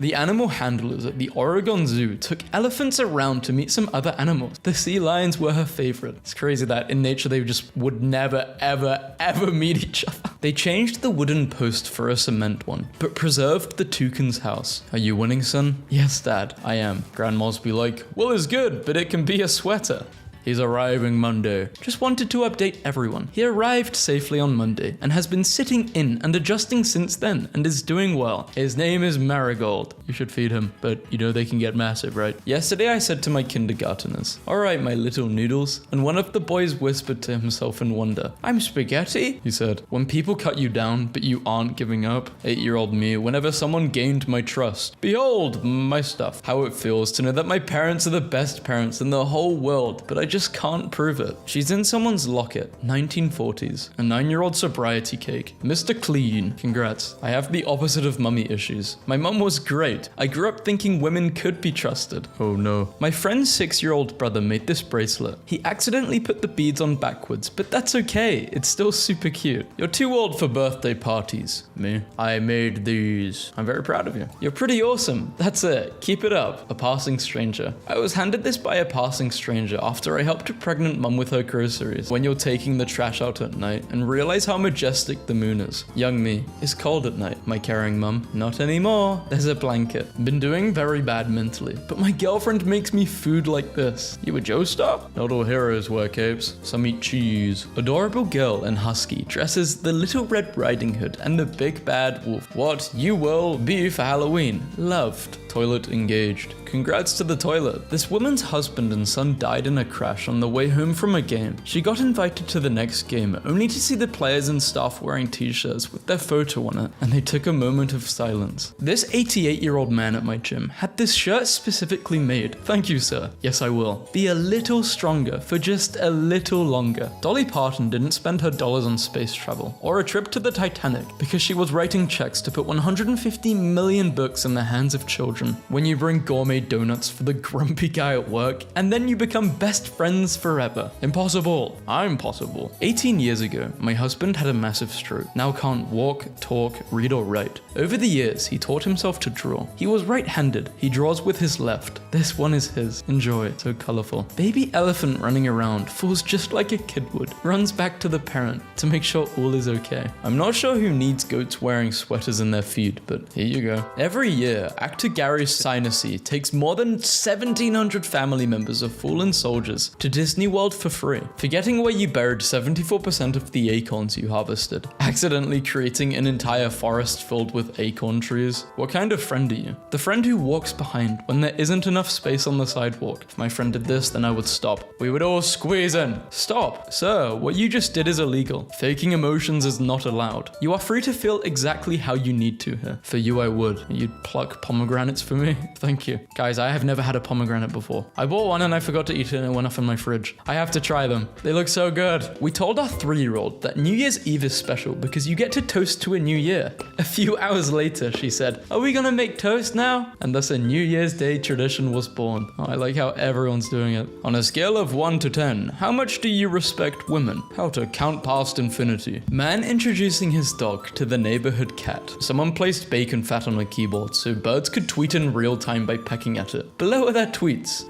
The animal handlers at the Oregon Zoo took elephants around to meet some other animals. The sea lions were her favorite. It's crazy that in nature they just would never, ever, ever meet each other. They changed the wooden post for a cement one, but preserved the toucan's house. Are you winning, son? Yes, Dad, I am. Grandma's be like, well, it's good, but it can be a sweater. He's arriving Monday. Just wanted to update everyone. He arrived safely on Monday and has been sitting in and adjusting since then and is doing well. His name is Marigold. You should feed him, but you know they can get massive, right? Yesterday I said to my kindergarteners, all right, my little noodles. And one of the boys whispered to himself in wonder, I'm spaghetti, he said. When people cut you down, but you aren't giving up, 8-year-old me, whenever someone gained my trust, behold, my stuff. How it feels to know that my parents are the best parents in the whole world, but I just can't prove it. She's in someone's locket, 1940s, a 9-year-old sobriety cake. Mr. Clean, congrats. I have the opposite of mummy issues. My mum was great. I grew up thinking women could be trusted. Oh no. My friend's 6-year-old brother made this bracelet. He accidentally put the beads on backwards, but that's okay. It's still super cute. You're too old for birthday parties. Me? I made these. I'm very proud of you. You're pretty awesome. That's it. Keep it up. A passing stranger. I was handed this by a passing stranger after I helped a pregnant mum with her groceries. When you're taking the trash out at night and realize how majestic the moon is. Young me, it's cold at night. My caring mum, not anymore. There's a blanket. Been doing very bad mentally, but my girlfriend makes me food like this. You a Joestar? Not all heroes wear capes. Some eat cheese. Adorable girl and husky dresses the Little Red Riding Hood and the Big Bad Wolf. What you will be for Halloween. Loved. Toilet engaged. Congrats to the toilet. This woman's husband and son died in a crash on the way home from a game. She got invited to the next game only to see the players and staff wearing t-shirts with their photo on it, and they took a moment of silence. This 88-year-old man at my gym had this shirt specifically made. Thank you, sir. Yes, I will. Be a little stronger for just a little longer. Dolly Parton didn't spend her dollars on space travel or a trip to the Titanic because she was writing checks to put 150 million books in the hands of children. When you bring gourmet donuts for the grumpy guy at work, and then you become best friends forever. Impossible. I'm possible. 18 years ago, my husband had a massive stroke. Now can't walk, talk, read or write. Over the years, he taught himself to draw. He was right-handed. He draws with his left. This one is his. Enjoy. So colorful. Baby elephant running around falls just like a kid would. Runs back to the parent to make sure all is okay. I'm not sure who needs goats wearing sweaters in their feed, but here you go. Every year, actor Gary Sinise takes more than 1,700 family members of fallen soldiers to Disney World for free, forgetting where you buried 74% of the acorns you harvested, accidentally creating an entire forest filled with acorn trees. What kind of friend are you? The friend who walks behind when there isn't enough space on the sidewalk. If my friend did this, then I would stop. We would all squeeze in. Stop. Sir, what you just did is illegal. Faking emotions is not allowed. You are free to feel exactly how you need to here. For you, I would. You'd pluck pomegranates for me? Thank you. Guys, I have never had a pomegranate before. I bought one and I forgot to eat it and it went off in my fridge. I have to try them. They look so good. We told our 3-year-old that New Year's Eve is special because you get to toast to a new year. A few hours later, she said, are we gonna make toast now? And thus a New Year's Day tradition was born. Oh, I like how everyone's doing it. On a scale of 1 to 10, how much do you respect women? How to count past infinity. Man introducing his dog to the neighborhood cat. Someone placed bacon fat on a keyboard so birds could tweet in real time by pecking at it. Below are their tweets.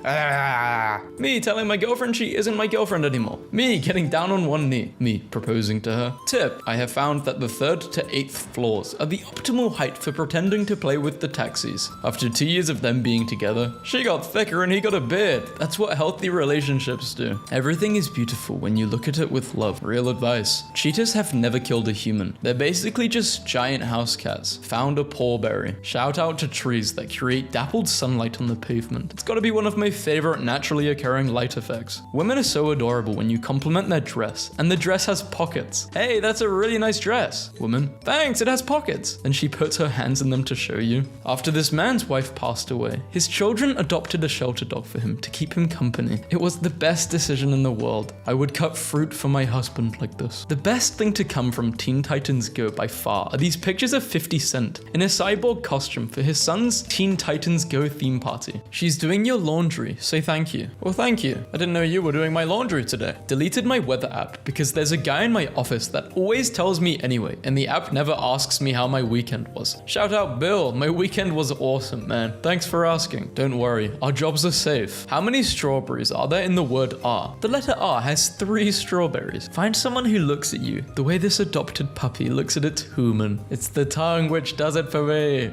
Me telling my girlfriend she isn't my girlfriend anymore. Me getting down on one knee. Me proposing to her. Tip, I have found that the 3rd to 8th floors are the optimal height for pretending to play with the taxis. After 2 years of them being together, she got thicker and he got a beard. That's what healthy relationships do. Everything is beautiful when you look at it with love. Real advice. Cheetahs have never killed a human. They're basically just giant house cats. Found a pawberry. Shout out to trees that create dappled sunlight on the pavement. It's gotta be one of my favorite naturally occurring light effects. Women are so adorable when you compliment their dress, and the dress has pockets. Hey, that's a really nice dress. Woman, thanks, it has pockets. And she puts her hands in them to show you. After this man's wife passed away, his children adopted a shelter dog for him to keep him company. It was the best decision in the world. I would cut fruit for my husband like this. The best thing to come from Teen Titans Go by far are these pictures of 50 Cent in a cyborg costume for his son's Teen Titans Go theme party. She's doing your laundry, say thank you. Well, thank you. A didn't know you were doing my laundry today. Deleted my weather app because there's a guy in my office that always tells me anyway, and the app never asks me how my weekend was. Shout out Bill, my weekend was awesome, man. Thanks for asking. Don't worry, our jobs are safe. How many strawberries are there in the word R? The letter R has 3 strawberries. Find someone who looks at you the way this adopted puppy looks at its human. It's the tongue which does it for me.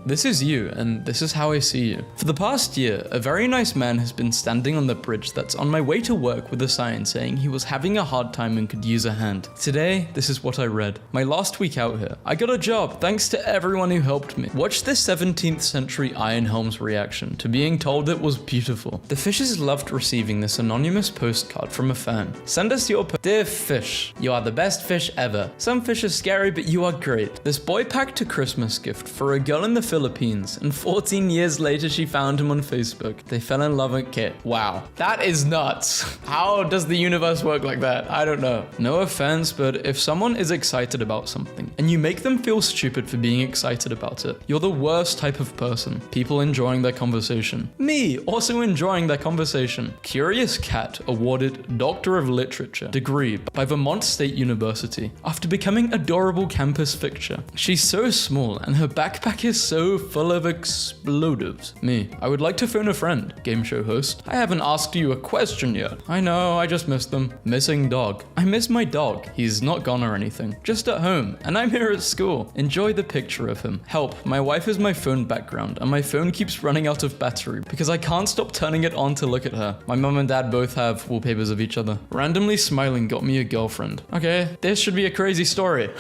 This is you, and this is how I see you. For the past year, a very nice man has been standing on the bridge that's on my way to work with a sign saying he was having a hard time and could use a hand. Today, this is what I read. My last week out here, I got a job thanks to everyone who helped me. Watch this 17th century Iron Helm's reaction to being told it was beautiful. The fishes loved receiving this anonymous postcard from a fan. Send us your Dear fish, you are the best fish ever. Some fish are scary, but you are great. This boy packed a Christmas gift for a girl in the Philippines, and 14 years later she found him on Facebook. They fell in love and kit. Wow, that is nuts. How does the universe work like that? I don't know. No offense, but if someone is excited about something and you make them feel stupid for being excited about it, you're the worst type of person. People enjoying their conversation. Me, also enjoying their conversation. Curious Cat awarded Doctor of Literature degree by Vermont State University after becoming adorable campus fixture. She's so small and her backpack is so full of explosives. Me, I would like to phone a friend. Game show host, I haven't asked you a question yet. I know, I just missed them. Missing dog. I miss my dog. He's not gone or anything. Just at home, and I'm here at school. Enjoy the picture of him. Help, my wife is my phone background, and my phone keeps running out of battery because I can't stop turning it on to look at her. My mum and dad both have wallpapers of each other. Randomly smiling got me a girlfriend. Okay, this should be a crazy story.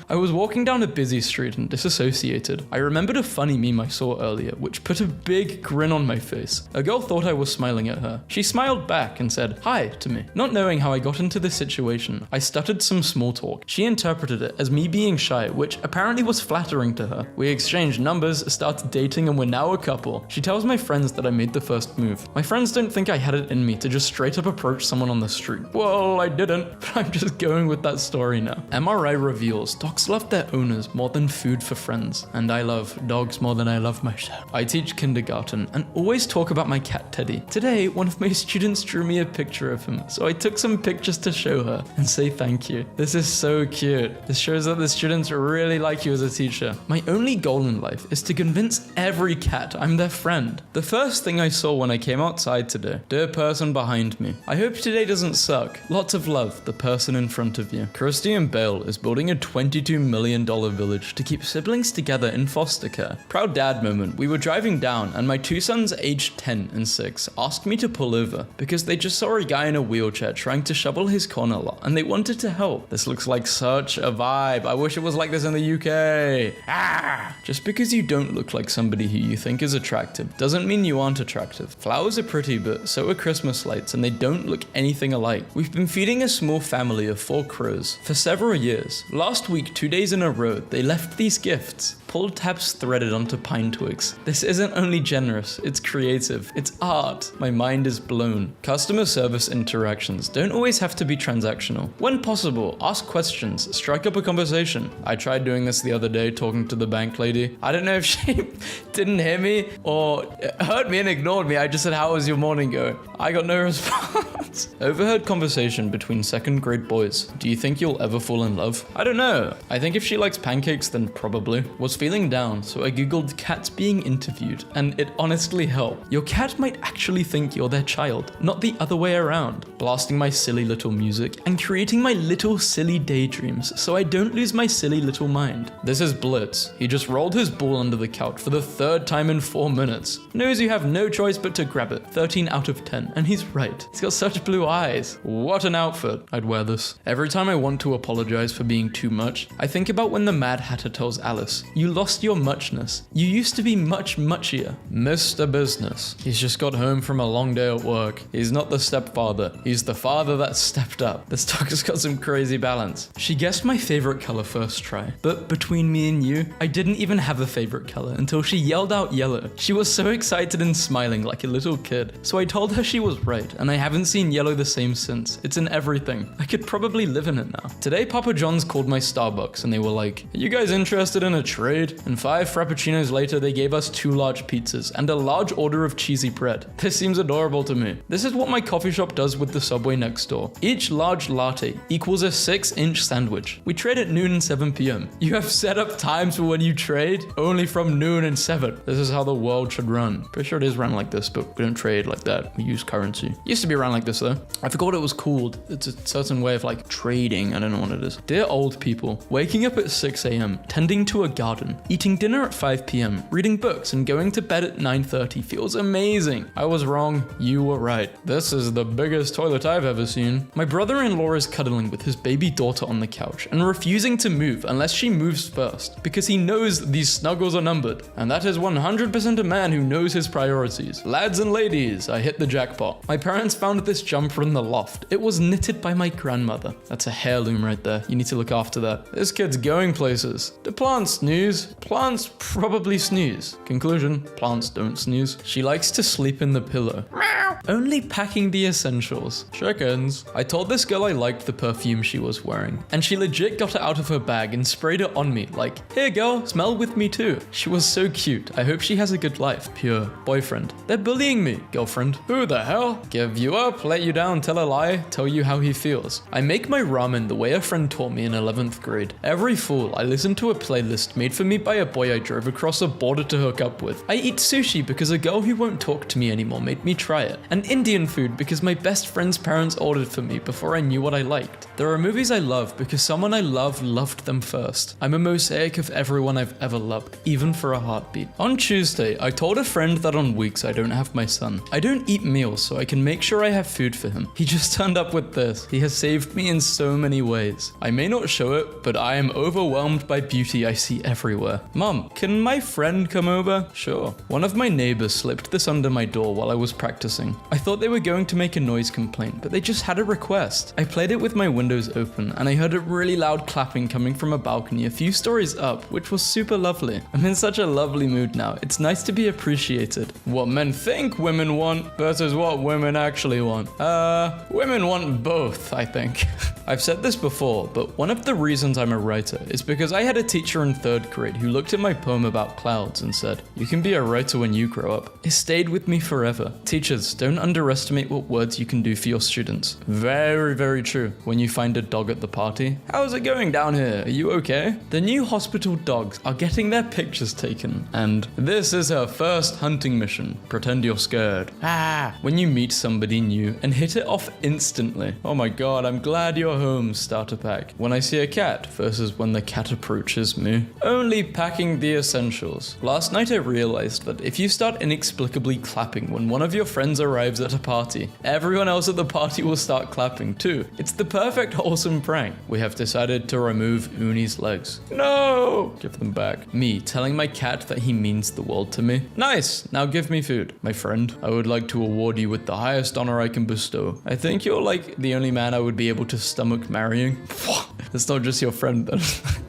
I was walking down a busy street and disassociated. I remembered a funny meme I saw earlier, which put a big grin on my face. A girl thought I was smiling at her. She smiled back and said, "Hi," to me. Not knowing how I got into this situation, I stuttered some small talk. She interpreted it as me being shy, which apparently was flattering to her. We exchanged numbers, started dating, and we're now a couple. She tells my friends that I made the first move. My friends don't think I had it in me to just straight up approach someone on the street. Well, I didn't, but I'm just going with that story now. MRI reveals dogs love their owners more than food for friends, and I love dogs more than I love myself. I teach kindergarten and always talk about my cat Teddy. Today, one of my students drew me a picture of him, so I took some pictures to show her and say thank you. This is so cute. This shows that the students really like you as a teacher. My only goal in life is to convince every cat I'm their friend. The first thing I saw when I came outside today, dear person behind me. I hope today doesn't suck. Lots of love, the person in front of you. Christian Bale is building a $22 million village to keep siblings together in foster care. Proud dad moment. We were driving down and my 2 sons aged 10 and 6 asked me to pull over because they just saw a guy in a wheelchair trying to shovel his corner lot and they wanted to help. This looks like such a vibe. I wish it was like this in the UK. Just because you don't look like somebody who you think is attractive doesn't mean you aren't attractive. Flowers are pretty, but so are Christmas lights and they don't look anything alike. We've been feeding a small family of 4 crows for several years. Last week, 2 days in a row, they left these gifts. Pulled tabs threaded onto pine twigs. This isn't only generous, it's creative, it's art. My mind is blown. Customer service interactions don't always have to be transactional. When possible, ask questions, strike up a conversation. I tried doing this the other day talking to the bank lady. I don't know if she didn't hear me or heard me and ignored me. I just said, "How was your morning going?" I got no response. Overheard conversation between 2nd grade boys. Do you think you'll ever fall in love? I don't know. I think if she likes pancakes, then probably. Was feeling down, so I googled cats being interviewed, and it honestly helped. Your cat might actually think you're their child, not the other way around. Blasting my silly little music and creating my little silly daydreams so I don't lose my silly little mind. This is Blitz. He just rolled his ball under the couch for the 3rd time in 4 minutes. Knows you have no choice but to grab it. 13 out of 10. And he's right. He's got such blue eyes. What an outfit. I'd wear this. Every time I want to apologize for being too much, I think about when the Mad Hatter tells Alice, "You lost your muchness. You used to be much muchier." Mr. Business. He's just got home from a long day at work. He's not the stepfather. He's the father that stepped up. This dog has got some crazy balance. She guessed my favorite color first try. But between me and you, I didn't even have a favorite color until she yelled out yellow. She was so excited and smiling like a little kid. So I told her she was right, and I haven't seen and yellow the same since. It's in everything. I could probably live in it now. Today, Papa John's called my Starbucks and they were like, "Are you guys interested in a trade?" And 5 frappuccinos later, they gave us 2 large pizzas and a large order of cheesy bread. This seems adorable to me. This is what my coffee shop does with the Subway next door. Each large latte equals a 6-inch sandwich. We trade at noon and 7 p.m. You have set up times for when you trade only from noon and 7. This is how the world should run. Pretty sure it is run like this, but we don't trade like that. We use currency. Used to be around like this though. I forgot what it was called. It's a certain way of like trading. I don't know what it is. Dear old people, waking up at 6 a.m., tending to a garden, eating dinner at 5 p.m., reading books and going to bed at 9:30 feels amazing. I was wrong. You were right. This is the biggest toilet I've ever seen. My brother-in-law is cuddling with his baby daughter on the couch and refusing to move unless she moves first because he knows these snuggles are numbered. And that is 100% a man who knows his priorities. Lads and ladies, I hit the jackpot. My parents found this jumper in the loft. It was knitted by my grandmother. That's a heirloom right there. You need to look after that. This kid's going places. Do plants snooze? Plants probably snooze. Conclusion, plants don't snooze. She likes to sleep in the pillow. Meow. Only packing the essentials. Chickens. I told this girl I liked the perfume she was wearing, and she legit got it out of her bag and sprayed it on me like, "Here girl, smell with me too." She was so cute. I hope she has a good life. Pure. Boyfriend. They're bullying me. Girlfriend. Who the hell? Give you up, let you down, tell a lie, tell you how he feels. I make my ramen the way a friend taught me in 11th grade. Every fall, I listen to a playlist made for me by a boy I drove across a border to hook up with. I eat sushi because a girl who won't talk to me anymore made me try it. And Indian food because my best friend's parents ordered for me before I knew what I liked. There are movies I love because someone I love loved them first. I'm a mosaic of everyone I've ever loved, even for a heartbeat. On Tuesday, I told a friend that on weeks I don't have my son. I don't eat meals so I can make sure I have food for him. He just turned up with this. He has saved me in so many ways. I may not show it, but I am overwhelmed by beauty I see everywhere. Mom, can my friend come over? Sure. One of my neighbors slipped this under my door while I was practicing. I thought they were going to make a noise complaint, but they just had a request. I played it with my windows open, and I heard a really loud clapping coming from a balcony a few stories up, which was super lovely. I'm in such a lovely mood now. It's nice to be appreciated. What men think women want versus what women actually want. Women want both, I think. I've said this before, but one of the reasons I'm a writer is because I had a teacher in 3rd grade who looked at my poem about clouds and said, "You can be a writer when you grow up." It stayed with me forever. Teachers, don't underestimate what words you can do for your students. Very, very true. When you find a dog at the party, "How's it going down here? Are you okay?" The new hospital dogs are getting their pictures taken, and this is her first hunting mission. Pretend you're scared. When you meet somebody new and hit it off instantly. Oh my god, I'm glad you're home, starter pack. When I see a cat versus when the cat approaches me. Only packing the essentials. Last night I realized that if you start inexplicably clapping when one of your friends arrives at a party, everyone else at the party will start clapping too. It's the perfect wholesome prank. We have decided to remove Uni's legs. No! Give them back. Me telling my cat that he means the world to me. Nice! Now give me food. My friend, I would like to award you with the highest honor I can bestow. I think you're like the only man I would be able to stomach marrying. That's not just your friend then.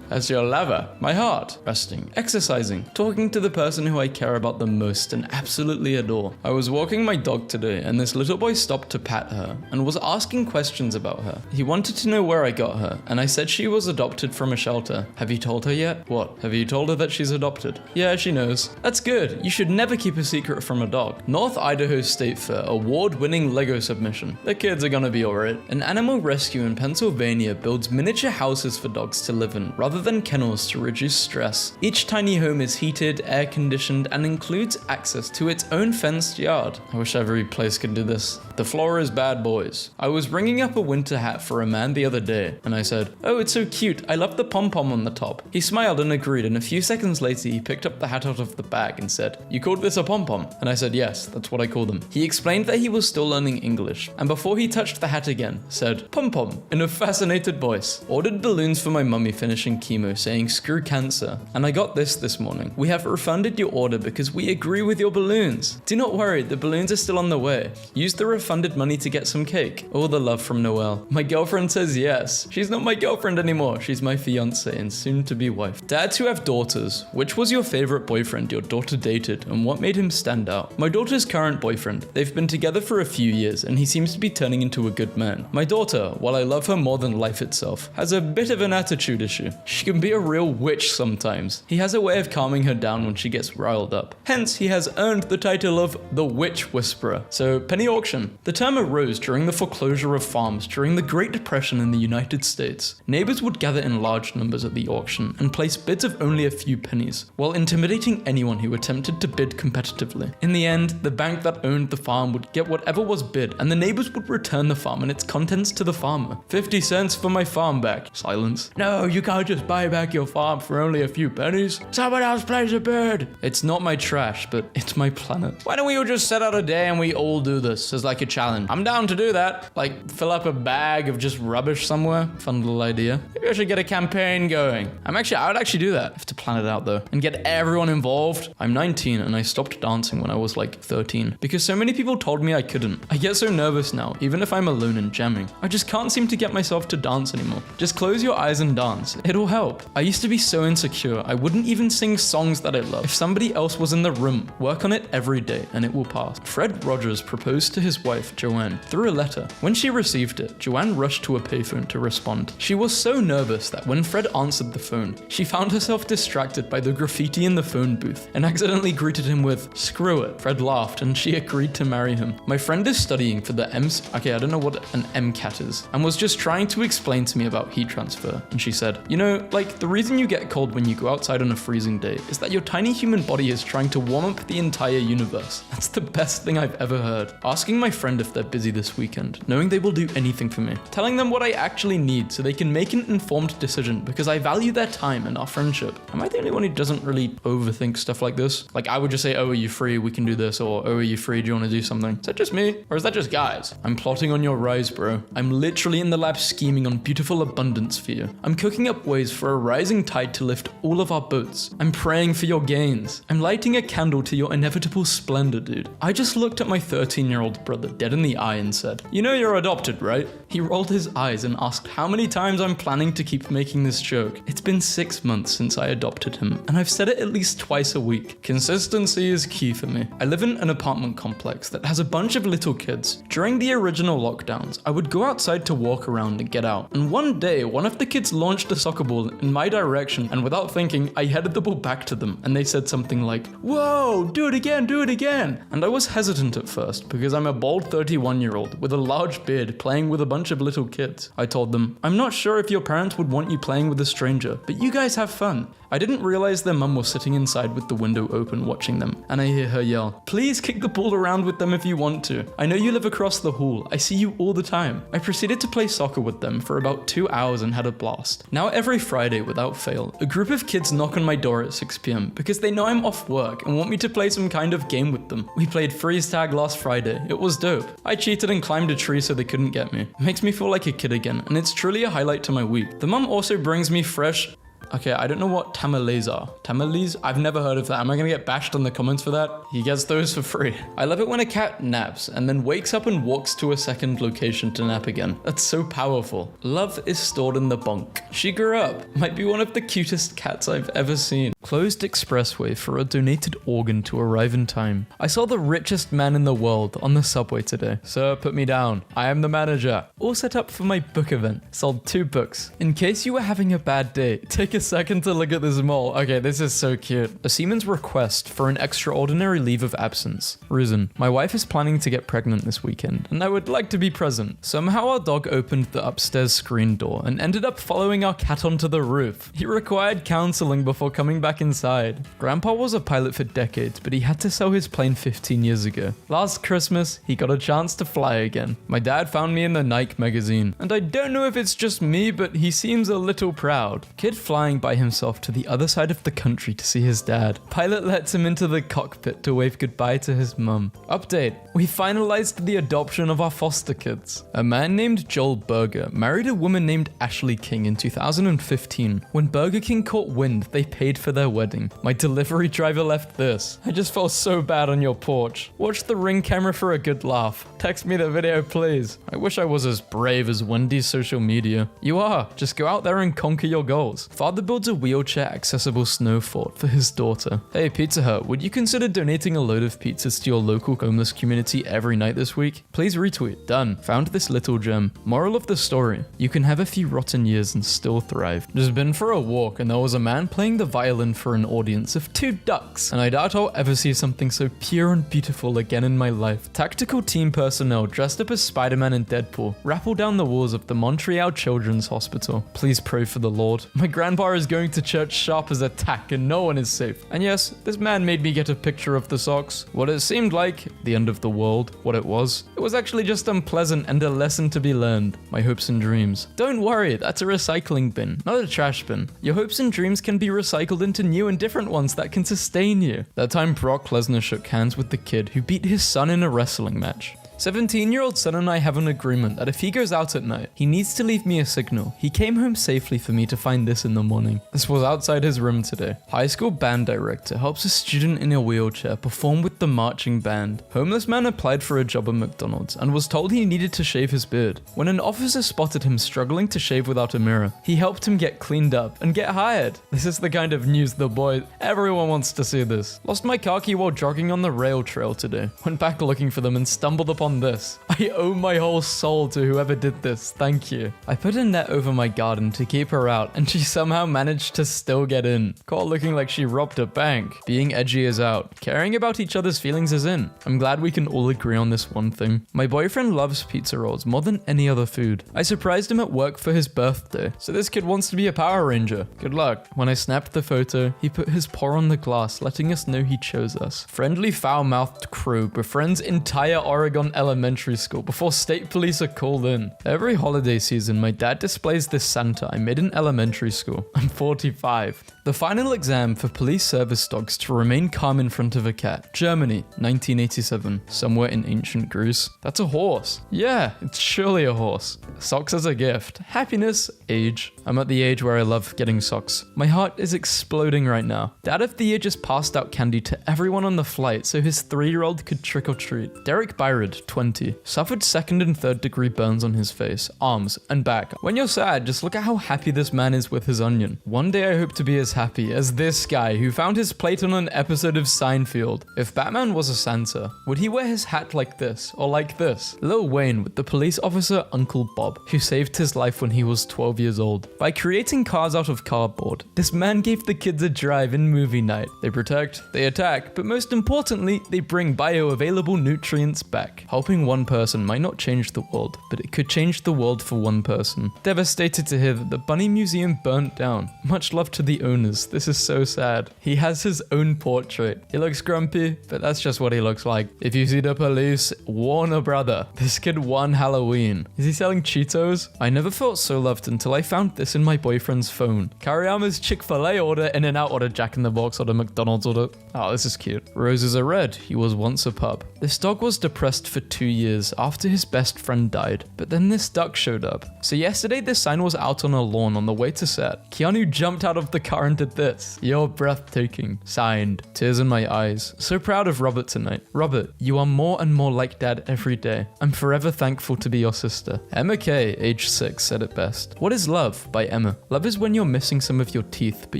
That's your lover. My heart. Resting. Exercising. Talking to the person who I care about the most and absolutely adore. I was walking my dog today and this little boy stopped to pat her and was asking questions about her. He wanted to know where I got her and I said she was adopted from a shelter. Have you told her yet? What? Have you told her that she's adopted? Yeah, she knows. That's good. You should never keep a secret from a dog. North Idaho State Fair award-winning Lego submission. The kids are gonna be alright. An animal rescue in Pennsylvania builds miniature houses for dogs to live in rather than kennels to reduce stress. Each tiny home is heated, air-conditioned, and includes access to its own fenced yard. I wish every place could do this. The floor is bad, boys. I was ringing up a winter hat for a man the other day, and I said, "Oh, it's so cute. I love the pom-pom on the top." He smiled and agreed, and a few seconds later he picked up the hat out of the bag and said, "You called this a pom-pom?" And I said, "Yes, that's what I call them." He explained that he was still learning English, and before he touched the hat again, said, "Pom-pom," in a fascinated voice. Ordered balloons for my mummy finishing chemo, saying screw cancer. And I got this morning. "We have refunded your order because we agree with your balloons. Do not worry, the balloons are still on the way. Use the refund funded money to get some cake. All the love from Noelle. My girlfriend says yes. She's not my girlfriend anymore. She's my fiance and soon to be wife. Dads who have daughters. Which was your favorite boyfriend your daughter dated and what made him stand out? My daughter's current boyfriend. They've been together for a few years and he seems to be turning into a good man. My daughter, while I love her more than life itself, has a bit of an attitude issue. She can be a real witch sometimes. He has a way of calming her down when she gets riled up. Hence, he has earned the title of the Witch Whisperer. So, penny auction. The term arose during the foreclosure of farms during the Great Depression in the United States. Neighbors would gather in large numbers at the auction and place bids of only a few pennies, while intimidating anyone who attempted to bid competitively. In the end, the bank that owned the farm would get whatever was bid, and the neighbors would return the farm and its contents to the farmer. 50 cents for my farm back. Silence. No, you can't just buy back your farm for only a few pennies. Someone else place a bid. It's not my trash, but it's my planet. Why don't we all just set out a day and we all do this as like a challenge? I'm down to do that. Like, fill up a bag of just rubbish somewhere. Fun little idea. Maybe I should get a campaign going. I would actually do that. I have to plan it out though and get everyone involved. I'm 19 and I stopped dancing when I was like 13 because so many people told me I couldn't. I get so nervous now, even if I'm alone and jamming. I just can't seem to get myself to dance anymore. Just close your eyes and dance. It'll help. I used to be so insecure. I wouldn't even sing songs that I love. If somebody else was in the room, work on it every day and it will pass. Fred Rogers proposed to his wife, Joanne, through a letter. When she received it, Joanne rushed to a payphone to respond. She was so nervous that when Fred answered the phone, she found herself distracted by the graffiti in the phone booth and accidentally greeted him with, "Screw it." Fred laughed and she agreed to marry him. My friend is studying for the I don't know what an MCAT is, and was just trying to explain to me about heat transfer. And she said, you know, like the reason you get cold when you go outside on a freezing day is that your tiny human body is trying to warm up the entire universe. That's the best thing I've ever heard. Asking my friend if they're busy this weekend, knowing they will do anything for me. Telling them what I actually need so they can make an informed decision because I value their time and our friendship. Am I the only one who doesn't really overthink stuff like this? Like I would just say, oh, are you free? We can do this. Or, oh, are you free? Do you want to do something? Is that just me? Or is that just guys? I'm plotting on your rise, bro. I'm literally in the lab scheming on beautiful abundance for you. I'm cooking up ways for a rising tide to lift all of our boats. I'm praying for your gains. I'm lighting a candle to your inevitable splendor, dude. I just looked at my 13-year-old brother dead in the eye and said, you know you're adopted, right? He rolled his eyes and asked how many times I'm planning to keep making this joke. It's been 6 months since I adopted him, and I've said it at least twice a week. Consistency is key for me. I live in an apartment complex that has a bunch of little kids. During the original lockdowns, I would go outside to walk around and get out. And one day, one of the kids launched a soccer ball in my direction, and without thinking, I headed the ball back to them, and they said something like, whoa, do it again, do it again. And I was hesitant at first, because I'm a bald 31-year-old with a large beard playing with a bunch of little kids. I told them, I'm not sure if your parents would want you playing with a stranger, but you guys have fun. I didn't realize their mum was sitting inside with the window open watching them, and I hear her yell, please kick the ball around with them if you want to. I know you live across the hall. I see you all the time. I proceeded to play soccer with them for about 2 hours and had a blast. Now every Friday, without fail, a group of kids knock on my door at 6 p.m. because they know I'm off work and want me to play some kind of game with them. We played freeze tag last Friday. It was dope. I cheated and climbed a tree so they couldn't get me. It makes me feel like a kid again, and it's truly a highlight to my week. The mum also brings me fresh... Okay, I don't know what tamales are. Tamales? I've never heard of that. Am I gonna get bashed in the comments for that? He gets those for free. I love it when a cat naps and then wakes up and walks to a second location to nap again. That's so powerful. Love is stored in the bunk. She grew up. Might be one of the cutest cats I've ever seen. Closed expressway for a donated organ to arrive in time. I saw the richest man in the world on the subway today. Sir, put me down. I am the manager. All set up for my book event. Sold 2 books. In case you were having a bad day, take a second to look at this mole. Okay, this is so cute. A seaman's request for an extraordinary leave of absence. Reason: my wife is planning to get pregnant this weekend, and I would like to be present. Somehow our dog opened the upstairs screen door and ended up following our cat onto the roof. He required counseling before coming back inside. Grandpa was a pilot for decades, but he had to sell his plane 15 years ago. Last Christmas, he got a chance to fly again. My dad found me in the Nike magazine, and I don't know if it's just me, but he seems a little proud. Kid flying flying by himself to the other side of the country to see his dad. Pilot lets him into the cockpit to wave goodbye to his mum. Update: we finalized the adoption of our foster kids. A man named Joel Berger married a woman named Ashley King in 2015. When Burger King caught wind, they paid for their wedding. My delivery driver left this. I just felt so bad on your porch. Watch the Ring camera for a good laugh. Text me the video, please. I wish I was as brave as Wendy's social media. You are. Just go out there and conquer your goals. Father builds a wheelchair-accessible snow fort for his daughter. Hey, Pizza Hut, would you consider donating a load of pizzas to your local homeless community every night this week? Please retweet. Done. Found this little gem. Moral of the story: you can have a few rotten years and still thrive. Just been for a walk and there was a man playing the violin for an audience of 2 ducks, and I doubt I'll ever see something so pure and beautiful again in my life. Tactical team personnel dressed up as Spider-Man and Deadpool rappel down the walls of the Montreal Children's Hospital. Please pray for the Lord. My grandpa is going to church sharp as a tack and no one is safe. And yes, this man made me get a picture of the socks. What it seemed like, the end of the world, what it was actually just unpleasant and a lesson to be learned. My hopes and dreams. Don't worry, that's a recycling bin, not a trash bin. Your hopes and dreams can be recycled into new and different ones that can sustain you. That time Brock Lesnar shook hands with the kid who beat his son in a wrestling match. 17-year-old son and I have an agreement that if he goes out at night, he needs to leave me a signal. He came home safely for me to find this in the morning. This was outside his room today. High school band director helps a student in a wheelchair perform with the marching band. Homeless man applied for a job at McDonald's and was told he needed to shave his beard. When an officer spotted him struggling to shave without a mirror, he helped him get cleaned up and get hired. This is the kind of news the boys... Everyone wants to see this. Lost my car key while jogging on the rail trail today. Went back looking for them and stumbled upon this. I owe my whole soul to whoever did this. Thank you. I put a net over my garden to keep her out and she somehow managed to still get in. Caught looking like she robbed a bank. Being edgy is out. Caring about each other's feelings is in. I'm glad we can all agree on this one thing. My boyfriend loves pizza rolls more than any other food. I surprised him at work for his birthday, so this kid wants to be a Power Ranger. Good luck. When I snapped the photo, he put his paw on the glass, letting us know he chose us. Friendly foul-mouthed crew befriends entire Oregon elementary school before state police are called in. Every holiday season, my dad displays this Santa I made in elementary school. I'm 45. The final exam for police service dogs to remain calm in front of a cat. Germany, 1987. Somewhere in ancient Greece. That's a horse. Yeah, it's surely a horse. Socks as a gift. Happiness, age. I'm at the age where I love getting socks. My heart is exploding right now. Dad of the year just passed out candy to everyone on the flight so his 3-year-old could trick or treat. Derek Byrd, 20. Suffered 2nd and 3rd degree burns on his face, arms, and back. When you're sad, just look at how happy this man is with his onion. One day I hope to be as happy as this guy who found his plate on an episode of Seinfeld. If Batman was a Santa, would he wear his hat like this or like this? Lil Wayne with the police officer Uncle Bob, who saved his life when he was 12 years old. By creating cars out of cardboard, this man gave the kids a drive in movie night. They protect, they attack, but most importantly, they bring bioavailable nutrients back. Helping one person might not change the world, but it could change the world for one person. Devastated to hear that the Bunny Museum burnt down. Much love to the owners. This is so sad. He has his own portrait. He looks grumpy, but that's just what he looks like. If you see the police, warn a brother. This kid won Halloween. Is he selling Cheetos? I never felt so loved until I found this in my boyfriend's phone. Kariyama's Chick-fil-A order, In-N-Out order, Jack in the Box order, McDonald's order. Oh, this is cute. Roses are red. He was once a pup. This dog was depressed for 2 years after his best friend died, but then this duck showed up. So yesterday this sign was out on a lawn on the way to set. Keanu jumped out of the car and did this. You're breathtaking. Signed. Tears in my eyes. So proud of Robert tonight. Robert, you are more and more like dad every day. I'm forever thankful to be your sister. Emma K, age 6, said it best. What is love? By Emma. Love is when you're missing some of your teeth, but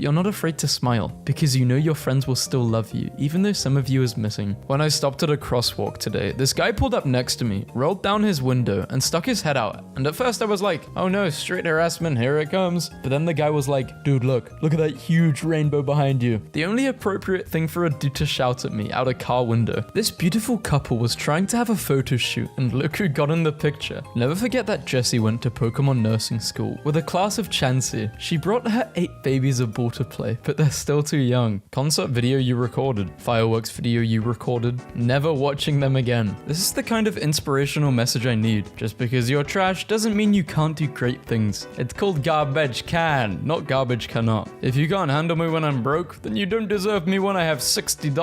you're not afraid to smile, because you know your friends will still love you, even though some of you is missing. When I stopped at a crosswalk today, this guy pulled up next to me, rolled down his window, and stuck his head out. And at first I was like, oh no, street harassment, here it comes. But then the guy was like, dude, look at that huge rainbow behind you. The only appropriate thing for a dude to shout at me out a car window. This beautiful couple was trying to have a photo shoot, and look who got in the picture. Never forget that Jesse went to Pokemon nursing school with a class of of Chansey. She brought her 8 babies a ball to play, but they're still too young. Concert video you recorded. Fireworks video you recorded. Never watching them again. This is the kind of inspirational message I need. Just because you're trash doesn't mean you can't do great things. It's called garbage can, not garbage cannot. If you can't handle me when I'm broke, then you don't deserve me when I have $60.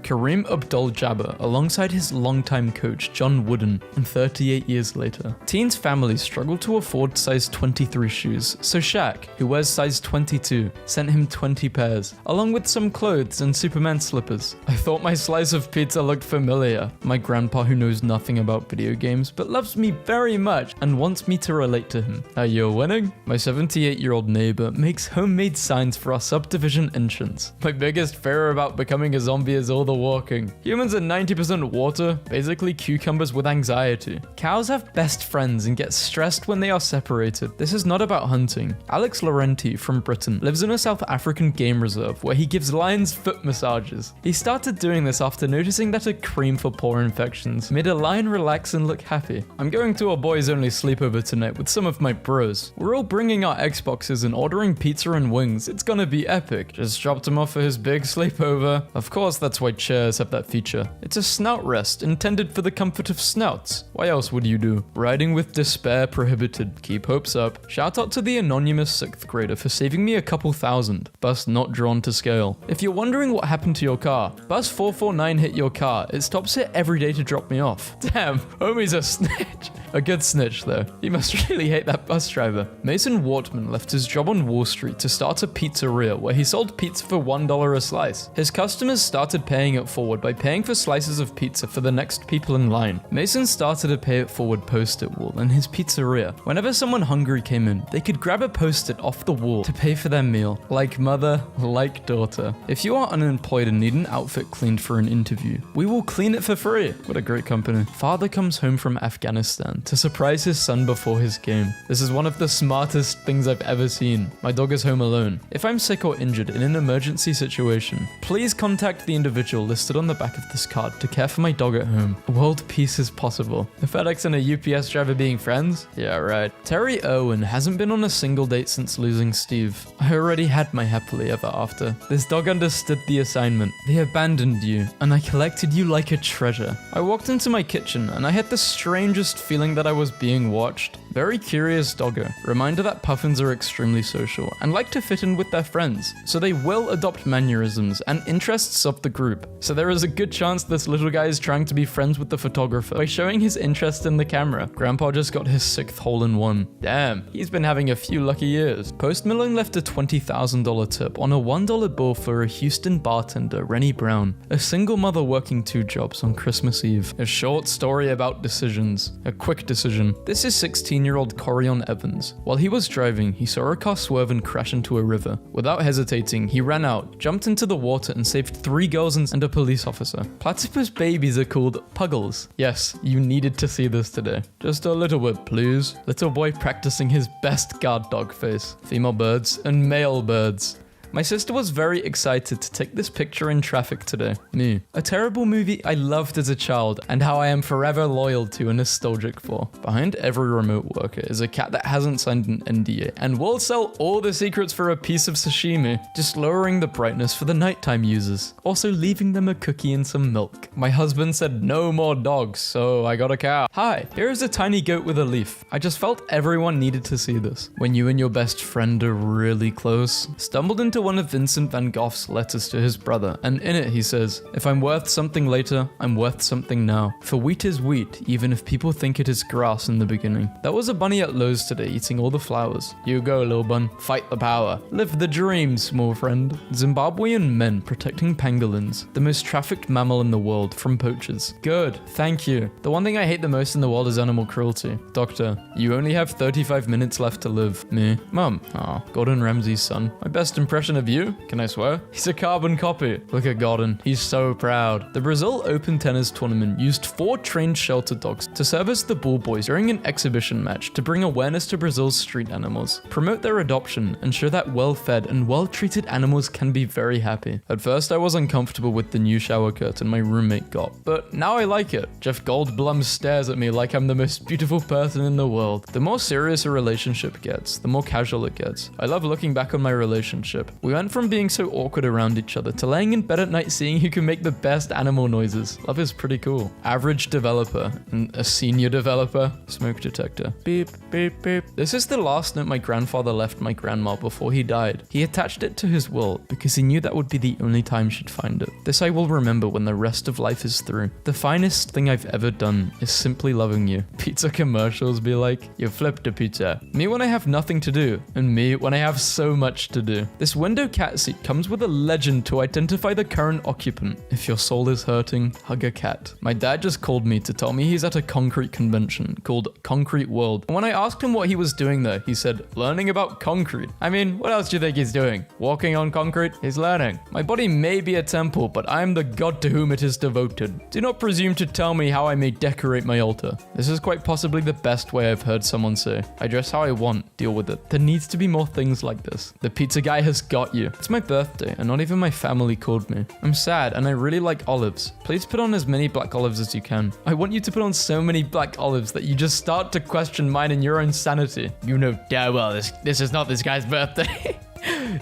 Kareem Abdul-Jabbar alongside his longtime coach John Wooden, and 38 years later. Teens' families struggle to afford size 23 shoes, so Shaq, who wears size 22, sent him 20 pairs, along with some clothes and Superman slippers. I thought my slice of pizza looked familiar. My grandpa, who knows nothing about video games but loves me very much and wants me to relate to him. Are you winning? My 78-year-old neighbor makes homemade signs for our subdivision entrance. My biggest fear about becoming a zombie is all the walking. Humans are 90% water, basically cucumbers with anxiety. Cows have best friends and get stressed when they are separated. This is not about hunting. Alex Laurenti from Britain lives in a South African game reserve where he gives lions foot massages. He started doing this after noticing that a cream for paw infections made a lion relax and look happy. I'm going to a boys only sleepover tonight with some of my bros. We're all bringing our Xboxes and ordering pizza and wings. It's gonna be epic. Just dropped him off for his big sleepover. Of course, that's why chairs have that feature. It's a snout rest intended for the comfort of snouts. Why else would you do? Riding with despair prohibited. Keep hopes up. Shout out to the anonymous 6th grader for saving me a couple thousand. Bus not drawn to scale. If you're wondering what happened to your car, bus 449 hit your car. It stops it every day to drop me off. Damn, homie's a snitch. A good snitch though. He must really hate that bus driver. Mason Wortman left his job on Wall Street to start a pizzeria where he sold pizza for $1 a slice. His customers started paying it forward by paying for slices of pizza for the next people in line. Mason started a pay it forward post-it wall in his pizzeria. Whenever someone hungry came in, they could grab a post-it off the wall to pay for their meal. Like mother, like daughter. If you are unemployed and need an outfit cleaned for an interview, we will clean it for free. What a great company. Father comes home from Afghanistan to surprise his son before his game. This is one of the smartest things I've ever seen. My dog is home alone. If I'm sick or injured in an emergency situation, please contact the individual listed on the back of this card to care for my dog at home. World peace is possible. A FedEx and a UPS driver being friends? Yeah, right. Terry Irwin hasn't been on a single date since losing Steve. I already had my happily ever after. This dog understood the assignment. They abandoned you, and I collected you like a treasure. I walked into my kitchen, and I had the strangest feeling that I was being watched. Very curious doggo. Reminder that puffins are extremely social and like to fit in with their friends, so they will adopt mannerisms and interests of the group. So there is a good chance this little guy is trying to be friends with the photographer by showing his interest in the camera. Grandpa just got his 6th hole-in-one. Damn, he's been having a few lucky years. Post Malone left a $20,000 tip on a $1 bill for a Houston bartender, Rennie Brown, a single mother working 2 jobs on Christmas Eve. A short story about decisions. A quick decision. This is 16-year-old Corion Evans. While he was driving, he saw a car swerve and crash into a river. Without hesitating, he ran out, jumped into the water, and saved 3 girls and a police officer. Platypus babies are called puggles. Yes, you needed to see this today. Just a little bit, please. Little boy practicing his best guard dog face. Female birds and male birds. My sister was very excited to take this picture in traffic today. Me. A terrible movie I loved as a child and how I am forever loyal to and nostalgic for. Behind every remote worker is a cat that hasn't signed an NDA and will sell all the secrets for a piece of sashimi, just lowering the brightness for the nighttime users, also leaving them a cookie and some milk. My husband said no more dogs, so I got a cow. Hi, here is a tiny goat with a leaf. I just felt everyone needed to see this. When you and your best friend are really close. Stumbled into one of Vincent van Gogh's letters to his brother, and in it he says, "If I'm worth something later, I'm worth something now. For wheat is wheat, even if people think it is grass in the beginning." That was a bunny at Lowe's today eating all the flowers. You go, little bun. Fight the power. Live the dream, small friend. Zimbabwean men protecting pangolins, the most trafficked mammal in the world, from poachers. Good, thank you. The one thing I hate the most in the world is animal cruelty. Doctor, you only have 35 minutes left to live. Me. Mum. Aw, Gordon Ramsay's son. My best impression version of you? Can I swear? He's a carbon copy. Look at Gordon. He's so proud. The Brazil Open Tennis Tournament used 4 trained shelter dogs to serve as the ball boys during an exhibition match to bring awareness to Brazil's street animals, promote their adoption, and show that well-fed and well-treated animals can be very happy. At first, I was uncomfortable with the new shower curtain my roommate got, but now I like it. Jeff Goldblum stares at me like I'm the most beautiful person in the world. The more serious a relationship gets, the more casual it gets. I love looking back on my relationship. We went from being so awkward around each other to laying in bed at night seeing who can make the best animal noises. Love is pretty cool. Average developer and a senior developer. Smoke detector. Beep, beep, beep. This is the last note my grandfather left my grandma before he died. He attached it to his will because he knew that would be the only time she'd find it. This I will remember when the rest of life is through. The finest thing I've ever done is simply loving you. Pizza commercials be like, you flipped a pizza. Me when I have nothing to do, and me when I have so much to do. This window cat seat comes with a legend to identify the current occupant. If your soul is hurting, hug a cat. My dad just called me to tell me he's at a concrete convention called Concrete World. And when I asked him what he was doing there, he said, learning about concrete. I mean, what else do you think he's doing? Walking on concrete? He's learning. My body may be a temple, but I am the god to whom it is devoted. Do not presume to tell me how I may decorate my altar. This is quite possibly the best way I've heard someone say. I dress how I want, deal with it. There needs to be more things like this. The pizza guy has got you. It's my birthday, and not even my family called me. I'm sad, and I really like olives. Please put on as many black olives as you can. I want you to put on so many black olives that you just start to question mine and your own sanity. You know damn well this is not this guy's birthday.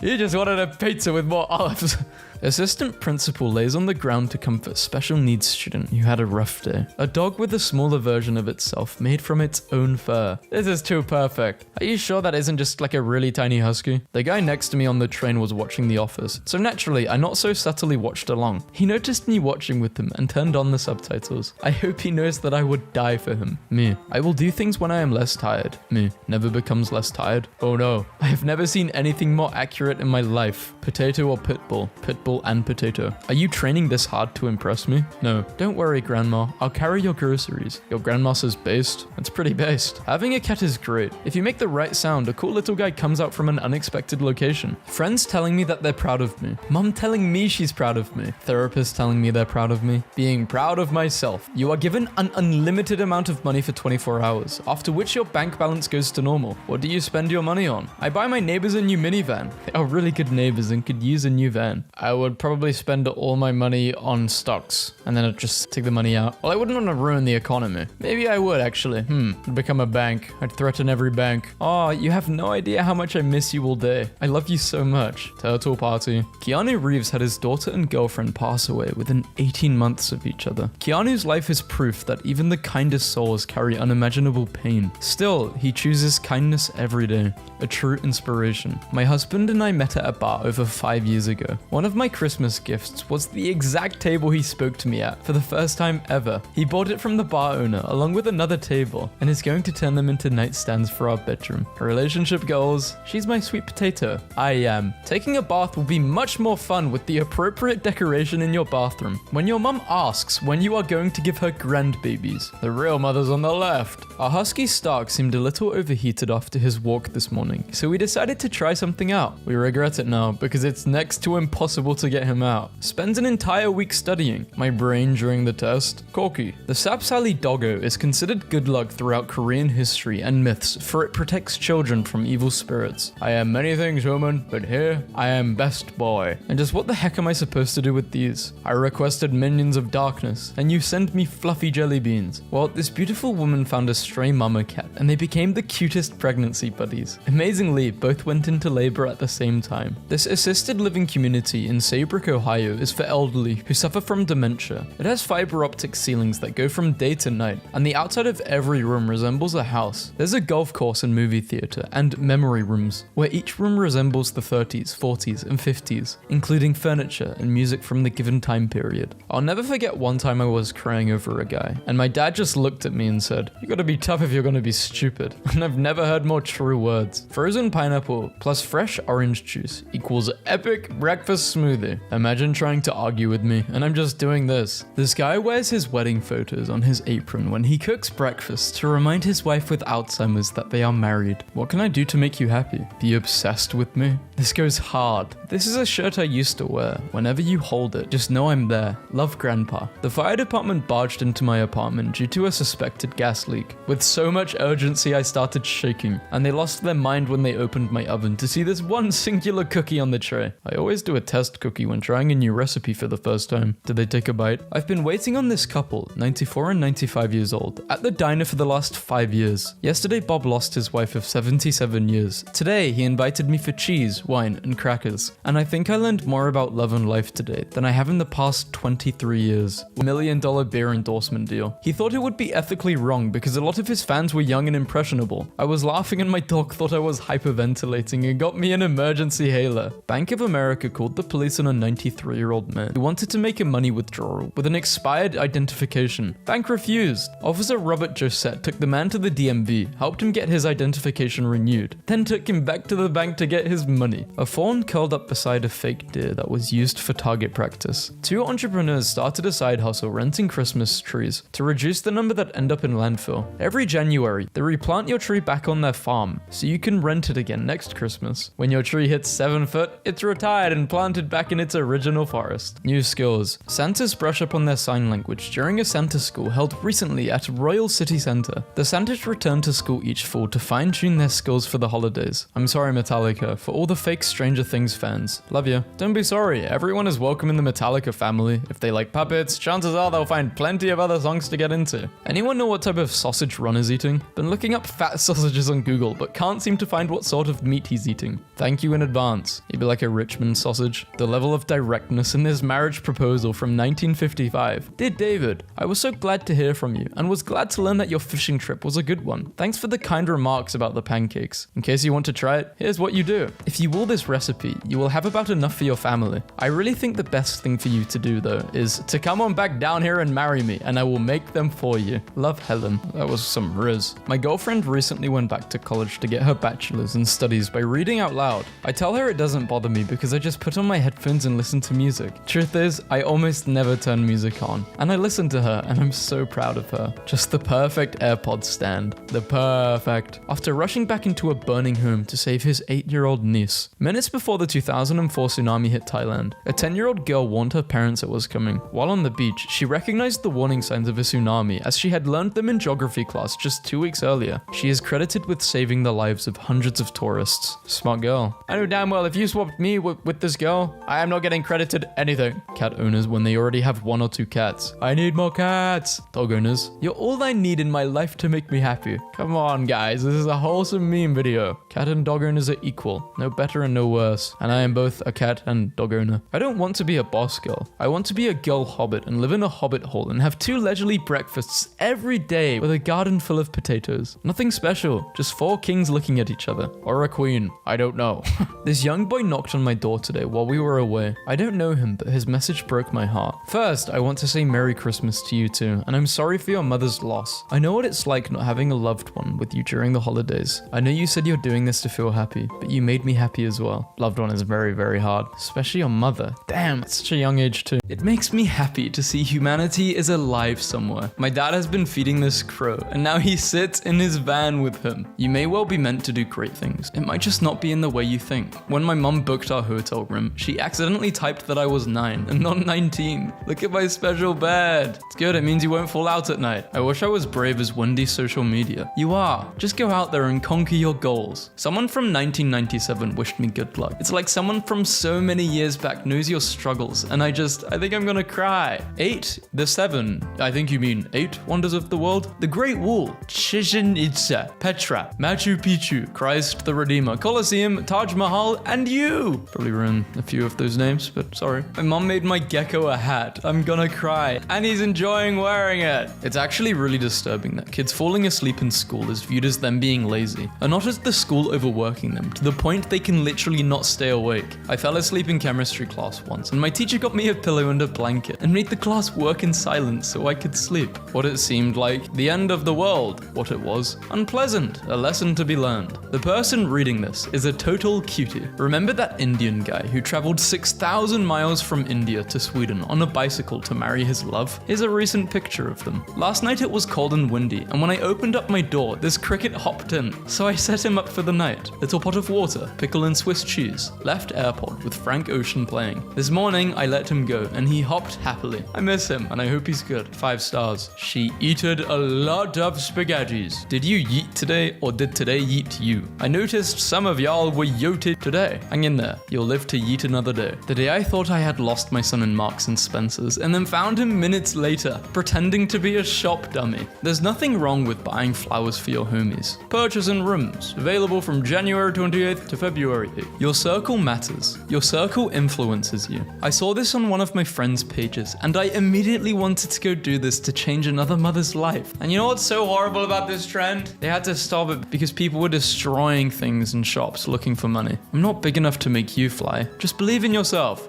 You just wanted a pizza with more olives. Assistant principal lays on the ground to comfort special needs student who had a rough day. A dog with a smaller version of itself made from its own fur. This is too perfect. Are you sure that isn't just like a really tiny husky? The guy next to me on the train was watching The Office, so naturally I not so subtly watched along. He noticed me watching with him and turned on the subtitles. I hope he knows that I would die for him. Me. I will do things when I am less tired. Me. Never becomes less tired. Oh no. I have never seen anything more accurate in my life. Potato or pitbull? Pitbull and potato. Are you training this hard to impress me? No. Don't worry, Grandma. I'll carry your groceries. Your grandma says based? That's pretty based. Having a cat is great. If you make the right sound, a cool little guy comes out from an unexpected location. Friends telling me that they're proud of me. Mom telling me she's proud of me. Therapists telling me they're proud of me. Being proud of myself. You are given an unlimited amount of money for 24 hours, after which your bank balance goes to normal. What do you spend your money on? I buy my neighbors a new minivan. They are really good neighbors and could use a new van. I would probably spend all my money on stocks and then I'd just take the money out. Well, I wouldn't want to ruin the economy. Maybe I would actually. I'd become a bank. I'd threaten every bank. Oh, you have no idea how much I miss you all day. I love you so much. Turtle party. Keanu Reeves had his daughter and girlfriend pass away within 18 months of each other. Keanu's life is proof that even the kindest souls carry unimaginable pain. Still, he chooses kindness every day. A true inspiration. My husband and I met at a bar over 5 years ago. One of my Christmas gifts was the exact table he spoke to me at for the first time ever. He bought it from the bar owner along with another table and is going to turn them into nightstands for our bedroom. Relationship goals. She's my sweet potato. I am. Taking a bath will be much more fun with the appropriate decoration in your bathroom. When your mum asks when you are going to give her grandbabies. The real mother's on the left. Our husky Stark seemed a little overheated after his walk this morning, so we decided to try something out. We regret it now because it's next to impossible to get him out. Spends an entire week studying. My brain during the test. Corky. The Sapsali doggo is considered good luck throughout Korean history and myths, for it protects children from evil spirits. I am many things, woman, but here I am best boy. And just what the heck am I supposed to do with these? I requested minions of darkness, and you sent me fluffy jelly beans. Well, this beautiful woman found a stray mama cat, and they became the cutest pregnancy buddies. Amazingly, both went into labor at the same time. This assisted living community in Saybrook, Ohio is for elderly who suffer from dementia. It has fiber optic ceilings that go from day to night, and the outside of every room resembles a house. There's a golf course and movie theater, and memory rooms, where each room resembles the 30s, 40s, and 50s, including furniture and music from the given time period. I'll never forget one time I was crying over a guy, and my dad just looked at me and said, "You gotta be tough if you're gonna be stupid." And I've never heard more true words. Frozen pineapple plus fresh orange juice equals epic breakfast smoothie. Smoothie. Imagine trying to argue with me, and I'm just doing this. This guy wears his wedding photos on his apron when he cooks breakfast to remind his wife with Alzheimer's that they are married. What can I do to make you happy? Be obsessed with me? This goes hard. This is a shirt I used to wear. Whenever you hold it, just know I'm there. Love, Grandpa. The fire department barged into my apartment due to a suspected gas leak. With so much urgency, I started shaking, and they lost their mind when they opened my oven to see this one singular cookie on the tray. I always do a test cookie when trying a new recipe for the first time. Did they take a bite? I've been waiting on this couple, 94 and 95 years old, at the diner for the last 5 years. Yesterday, Bob lost his wife of 77 years. Today, he invited me for cheese, wine, and crackers. And I think I learned more about love and life today than I have in the past 23 years. $1 million beer endorsement deal. He thought it would be ethically wrong because a lot of his fans were young and impressionable. I was laughing and my dog thought I was hyperventilating and got me an emergency hailer. Bank of America called the police on a 93-year-old man who wanted to make a money withdrawal with an expired identification. Bank refused. Officer Robert Josette took the man to the DMV, helped him get his identification renewed, then took him back to the bank to get his money. A fawn curled up beside a fake deer that was used for target practice. Two entrepreneurs started a side hustle renting Christmas trees to reduce the number that end up in landfill. Every January, they replant your tree back on their farm so you can rent it again next Christmas. When your tree hits 7 foot, it's retired and planted back in its original forest. New skills. Santas brush up on their sign language during a Santa school held recently at Royal City Centre. The Santas return to school each fall to fine-tune their skills for the holidays. I'm sorry, Metallica, for all the fake Stranger Things fans. Love you. Don't be sorry, everyone is welcome in the Metallica family. If they like puppets, chances are they'll find plenty of other songs to get into. Anyone know what type of sausage Ron is eating? Been looking up fat sausages on Google, but can't seem to find what sort of meat he's eating. Thank you in advance. You'd be like a Richmond sausage. The level of directness in this marriage proposal from 1955. Dear David, I was so glad to hear from you, and was glad to learn that your fishing trip was a good one. Thanks for the kind remarks about the pancakes. In case you want to try it, here's what you do. If you will this recipe, you will have about enough for your family. I really think the best thing for you to do though is to come on back down here and marry me, and I will make them for you. Love, Helen. That was some riz. My girlfriend recently went back to college to get her bachelor's in studies by reading out loud. I tell her it doesn't bother me because I just put on my headphones and listen to music. Truth is, I almost never turn music on, and I listen to her and I'm so proud of her. Just the perfect AirPod stand. The perfect. After rushing back into a burning home to save his 8-year-old niece. Minutes before the 2004 tsunami hit Thailand, a 10-year-old girl warned her parents it was coming. While on the beach, she recognized the warning signs of a tsunami as she had learned them in geography class just 2 weeks earlier. She is credited with saving the lives of hundreds of tourists. Smart girl. I know damn well if you swapped me with this girl, I am not getting credited anything. Cat owners when they already have 1 or 2 cats. I need more cats. Dog owners. You're all I need in my life to make me happy. Come on guys, this is a wholesome meme video. Cat and dog owners are equal. No better and no worse. And I am both a cat and dog owner. I don't want to be a boss girl. I want to be a girl hobbit and live in a hobbit hole and have 2 leisurely breakfasts every day with a garden full of potatoes. Nothing special, just 4 kings looking at each other. Or a queen, I don't know. This young boy knocked on my door today while we were away. I don't know him, but his message broke my heart. First, I want to say Merry Christmas to you too, and I'm sorry for your mother's loss. I know what it's like not having a loved one with you during the holidays. I know you said you're doing this to feel happy, but you made me happy as well. Loved one is very, very hard, especially your mother. Damn, at such a young age too. It makes me happy to see humanity is alive somewhere. My dad has been feeding this crow, and now he sits in his van with him. You may well be meant to do great things. It might just not be in the way you think. When my mum booked our hotel room, she accidentally typed that I was 9 and not 19. Look at my special bed. It's good, it means you won't fall out at night. I wish I was brave as Wendy's social media. You are. Just go out there and conquer your goals. Someone from 1997 wished me good luck. It's like someone from so many years back knows your struggles, and I think I'm gonna cry. 8, the 7, I think you mean 8 wonders of the world? The Great Wall, Chichen Itza, Petra, Machu Picchu, Christ the Redeemer, Colosseum, Taj Mahal, and you. Probably ruined a few of those names, but sorry. My mom made my gecko a hat. I'm gonna cry. And he's enjoying wearing it. It's actually really disturbing that kids falling asleep in school is viewed as them being lazy, and not as the school overworking them to the point they can literally not stay awake. I fell asleep in chemistry class once, and my teacher got me a pillow and a blanket and made the class work in silence so I could sleep. What it seemed like, the end of the world. What it was, unpleasant, a lesson to be learned. The person reading this is a total cutie. Remember that Indian guy who traveled 6,000 miles from India to Sweden on a bicycle to marry his love. Here's a recent picture of them. Last night it was cold and windy, and when I opened up my door, this cricket hopped in. So I set him up for the night. Little pot of water, pickle and Swiss cheese. Left AirPod with Frank Ocean playing. This morning I let him go, and he hopped happily. I miss him, and I hope he's good. 5 stars. She eated a lot of spaghettis. Did you yeet today, or did today yeet you? I noticed some of y'all were yoted today. Hang in there. You'll live to yeet another day. The day I thought I had lost my son in Marks and Spencer's, and then found him minutes later, pretending to be a shop dummy. There's nothing wrong with buying flowers for your homies. Purchase in rooms. Available from January 28th to February 8th. Your circle matters. Your circle influences you. I saw this on one of my friends' pages, and I immediately wanted to go do this to change another mother's life. And you know what's so horrible about this trend? They had to stop it because people were destroying things in shops looking for money. I'm not big enough to make you fly. Just believe in yourself.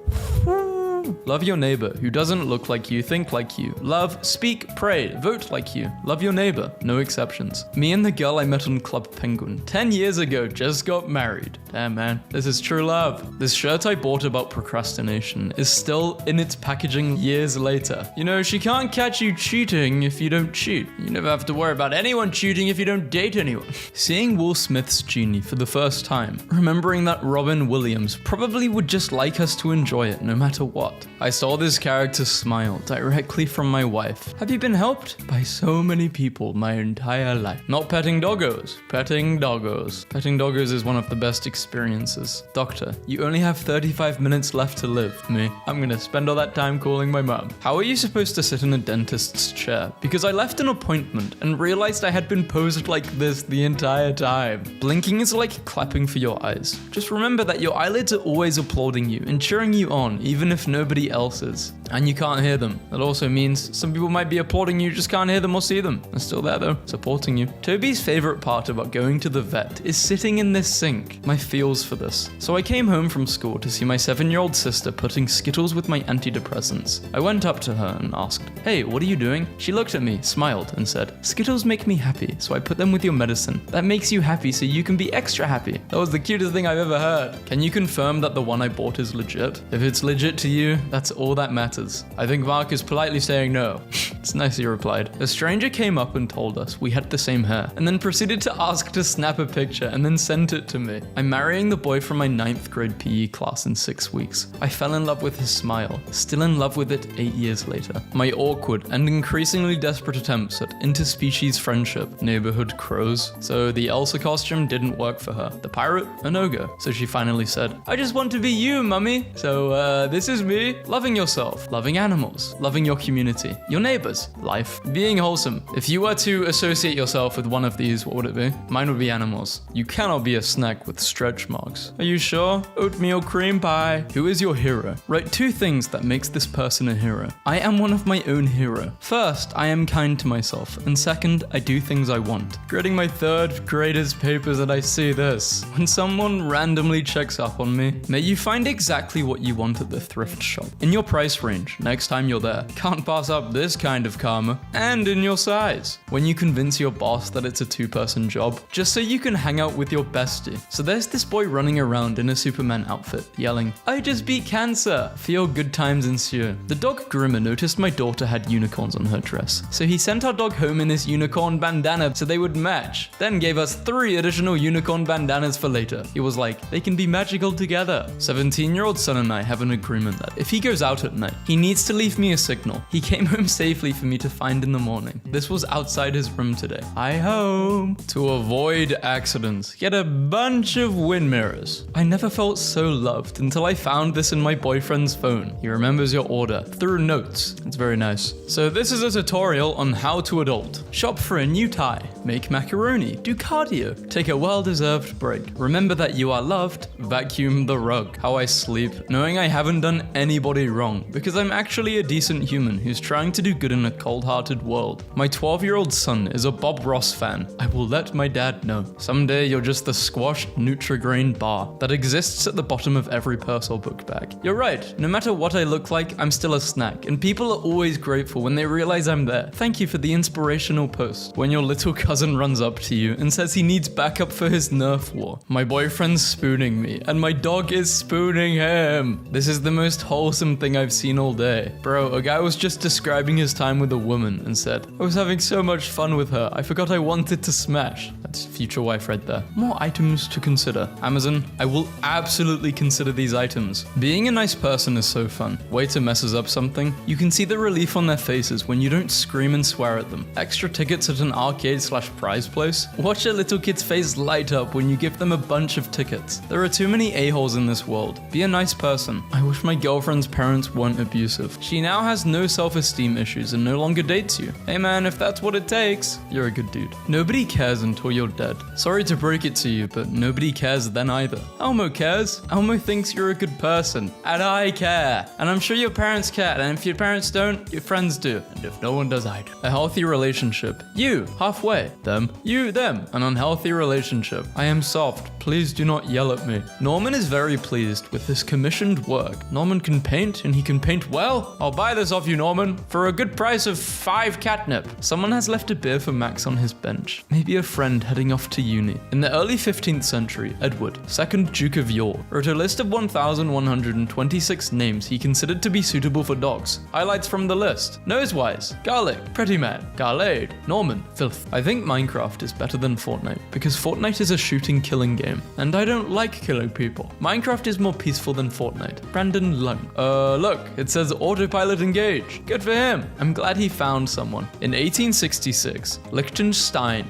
Love your neighbor who doesn't look like you, think like you. Love, speak, pray, vote like you. Love your neighbor, no exceptions. Me and the girl I met on Club Penguin 10 years ago just got married. Damn man, this is true love. This shirt I bought about procrastination is still in its packaging years later. You know, she can't catch you cheating if you don't cheat. You never have to worry about anyone cheating if you don't date anyone. Seeing Will Smith's Genie for the first time, remembering that Robin Williams probably would just like us to enjoy it no matter what. I saw this character smile directly from my wife. Have you been helped? By so many people my entire life. Not petting doggos, petting doggos. Petting doggos is one of the best experiences. Doctor, you only have 35 minutes left to live. Me, I'm gonna spend all that time calling my mom. How are you supposed to sit in a dentist's chair? Because I left an appointment and realized I had been posed like this the entire time. Blinking is like clapping for your eyes. Just remember that your eyelids are always applauding you and cheering you on, even if nobody else is. And you can't hear them. That also means some people might be applauding you, just can't hear them or see them. They're still there though, supporting you. Toby's favorite part about going to the vet is sitting in this sink. My feels for this. So I came home from school to see my 7-year-old sister putting Skittles with my antidepressants. I went up to her and asked, "Hey, what are you doing?" She looked at me, smiled, and said, "Skittles make me happy, so I put them with your medicine. That makes you happy so you can be extra happy." That was the cutest thing I've ever heard. Can you confirm that the one I bought is legit? If it's legit to you, that's all that matters. I think Mark is politely saying no. It's nice he replied. A stranger came up and told us we had the same hair, and then proceeded to ask to snap a picture and then sent it to me. I'm marrying the boy from my 9th grade PE class in 6 weeks. I fell in love with his smile, still in love with it 8 years later. My awkward and increasingly desperate attempts at interspecies friendship, neighborhood crows. So the Elsa costume didn't work for her. The pirate, a no-go. So she finally said, "I just want to be you, mummy." So this is me. Loving yourself, loving animals, loving your community, your neighbors, life, being wholesome. If you were to associate yourself with one of these, what would it be? Mine would be animals. You cannot be a snack with stretch marks. Are you sure? Oatmeal cream pie. Who is your hero? Write 2 things that makes this person a hero. I am one of my own hero. First, I am kind to myself, and second, I do things I want. Grading my 3rd grader's papers and I see this. When someone randomly checks up on me, may you find exactly what you want at the thrift shop. In your price range, next time you're there. Can't pass up this kind of karma. And in your size. When you convince your boss that it's a 2-person job, just so you can hang out with your bestie. So there's this boy running around in a Superman outfit, yelling, "I just beat cancer." Feel good times ensue. The dog groomer noticed my daughter had unicorns on her dress, so he sent our dog home in this unicorn bandana so they would match. Then gave us 3 additional unicorn bandanas for later. He was like, they can be magical together. 17-year-old son and I have an agreement that if he goes out at night, he needs to leave me a signal. He came home safely for me to find in the morning. This was outside his room today. I home. To avoid accidents, get a bunch of wind mirrors. I never felt so loved until I found this in my boyfriend's phone. He remembers your order through notes. It's very nice. So this is a tutorial on how to adult. Shop for a new tie. Make macaroni. Do cardio. Take a well-deserved break. Remember that you are loved. Vacuum the rug. How I sleep, knowing I haven't done anybody wrong, because I'm actually a decent human who's trying to do good in in a cold-hearted world. My 12-year-old son is a Bob Ross fan. I will let my dad know. Someday you're just the squashed Nutri-Grain bar that exists at the bottom of every purse or book bag. You're right, no matter what I look like, I'm still a snack, and people are always grateful when they realize I'm there. Thank you for the inspirational post. When your little cousin runs up to you and says he needs backup for his Nerf war. My boyfriend's spooning me, and my dog is spooning him. This is the most wholesome thing I've seen all day. Bro, a guy was just describing his time with a woman and said, I was having so much fun with her, I forgot I wanted to smash. That's future wife right there. More items to consider. Amazon, I will absolutely consider these items. Being a nice person is so fun. Waiter messes up something, you can see the relief on their faces when you don't scream and swear at them. Extra tickets at an arcade/prize place? Watch a little kid's face light up when you give them a bunch of tickets. There are too many a-holes in this world. Be a nice person. I wish my girlfriend's parents weren't abusive. She now has no self-esteem issues and no longer dates you. Hey man, if that's what it takes, you're a good dude. Nobody cares until you're dead. Sorry to break it to you, but nobody cares then either. Elmo cares. Elmo thinks you're a good person. And I care. And I'm sure your parents care. And if your parents don't, your friends do. And if no one does, I do. A healthy relationship. You, halfway. Them. You, them. An unhealthy relationship. I am soft. Please do not yell at me. Norman is very pleased with his commissioned work. Norman can paint, and he can paint well. I'll buy this off you, Norman, for a good price of 5 catnip. Someone has left a beer for Max on his bench. Maybe a friend heading off to uni. In the early 15th century, Edward, 2nd Duke of York, wrote a list of 1,126 names he considered to be suitable for dogs. Highlights from the list: Nosewise, Garlic, Pretty Man, Garlade, Norman, Filth. I think Minecraft is better than Fortnite, because Fortnite is a shooting killing game, and I don't like killing people. Minecraft is more peaceful than Fortnite. Brandon Lung. Look, it says autopilot engage. Good for him. I'm glad he found someone. In 1866, Liechtenstein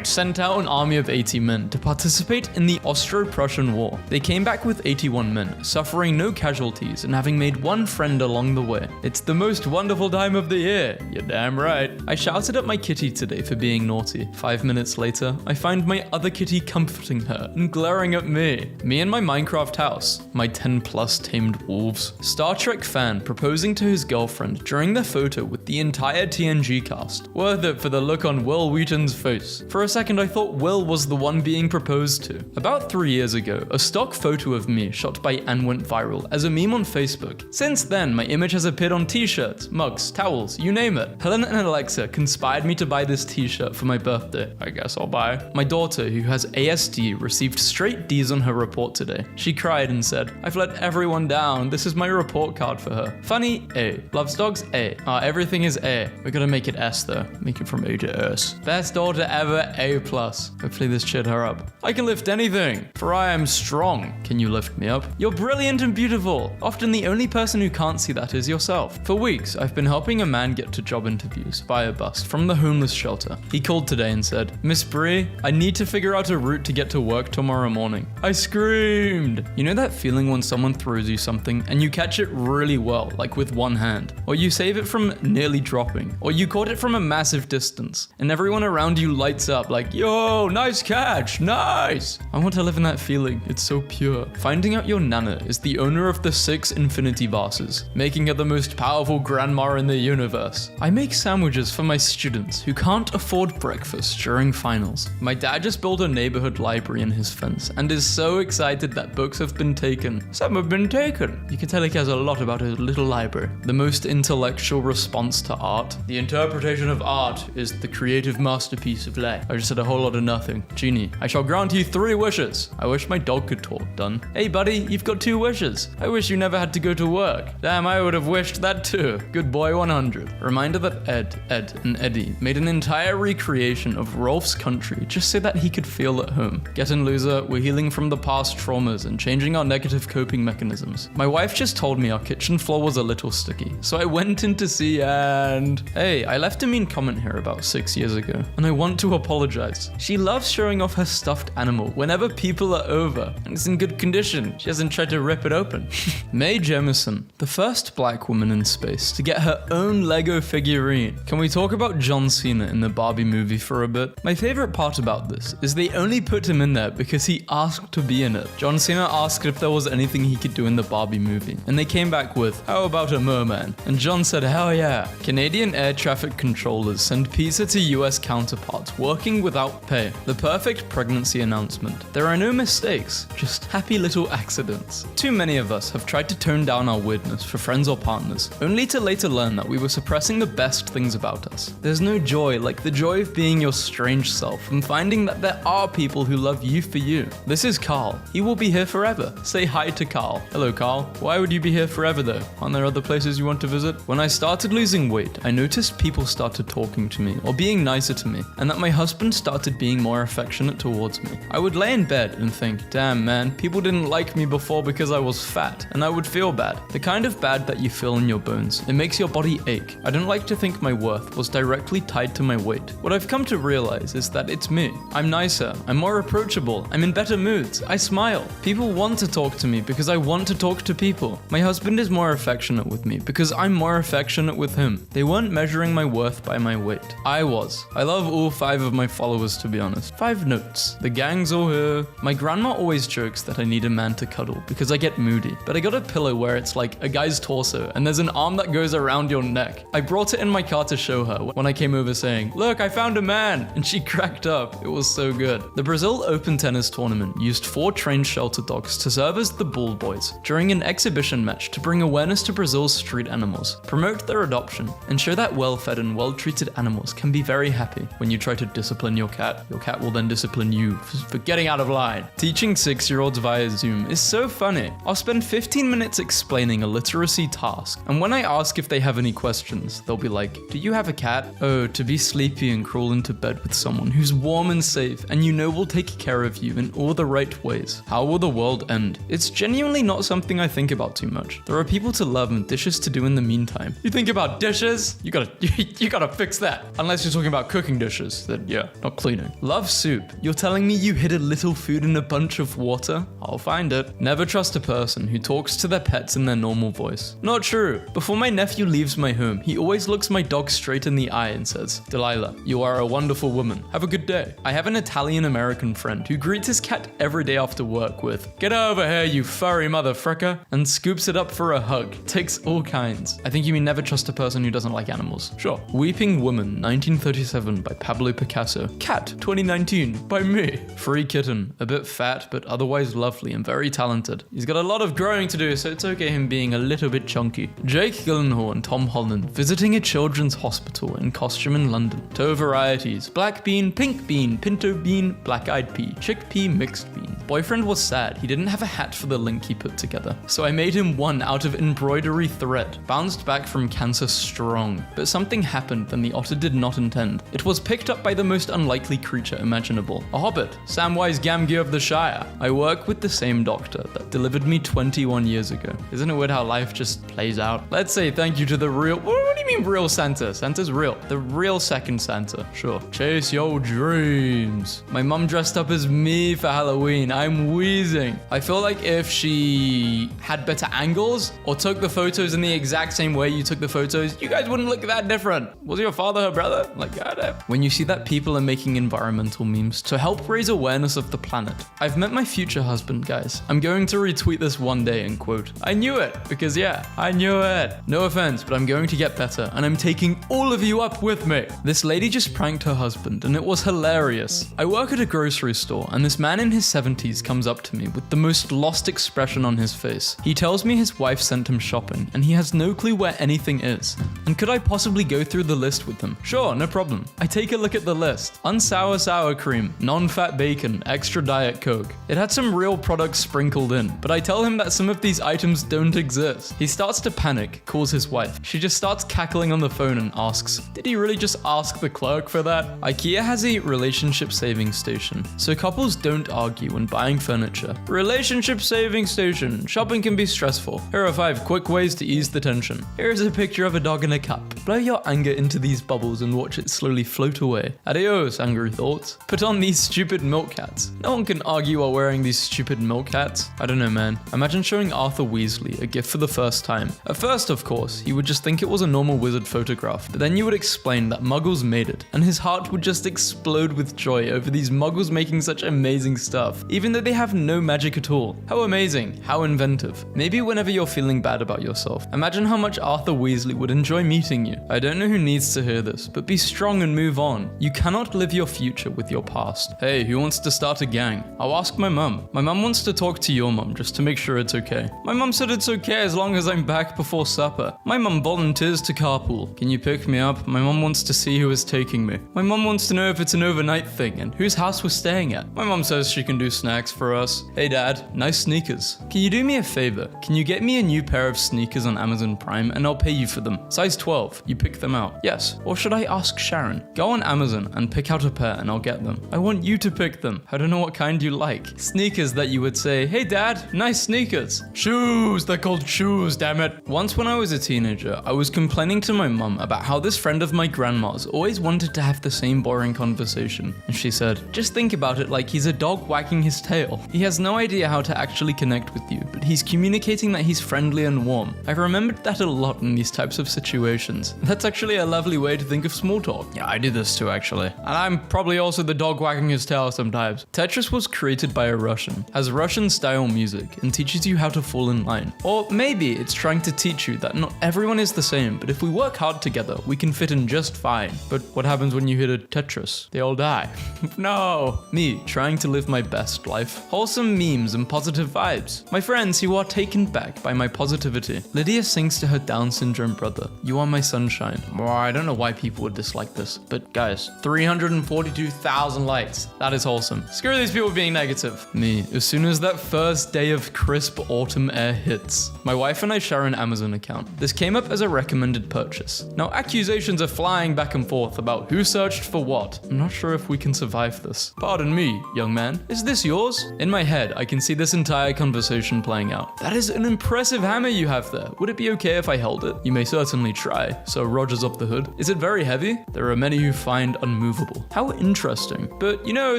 sent out an army of 80 men to participate in the Austro-Prussian War. They came back with 81 men, suffering no casualties and having made one friend along the way. It's the most wonderful time of the year. You're damn right. I shouted at my kitty today for being naughty. 5 minutes later, I find my other kitty comforting her and glaring at me. Me and my Minecraft house. My 10+ tamed wolves. Star Trek fan proposing to his girlfriend during their photo with the entire TNG cast. Worth it for the look on Will Wheaton's face. For a second I thought Will was the one being proposed to. About 3 years ago, a stock photo of me shot by Anne went viral as a meme on Facebook. Since then, my image has appeared on t-shirts, mugs, towels, you name it. Helen and Alexa conspired me to buy this t-shirt for my birthday. I guess I'll buy. My daughter, who has ASD, received straight D's on her report today. She cried and said, I've let everyone down. This is my report card for her. Funny, A. Loves dogs, A. Everything is A. We're gonna make it S though. Make it from A to S. Best daughter ever, A+. Hopefully this cheered her up. I can lift anything, for I am strong. Can you lift me up? You're brilliant and beautiful. Often the only person who can't see that is yourself. For weeks, I've been helping a man get to job interviews via bus from the homeless shelter. He called today and said, Miss Bree, I need to figure out a route to get to work tomorrow morning. I screamed. You know that feeling when someone throws you something and you catch it really well, like with one hand, or you save it from nearly dropping, or you caught it from a massive distance, and everyone around you lights up like, yo, nice catch, nice. I want to live in that feeling. It's so pure. Finding out your nana is the owner of the 6 infinity vases, making her the most powerful grandma in the universe. I make sandwiches for my students who can't afford breakfast during finals. My dad just built a neighborhood library in his fence and is so excited that books have been taken. Some have been taken. You can tell he cares a lot about his little library. The most intellectual response to art. The interpretation of art is the creative masterpiece of life. I just said a whole lot of nothing. Genie, I shall grant you 3 wishes. I wish my dog could talk. Done. Hey buddy, you've got 2 wishes. I wish you never had to go to work. Damn, I would have wished that too. Good boy 100. Reminder that Ed, and Eddie made an entire recreation of Rolf's country just so that he could feel at home. Get in, loser, we're healing from the past traumas and changing our negative coping mechanisms. My wife just told me our kitchen floor was a little sticky, so I went in to see and... Hey, I left a mean comment here about 6 years ago, and I want to apologize. She loves showing off her stuffed animal whenever people are over, and it's in good condition. She hasn't tried to rip it open. Mae Jemison, the first black woman in space to get her own Lego figurine. Can we talk about John Cena in the Barbie movie for a bit? My favorite part about this is they only put him in there because he asked to be in it. John Cena asked if there was anything he could do in the Barbie movie, and they came back with, how about a merman? And John said, said hell yeah. Canadian air traffic controllers send pizza to US counterparts working without pay. The perfect pregnancy announcement. There are no mistakes, just happy little accidents. Too many of us have tried to tone down our weirdness for friends or partners, only to later learn that we were suppressing the best things about us. There's no joy like the joy of being your strange self and finding that there are people who love you for you. This is Carl. He will be here forever. Say hi to Carl. Hello, Carl. Why would you be here forever though? Aren't there other places you want to visit? When I started losing weight, I noticed people started talking to me or being nicer to me, and that my husband started being more affectionate towards me. I would lay in bed and think, damn man, people didn't like me before because I was fat, and I would feel bad. The kind of bad that you feel in your bones. It makes your body ache. I don't like to think my worth was directly tied to my weight. What I've come to realize is that it's me. I'm nicer. I'm more approachable. I'm in better moods. I smile. People want to talk to me because I want to talk to people. My husband is more affectionate with me because I'm more affectionate with him. They weren't measuring my worth by my weight. I was. I love all 5 of my followers, to be honest. 5 notes. The gang's all here. My grandma always jokes that I need a man to cuddle because I get moody, but I got a pillow where it's like a guy's torso and there's an arm that goes around your neck. I brought it in my car to show her when I came over saying, look, I found a man, and she cracked up. It was so good. The Brazil Open tennis tournament used 4 trained shelter dogs to serve as the ball boys during an exhibition match to bring awareness to Brazil's street animals, promote their adoption, and show that well-fed and well-treated animals can be very happy. When you try to discipline your cat will then discipline you for getting out of line. Teaching 6-year-olds via Zoom is so funny. I'll spend 15 minutes explaining a literacy task, and when I ask if they have any questions, they'll be like, do you have a cat? Oh, to be sleepy and crawl into bed with someone who's warm and safe and you know will take care of you in all the right ways. How will the world end? It's genuinely not something I think about too much. There are people to love and dishes to do in the meantime. You think about dishes? You gotta fix that. Unless you're talking about cooking dishes, then yeah, not cleaning. Love soup. You're telling me you hid a little food in a bunch of water? I'll find it. Never trust a person who talks to their pets in their normal voice. Not true. Before my nephew leaves my home, he always looks my dog straight in the eye and says, Delilah, you are a wonderful woman. Have a good day. I have an Italian-American friend who greets his cat every day after work with, get over here, you furry motherfricker, and scoops it up for a hug. Takes all kinds. I think you mean never trust a person who doesn't like animals. Sure. Weeping Woman, 1937 by Pablo Picasso. Cat, 2019 by me. Free kitten, a bit fat, but otherwise lovely and very talented. He's got a lot of growing to do, so it's okay him being a little bit chunky. Jake Gyllenhaal and Tom Holland visiting a children's hospital in costume in London. Toe varieties, black bean, pink bean, pinto bean, black-eyed pea, chickpea, mixed bean. Boyfriend was sad, he didn't have a hat for the link he put together, so I made him one out of embroidery thread. Bounced back from cancer strong, but something happened that the otter did not intend. It was picked up by the most unlikely creature imaginable. A hobbit, Samwise Gamgee of the Shire. I work with the same doctor that delivered me 21 years ago. Isn't it weird how life just plays out? Let's say thank you to the real, what do you mean real Santa? Santa's real. The real second Santa, sure. Chase your dreams. My mum dressed up as me for Halloween. I'm wheezing. I feel like if she had better angles or took the photos in the exact same way you took the photos, you guys wouldn't look that different. Was your father her brother? Like, goddamn. When you see that people are making environmental memes to help raise awareness of the planet. I've met my future husband, guys. I'm going to retweet this one day and quote, I knew it, because yeah, I knew it. No offense, but I'm going to get better, and I'm taking all of you up with me. This lady just pranked her husband, and it was hilarious. I work at a grocery store, and this man in his 70s comes up to me with the most lost expression on his face. He tells me his wife sent him shopping, and he has no clue where anything is. And could I possibly go through the list with him? Sure, no problem. I take a look at the list. Unsour sour cream, non-fat bacon, extra diet coke. It had some real products sprinkled in, but I tell him that some of these items don't exist. He starts to panic, calls his wife. She just starts cackling on the phone and asks, did he really just ask the clerk for that? IKEA has a relationship saving station, so couples don't argue when buying furniture. Relationship saving station. Shopping can be stressful. Here are 5 quick ways to ease the tension. Here is a picture of a dog in a cup. Blow your anger into these bubbles and watch it slowly float away. Adios, angry thoughts. Put on these stupid milk hats. No one can argue while wearing these stupid milk hats. I don't know, man. Imagine showing Arthur Weasley a gift for the first time. At first, of course, he would just think it was a normal wizard photograph, but then you would explain that muggles made it, and his heart would just explode with joy over these muggles making such amazing stuff. even though they have no magic at all. How amazing, how inventive. Maybe whenever you're feeling bad about yourself, imagine how much Arthur Weasley would enjoy meeting you. I don't know who needs to hear this, but be strong and move on. You cannot live your future with your past. Hey, who wants to start a gang? I'll ask my mum. My mum wants to talk to your mum just to make sure it's okay. My mum said it's okay as long as I'm back before supper. My mum volunteers to carpool. Can you pick me up? My mum wants to see who is taking me. My mum wants to know if it's an overnight thing and whose house we're staying at. My mum says she can do snacks for us. Hey dad, nice sneakers. Can you do me a favor? Can you get me a new pair of sneakers on Amazon Prime and I'll pay you for them? Size 12. You pick them out. Yes. Or should I ask Sharon? Go on Amazon and pick out a pair and I'll get them. I want you to pick them. I don't know what kind you like. Sneakers that you would say, hey dad, nice sneakers. Shoes, they're called shoes, damn it. Once when I was a teenager, I was complaining to my mum about how this friend of my grandma's always wanted to have the same boring conversation. And she said, just think about it like he's a dog wagging his tail. He has no idea how to actually connect with you, but he's communicating that he's friendly and warm. I remembered that a lot in these types of situations. That's actually a lovely way to think of small talk. Yeah, I do this too actually. And I'm probably also the dog wagging his tail sometimes. Tetris was created by a Russian, has Russian style music, and teaches you how to fall in line. Or maybe it's trying to teach you that not everyone is the same, but if we work hard together, we can fit in just fine. But what happens when you hit a Tetris? They all die. No! Me, trying to live my best life. Wholesome memes and positive vibes. My friends who are taken back by my positivity. Lydia sings to her Down syndrome brother, you are my sunshine. Well, I don't know why people would dislike this, but guys, 342,000 likes. That is wholesome. Screw these people being negative. Me, as soon as that first day of crisp autumn air hits, my wife and I share an Amazon account. This came up as a recommended purchase. Now accusations are flying back and forth about who searched for what. I'm not sure if we can survive this. Pardon me, young man. Is this yours? In my head, I can see this entire conversation playing out. That is an impressive hammer you have there. Would it be okay if I held it? You may certainly try. So Roger's up the hood. Is it very heavy? There are many who find unmovable. How interesting. But you know,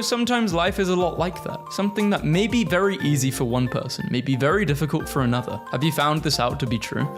sometimes life is a lot like that. Something that may be very easy for one person, may be very difficult for another. Have you found this out to be true?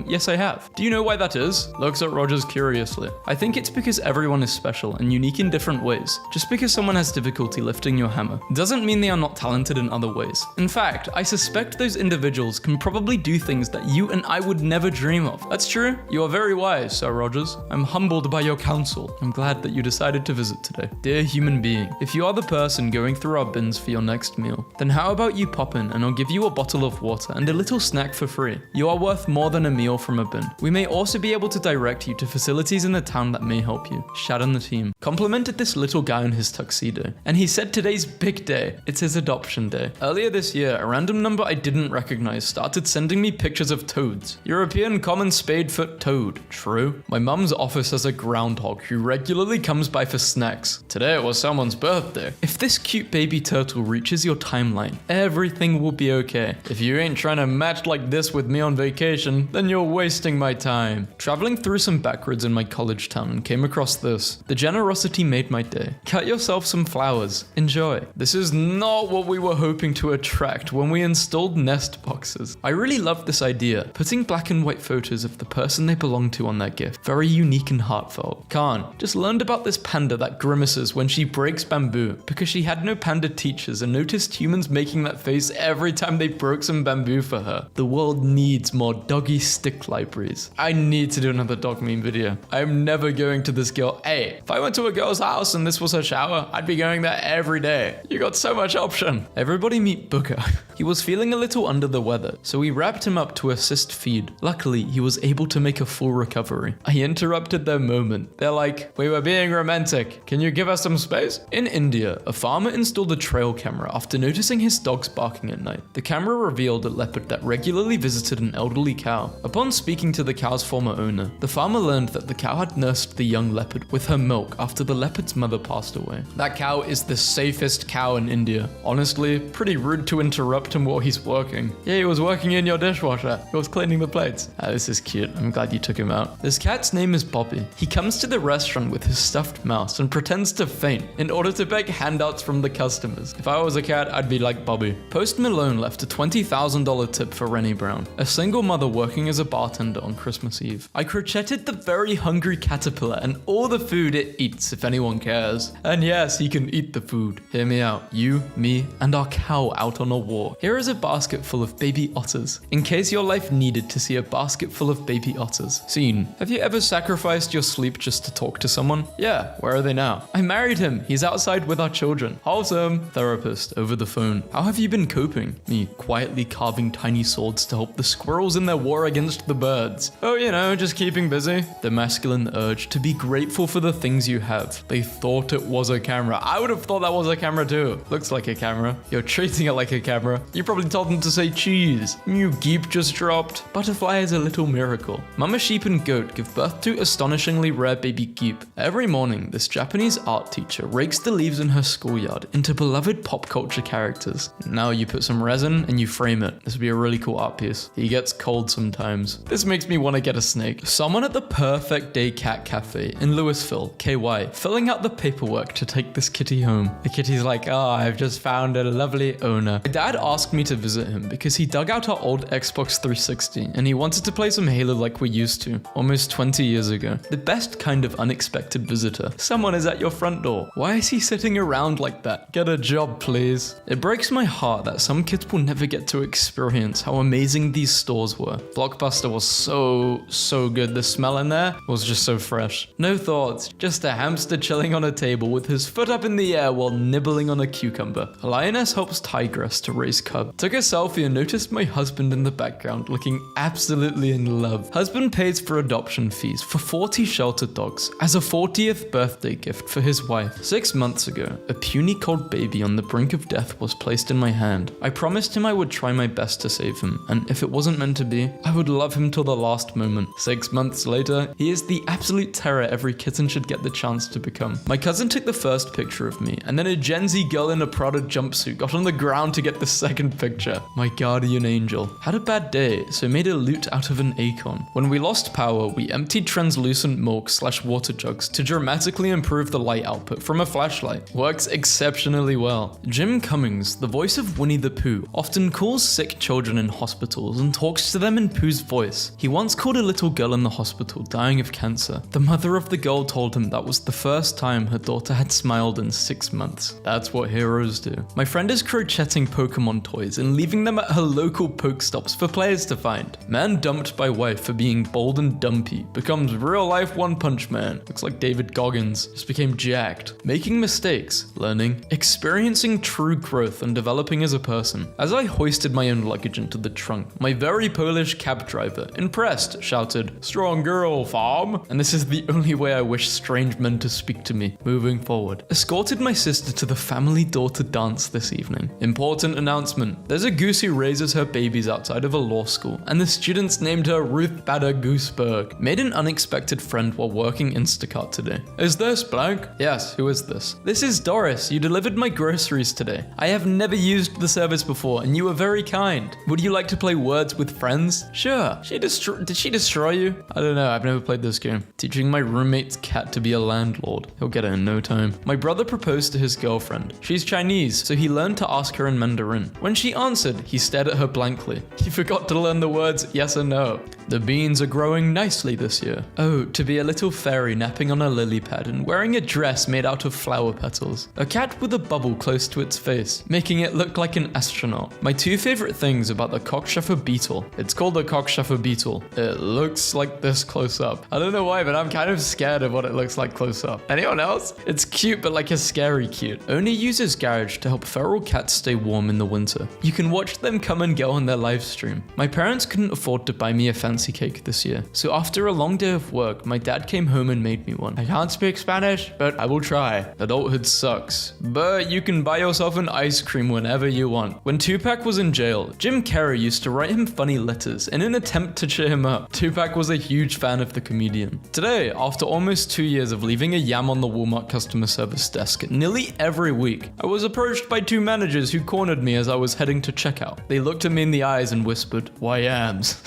Yes I have. Do you know why that is? Looks at Rogers curiously. I think it's because everyone is special and unique in different ways. Just because someone has difficulty lifting your hammer doesn't mean they are not talented in other ways. In fact, I suspect those individuals can probably do things that you and I would never dream of. That's true. You are very wise, Sir Rogers. I'm humbled by your counsel. I'm glad that you decided to visit today. Dear human being, if you are the person going through our bins for your next meal, then how about you pop in and I'll give you a bottle of water and a little snack for free. You are worth more than a meal from a bin. We may also be able to direct you to facilities in the town that may help you. Shad and the team complimented this little guy on his tuxedo, and he said today's big day. It's his adoption day. Earlier this year, a random number I didn't recognize started sending me pictures of toads. European common spadefoot toad. True. My mum's office has a groundhog who regularly comes by for snacks. Today it was someone's birthday. If this cute baby turtle reaches your timeline, everything will be okay. If you ain't trying to match like this with me on vacation, then you're wasting my time. Traveling through some backroads in my college town and came across this. The generosity made my day. Cut yourself some flowers. Enjoy. This is not what we were hoping to attract when we installed nest boxes. I really loved this idea, putting black and white photos of the person they belong to on their gift. Very unique and heartfelt. Khan just learned about this panda that grimaces when she breaks bamboo because she had no panda teachers and noticed humans making that face every time they broke some bamboo for her. The world needs more doggy stick libraries. I need to do another dog meme video. I'm never going to this girl. Hey, if I went to a girl's house and this was her shower, I'd be going there every day. You got so much option. Everybody meet Booker. He was feeling a little under the weather, so we wrapped him up to assist feed. Luckily, he was able to make a full recovery. I interrupted their moment. They're like, we were being romantic. Can you give us some space? In India, a farmer installed a trail camera after noticing his dogs barking at night. The camera revealed a leopard that regularly visited an elderly cow. Upon speaking to the cow's former owner, the farmer learned that the cow had nursed the young leopard with her milk after the leopard's mother passed away. That cow is the safest cow in India. Honestly, pretty rude to interrupt him while he's working. Yeah, he was working in your dishwasher. He was cleaning the plates. This is cute. I'm glad you took him out. This cat's name is Bobby. He comes to the restaurant with his stuffed mouse and pretends to faint in order to beg handouts from the customers. If I was a cat, I'd be like Bobby. Post Malone left a $20,000 tip for Rennie Brown, a single mother working as a bartender on Christmas Eve. I crocheted the very hungry caterpillar and all the food it eats. eats, if anyone cares. And yes, he can eat the food. Hear me out. You, me, and our cow out on a walk. Here is a basket full of baby otters. In case your life needed to see a basket full of baby otters. Scene. Have you ever sacrificed your sleep just to talk to someone? Yeah, where are they now? I married him. He's outside with our children. Wholesome. Therapist, over the phone. How have you been coping? Me, quietly carving tiny swords to help the squirrels in their war against the birds. Oh, you know, just keeping busy. The masculine urge to be grateful for the things you have. They thought it was a camera. I would have thought that was a camera too. Looks like a camera. You're treating it like a camera. You probably told them to say cheese. New geep just dropped. Butterfly is a little miracle. Mama sheep and goat give birth to astonishingly rare baby geep. Every morning, this Japanese art teacher rakes the leaves in her schoolyard into beloved pop culture characters. Now you put some resin and you frame it. This would be a really cool art piece. He gets cold sometimes. This makes me want to get a snake. Someone at the Perfect Day Cat Cafe in Louisville, KY, filling out the paperwork to take this kitty home. The kitty's like, I've just found a lovely owner. My dad asked me to visit him because he dug out our old Xbox 360 and he wanted to play some Halo like we used to, almost 20 years ago. The best kind of unexpected visitor. Someone is at your front door. Why is he sitting around like that? Get a job, please. It breaks my heart that some kids will never get to experience how amazing these stores were. Blockbuster was so good. The smell in there was just so fresh. No thoughts, just a hamster chilling on a table with his foot up in the air while nibbling on a cucumber. A lioness helps tigress to raise cub. Took a selfie and noticed my husband in the background looking absolutely in love. Husband pays for adoption fees for 40 sheltered dogs as a 40th birthday gift for his wife. 6 months ago, a puny cold baby on the brink of death was placed in my hand. I promised him I would try my best to save him, and if it wasn't meant to be, I would love him till the last moment. 6 months later, he is the absolute terror every kitten should get the chance to become. My cousin took the first picture of me, and then a Gen Z girl in a Prada jumpsuit got on the ground to get the second picture. My guardian angel. Had a bad day, so made a lute out of an acorn. When we lost power, we emptied translucent milk/water jugs to dramatically improve the light output from a flashlight. Works exceptionally well. Jim Cummings, the voice of Winnie the Pooh, often calls sick children in hospitals and talks to them in Pooh's voice. He once called a little girl in the hospital dying of cancer. The mother of the girl told him that was the first time her daughter had smiled in 6 months. That's what heroes do. My friend is crochetting Pokemon toys and leaving them at her local Pokestops for players to find. Man dumped by wife for being bold and dumpy becomes real life One Punch Man. Looks like David Goggins. Just became jacked. Making mistakes, learning, experiencing true growth and developing as a person. As I hoisted my own luggage into the trunk, my very Polish cab driver, impressed, shouted, "Strong girl, farm." And this is the only way I wish strange men to speak to me. Moving forward. Escorted my sister to the family daughter dance this evening. Important announcement. There's a goose who raises her babies outside of a law school, and the students named her Ruth Bader Gooseberg. Made an unexpected friend while working Instacart today. Is this blank? Yes, who is this? This is Doris. You delivered my groceries today. I have never used the service before, and you were very kind. Would you like to play Words with Friends? Sure. Did she destroy you? I don't know. I've never played this game. Teaching my roommate's cat to be a landlord. He'll get it in no time. My brother proposed to his girlfriend. She's Chinese, so he learned to ask her in Mandarin. When she answered, he stared at her blankly. He forgot to learn the words yes or no. The beans are growing nicely this year. Oh, to be a little fairy napping on a lily pad and wearing a dress made out of flower petals. A cat with a bubble close to its face, making it look like an astronaut. My two favorite things about the cockchafer beetle. It's called the cockchafer beetle. It looks like this close up. I don't know why, but I'm kind of scared of what it looks like close up. Anyone else? It's cute, but like a scary cute. Only uses garage to help feral cats stay warm in the winter. You can watch them come and go on their live stream. My parents couldn't afford to buy me a fancy cake this year, so after a long day of work, my dad came home and made me one. I can't speak Spanish, but I will try. Adulthood sucks, but you can buy yourself an ice cream whenever you want. When Tupac was in jail, Jim Carrey used to write him funny letters in an attempt to cheer him up. Tupac was a huge fan of the comedian. Today, after almost 2 years of leaving a yam on the Walmart customer service desk nearly every week, I was approached by two managers who cornered me as I was heading to checkout. They looked at me in the eyes and whispered, "Why yams?"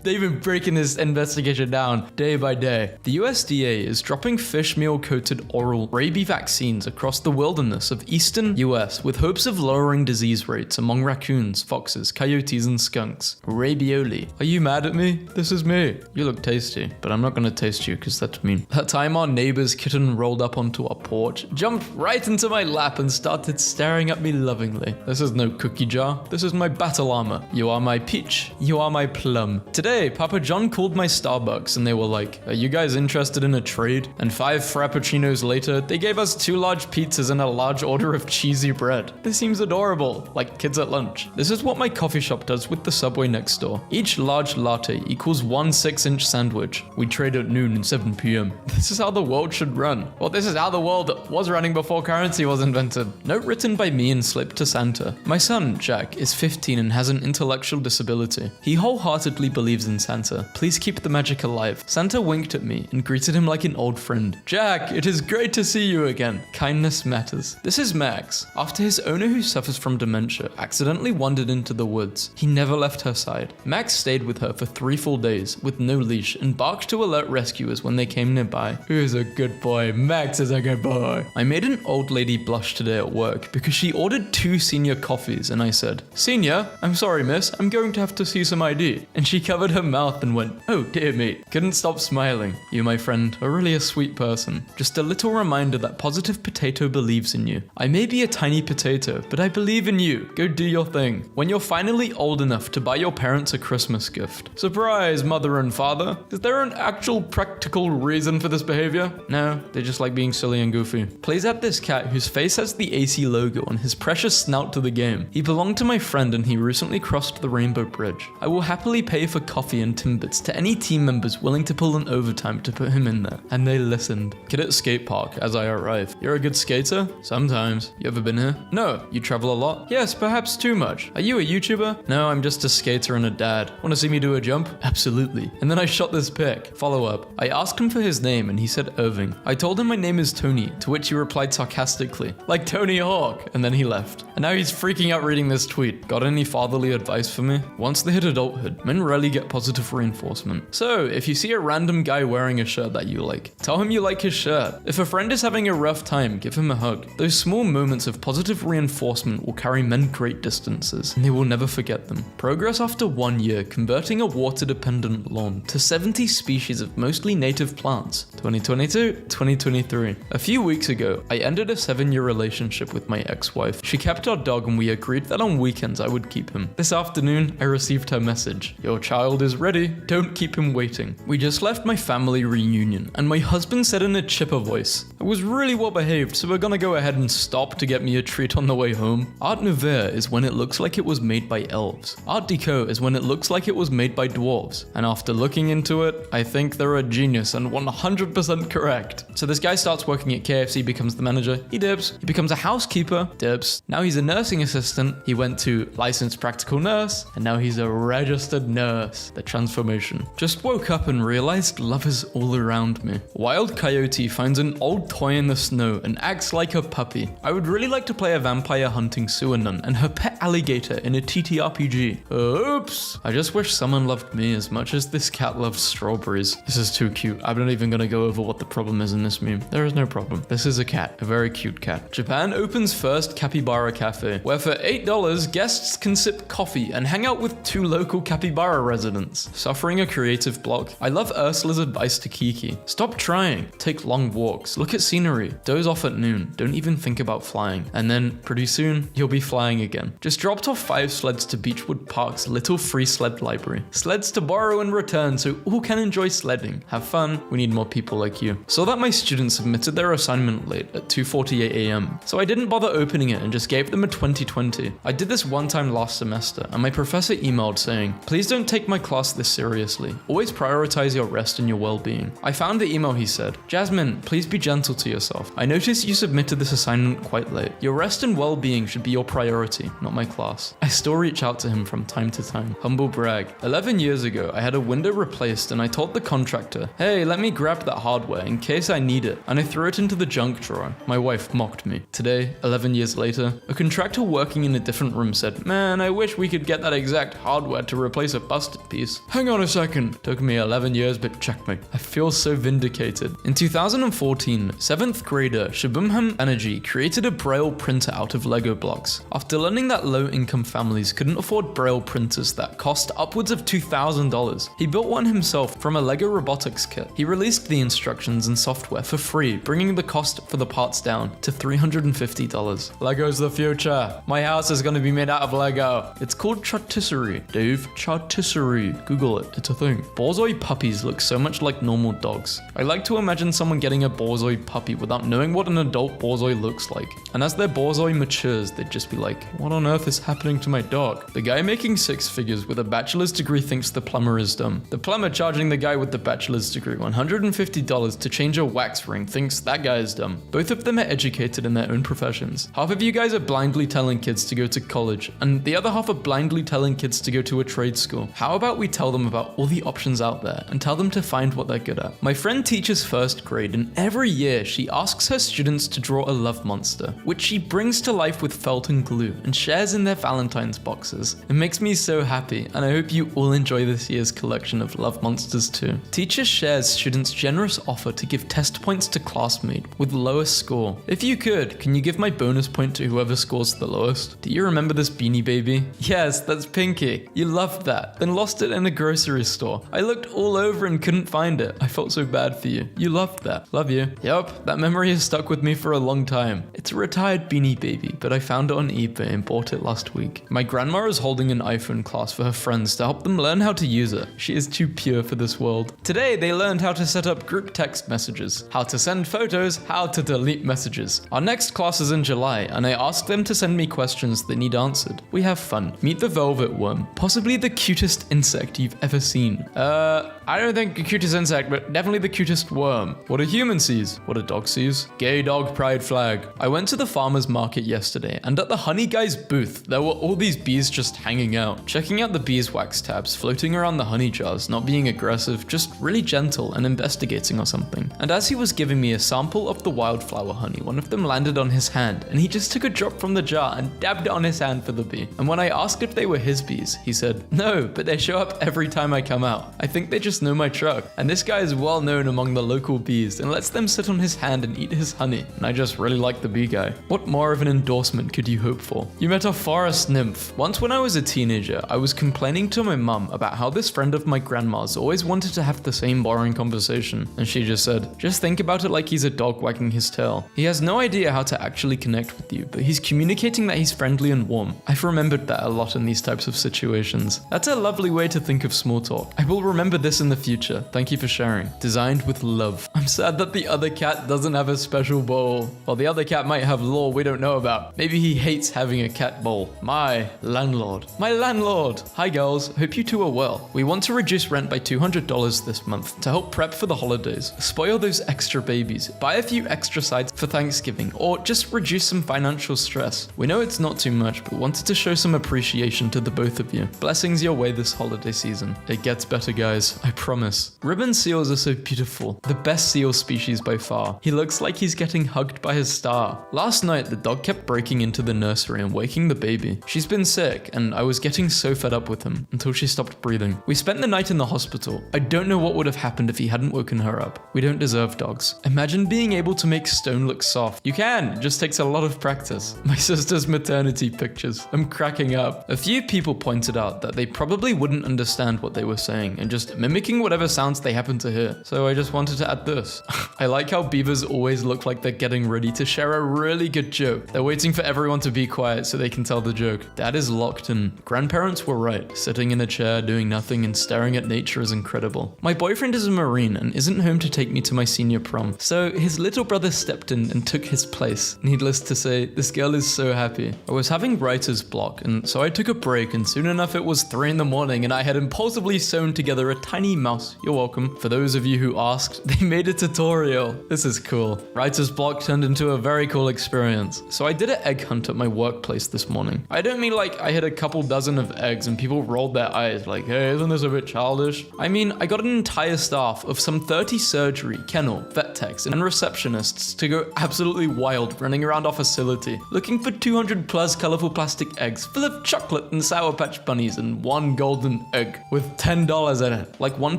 They've been breaking this investigation down day by day. The USDA is dropping fish meal coated oral rabies vaccines across the wilderness of eastern US with hopes of lowering disease rates among raccoons, foxes, coyotes, and skunks. Rabioli. Are you mad at me? This is me. You look tasty, but I'm not gonna taste you because that's mean. That time our our neighbor's kitten rolled up onto our porch, jumped right into my lap and started staring at me lovingly. This is no cookie jar. This is my battle armor. You are my peach. You are my plum. Today, Papa John called my Starbucks and they were like, "Are you guys interested in a trade?" And 5 frappuccinos later, they gave us 2 large pizzas and a large order of cheesy bread. This seems adorable, like kids at lunch. This is what my coffee shop does with the Subway next door. Each large latte equals 1 6-inch sandwich. We trade at noon and 7 p.m. This is how the world should run. Well, this is how the world was running before currency was invented. Note written by me and slipped to Santa. My son, Jack, is 15 and has an intellectual disability. He wholeheartedly believes in Santa. Please keep the magic alive. Santa winked at me and greeted him like an old friend. "Jack, it is great to see you again. Kindness matters." This is Max. After his owner, who suffers from dementia, accidentally wandered into the woods, he never left her side. Max stayed with her for 3 full days with no leash and barked to alert rescuers when they came nearby. Who is a good boy? Max is a good boy. I made an old lady blush today at work because she ordered 2 senior coffees and I said, "Senior, I'm sorry miss, I'm going to have to see some ID." And she covered her mouth and went, "Oh dear me." Couldn't stop smiling. You, my friend, are really a sweet person. Just a little reminder that Positive Potato believes in you. I may be a tiny potato, but I believe in you. Go do your thing. When you're finally old enough to buy your parents a Christmas gift. Surprise, mother and father. Is there an actual practical reason for this behavior? No, they just like being silly and goofy. Plays at this cat whose face has the AC logo on his precious snout to the game. He belonged to my friend and he recently crossed the Rainbow Bridge. I will happily pay for coffee and Timbits to any team members willing to pull an overtime to put him in there. And they listened. Kid at skate park as I arrive. You're a good skater? Sometimes. You ever been here? No. You travel a lot? Yes, perhaps too much. Are you a YouTuber? No, I'm just a skater and a dad. Want to see me do a jump? Absolutely. And then I shot this pic. Follow up. I asked him for his name and he said Irving. I told him my name is Tony, to which he replied sarcastically, like Tony Hawk, and then he left. And now he's freaking out reading this tweet. Got any fatherly advice for me? Once they hit adulthood, men rarely get positive reinforcement. So, if you see a random guy wearing a shirt that you like, tell him you like his shirt. If a friend is having a rough time, give him a hug. Those small moments of positive reinforcement will carry men great distances, and they will never forget them. Progress after 1 year converting a water-dependent lawn to 70 species of mostly native plants. 2022, 2023. A few weeks ago, I ended a 7-year relationship with my ex-wife. She kept our dog and we agreed that on weekends I would keep him. This afternoon, I received her message. Your child is ready. Don't keep him waiting. We just left my family reunion and my husband said in a chipper voice, I was really well behaved, so we're gonna go ahead and stop to get me a treat on the way home. Art Nouveau is when it looks like it was made by elves. Art Deco is when it looks like it was made by dwarves. And after looking into it, I think they're a genius and 100% correct. So this guy starts working at KFC, becomes the manager, he dips. He becomes a housekeeper, dips. Now he's a nursing assistant. He went to licensed practical nurse, and now he's a registered nurse. The transformation. Just woke up and realized love is all around me. Wild Coyote finds an old toy in the snow and acts like a puppy. I would really like to play a vampire hunting sewer nun and her pet alligator in a TTRPG. Oops. I just wish someone loved me as much as this cat loves strawberries. This is too cute. I'm not even gonna go over what the problem is in this meme. There is no problem. This is a cat. A very cute cat. Japan opens first capybara cafe, where for $8, guests can sip coffee and hang out with 2 local capybara residents. Suffering a creative block? I love Ursula's advice to Kiki. Stop trying. Take long walks. Look at scenery. Doze off at noon. Don't even think about flying. And then, pretty soon, you'll be flying again. Just dropped off 5 sleds to Beechwood Park's little free sled library. Sleds to borrow and return so all can enjoy sledding. Have fun. We need more people like you. Saw that my students submitted their assignment late at 2:48 a.m. So I didn't bother opening it and just gave them a 20/20. I did this one time last semester and my professor emailed saying, please don't take my class this seriously. Always prioritize your rest and your well-being. I found the email. He said, Jasmine, please be gentle to yourself. I noticed you submitted this assignment quite late. Your rest and well-being should be your priority, not my class. I still reach out to him from time to time. Humble brag. 11 years ago, I had a window replaced and I told the contractor, hey, let me grab that hardware in case I need it. And I threw it into the junk drawer. My wife mocked me. Today, 11 years later, a contractor working in a different room said, man, I wish we could get that exact hardware to replace a busted piece. Hang on a second. Took me 11 years, but checkmate. I feel so vindicated. In 2014, 7th grader Shubhamham Banerjee created a braille printer out of Lego blocks. After learning that low-income families couldn't afford braille printers that cost upwards of $2,000, he built one himself from a Lego robotics kit. He released the instructions instructions and software for free, bringing the cost for the parts down to $350. Lego's the future. My house is going to be made out of Lego. It's called Chartisserie, Dave. Chartisserie. Google it. It's a thing. Borzoi puppies look so much like normal dogs. I like to imagine someone getting a Borzoi puppy without knowing what an adult Borzoi looks like. And as their Borzoi matures, they'd just be like, what on earth is happening to my dog? The guy making six figures with a bachelor's degree thinks the plumber is dumb. The plumber charging the guy with the bachelor's degree $150 to change a wax ring thinks that guy is dumb. Both of them are educated in their own professions. Half of you guys are blindly telling kids to go to college, and the other half are blindly telling kids to go to a trade school. How about we tell them about all the options out there and tell them to find what they're good at? My friend teaches first grade, and every year she asks her students to draw a love monster, which she brings to life with felt and glue and shares in their Valentine's boxes. It makes me so happy, and I hope you all enjoy this year's collection of love monsters too. Teacher shares students' generous offer to give test points to classmate with lowest score. If you could, can you give my bonus point to whoever scores the lowest? Do you remember this Beanie Baby? Yes, that's Pinky. You loved that, then lost it in a grocery store. I looked all over and couldn't find it. I felt so bad for you. You loved that. Love you. Yup, that memory has stuck with me for a long time. It's a retired Beanie Baby, but I found it on eBay and bought it last week. My grandma is holding an iPhone class for her friends to help them learn how to use it. She is too pure for this world. Today, they learned how to set up group text messages, how to send photos, how to delete messages. Our next class is in July, and I asked them to send me questions they need answered. We have fun. Meet the velvet worm, possibly the cutest insect you've ever seen. I don't think the cutest insect, but definitely the cutest worm. What a human sees, what a dog sees. Gay dog pride flag. I went to the farmer's market yesterday, and at the honey guy's booth, there were all these bees just hanging out, checking out the beeswax tabs, floating around the honey jars, not being aggressive, just really gentle and investigating or something. And as he was giving me a sample of the wildflower honey, one of them landed on his hand, and he just took a drop from the jar and dabbed it on his hand for the bee. And when I asked if they were his bees, he said, no, but they show up every time I come out. I think they just know my truck. And this guy is well known among the local bees and lets them sit on his hand and eat his honey. And I just really like the bee guy. What more of an endorsement could you hope for? You met a forest nymph. Once when I was a teenager, I was complaining to my mum about how this friend of my grandma's always wanted to have the same boring conversation. And she just said, just think about it like he's a dog wagging his tail. He has no idea how to actually connect with you, but he's communicating that he's friendly and warm. I've remembered that a lot in these types of situations. That's a lovely way to think of small talk. I will remember this in the future. Thank you for sharing. Designed with love. I'm sad that the other cat doesn't have a special bowl. Well, the other cat might have lore we don't know about. Maybe he hates having a cat bowl. My landlord. My landlord! Hi girls, hope you two are well. We want to reduce rent by $200 this month to help prep for the holidays. Spoil those extra babies. Buy a few extra sides for Thanksgiving, or just reduce some financial stress. We know it's not too much, but wanted to show some appreciation to the both of you. Blessings your way this holiday season. It gets better, guys. I promise. Ribbon seals are so beautiful. The best seal species by far. He looks like he's getting hugged by his star. Last night, the dog kept breaking into the nursery and waking the baby. She's been sick, and I was getting so fed up with him until she stopped breathing. We spent the night in the hospital. I don't know what would have happened if he hadn't woken her up. We don't deserve dogs. Imagine being able to make stone look soft. You can, it just takes a lot of practice. My sister's maternity pictures. I'm cracking up. A few people pointed out that they probably wouldn't understand what they were saying and just mimicking whatever sounds they happen to hear. So I just wanted to add this. I like how beavers always look like they're getting ready to share a really good joke. They're waiting for everyone to be quiet so they can tell the joke. Dad is locked in. Grandparents were right. Sitting in a chair doing nothing and staring at nature is incredible. My boyfriend is a Marine and isn't home to take me to my senior prom. So his little brother stepped in and took his place. Needless to say, this girl is so happy. I was having writer's block, and so I took a break, and soon enough it was 3 in the morning and I had impulsively sewn together a tiny mouse. You're welcome. For those of you who asked, they made a tutorial. This is cool. Writer's block turned into a very cool experience. So I did an egg hunt at my workplace this morning. I don't mean like I hit a couple dozen of eggs and people rolled their eyes like, hey, isn't this a bit childish? I mean, I got an entire staff of some 30 surgery, kennel, vet vet techs and receptionists to go absolutely wild running around our facility, looking for 200 plus colorful plastic eggs full of chocolate and Sour Patch Bunnies and one golden egg with $10 in it. Like one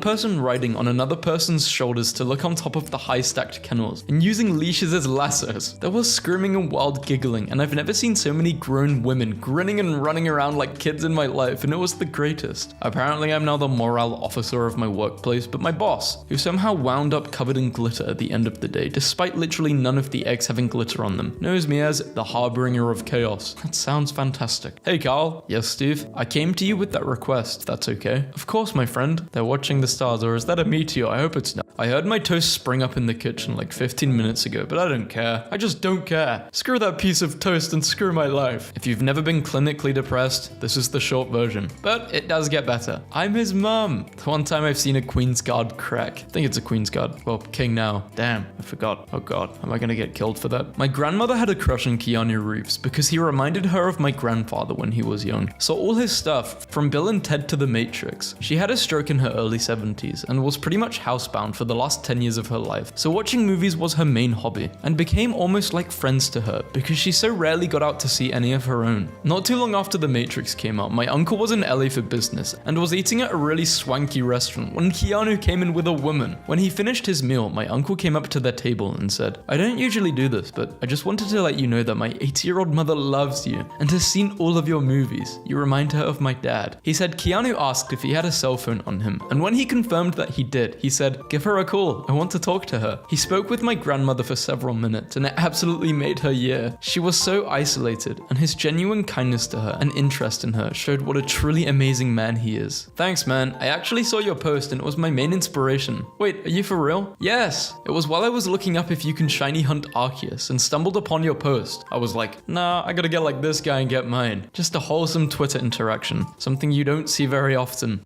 person riding on another person's shoulders to look on top of the high stacked kennels and using leashes as lassos. There was screaming and wild giggling, and I've never seen so many grown women grinning and running around like kids in my life, and it was the greatest. Apparently I'm now the morale officer of my workplace, but my boss, who somehow wound up covered in glitter at the end of the day, despite literally none of the eggs having glitter on them, knows me as the harbinger of chaos. That sounds fantastic. Hey Carl. Yes, Steve? I came to you with that request, that's okay. Of course, my friend. They're watching the stars, or is that a meteor? I hope it's not. I heard my toast spring up in the kitchen like 15 minutes ago, but I don't care. I just don't care. Screw that piece of toast and screw my life. If you've never been clinically depressed, this is the short version. But it does get better. I'm his mum. The one time I've seen a Queen's Guard crack. I think it's a Queen's Guard. Well, King now. Damn, I forgot. Oh god, am I gonna get killed for that? My grandmother had a crush on Keanu Reeves because he reminded her of my grandfather when he was young. Saw all his stuff, from Bill and Ted to The Matrix. She had a stroke in her early 70s and was pretty much housebound for the last 10 years of her life, so watching movies was her main hobby, and became almost like friends to her because she so rarely got out to see any of her own. Not too long after The Matrix came out, my uncle was in LA for business and was eating at a really swanky restaurant when Keanu came in with a woman. When he finished his meal, my uncle came up to their table and said, "I don't usually do this, but I just wanted to let you know that my 80-year-old mother loves you and has seen all of your movies. You remind her of my dad." He said Keanu asked if he had a cell phone on him, and when he confirmed that he did, he said, "Give her a call, I want to talk to her." He spoke with my grandmother for several minutes, and it absolutely made her year. She was so isolated, and his genuine kindness to her and interest in her showed what a truly amazing man he is. Thanks, man. I actually saw your post and it was my main inspiration. Wait, are you for real? Yes. It was while I was looking up if you can shiny hunt Arceus and stumbled upon your post. I was like, nah, I gotta get like this guy and get mine. Just a wholesome Twitter interaction. Something you don't see very often.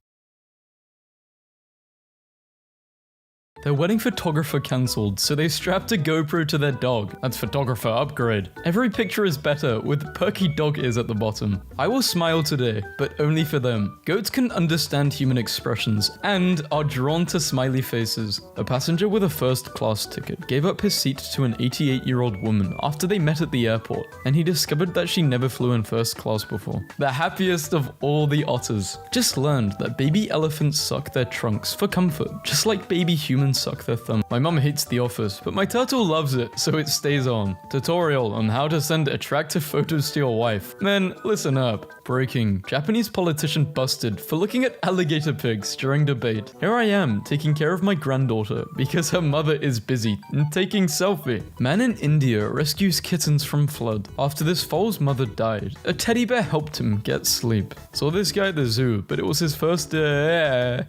Their wedding photographer cancelled, so they strapped a GoPro to their dog. That's photographer upgrade. Every picture is better, with perky dog ears at the bottom. I will smile today, but only for them. Goats can understand human expressions, and are drawn to smiley faces. A passenger with a first-class ticket gave up his seat to an 88-year-old woman after they met at the airport, and he discovered that she never flew in first class before. The happiest of all the otters. Just learned that baby elephants suck their trunks for comfort, just like baby humans suck their thumb. My mum hates The Office, but my turtle loves it, so it stays on. Tutorial on how to send attractive photos to your wife. Men, listen up. Breaking. Japanese politician busted for looking at alligator pigs during debate. Here I am, taking care of my granddaughter because her mother is busy and taking selfie. Man in India rescues kittens from flood. After this foal's mother died, a teddy bear helped him get sleep. Saw this guy at the zoo, but it was his first Holy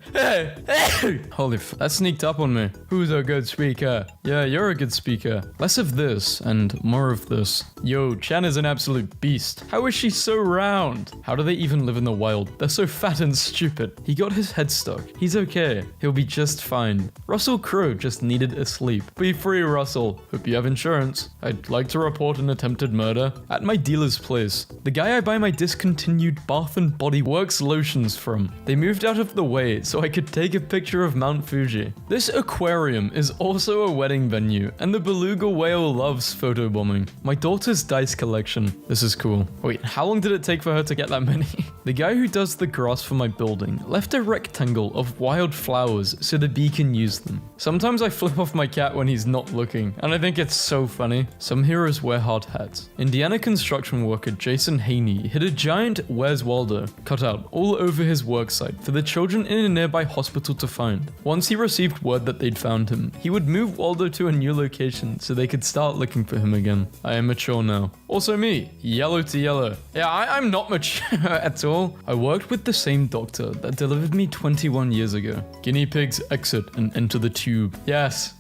that sneaked up on me. Who's a good speaker? Yeah, you're a good speaker. Less of this and more of this. Yo, Chan is an absolute beast. How is she so round? How do they even live in the wild? They're so fat and stupid. He got his head stuck. He's okay. He'll be just fine. Russell Crowe just needed a sleep. Be free, Russell. Hope you have insurance. I'd like to report an attempted murder at my dealer's place. The guy I buy my discontinued Bath and Body Works lotions from. They moved out of the way so I could take a picture of Mount Fuji. This aquarium is also a wedding venue, and the beluga whale loves photobombing. My daughter's dice collection. This is cool. Wait, how long did it take for her to get that many? The guy who does the grass for my building left a rectangle of wild flowers so the bee can use them. Sometimes I flip off my cat when he's not looking, and I think it's so funny. Some heroes wear hard hats. Indiana construction worker Jason Haney hid a giant "Where's Waldo" cutout all over his worksite for the children in a nearby hospital to find. Once he received word that they'd found him, he would move Waldo to a new location so they could start looking for him again. I am mature now. Also me, yellow to yellow. Yeah, I'm not mature at all. I worked with the same doctor that delivered me 21 years ago. Guinea pigs exit and enter the tube. Yes,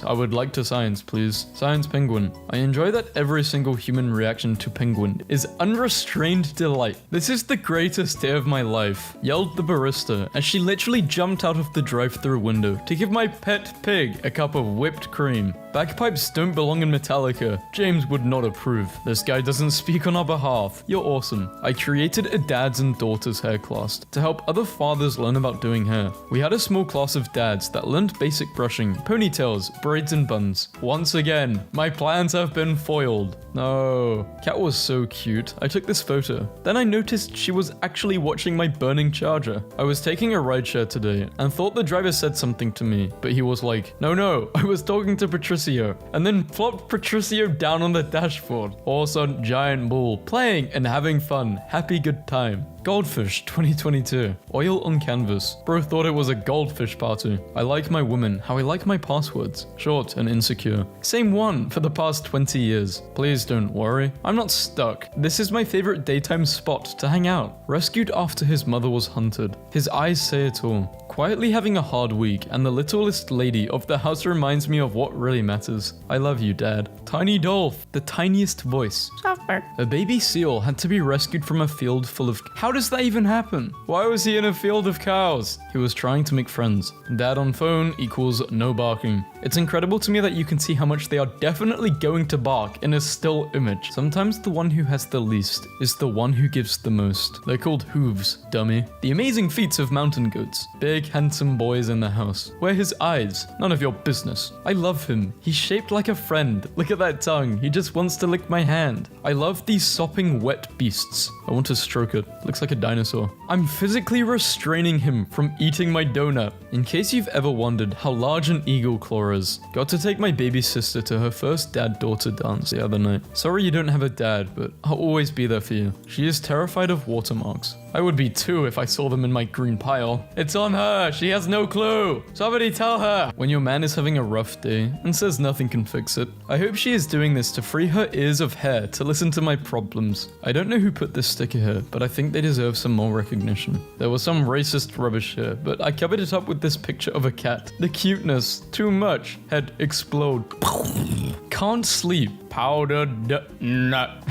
I would like to science, please. Science penguin. I enjoy that every single human reaction to penguin is unrestrained delight. This is the greatest day of my life, yelled the barista as she literally jumped out of the drive-thru window window to give my pet pig a cup of whipped cream. Bagpipes don't belong in Metallica. James would not approve. This guy doesn't speak on our behalf. You're awesome. I created a dads and daughters hair class to help other fathers learn about doing hair. We had a small class of dads that learned basic brushing, ponytails, braids and buns. Once again, my plans have been foiled. No. Cat was so cute. I took this photo. Then I noticed she was actually watching my burning charger. I was taking a rideshare today and thought the driver said something to me, but he was like, no, I was talking to Patricio, and then flopped Patricio down on the dashboard. Horse on giant bull, playing and having fun. Happy good time. Goldfish 2022. Oil on canvas. Bro thought it was a goldfish party. I like my woman how I like my passwords. Short and insecure. Same one for the past 20 years. Please don't worry. I'm not stuck. This is my favorite daytime spot to hang out. Rescued after his mother was hunted. His eyes say it all. Quietly having a hard week, and the littlest lady of the house reminds me of what really matters. I love you, Dad. Tiny Dolph, the tiniest voice. A baby seal had to be rescued from a field full of... How does that even happen? Why was he in a field of cows? He was trying to make friends. Dad on phone equals no barking. It's incredible to me that you can see how much they are definitely going to bark in a still image. Sometimes the one who has the least is the one who gives the most. They're called hooves, dummy. The amazing feats of mountain goats. Big, handsome boys in the house. Where his eyes? None of your business. I love him. He's shaped like a friend. Look at that tongue. He just wants to lick my hand. I love these sopping wet beasts. I want to stroke it. Looks like a dinosaur. I'm physically restraining him from eating my donut. In case you've ever wondered how large an eagle claw is, got to take my baby sister to her first dad-daughter dance the other night. Sorry you don't have a dad, but I'll always be there for you. She is terrified of watermarks. I would be too if I saw them in my green pile. It's on her. She has no clue. Somebody tell her. When your man is having a rough day and says nothing can fix it, I hope she is doing this to free her ears of hair to listen to my problems. I don't know who put this sticker here, but I think they deserve some more recognition. There was some racist rubbish here, but I covered it up with this picture of a cat. The cuteness. Too much. Head explode. Can't sleep. Powdered nut.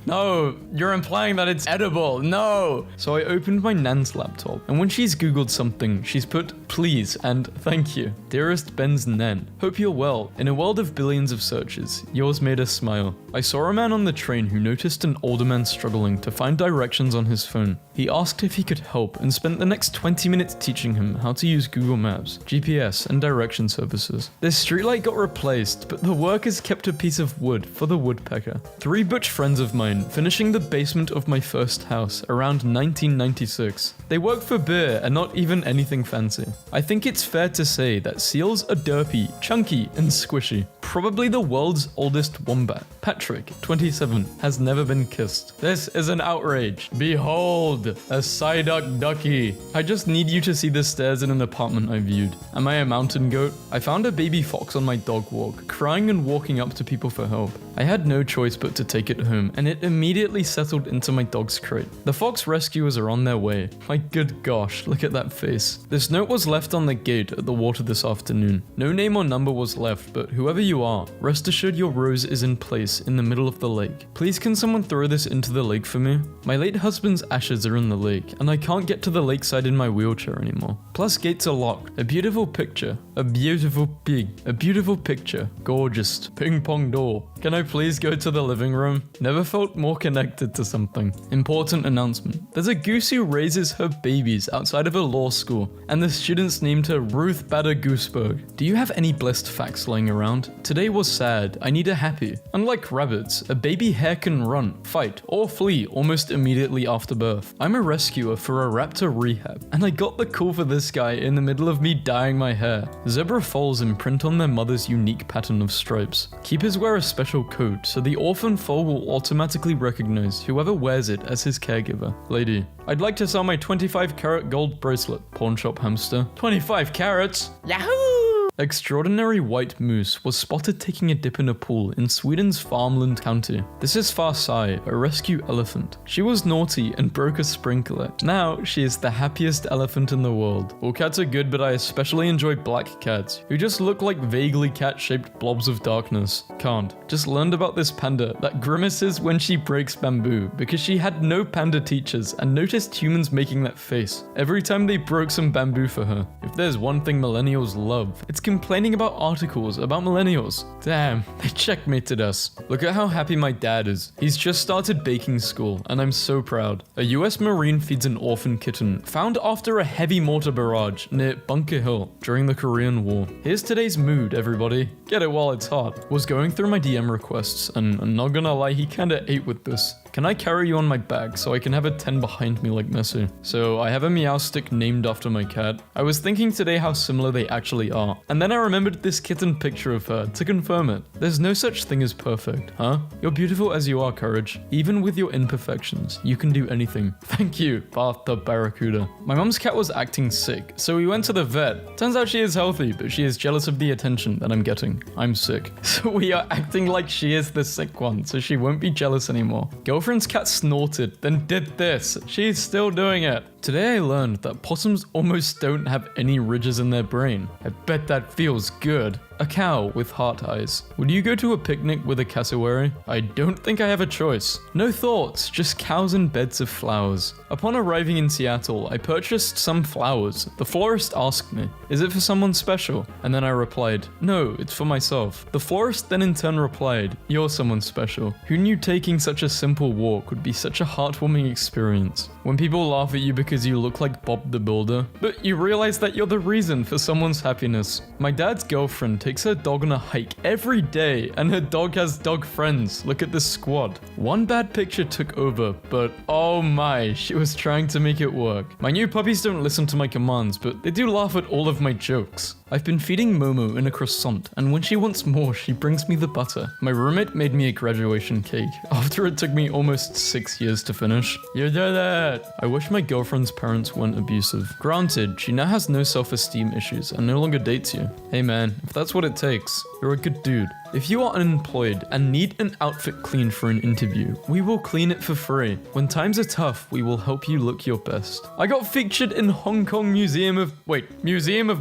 No, you're implying that it's edible. No. So I opened my nan's laptop, and when she's googled something, she's put please and thank you. Dearest Ben's Nan, hope you're well. In a world of billions of searches, yours made us smile. I saw a man on the train who noticed an older man struggling to find directions on his phone. He asked if he could help and spent the next 20 minutes teaching him how to use Google Maps, GPS, and direction services. The streetlight got replaced, but the workers kept a piece of wood for the woodpecker. 3 butch friends of mine finishing the basement of my first house around 1996. They work for beer and not even anything fancy. I think it's fair to say that seals are derpy, chunky, and squishy. Probably the world's oldest wombat, Patrick, 27, has never been kissed. This is an outrage. Behold, a Psyduck ducky. I just need you to see the stairs in an apartment I viewed. Am I a mountain goat? I found a baby fox on my dog walk, crying and walking up to people for help. I had no choice but to take it home, and it immediately settled into my dog's crate. The fox rescuers are on their way. My good gosh, look at that face. This note was left on the gate at the water this afternoon. No name or number was left, but whoever you are, rest assured your rose is in place in the middle of the lake. Please can someone throw this into the lake for me? My late husband's ashes are in the lake, and I can't get to the lakeside in my wheelchair anymore. Plus gates are locked. A beautiful picture. A beautiful pig. A beautiful picture. Gorgeous. Ping pong door. Can I please go to the living room? Never felt more connected to something. Important announcement. There's a goose who raises her babies outside of a law school, and the students named her Ruth Bader Gooseberg. Do you have any blessed facts lying around? Today was sad. I need a happy. Unlike rabbits, a baby hare can run, fight, or flee almost immediately after birth. I'm a rescuer for a raptor rehab, and I got the call for this guy in the middle of me dyeing my hair. Zebra foals imprint on their mother's unique pattern of stripes. Keepers wear a special coat, so the orphan foal will automatically recognize whoever wears it as his caregiver. Lady, I'd like to sell my 25 carat gold bracelet. Pawn shop hamster. 25 carats? Yahoo! Extraordinary white moose was spotted taking a dip in a pool in Sweden's Farmland County. This is Farsai, a rescue elephant. She was naughty and broke a sprinkler. Now, she is the happiest elephant in the world. All cats are good, but I especially enjoy black cats, who just look like vaguely cat-shaped blobs of darkness. Can't. Just learned about this panda that grimaces when she breaks bamboo, because she had no panda teachers and noticed humans making that face every time they broke some bamboo for her. If there's one thing millennials love, it's complaining about articles about millennials. Damn, they checkmated us. Look at how happy my dad is. He's just started baking school, and I'm so proud. A US Marine feeds an orphan kitten, found after a heavy mortar barrage near Bunker Hill during the Korean War. Here's today's mood, everybody. Get it while it's hot. Was going through my DM requests, and I'm not gonna lie, he kinda ate with this. Can I carry you on my back so I can have a 10 behind me like Messi? So I have a meow stick named after my cat. I was thinking today how similar they actually are, and then I remembered this kitten picture of her to confirm it. There's no such thing as perfect, huh? You're beautiful as you are, Courage. Even with your imperfections, you can do anything. Thank you, Bathtub Barracuda. My mom's cat was acting sick, so we went to the vet. Turns out she is healthy, but she is jealous of the attention that I'm getting. I'm sick. So we are acting like she is the sick one, so she won't be jealous anymore. Girlfriend's cat snorted, then did this. She's still doing it. Today I learned that possums almost don't have any ridges in their brain. I bet that feels good. A cow with heart eyes. Would you go to a picnic with a cassowary? I don't think I have a choice. No thoughts, just cows and beds of flowers. Upon arriving in Seattle, I purchased some flowers. The florist asked me, "Is it for someone special?" And then I replied, "No, it's for myself." The florist then in turn replied, "You're someone special." Who knew taking such a simple walk would be such a heartwarming experience? When people laugh at you because you look like Bob the Builder, but you realize that you're the reason for someone's happiness. My dad's girlfriend takes her dog on a hike every day, and her dog has dog friends. Look at this squad. One bad picture took over, but oh my, she was trying to make it work. My new puppies don't listen to my commands, but they do laugh at all of my jokes. I've been feeding Momo in a croissant, and when she wants more, she brings me the butter. My roommate made me a graduation cake, after it took me almost 6 years to finish. You did it! I wish my girlfriend's parents weren't abusive. Granted, she now has no self-esteem issues and no longer dates you. Hey man, if that's what it takes, you're a good dude. If you are unemployed and need an outfit cleaned for an interview, we will clean it for free. When times are tough, we will help you look your best. I got featured in Hong Kong Museum of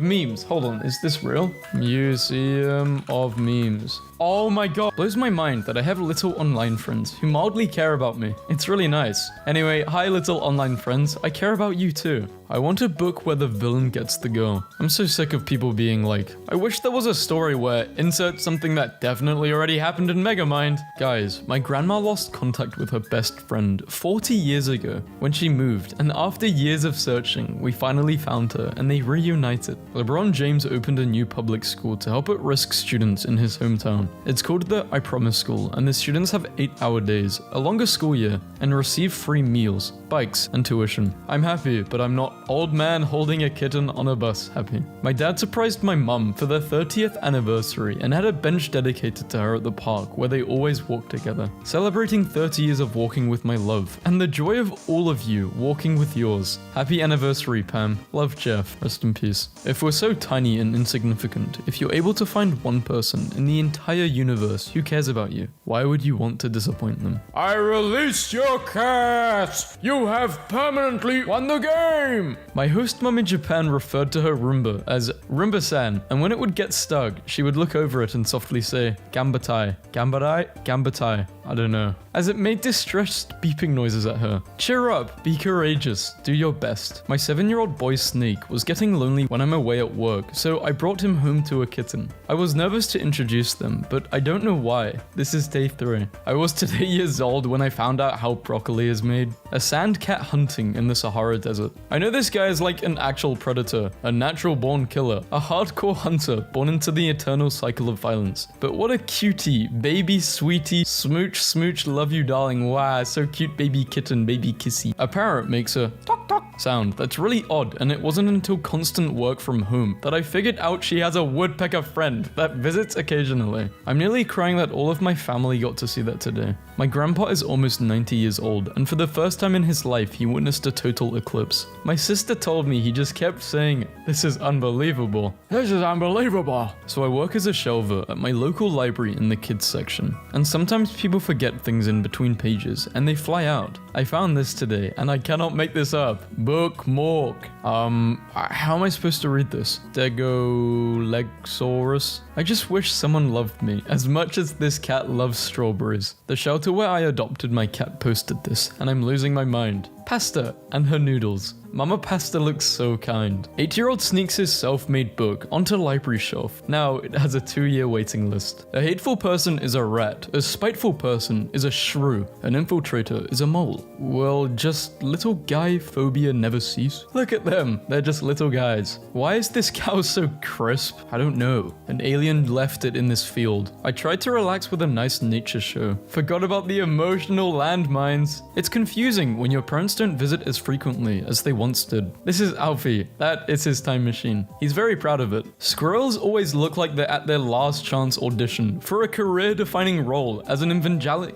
Memes. Hold on, is this real? Museum of Memes. Oh my god. Blows my mind that I have little online friends who mildly care about me. It's really nice. Anyway, hi little online friends, I care about you too. I want a book where the villain gets the girl. I'm so sick of people being like, I wish there was a story where insert something that definitely already happened in Megamind. Guys, my grandma lost contact with her best friend 40 years ago when she moved, and after years of searching, we finally found her and they reunited. LeBron James opened a new public school to help at-risk students in his hometown. It's called the I Promise School, and the students have 8-hour days, a longer school year, and receive free meals, bikes, and tuition. I'm happy, but I'm not old man holding a kitten on a bus happy. My dad surprised my mum for their 30th anniversary and had a bench dedicated to her at the park where they always walk together. Celebrating 30 years of walking with my love, and the joy of all of you walking with yours. Happy anniversary, Pam. Love, Jeff. Rest in peace. If we're so tiny and insignificant, if you're able to find one person in the entire universe who cares about you, why would you want to disappoint them? I release your cat! You have permanently won the game! My host mom in Japan referred to her Roomba as Roomba-san, and when it would get stuck, she would look over it and softly say, Gambatai. Gambatai? Gambatai. I don't know. As it made distressed beeping noises at her. Cheer up, be courageous, do your best. My 7-year-old boy Snake was getting lonely when I'm away at work, so I brought him home to a kitten. I was nervous to introduce them, but I don't know why. This is day 3. I was today years old when I found out how broccoli is made. A sand cat hunting in the Sahara Desert. I know this guy is like an actual predator, a natural born killer, a hardcore hunter born into the eternal cycle of violence. But what a cutie, baby sweetie, smooch, love you darling, wow, so cute baby kitten, baby kissy. A parrot makes a talk sound that's really odd, and it wasn't until constant work from home that I figured out she has a woodpecker friend that visits occasionally. I'm nearly crying that all of my family got to see that today. My grandpa is almost 90 years old, and for the first time in his life, he witnessed a total eclipse. My sister told me he just kept saying, "This is unbelievable. This is unbelievable." So I work as a shelver at my local library in the kids section, and sometimes people forget things in between pages, and they fly out. I found this today, and I cannot make this up. Bookmark. How am I supposed to read this? Degolegsaurus? I just wish someone loved me as much as this cat loves strawberries. The shelter where I adopted my cat posted this, and I'm losing my mind. Pasta and her noodles. Mama Pasta looks so kind. 8-year-old sneaks his self-made book onto library shelf. Now it has a 2-year waiting list. A hateful person is a rat. A spiteful person is a shrew. An infiltrator is a mole. Well, just little guy phobia never cease. Look at them. They're just little guys. Why is this cow so crisp? I don't know. An alien left it in this field. I tried to relax with a nice nature show. Forgot about the emotional landmines. It's confusing when your parents don't visit as frequently as they once did. This is Alfie. That is his time machine. He's very proud of it. Squirrels always look like they're at their last chance audition for a career-defining role as an evangelica.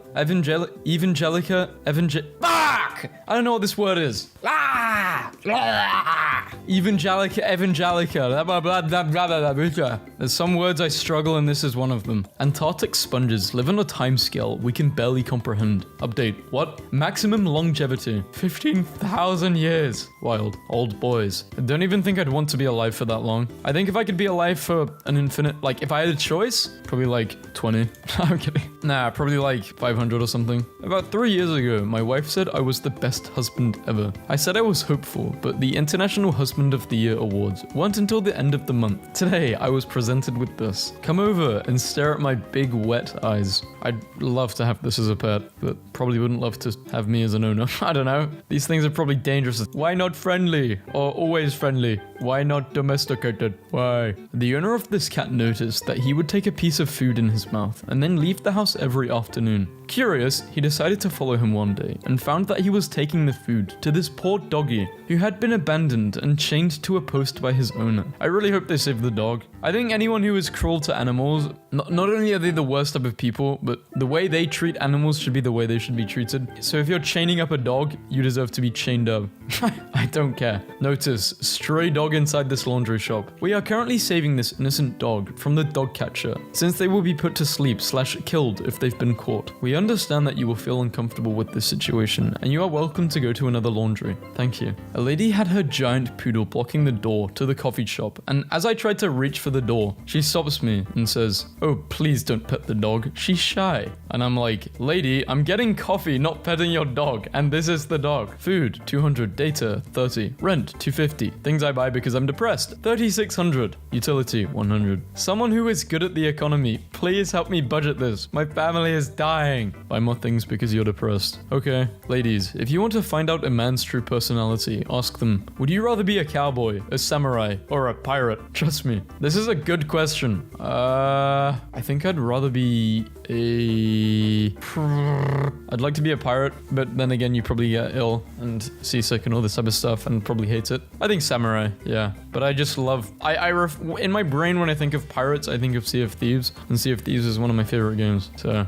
Fuck! I don't know what this word is. Evangelica. There's some words I struggle, and this is one of them. Antarctic sponges live on a time scale we can barely comprehend. Update. What? Maximum longevity. 15,000 years. Wild. Old boys. I don't even think I'd want to be alive for that long. I think if I could be alive for an infinite, like if I had a choice, probably like 20. I'm kidding. Nah, probably like 500 or something. About 3 years ago, my wife said I was the best husband ever. I said I was hopeful, but the International Husband of the Year awards weren't until the end of the month. Today, I was presented with this. Come over and stare at my big wet eyes. I'd love to have this as a pet, but probably wouldn't love to have me as an owner. I don't know. These things are probably dangerous. Why not friendly? Or always friendly? Why not domesticated? Why? The owner of this cat noticed that he would take a piece of food in his mouth and then leave the house every afternoon. Curious, he decided to follow him one day and found that he was taking the food to this poor doggy who had been abandoned and chained to a post by his owner. I really hope they save the dog. I think anyone who is cruel to animals, not only are they the worst type of people, but the way they treat animals should be the way they should be treated. So if you're chaining up a dog, you deserve to be chained up. I don't care. Notice, stray dog inside this laundry shop. We are currently saving this innocent dog from the dog catcher, since they will be put to sleep / killed if they've been caught. We understand that you will feel uncomfortable with this situation, and you are welcome to go to another laundry. Thank you. A lady had her giant poodle blocking the door to the coffee shop, and as I tried to reach for the door, she stops me and says, "Oh, please don't pet the dog. She's shy." And I'm like, "Lady, I'm getting coffee, not petting your dog, and this is the dog." Food, 200. Data, 30. Rent, 250. Things I buy because I'm depressed, 3,600. Utility, 100. Someone who is good at the economy, please help me budget this. My family is dying. Buy more things because you're depressed. Okay. Ladies, if you want to find out a man's true personality, ask them, would you rather be a cowboy, a samurai, or a pirate? Trust me, this is a good question. I think I'd rather be I'd like to be a pirate, but then again, you probably get ill and seasick and all this type of stuff and probably hate it. I think samurai, yeah. But I just love, in my brain when I think of pirates, I think of Sea of Thieves, and Sea of Thieves is one of my favorite games. So,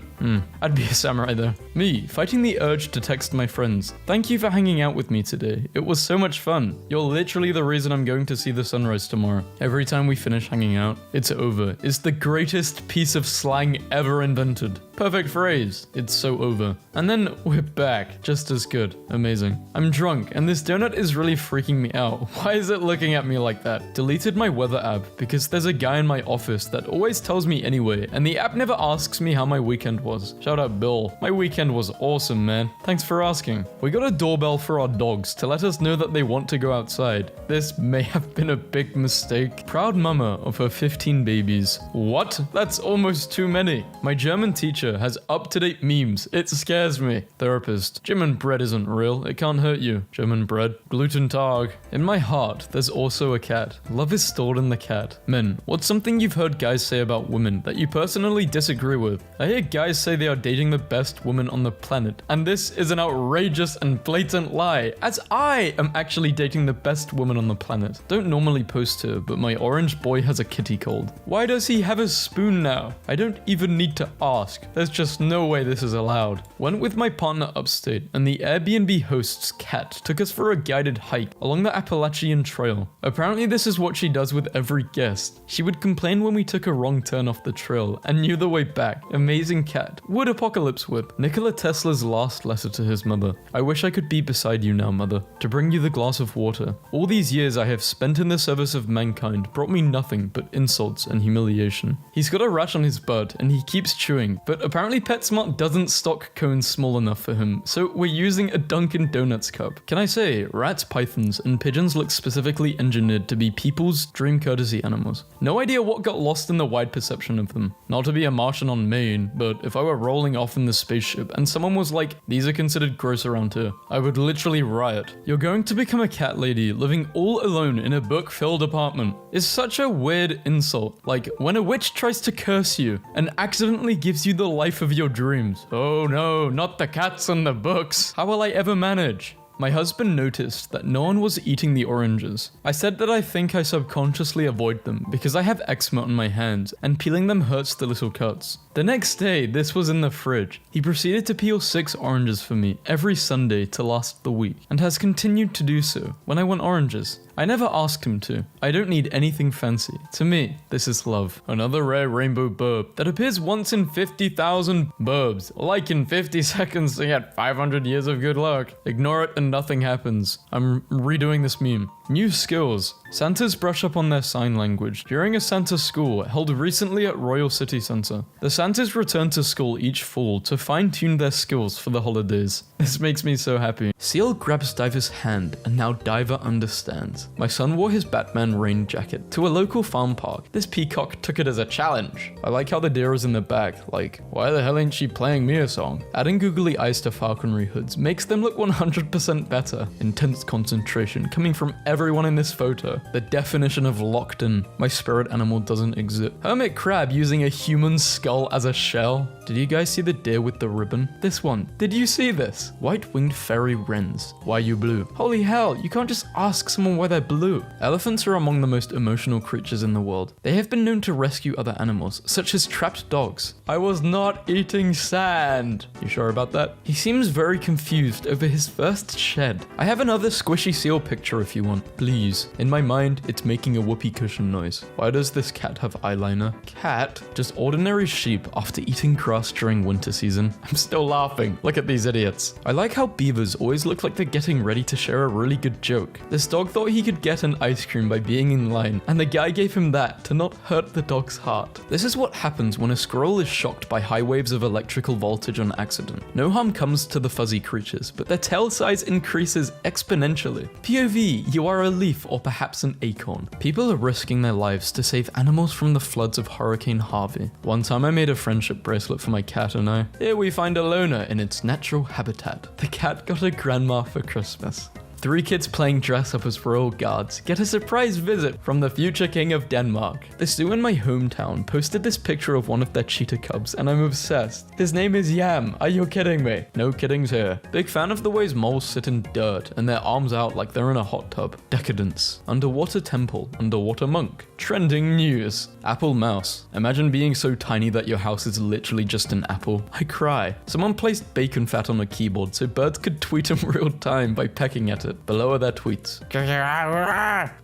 I'd be a samurai though. Me, fighting the urge to text my friends. Thank you for hanging out with me today. It was so much fun. You're literally the reason I'm going to see the sunrise tomorrow. Every time we finish hanging out, it's over. It's the greatest piece of slang ever invented. Perfect phrase. It's so over. And then we're back. Just as good. Amazing. I'm drunk and this donut is really freaking me out. Why is it looking at me like that? Deleted my weather app because there's a guy in my office that always tells me anyway, and the app never asks me how my weekend was. Shout out Bill. My weekend was awesome, man. Thanks for asking. We got a doorbell for our dogs to let us know that they want to go outside. This may have been a big mistake. Proud mama of her 15 babies. What? That's almost too many. My German teacher teacher has up-to-date memes. It scares me. Therapist. German bread isn't real. It can't hurt you. German bread. Gluten Tag. In my heart, there's also a cat. Love is stored in the cat. Men, what's something you've heard guys say about women that you personally disagree with? I hear guys say they are dating the best woman on the planet, and this is an outrageous and blatant lie, as I am actually dating the best woman on the planet. Don't normally post her, but my orange boy has a kitty cold. Why does he have a spoon now? I don't even need to ask. There's just no way this is allowed. Went with my partner upstate, and the Airbnb host's cat took us for a guided hike along the Appalachian Trail. Apparently this is what she does with every guest. She would complain when we took a wrong turn off the trail and knew the way back. Amazing cat. Would apocalypse whip. Nikola Tesla's last letter to his mother. I wish I could be beside you now, mother, to bring you the glass of water. All these years I have spent in the service of mankind brought me nothing but insults and humiliation. He's got a rash on his butt and he keeps chewing, but apparently PetSmart doesn't stock cones small enough for him, so we're using a Dunkin' Donuts cup. Can I say, rats, pythons, and pigeons look specifically engineered to be people's dream courtesy animals. No idea what got lost in the wide perception of them. Not to be a Martian on Maine, but if I were rolling off in the spaceship and someone was like, these are considered gross around here, I would literally riot. You're going to become a cat lady living all alone in a book-filled apartment is such a weird insult. Like when a witch tries to curse you and accidentally gives you the life of your dreams. Oh no, not the cats and the books. How will I ever manage? My husband noticed that no one was eating the oranges. I said that I think I subconsciously avoid them because I have eczema on my hands and peeling them hurts the little cuts. The next day, this was in the fridge. He proceeded to peel 6 oranges for me every Sunday to last the week and has continued to do so when I want oranges. I never asked him to. I don't need anything fancy. To me, this is love. Another rare rainbow burb that appears once in 50,000 burbs. Like in 50 seconds to get 500 years of good luck. Ignore it and nothing happens. I'm redoing this meme. New skills. Santas brush up on their sign language during a Santa school held recently at Royal City Centre. The Santas return to school each fall to fine-tune their skills for the holidays. This makes me so happy. Seal grabs Diver's hand and now Diver understands. My son wore his Batman rain jacket to a local farm park. This peacock took it as a challenge. I like how the deer is in the back, like, why the hell ain't she playing me a song? Adding googly eyes to falconry hoods makes them look 100% better. Intense concentration coming from everyone in this photo. The definition of locked in. My spirit animal doesn't exist. Hermit crab using a human skull as a shell. Did you guys see the deer with the ribbon? This one. Did you see this? White-winged fairy wrens. Why you blue? Holy hell, you can't just ask someone why they're blue. Elephants are among the most emotional creatures in the world. They have been known to rescue other animals, such as trapped dogs. I was not eating sand. You sure about that? He seems very confused over his first shed. I have another squishy seal picture if you want. Please. In my mind, it's making a whoopee cushion noise. Why does this cat have eyeliner? Cat? Just ordinary sheep after eating grass during winter season. I'm still laughing. Look at these idiots. I like how beavers always look like they're getting ready to share a really good joke. This dog thought he could get an ice cream by being in line, and the guy gave him that to not hurt the dog's heart. This is what happens when a squirrel is shocked by high waves of electrical voltage on accident. No harm comes to the fuzzy creatures, but their tail size increases exponentially. POV, you are a leaf or perhaps an acorn. People are risking their lives to save animals from the floods of Hurricane Harvey. One time I made a friendship bracelet for my cat and I. Here we find a loner in its natural habitat. The cat got a grandma for Christmas. 3 kids playing dress up as royal guards get a surprise visit from the future king of Denmark. The zoo in my hometown posted this picture of one of their cheetah cubs and I'm obsessed. His name is Yam. Are you kidding me? No kiddings here. Big fan of the ways moles sit in dirt and their arms out like they're in a hot tub. Decadence. Underwater temple. Underwater monk. Trending news. Apple mouse. Imagine being so tiny that your house is literally just an apple. I cry. Someone placed bacon fat on a keyboard so birds could tweet in real time by pecking at it. Below are their tweets.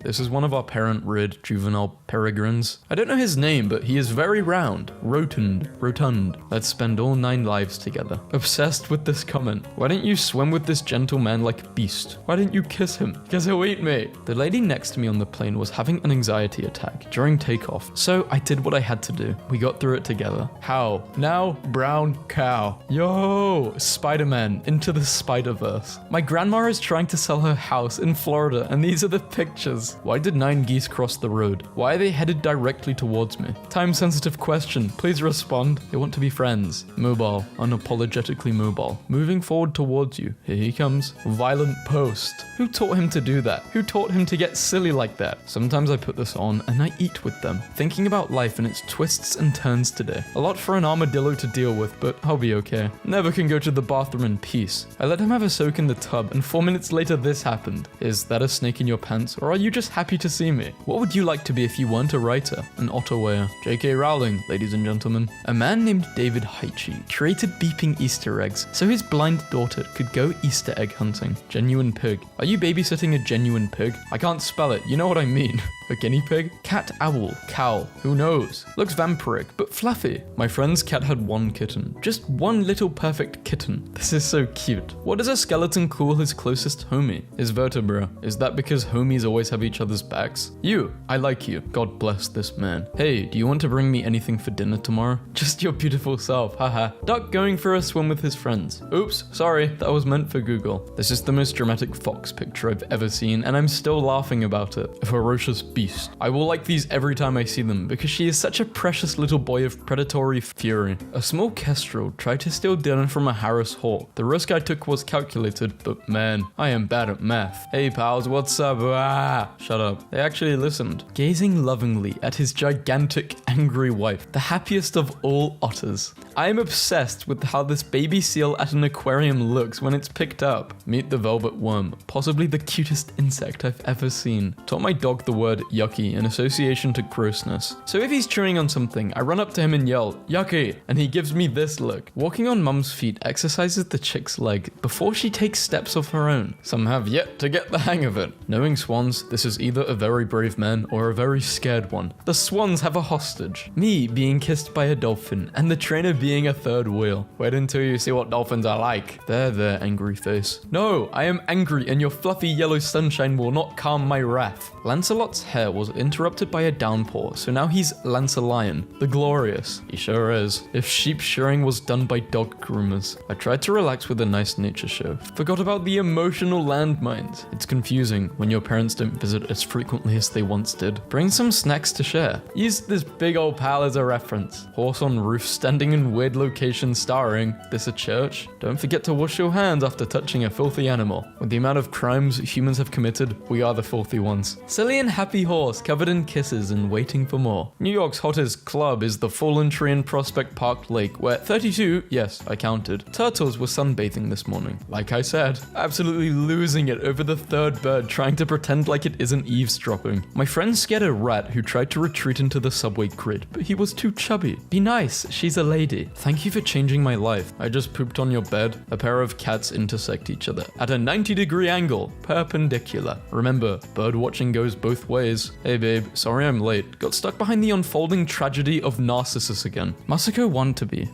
This is one of our parent-reared juvenile peregrines. I don't know his name, but he is very round. Rotund. Let's spend all 9 lives together. Obsessed with this comment. Why don't you swim with this gentleman like a beast? Why don't you kiss him? Because he'll eat me. The lady next to me on the plane was having an anxiety attack during takeoff, so I did what I had to do. We got through it together. How? Now, brown cow. Yo! Spider-Man into the Spider-Verse. My grandma is trying to sell sell her house in Florida, and these are the pictures. Why did 9 geese cross the road? Why are they headed directly towards me? Time-sensitive question. Please respond. They want to be friends. Mobile. Unapologetically mobile. Moving forward towards you. Here he comes. Violent post. Who taught him to do that? Who taught him to get silly like that? Sometimes I put this on and I eat with them, thinking about life and its twists and turns today. A lot for an armadillo to deal with, but I'll be okay. Never can go to the bathroom in peace. I let him have a soak in the tub, and 4 minutes later this happened. Is that a snake in your pants, or are you just happy to see me? What would you like to be if you weren't a writer? An Otterweyer. J.K. Rowling, ladies and gentlemen. A man named David Heichi created beeping Easter eggs so his blind daughter could go Easter egg hunting. Genuine pig. Are you babysitting a genuine pig? I can't spell it, you know what I mean. A guinea pig? Cat, owl, cow. Who knows? Looks vampiric, but fluffy. My friend's cat had 1 kitten. Just one little perfect kitten. This is so cute. What does a skeleton call his closest homie? His vertebra. Is that because homies always have each other's backs? You. I like you. God bless this man. Hey, do you want to bring me anything for dinner tomorrow? Just your beautiful self, haha. Duck going for a swim with his friends. Oops, sorry, that was meant for Google. This is the most dramatic fox picture I've ever seen, and I'm still laughing about it. A ferocious beast. I will like these every time I see them, because she is such a precious little boy of predatory fury. A small kestrel tried to steal dinner from a Harris hawk. The risk I took was calculated, but man, I am bad at math. Hey pals, what's up? Ah, shut up. They actually listened. Gazing lovingly at his gigantic, angry wife, the happiest of all otters. I am obsessed with how this baby seal at an aquarium looks when it's picked up. Meet the velvet worm, possibly the cutest insect I've ever seen. Taught my dog the word yucky in association to grossness. So if he's chewing on something, I run up to him and yell, yucky, and he gives me this look. Walking on mum's feet exercises the chick's leg before she takes steps of her own. Some have yet to get the hang of it. Knowing swans, this is either a very brave man or a very scared one. The swans have a hostage. Me being kissed by a dolphin, and the trainer being a third whale. Wait until you see what dolphins are like. There, angry face. No, I am angry, and your fluffy yellow sunshine will not calm my wrath. Lancelot's hair was interrupted by a downpour, so now he's Lancelion, the glorious. He sure is. If sheep shearing was done by dog groomers. I tried to relax with a nice nature show. Forgot about the emotional landmines. It's confusing when your parents don't visit as frequently as they once did. Bring some snacks to share. Use this big old pal as a reference. Horse on roof standing in weird location starring. This a church? Don't forget to wash your hands after touching a filthy animal. With the amount of crimes humans have committed, we are the filthy ones. Silly and happy horse covered in kisses and waiting for more. New York's hottest club is the Fallen Tree in Prospect Park Lake, where 32, yes, I counted, turtles were sunbathing this morning. Like I said, absolutely losing it over the third bird trying to pretend like it isn't eavesdropping. My friend scared a rat who tried to retreat into the subway grid, but he was too chubby. Be nice, she's a lady. Thank you for changing my life. I just pooped on your bed. A pair of cats intersect each other at a 90-degree angle, perpendicular. Remember, bird watching goes both ways. Hey babe, sorry I'm late. Got stuck behind the unfolding tragedy of Narcissus again. Masako Wannabe.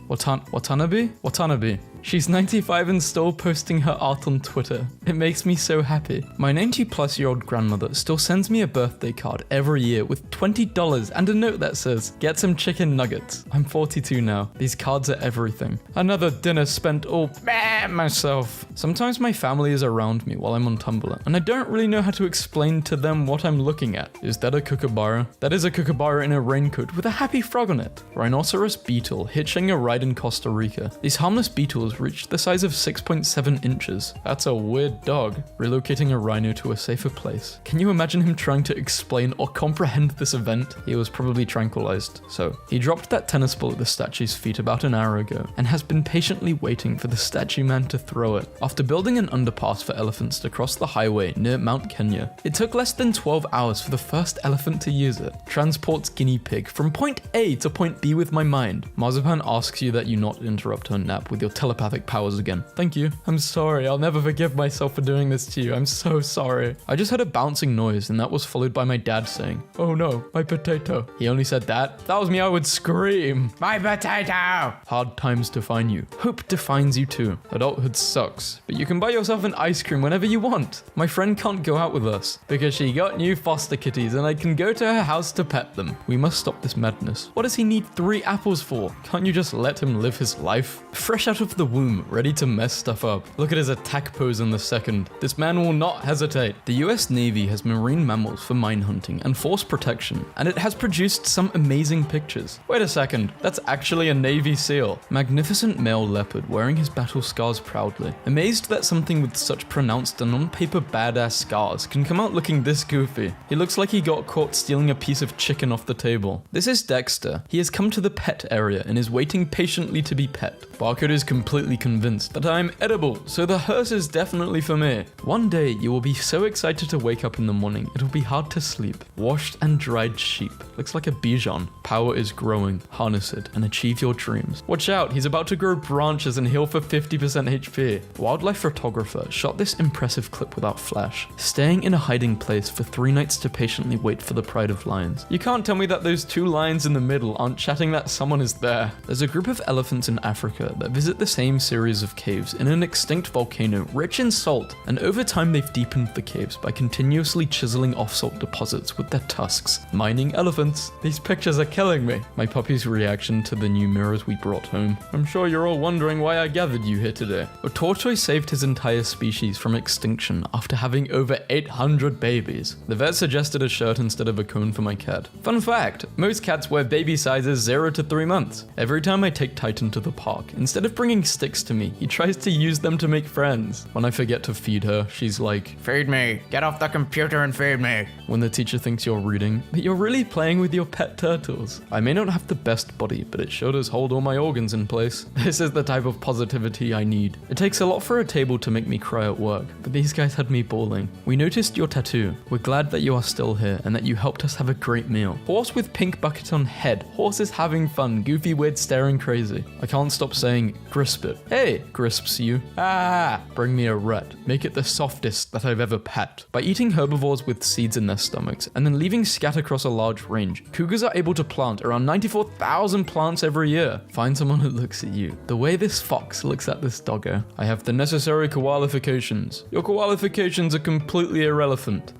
Watanabe. She's 95 and still posting her art on Twitter. It makes me so happy. My 90-plus-year-old grandmother still sends me a birthday card every year with $20 and a note that says, get some chicken nuggets. I'm 42 now. These cards are everything. Another dinner spent all myself. Sometimes my family is around me while I'm on Tumblr, and I don't really know how to explain to them what I'm looking at. Is that a kookaburra? That is a kookaburra in a raincoat with a happy frog on it. Rhinoceros beetle hitching a ride in Costa Rica. These harmless beetles reached the size of 6.7 inches. That's a weird dog. Relocating a rhino to a safer place. Can you imagine him trying to explain or comprehend this event? He was probably tranquilized. So, he dropped that tennis ball at the statue's feet about an hour ago, and has been patiently waiting for the statue man to throw it. After building an underpass for elephants to cross the highway near Mount Kenya, it took less than 12 hours for the first elephant to use it. Transports guinea pig from point A to point B with my mind. Marzipan asks you that you not interrupt her nap with your telepathic powers again. Thank you. I'm sorry. I'll never forgive myself for doing this to you. I'm so sorry. I just heard a bouncing noise, and that was followed by my dad saying, oh no, my potato. He only said that. If that was me, I would scream. My potato! Hard times define you. Hope defines you too. Adulthood sucks, but you can buy yourself an ice cream whenever you want. My friend can't go out with us because she got new foster kitties and I can go to her house to pet them. We must stop this madness. What does he need 3 apples for? Can't you just let him live his life? Fresh out of the the womb, ready to mess stuff up. Look at his attack pose in the second. This man will not hesitate. The US Navy has marine mammals for mine hunting and force protection, and it has produced some amazing pictures. Wait a second, that's actually a Navy SEAL. Magnificent male leopard wearing his battle scars proudly. Amazed that something with such pronounced and on-paper badass scars can come out looking this goofy. He looks like he got caught stealing a piece of chicken off the table. This is Dexter. He has come to the pet area and is waiting patiently to be pet. Barcode is completely convinced that I am edible, so the hearse is definitely for me. One day you will be so excited to wake up in the morning, it'll be hard to sleep. Washed and dried sheep. Looks like a Bichon. Power is growing. Harness it and achieve your dreams. Watch out, he's about to grow branches and heal for 50% HP. Wildlife photographer shot this impressive clip without flash, staying in a hiding place for 3 nights to patiently wait for the pride of lions. You can't tell me that those 2 lions in the middle aren't chatting that someone is there. There's a group of elephants in Africa that visit the same series of caves in an extinct volcano rich in salt, and over time they've deepened the caves by continuously chiseling off salt deposits with their tusks. Mining elephants. These pictures are killing me. My puppy's reaction to the new mirrors we brought home. I'm sure you're all wondering why I gathered you here today. A tortoise saved his entire species from extinction after having over 800 babies. The vet suggested a shirt instead of a cone for my cat. Fun fact, most cats wear baby sizes 0 to 3 months. Every time I take Titan to the park, instead of bringing sticks to me, he tries to use them to make friends. When I forget to feed her, she's like, "Feed me, get off the computer and feed me." When the teacher thinks you're reading, but you're really playing with your pet turtles. I may not have the best body, but it sure does hold all my organs in place. This is the type of positivity I need. It takes a lot for a table to make me cry at work, but these guys had me bawling. We noticed your tattoo. We're glad that you are still here and that you helped us have a great meal. Horse with pink bucket on head. Horse is having fun. Goofy weird staring crazy. I can't stop saying, "Grisp it." Hey, grisps you. Ah, bring me a rat. Make it the softest that I've ever pet. By eating herbivores with seeds in their stomachs and then leaving scat across a large range, cougars are able to plant around 94,000 plants every year. Find someone who looks at you the way this fox looks at this doggo. I have the necessary qualifications. Your qualifications are completely irrelevant.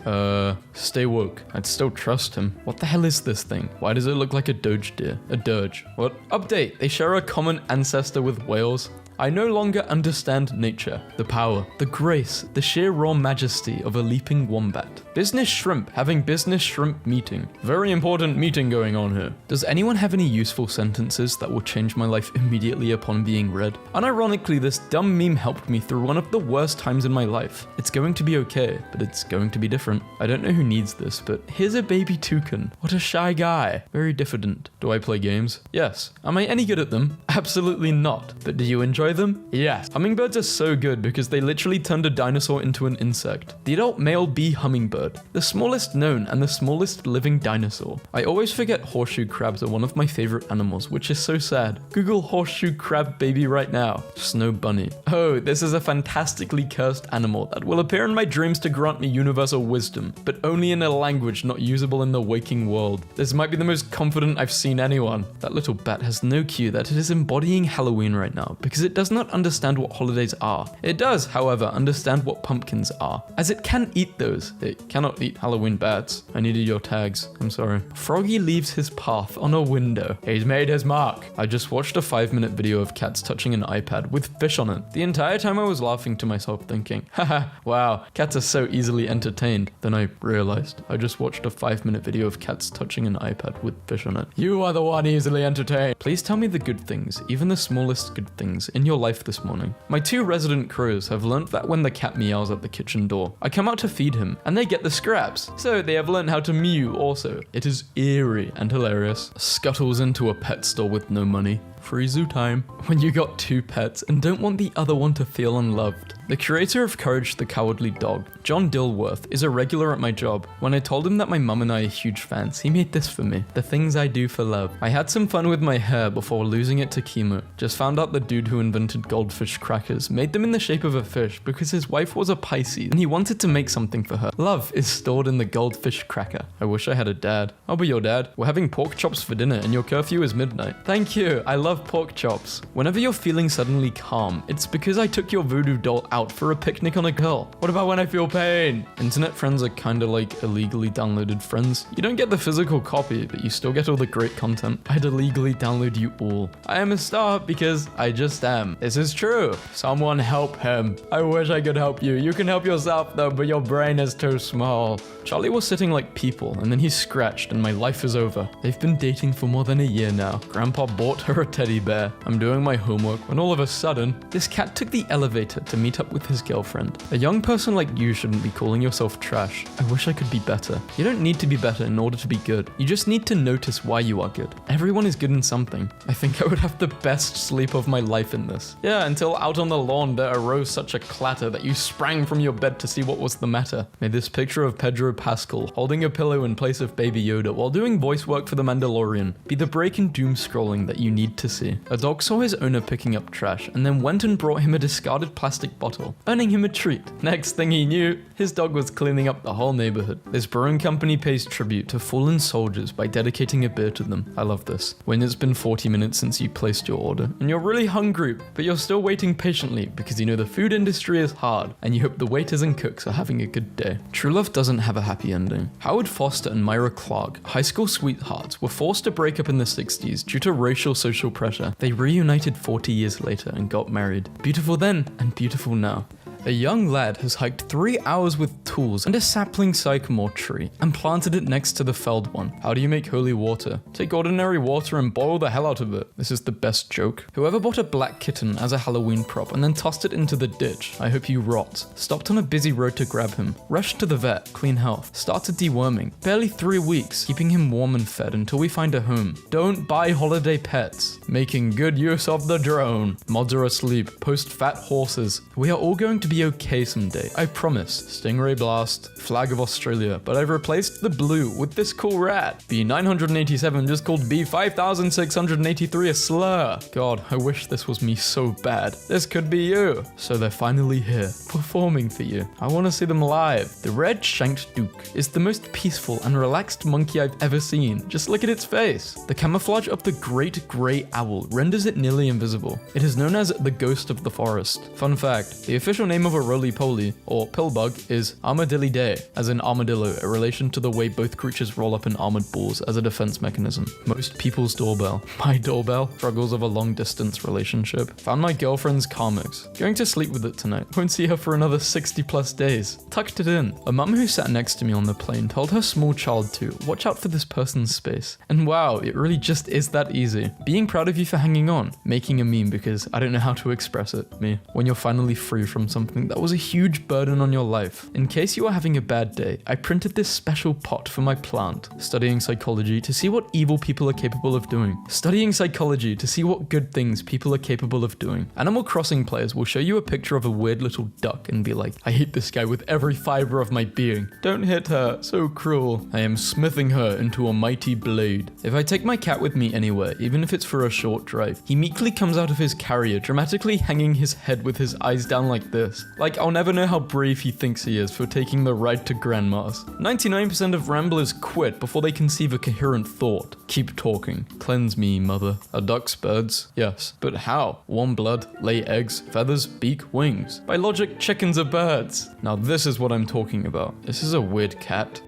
Stay woke. I'd still trust him. What the hell is this thing? Why does it look like a doge deer? A dirge. What? Update. They share a common ancestor with whales. I no longer understand nature, the power, the grace, the sheer raw majesty of a leaping wombat. Business shrimp having business shrimp meeting. Very important meeting going on here. Does anyone have any useful sentences that will change my life immediately upon being read? Unironically, this dumb meme helped me through one of the worst times in my life. It's going to be okay, but it's going to be different. I don't know who needs this, but here's a baby toucan. What a shy guy. Very diffident. Do I play games? Yes. Am I any good at them? Absolutely not. But do you enjoy them? Yes. Hummingbirds are so good because they literally turned a dinosaur into an insect. The adult male bee hummingbird, the smallest known and the smallest living dinosaur. I always forget horseshoe crabs are one of my favorite animals, which is so sad. Google horseshoe crab baby right now. Snow bunny. Oh, this is a fantastically cursed animal that will appear in my dreams to grant me universal wisdom, but only in a language not usable in the waking world. This might be the most confident I've seen anyone. That little bat has no clue that it is embodying Halloween right now because it does not understand what holidays are. It does, however, understand what pumpkins are, as it can eat those. It cannot eat Halloween bats. I needed your tags. I'm sorry. Froggy leaves his path on a window. He's made his mark. I just watched a 5-minute video of cats touching an iPad with fish on it. The entire time I was laughing to myself thinking, haha, wow, cats are so easily entertained. Then I realized I just watched a 5-minute video of cats touching an iPad with fish on it. You are the one easily entertained. Please tell me the good things, even the smallest good things, in your life this morning. My 2 resident crows have learned that when the cat meows at the kitchen door, I come out to feed him, and they get the scraps. So they have learned how to mew also. It is eerie and hilarious. Scuttles into a pet store with no money. Free zoo time. When you got 2 pets and don't want the other one to feel unloved. The creator of Courage the Cowardly Dog, John Dilworth, is a regular at my job. When I told him that my mum and I are huge fans, he made this for me. The things I do for love. I had some fun with my hair before losing it to chemo. Just found out the dude who invented goldfish crackers made them in the shape of a fish because his wife was a Pisces and he wanted to make something for her. Love is stored in the goldfish cracker. I wish I had a dad. I'll be your dad. We're having pork chops for dinner and your curfew is midnight. Thank you. I love love pork chops. Whenever you're feeling suddenly calm, it's because I took your voodoo doll out for a picnic on a girl. What about when I feel pain? Internet friends are kinda like illegally downloaded friends. You don't get the physical copy, but you still get all the great content. I'd illegally download you all. I am a star because I just am. This is true. Someone help him. I wish I could help you. You can help yourself though, but your brain is too small. Charlie was sitting like people, and then he scratched, and my life is over. They've been dating for more than a year now. Grandpa bought her a teddy bear. I'm doing my homework when all of a sudden, this cat took the elevator to meet up with his girlfriend. A young person like you shouldn't be calling yourself trash. I wish I could be better. You don't need to be better in order to be good. You just need to notice why you are good. Everyone is good in something. I think I would have the best sleep of my life in this. Yeah, until out on the lawn there arose such a clatter that you sprang from your bed to see what was the matter. May this picture of Pedro Pascal holding a pillow in place of Baby Yoda while doing voice work for the Mandalorian be the break in doom scrolling that you need to see. A dog saw his owner picking up trash and then went and brought him a discarded plastic bottle, earning him a treat. Next thing he knew, his dog was cleaning up the whole neighborhood. This brewing company pays tribute to fallen soldiers by dedicating a beer to them. I love this. When it's been 40 minutes since you placed your order and you're really hungry, but you're still waiting patiently because you know the food industry is hard and you hope the waiters and cooks are having a good day. True love doesn't have a happy ending. Howard Foster and Myra Clark, high school sweethearts, were forced to break up in the 60s due to racial social pressure. They reunited 40 years later and got married. Beautiful then and beautiful now. A young lad has hiked 3 hours with tools and a sapling sycamore tree and planted it next to the felled one. How do you make holy water? Take ordinary water and boil the hell out of it. This is the best joke. Whoever bought a black kitten as a Halloween prop and then tossed it into the ditch, I hope you rot. Stopped on a busy road to grab him. Rushed to the vet, clean health. Started deworming. Barely 3 weeks, keeping him warm and fed until we find a home. Don't buy holiday pets. Making good use of the drone. Mods are asleep. Post fat horses. We are all going to be okay someday, I promise. Stingray Blast, Flag of Australia, but I've replaced the blue with this cool rat. B987 just called B5683 a slur. God, I wish this was me so bad. This could be you. So they're finally here, performing for you. I want to see them live. The red-shanked duke is the most peaceful and relaxed monkey I've ever seen. Just look at its face. The camouflage of the great grey owl renders it nearly invisible. It is known as the ghost of the forest. Fun fact, the official name of a roly-poly, or pillbug, is Armadillidae, as in armadillo, a relation to the way both creatures roll up in armored balls as a defense mechanism. Most people's doorbell. My doorbell. Struggles of a long-distance relationship. Found my girlfriend's comics. Going to sleep with it tonight. Won't see her for another 60+ days. Tucked it in. A mum who sat next to me on the plane told her small child to watch out for this person's space. And wow, it really just is that easy. Being proud of you for hanging on. Making a meme because I don't know how to express it. Me. When you're finally free from something that was a huge burden on your life. In case you are having a bad day, I printed this special pot for my plant. Studying psychology to see what evil people are capable of doing. Studying psychology to see what good things people are capable of doing. Animal Crossing players will show you a picture of a weird little duck and be like, I hate this guy with every fiber of my being. Don't hit her, so cruel. I am smithing her into a mighty blade. If I take my cat with me anywhere, even if it's for a short drive, he meekly comes out of his carrier, dramatically hanging his head with his eyes down like this. Like, I'll never know how brave he thinks he is for taking the ride to grandma's. 99% of ramblers quit before they conceive a coherent thought. Keep talking. Cleanse me, mother. Are ducks birds? Yes. But how? Warm blood, lay eggs, feathers, beak, wings. By logic, chickens are birds. Now this is what I'm talking about. This is a weird cat.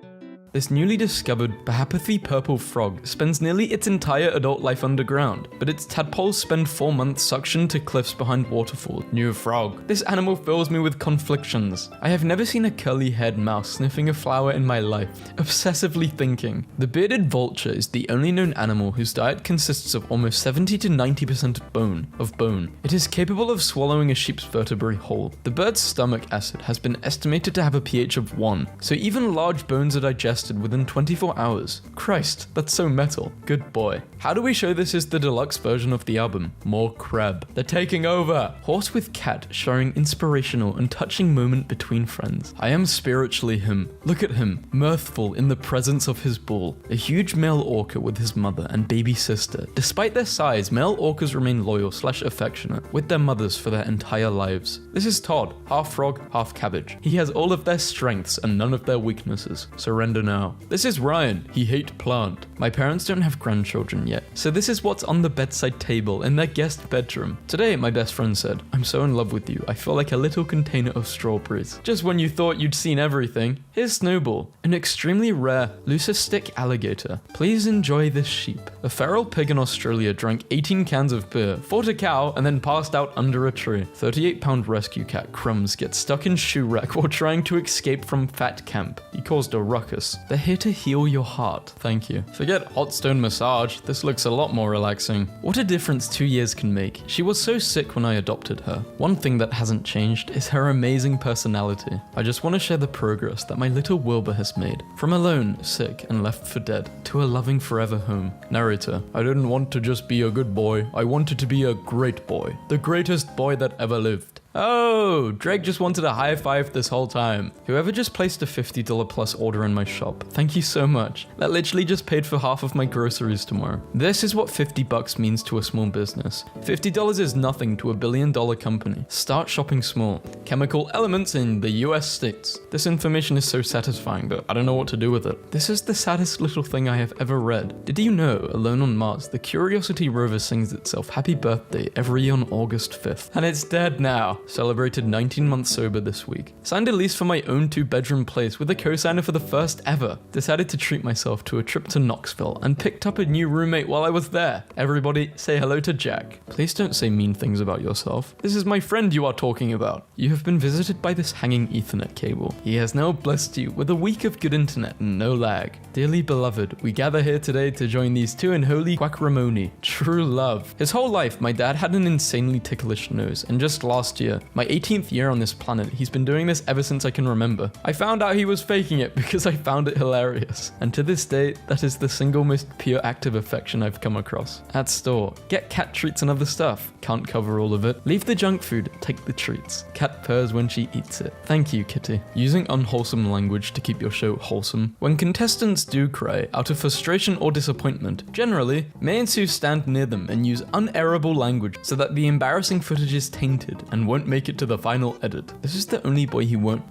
This newly discovered Bahapathy purple frog spends nearly its entire adult life underground, but its tadpoles spend 4 months suctioned to cliffs behind waterfalls. New frog. This animal fills me with conflictions. I have never seen a curly-haired mouse sniffing a flower in my life, obsessively thinking. The bearded vulture is the only known animal whose diet consists of almost 70 to 90% bone. It is capable of swallowing a sheep's vertebrae whole. The bird's stomach acid has been estimated to have a pH of 1, so even large bones are digested within 24 hours. Christ, that's so metal. Good boy. How do we show this is the deluxe version of the album? More crab. They're taking over. Horse with cat sharing inspirational and touching moment between friends. I am spiritually him. Look at him, mirthful in the presence of his bull. A huge male orca with his mother and baby sister. Despite their size, male orcas remain loyal/affectionate with their mothers for their entire lives. This is Todd, half frog, half cabbage. He has all of their strengths and none of their weaknesses. Surrender now. This is Ryan. He hate plant. My parents don't have grandchildren yet, so this is what's on the bedside table in their guest bedroom. Today, my best friend said, I'm so in love with you, I feel like a little container of strawberries. Just when you thought you'd seen everything, here's Snowball, an extremely rare leucistic alligator. Please enjoy this sheep. A feral pig in Australia drank 18 cans of beer, fought a cow, and then passed out under a tree. 38-pound rescue cat Crumbs gets stuck in shoe rack while trying to escape from fat camp. He caused a ruckus. They're here to heal your heart. Thank you. Forget hot stone massage. This looks a lot more relaxing. What a difference 2 years can make. She was so sick when I adopted her. One thing that hasn't changed is her amazing personality. I just want to share the progress that my little Wilbur has made. From alone, sick, and left for dead, to a loving forever home. Narrator, I didn't want to just be a good boy. I wanted to be a great boy. The greatest boy that ever lived. Oh, Drake just wanted a high five this whole time. Whoever just placed a $50 plus order in my shop, thank you so much. That literally just paid for half of my groceries tomorrow. This is what $50 means to a small business. $50 is nothing to a billion-dollar company. Start shopping small. Chemical elements in the US states. This information is so satisfying, but I don't know what to do with it. This is the saddest little thing I have ever read. Did you know, alone on Mars, the Curiosity rover sings itself happy birthday every year on August 5th. And it's dead now. Celebrated 19 months sober this week. Signed a lease for my own 2-bedroom place with a co-signer for the first ever. Decided to treat myself to a trip to Knoxville and picked up a new roommate while I was there. Everybody say hello to Jack. Please don't say mean things about yourself. This is my friend you are talking about. You have been visited by this hanging Ethernet cable. He has now blessed you with a week of good internet and no lag. Dearly beloved, we gather here today to join these two in holy quackramony. True love. His whole life, my dad had an insanely ticklish nose, and just last year, my 18th year on this planet, he's been doing this ever since I can remember. I found out he was faking it because I found it hilarious. And to this day, that is the single most pure act of affection I've come across. At store, get cat treats and other stuff. Can't cover all of it. Leave the junk food, take the treats. Cat purrs when she eats it. Thank you, kitty. Using unwholesome language to keep your show wholesome. When contestants do cry, out of frustration or disappointment, generally, May and Sue stand near them and use unerrable language so that the embarrassing footage is tainted and won't make it to the final edit. This is the only boy he won't.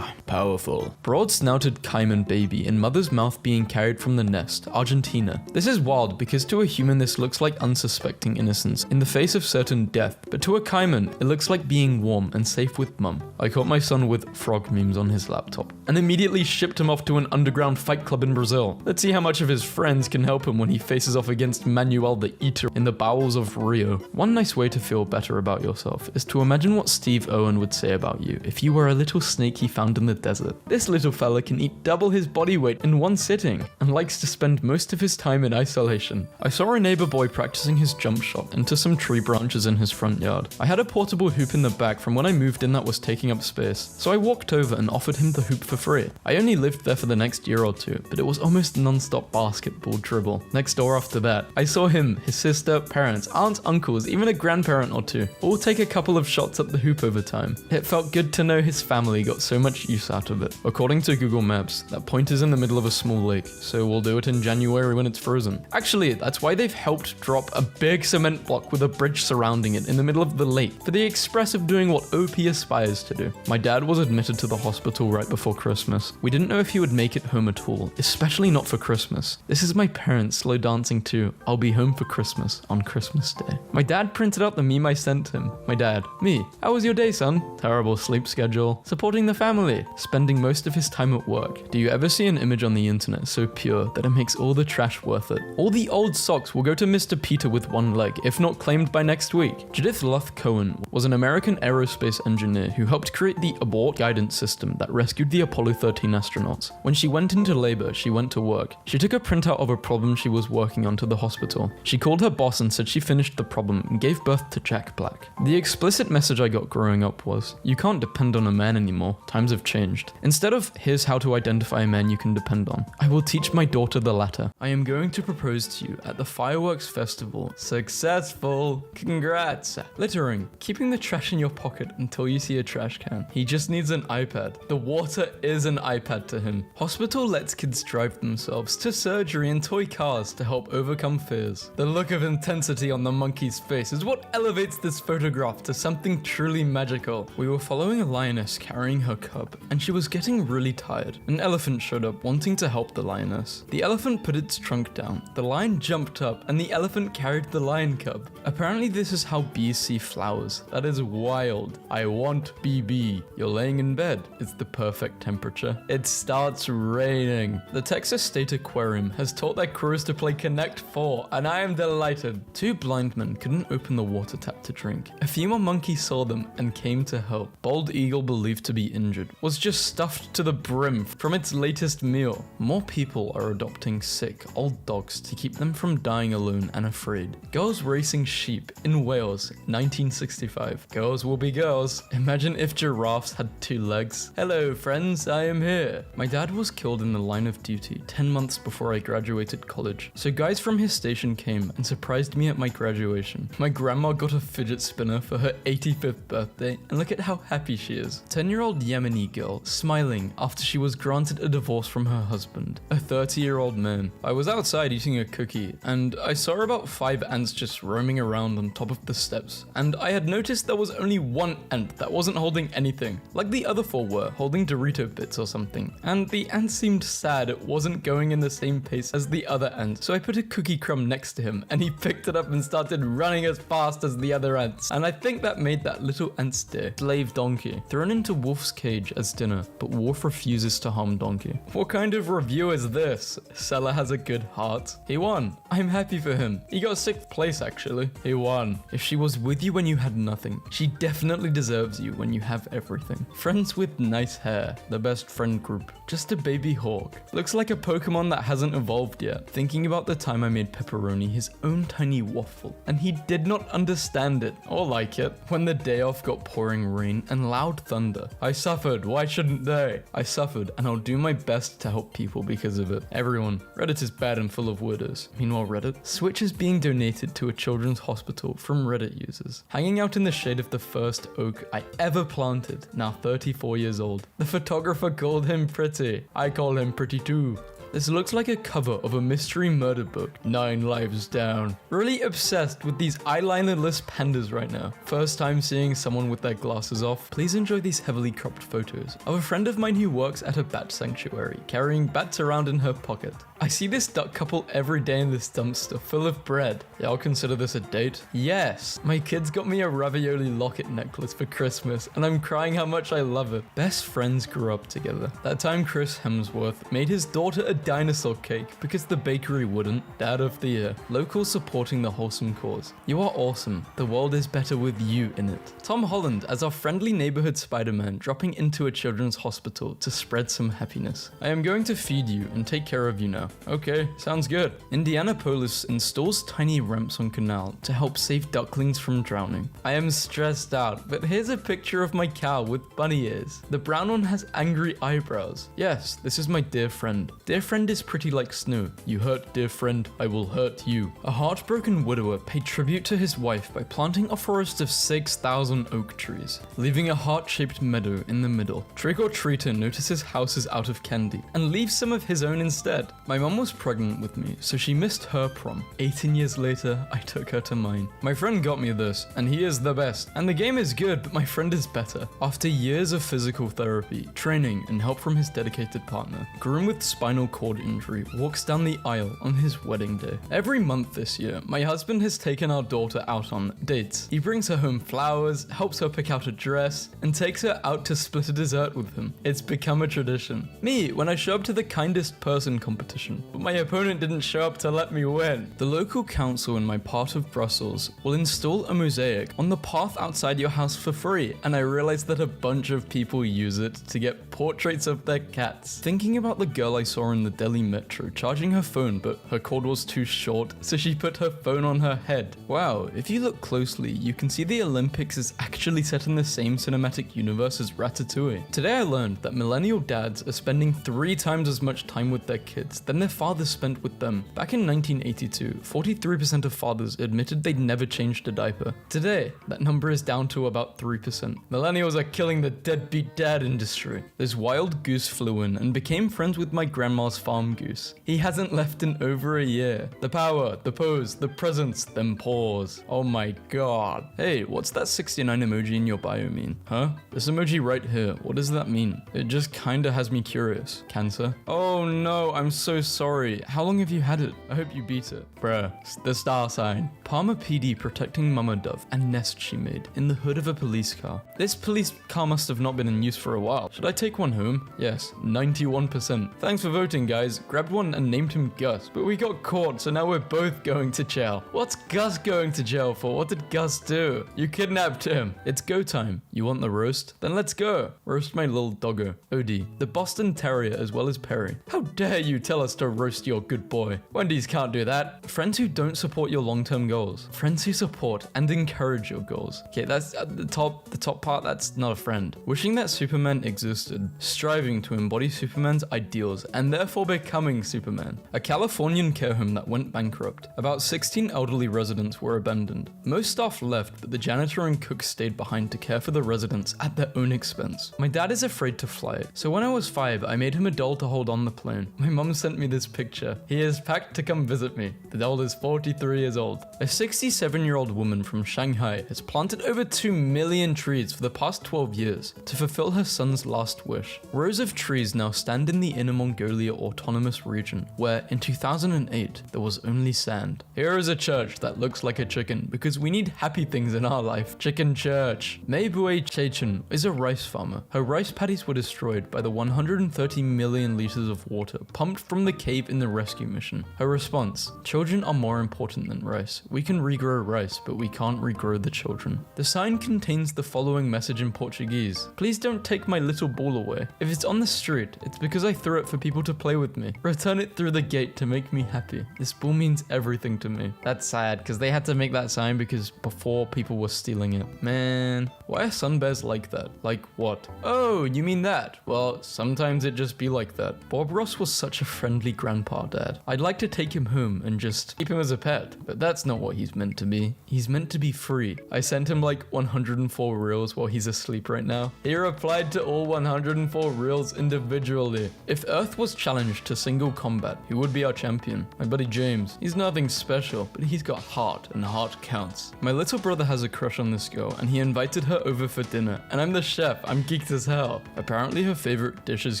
Powerful. Broad-snouted caiman baby in mother's mouth being carried from the nest, Argentina. This is wild because to a human this looks like unsuspecting innocence in the face of certain death, but to a caiman it looks like being warm and safe with mum. I caught my son with frog memes on his laptop and immediately shipped him off to an underground fight club in Brazil. Let's see how much of his friends can help him when he faces off against Manuel the Eater in the bowels of Rio. One nice way to feel better about yourself is to imagine what Steve Owen would say about you if you were a little snake he found in the desert. This little fella can eat double his body weight in one sitting and likes to spend most of his time in isolation. I saw a neighbor boy practicing his jump shot into some tree branches in his front yard. I had a portable hoop in the back from when I moved in that was taking up space, so I walked over and offered him the hoop for free. I only lived there for the next year or two, but it was almost non-stop basketball dribble. Next door after that, I saw him, his sister, parents, aunts, uncles, even a grandparent or two, all take a couple of shots at the hoop over time. It felt good to know his family got so much use out of it. According to Google Maps, that point is in the middle of a small lake, so we'll do it in January when it's frozen. Actually, that's why they've helped drop a big cement block with a bridge surrounding it in the middle of the lake, for the express of doing what OP aspires to do. My dad was admitted to the hospital right before Christmas. We didn't know if he would make it home at all, especially not for Christmas. This is my parents slow dancing to I'll Be Home for Christmas on Christmas Day. My dad printed out the meme I sent him. My dad, me, how was your day, son? Terrible sleep schedule. Supporting the family. Spending most of his time at work. Do you ever see an image on the internet so pure that it makes all the trash worth it? All the old socks will go to Mr. Peter with one leg, if not claimed by next week. Judith Luth Cohen was an American aerospace engineer who helped create the abort guidance system that rescued the Apollo 13 astronauts. When she went into labor, she went to work. She took a printout of a problem she was working on to the hospital. She called her boss and said she finished the problem and gave birth to Jack Black. The explicit message I got growing up was, you can't depend on a man anymore. Time times have changed. Instead of here's how to identify a man you can depend on, I will teach my daughter the latter. I am going to propose to you at the fireworks festival. Successful. Congrats. Littering. Keeping the trash in your pocket until you see a trash can. He just needs an iPad. The water is an iPad to him. Hospital lets kids drive themselves to surgery in toy cars to help overcome fears. The look of intensity on the monkey's face is what elevates this photograph to something truly magical. We were following a lioness carrying her cub, and she was getting really tired. An elephant showed up wanting to help the lioness. The elephant put its trunk down, the lion jumped up, and the elephant carried the lion cub. Apparently this is how bees see flowers. That is wild. I want BB. You're laying in bed. It's the perfect temperature. It starts raining. The Texas State Aquarium has taught their crews to play Connect 4, and I am delighted. Two blind men couldn't open the water tap to drink. A female monkey saw them and came to help. Bald eagle believed to be injured was just stuffed to the brim from its latest meal. More people are adopting sick, old dogs to keep them from dying alone and afraid. Girls racing sheep in Wales, 1965. Girls will be girls. Imagine if giraffes had 2 legs. Hello friends, I am here. My dad was killed in the line of duty 10 months before I graduated college. So guys from his station came and surprised me at my graduation. My grandma got a fidget spinner for her 85th birthday, and look at how happy she is. 10-year-old Yemeni girl smiling after she was granted a divorce from her husband, a 30-year-old man. I was outside eating a cookie, and I saw about 5 ants just roaming around on top of the steps, and I had noticed there was only one ant that wasn't holding anything, like the other 4 were, holding Dorito bits or something, and the ant seemed sad it wasn't going in the same pace as the other ant, so I put a cookie crumb next to him, and he picked it up and started running as fast as the other ants, and I think that made that little ant's day. Slave donkey, thrown into Wolf's cage as dinner, but Wolf refuses to harm donkey. What kind of review is this? Seller has a good heart. He won. I'm happy for him. He got 6th place actually. He won. If she was with you when you had nothing, she definitely deserves you when you have everything. Friends with nice hair, the best friend group. Just a baby hawk. Looks like a Pokemon that hasn't evolved yet. Thinking about the time I made Pepperoni his own tiny waffle, and he did not understand it or like it. When the day off got pouring rain and loud thunder. I suffered, why shouldn't they? I suffered, and I'll do my best to help people because of it. Everyone. Reddit is bad and full of weirdos. Meanwhile Reddit, Switch is being donated to a children's hospital from Reddit users. Hanging out in the shade of the first oak I ever planted, now 34 years old. The photographer called him pretty. I call him pretty too. This looks like a cover of a mystery murder book. 9 lives down. Really obsessed with these eyelinerless pandas right now. First time seeing someone with their glasses off. Please enjoy these heavily cropped photos of a friend of mine who works at a bat sanctuary, carrying bats around in her pocket. I see this duck couple every day in this dumpster full of bread. Y'all consider this a date? Yes. My kids got me a ravioli locket necklace for Christmas, and I'm crying how much I love it. Best friends grew up together. That time Chris Hemsworth made his daughter a dinosaur cake because the bakery wouldn't. Dad of the year. Locals supporting the wholesome cause. You are awesome. The world is better with you in it. Tom Holland as our friendly neighborhood Spider-Man dropping into a children's hospital to spread some happiness. I am going to feed you and take care of you now. Okay, sounds good. Indianapolis installs tiny ramps on canal to help save ducklings from drowning. I am stressed out, but here's a picture of my cow with bunny ears. The brown one has angry eyebrows. Yes, this is my dear friend. Dear friend is pretty like snow. You hurt dear friend, I will hurt you. A heartbroken widower paid tribute to his wife by planting a forest of 6,000 oak trees, leaving a heart-shaped meadow in the middle. Trick-or-treater notices house is out of candy and leaves some of his own instead. My mom was pregnant with me, so she missed her prom. 18 years later, I took her to mine. My friend got me this, and he is the best. And the game is good, but my friend is better. After years of physical therapy, training, and help from his dedicated partner, groom with spinal cord injury walks down the aisle on his wedding day. Every month this year, my husband has taken our daughter out on dates. He brings her home flowers, helps her pick out a dress, and takes her out to split a dessert with him. It's become a tradition. Me, when I show up to the kindest person competition, but my opponent didn't show up to let me win. The local council in my part of Brussels will install a mosaic on the path outside your house for free, and I realized that a bunch of people use it to get portraits of their cats. Thinking about the girl I saw in the the Delhi metro charging her phone, but her cord was too short, so she put her phone on her head. Wow, if you look closely, you can see the Olympics is actually set in the same cinematic universe as Ratatouille. Today I learned that millennial dads are spending 3 times as much time with their kids than their fathers spent with them. Back in 1982, 43% of fathers admitted they'd never changed a diaper. Today, that number is down to about 3%. Millennials are killing the deadbeat dad industry. This wild goose flew in and became friends with my grandma's farm goose. He hasn't left in over a year. The power, the pose, the presence, them paws. Oh my god. Hey, what's that 69 emoji in your bio mean? Huh? This emoji right here, what does that mean? It just kinda has me curious. Cancer? Oh no, I'm so sorry. How long have you had it? I hope you beat it. Bruh, the star sign. Palmer PD protecting mama dove and nest she made in the hood of a police car. This police car must have not been in use for a while. Should I take one home? Yes, 91%. Thanks for voting, guys. Grabbed one and named him Gus, but we got caught, so now we're both going to jail. What's Gus going to jail for? What did Gus do? You kidnapped him. It's go time. You want the roast? Then let's go. Roast my little doggo. OD. The Boston Terrier as well as Perry. How dare you tell us to roast your good boy? Wendy's can't do that. Friends who don't support your long-term goals. Friends who support and encourage your goals. Okay, that's at the top part, that's not a friend. Wishing that Superman existed. Striving to embody Superman's ideals and therefore becoming Superman. A Californian care home that went bankrupt. About 16 elderly residents were abandoned. Most staff left, but the janitor and cook stayed behind to care for the residents at their own expense. My dad is afraid to fly, so when I was 5, I made him a doll to hold on the plane. My mum sent me this picture. He is packed to come visit me. The doll is 43 years old. A 67-year-old woman from Shanghai has planted over 2 million trees for the past 12 years to fulfill her son's last wish. Rows of trees now stand in the Inner Mongolia Autonomous Region, where in 2008 there was only sand. Here is a church that looks like a chicken because we need happy things in our life. Chicken church. Mei Bui Chechen is a rice farmer. Her rice paddies were destroyed by the 130 million liters of water pumped from the cave in the rescue mission. Her response: children are more important than rice. We can regrow rice, but we can't regrow the children. The sign contains the following message in Portuguese: please don't take my little ball away. If it's on the street, it's because I threw it for people to play with me. Return it through the gate to make me happy. This ball means everything to me. That's sad, because they had to make that sign because before people were stealing it. Man, why are sun bears like that? Like what? Oh, you mean that? Well, sometimes it just be like that. Bob Ross was such a friendly grandpa dad. I'd like to take him home and just keep him as a pet, but that's not what he's meant to be. He's meant to be free. I sent him like 104 reels while he's asleep right now. He replied to all 104 reels individually. If Earth was challenged to single combat, who would be our champion? My buddy James. He's nothing special, but he's got heart, and heart counts. My little brother has a crush on this girl, and he invited her over for dinner, and I'm the chef. I'm geeked as hell. Apparently her favorite dish is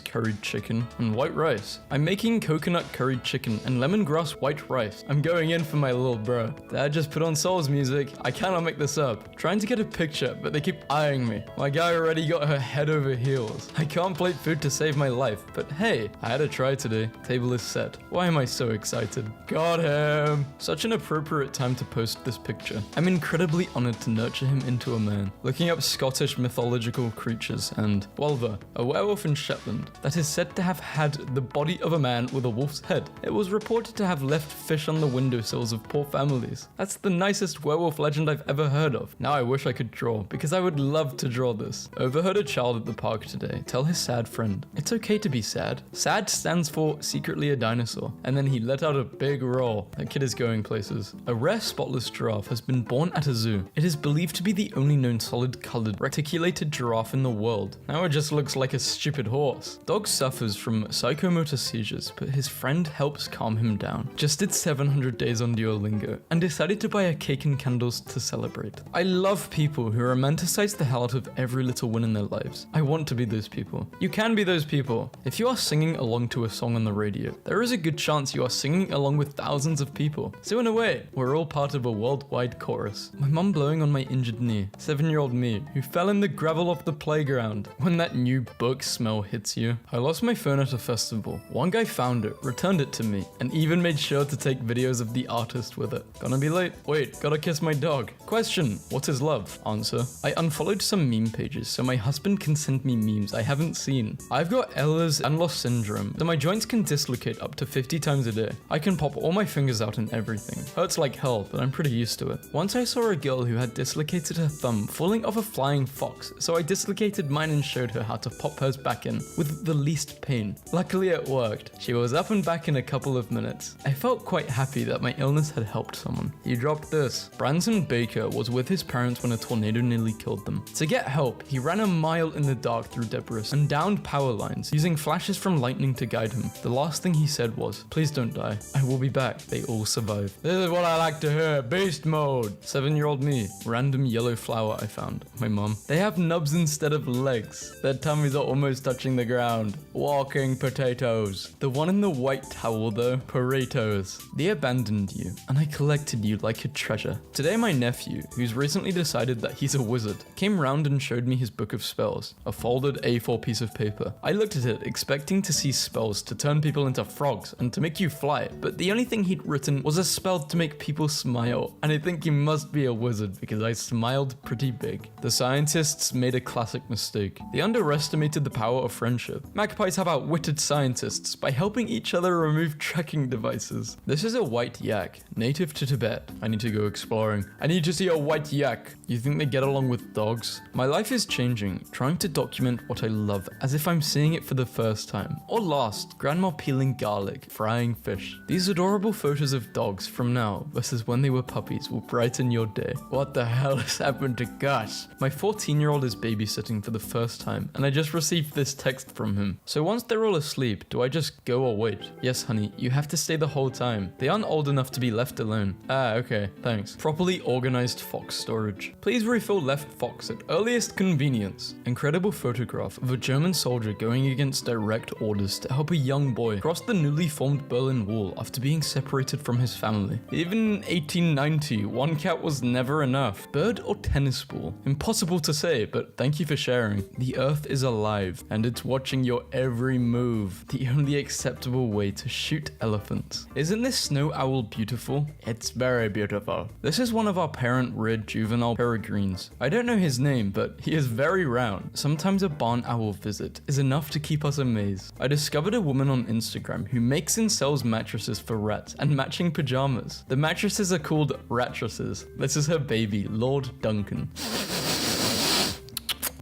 curried chicken and white rice. I'm making coconut curried chicken and lemongrass white rice. I'm going in for my little bro. Dad just put on Soul's music. I cannot make this up. Trying to get a picture, but they keep eyeing me. My guy already got her head over heels. I can't plate food to save my life, but hey, I had a try today. Table is set. Why am I so excited? Got him! Such an appropriate time to post this picture. I'm incredibly honored to nurture him into a man. Looking up Scottish mythological creatures and Wulva, a werewolf in Shetland that is said to have had the body of a man with a wolf's head. It was reported to have left fish on the windowsills of poor families. That's the nicest werewolf legend I've ever heard of. Now I wish I could draw, because I would love to draw this. Overheard a child at the park today tell his sad friend, it's okay to be sad. Sad stands for secretly a dinosaur. And then he let out a big roar. That kid is going places. A rare spotless giraffe has been born at a zoo. It is believed to be the only known solid-colored reticulated giraffe in the world. Now it just looks like a stupid horse. Dog suffers from psychomotor seizures, but his friend helps calm him down. Just did 700 days on Duolingo and decided to buy a cake and candles to celebrate. I love people who romanticize the hell out of every little win in their lives. I want to be those people. You can be those people. If you are singing along to a song on the radio, there is a good chance you are singing along with thousands of people. So in a way, we're all part of a worldwide chorus. My mum blowing on my injured knee. 7-year-old me, who fell in the gravel of the playground. When that new book smell hits you. I lost my phone at a festival. One guy found it, returned it to me, and even made sure to take videos of the artist with it. Gonna be late? Wait, gotta kiss my dog. Question, what is love? Answer, I unfollowed some meme pages so my husband can send me memes I haven't seen. I've got Ehlers-Danlos syndrome, so my joints can dislocate up to 50 times a day. I can pop all my fingers out and everything. Hurts like hell, but I'm pretty used to it. Once I saw a girl who had dislocated her thumb falling off a flying fox, so I dislocated mine and showed her how to pop hers back in with the least pain. Luckily it worked. She was up and back in a couple of minutes. I felt quite happy that my illness had helped someone. He dropped this. Branson Baker was with his parents when a tornado nearly killed them. To get help, he ran a mile in the dark through debris and downed power lines, using flashes from lightning to guide him. The last thing he said was, "Please don't die. I will be back." They all survived. This is what I like to hear. Beast mode. 7-year-old me. Random yellow flower I found. My mom. They have nubs instead of legs. Their tummies are almost touching the ground. Walking potatoes. The one in the white towel though. Potatoes. They abandoned you, and I collected you like a treasure. Today my nephew, who's recently decided that he's a wizard, came round and showed me his book of spells. A folded A4 piece of paper. I looked at it expecting to see spells to turn people into frogs and to make you fly, but the only thing he'd written was a spell to make people smile, and I think he must be a wizard because I smiled pretty big. The scientists made a classic mistake. They underestimated the power of friendship. Magpies have outwitted scientists by helping each other remove tracking devices. This is a white yak, native to Tibet. I need to go exploring. I need to see a white yak. You think they get along with dogs? My life is changing, trying to document what I love as if I'm seeing it for the first time. Or last, grandma peeling garlic, frying fish. These adorable photos of dogs from now versus when they were puppies will brighten your day. What the hell has happened to Gus? My 14-year-old is babysitting for the first time, and I just received this text from him. So once they're all asleep, do I just go or wait? Yes, honey, you have to stay the whole time. They aren't old enough to be left alone. Ah, okay, thanks. Properly organized fox storage. Please refill left fox at earliest convenience. Incredible photograph of a German soldier going against direct orders to help a young boy cross the newly formed Berlin Wall after being separated from his family. Even in 1890, one cat was never enough. Bird or tennis ball? Impossible to say, but thank you for sharing. The earth is alive, and it's watching your every move. The only acceptable way to shoot elephants. Isn't this snow owl beautiful? It's very beautiful. This is one of our parent-reared juvenile peregrines. I don't know his name, but he is very round. Sometimes a barn owl visit is enough to keep us amazed. I discovered a woman on Instagram who makes and sells mattresses for rats and matching pajamas. The mattresses are called rattresses. This is her baby, Lord Duncan.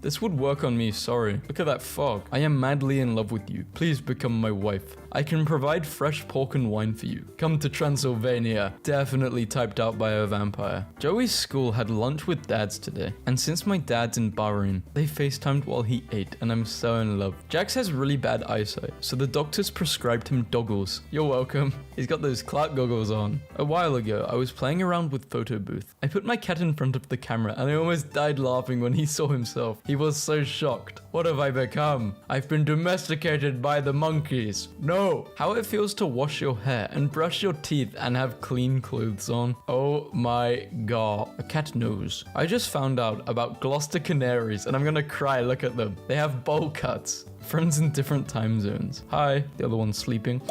This would work on me, sorry. Look at that fog. I am madly in love with you. Please become my wife. I can provide fresh pork and wine for you. Come to Transylvania. Definitely typed out by a vampire. Joey's school had lunch with dads today, and since my dad's in Bahrain, they FaceTimed while he ate, and I'm so in love. Jax has really bad eyesight, so the doctors prescribed him goggles. You're welcome. He's got those Clark goggles on. A while ago, I was playing around with Photo Booth. I put my cat in front of the camera, and I almost died laughing when he saw himself. He was so shocked. What have I become? I've been domesticated by the monkeys. No! How it feels to wash your hair and brush your teeth and have clean clothes on. Oh my god. A cat knows. I just found out about Gloucester canaries and I'm gonna cry. Look at them. They have bowl cuts. Friends in different time zones. Hi. The other one's sleeping.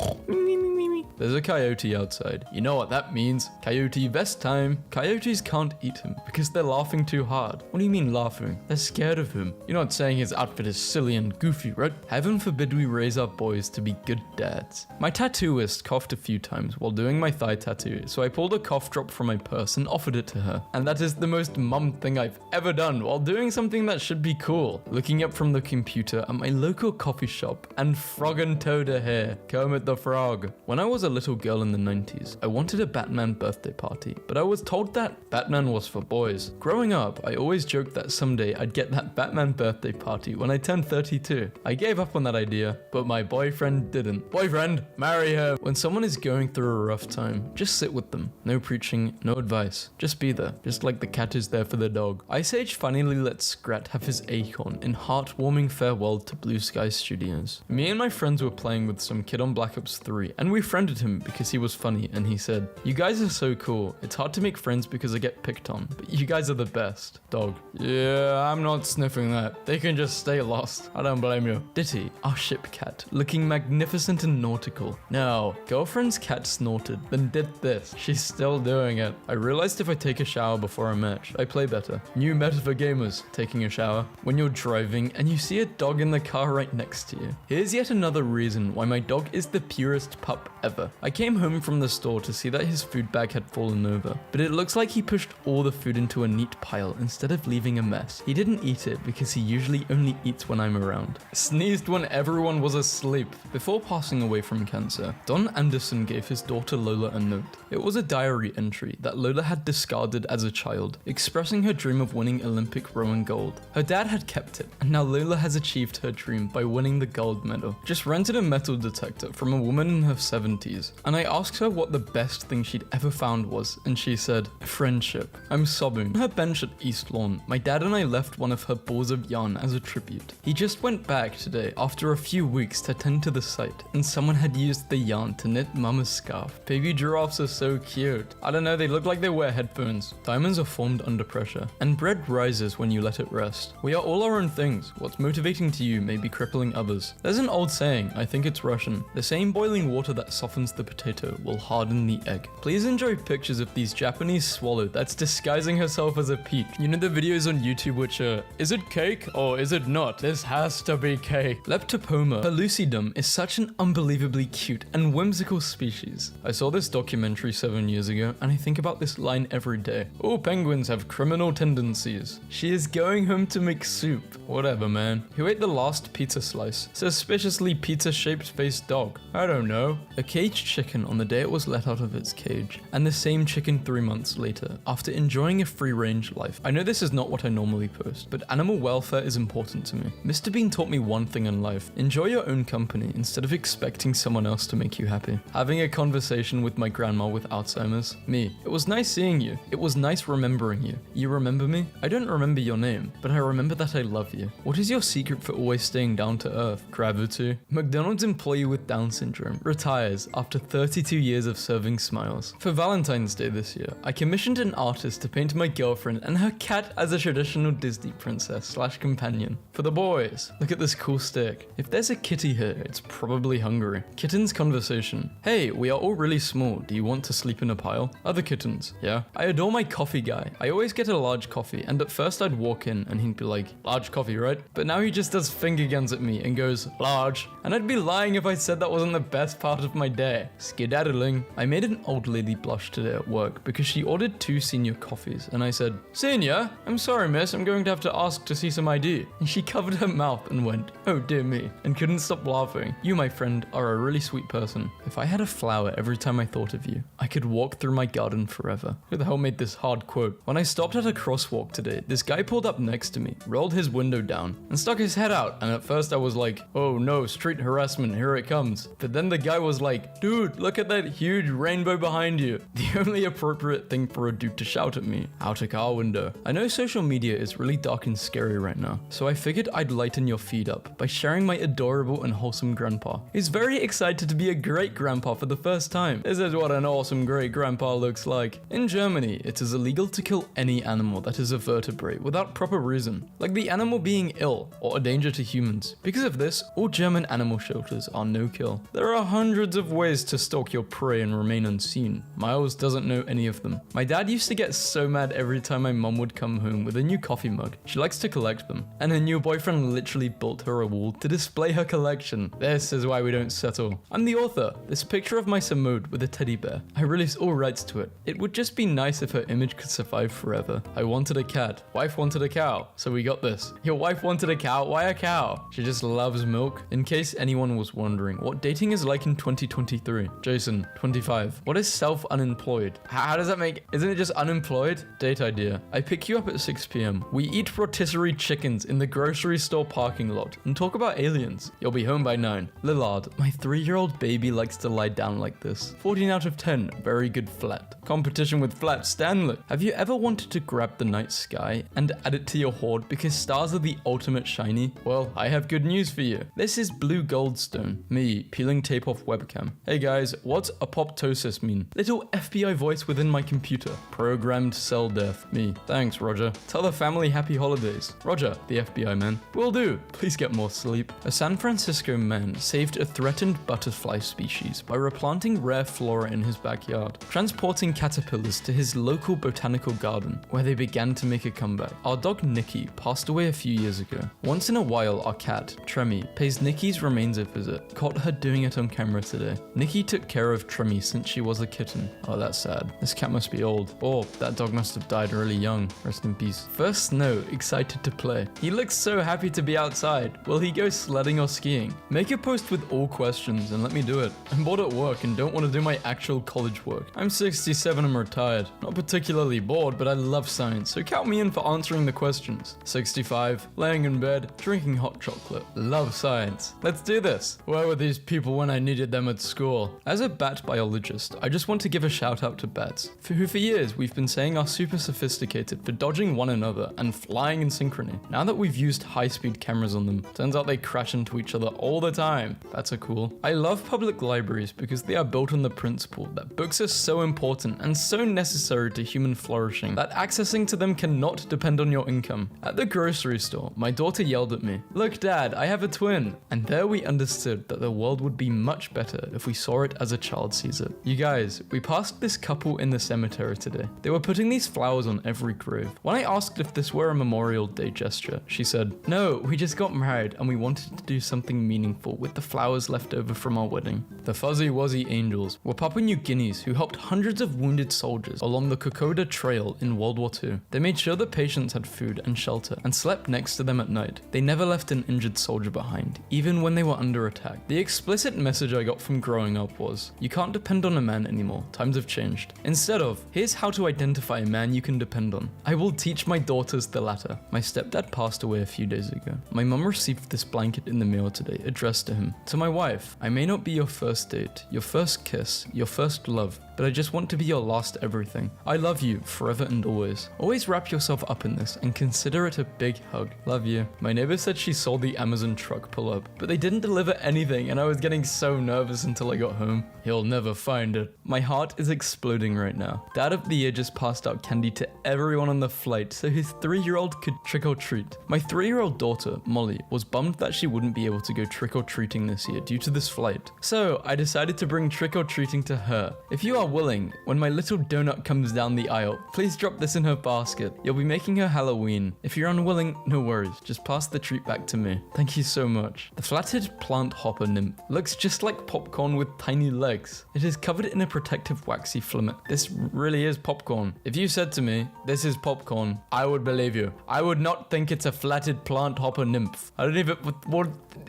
There's a coyote outside. You know what that means. Coyote vest time. Coyotes can't eat him because they're laughing too hard. What do you mean laughing? They're scared of him. You're not saying his outfit is silly and goofy, right? Heaven forbid we raise our boys to be good dads. My tattooist coughed a few times while doing my thigh tattoo, so I pulled a cough drop from my purse and offered it to her. And that is the most mum thing I've ever done while doing something that should be cool. Looking up from the computer at my local coffee shop and Frog and Toad are here. Kermit the Frog. When I was a little girl in the 90s, I wanted a Batman birthday party, but I was told that Batman was for boys. Growing up, I always joked that someday I'd get that Batman birthday party when I turned 32. I gave up on that idea, but my boyfriend didn't. Boyfriend, marry her. When someone is going through a rough time, just sit with them. No preaching, no advice. Just be there, just like the cat is there for the dog. Ice Age finally let Scrat have his acorn in heartwarming farewell to Blue Sky Studios. Me and my friends were playing with some kid on Black Ops 3, and we friended confronted him because he was funny and he said, "You guys are so cool. It's hard to make friends because I get picked on, but you guys are the best." Dog. Yeah, I'm not sniffing that. They can just stay lost. I don't blame you. Ditty, our ship cat, looking magnificent and nautical. Now, girlfriend's cat snorted, then did this. She's still doing it. I realized if I take a shower before a match, I play better. New meta for gamers, taking a shower. When you're driving and you see a dog in the car right next to you. Here's yet another reason why my dog is the purest pup ever. I came home from the store to see that his food bag had fallen over, but it looks like he pushed all the food into a neat pile instead of leaving a mess. He didn't eat it because he usually only eats when I'm around. Sneezed when everyone was asleep. Before passing away from cancer, Don Anderson gave his daughter Lola a note. It was a diary entry that Lola had discarded as a child, expressing her dream of winning Olympic rowing gold. Her dad had kept it, and now Lola has achieved her dream by winning the gold medal. Just rented a metal detector from a woman in her 70s, and I asked her what the best thing she'd ever found was, and she said, friendship. I'm sobbing. On her bench at East Lawn, my dad and I left one of her balls of yarn as a tribute. He just went back today after a few weeks to tend to the site, and someone had used the yarn to knit mama's scarf. Baby giraffes are so cute. I don't know, they look like they wear headphones. Diamonds are formed under pressure, and bread rises when you let it rest. We are all our own things. What's motivating to you may be crippling others. There's an old saying, I think it's Russian. The same boiling water that softens the potato will harden the egg. Please enjoy pictures of these Japanese swallow that's disguising herself as a peach. You know the videos on YouTube which are, is it cake or is it not? This has to be cake. Leptopoma pellucidum is such an unbelievably cute and whimsical species. I saw this documentary 7 years ago and I think about this line every day. Oh, penguins have criminal tendencies. She is going home to make soup. Whatever, man. Who ate the last pizza slice? Suspiciously pizza-shaped faced dog. I don't know. A caged chicken on the day it was let out of its cage, and the same chicken 3 months later, after enjoying a free-range life. I know this is not what I normally post, but animal welfare is important to me. Mr. Bean taught me one thing in life. Enjoy your own company instead of expecting someone else to make you happy. Having a conversation with my grandma with Alzheimer's. Me. It was nice seeing you. It was nice remembering you. You remember me? I don't remember your name, but I remember that I love you. What is your secret for always staying down to earth? Gravity. McDonald's employee with Down syndrome retires after 32 years of serving smiles. For Valentine's Day this year, I commissioned an artist to paint my girlfriend and her cat as a traditional Disney princess / companion. For the boys, look at this cool stick. If there's a kitty here, it's probably hungry. Kittens conversation. Hey, we are all really small. Do you want to sleep in a pile? Other kittens. Yeah. I adore my coffee guy. I always get a large coffee, and at first I'd walk in and he'd be like, large coffee, right? But now he just does finger guns at me and goes, large. And I'd be lying if I said that wasn't the best part of my day. Skedaddling. I made an old lady blush today at work because she ordered 2 senior coffees, and I said, Senior? I'm sorry, miss, I'm going to have to ask to see some ID. And she covered her mouth and went, oh dear me, and couldn't stop laughing. You, my friend, are a really sweet person. If I had a flower every time I thought of you, I could walk through my garden forever. Who the hell made this hard quote? When I stopped at a crosswalk today, this guy pulled up next to me, rolled his window down, and stuck his head out, and at first I was like, oh no, street harassment, here it comes. But then the guy was like, dude, look at that huge rainbow behind you. The only appropriate thing for a dude to shout at me, out a car window. I know social media is really dark and scary right now, so I figured I'd lighten your feed up by sharing my adorable and wholesome grandpa. He's very excited to be a great grandpa for the first time. This is what an awesome great grandpa looks like. In Germany, it is illegal to kill any animal that is a vertebrate without proper reason, like the animal being ill or a danger to humans. Because of this, all German animal shelters are no-kill. There are hundreds of ways to stalk your prey and remain unseen. Miles doesn't know any of them. My dad used to get so mad every time my mom would come home with a new coffee mug. She likes to collect them, and her new boyfriend literally built her a wall to display her collection. This is why we don't settle. I'm the author. This picture of my Simode with a teddy bear. I released all rights to it. It would just be nice if her image could survive forever. I wanted a cat. Wife wanted a cow. So we got this. Your wife wanted a cow? Why a cow? She just loves milk. In case anyone was wondering what dating is like in 2023. Jason, 25. What is self-unemployed? How does that make... Isn't it just unemployed? Date idea. I pick you up at 6 p.m. We eat rotisserie chickens in the grocery store parking lot and talk about aliens. You'll be home by 9. Lillard, my 3-year-old baby likes to lie down like this. 14 out of 10. Very good flat. Competition with Flat Stanley. Have you ever wanted to grab the night sky and add it to your hoard because stars are the ultimate shiny? Well, I have good news for you. This is blue goldstone. Me, peeling tape off webcam. Hey guys, what's apoptosis mean? Little FBI voice within my computer. Programmed cell death. Me. Thanks, Roger. Tell the family happy holidays. Roger, the FBI man. Will do. Please get more sleep. A San Francisco man saved a threatened butterfly species by replanting rare flora in his backyard, transporting caterpillars to his local botanical garden, where they began to make a comeback. Our dog Nikki passed away a few years ago. Once in a while, our cat, Tremmy, pays Nikki's remains a visit. Caught her doing it on camera today. Nikki took care of Tremmy since she was a kitten. Oh, that's sad. This cat must be old. Or that dog must have died really young. Rest in peace. First snow, excited to play. He looks so happy to be outside. Will he go sledding or skiing? Make a post with all questions and let me do it. I'm bored at work and don't want to do my actual college work. I'm 67 and retired. Not particularly bored, but I love science, so count me in for answering the questions. 65, laying in bed, drinking hot chocolate. Love science. Let's do this. Where were these people when I needed them at school? As a bat biologist, I just want to give a shout out to bats, who for years we've been saying are super sophisticated for dodging one another and flying in synchrony. Now that we've used high-speed cameras on them, turns out they crash into each other all the time. Bats are cool. I love public libraries because they are built on the principle that books are so important and so necessary to human flourishing that accessing to them cannot depend on your income. At the grocery store, my daughter yelled at me, "Look, Dad, I have a twin." And there we understood that the world would be much better if we saw it as a child sees it. You guys, we passed this couple in the cemetery today. They were putting these flowers on every grave. When I asked if this were a Memorial Day gesture, she said, "No, we just got married and we wanted to do something meaningful with the flowers left over from our wedding." The Fuzzy Wuzzy Angels were Papua New Guineas who helped hundreds of wounded soldiers along the Kokoda Trail in World War II. They made sure the patients had food and shelter and slept next to them at night. They never left an injured soldier behind, even when they were under attack. The explicit message I got from growing up was, you can't depend on a man anymore, times have changed. Instead of, here's how to identify a man you can depend on. I will teach my daughters the latter. My stepdad passed away a few days ago. My mum received this blanket in the mail today, addressed to him. To my wife, I may not be your first date, your first kiss, your first love, but I just want to be your last everything. I love you forever and always. Always wrap yourself up in this and consider it a big hug. Love you. My neighbor said she saw the Amazon truck pull up, but they didn't deliver anything and I was getting so nervous until I got home. He'll never find it. My heart is exploding right now. Dad of the year just passed out candy to everyone on the flight so his 3-year-old could trick or treat. My 3-year-old daughter, Molly, was bummed that she wouldn't be able to go trick or treating this year due to this flight. So I decided to bring trick or treating to her. If you are willing, when my little donut comes down the aisle, please drop this in her basket. You'll be making her Halloween. If you're unwilling, no worries. Just pass the treat back to me. Thank you so much. The flathead plant hopper nymph looks just like popcorn with tiny legs. It is covered in a protective waxy filament. This really is popcorn. If you said to me, this is popcorn, I would believe you. I would not think it's a flathead plant hopper nymph. I don't even,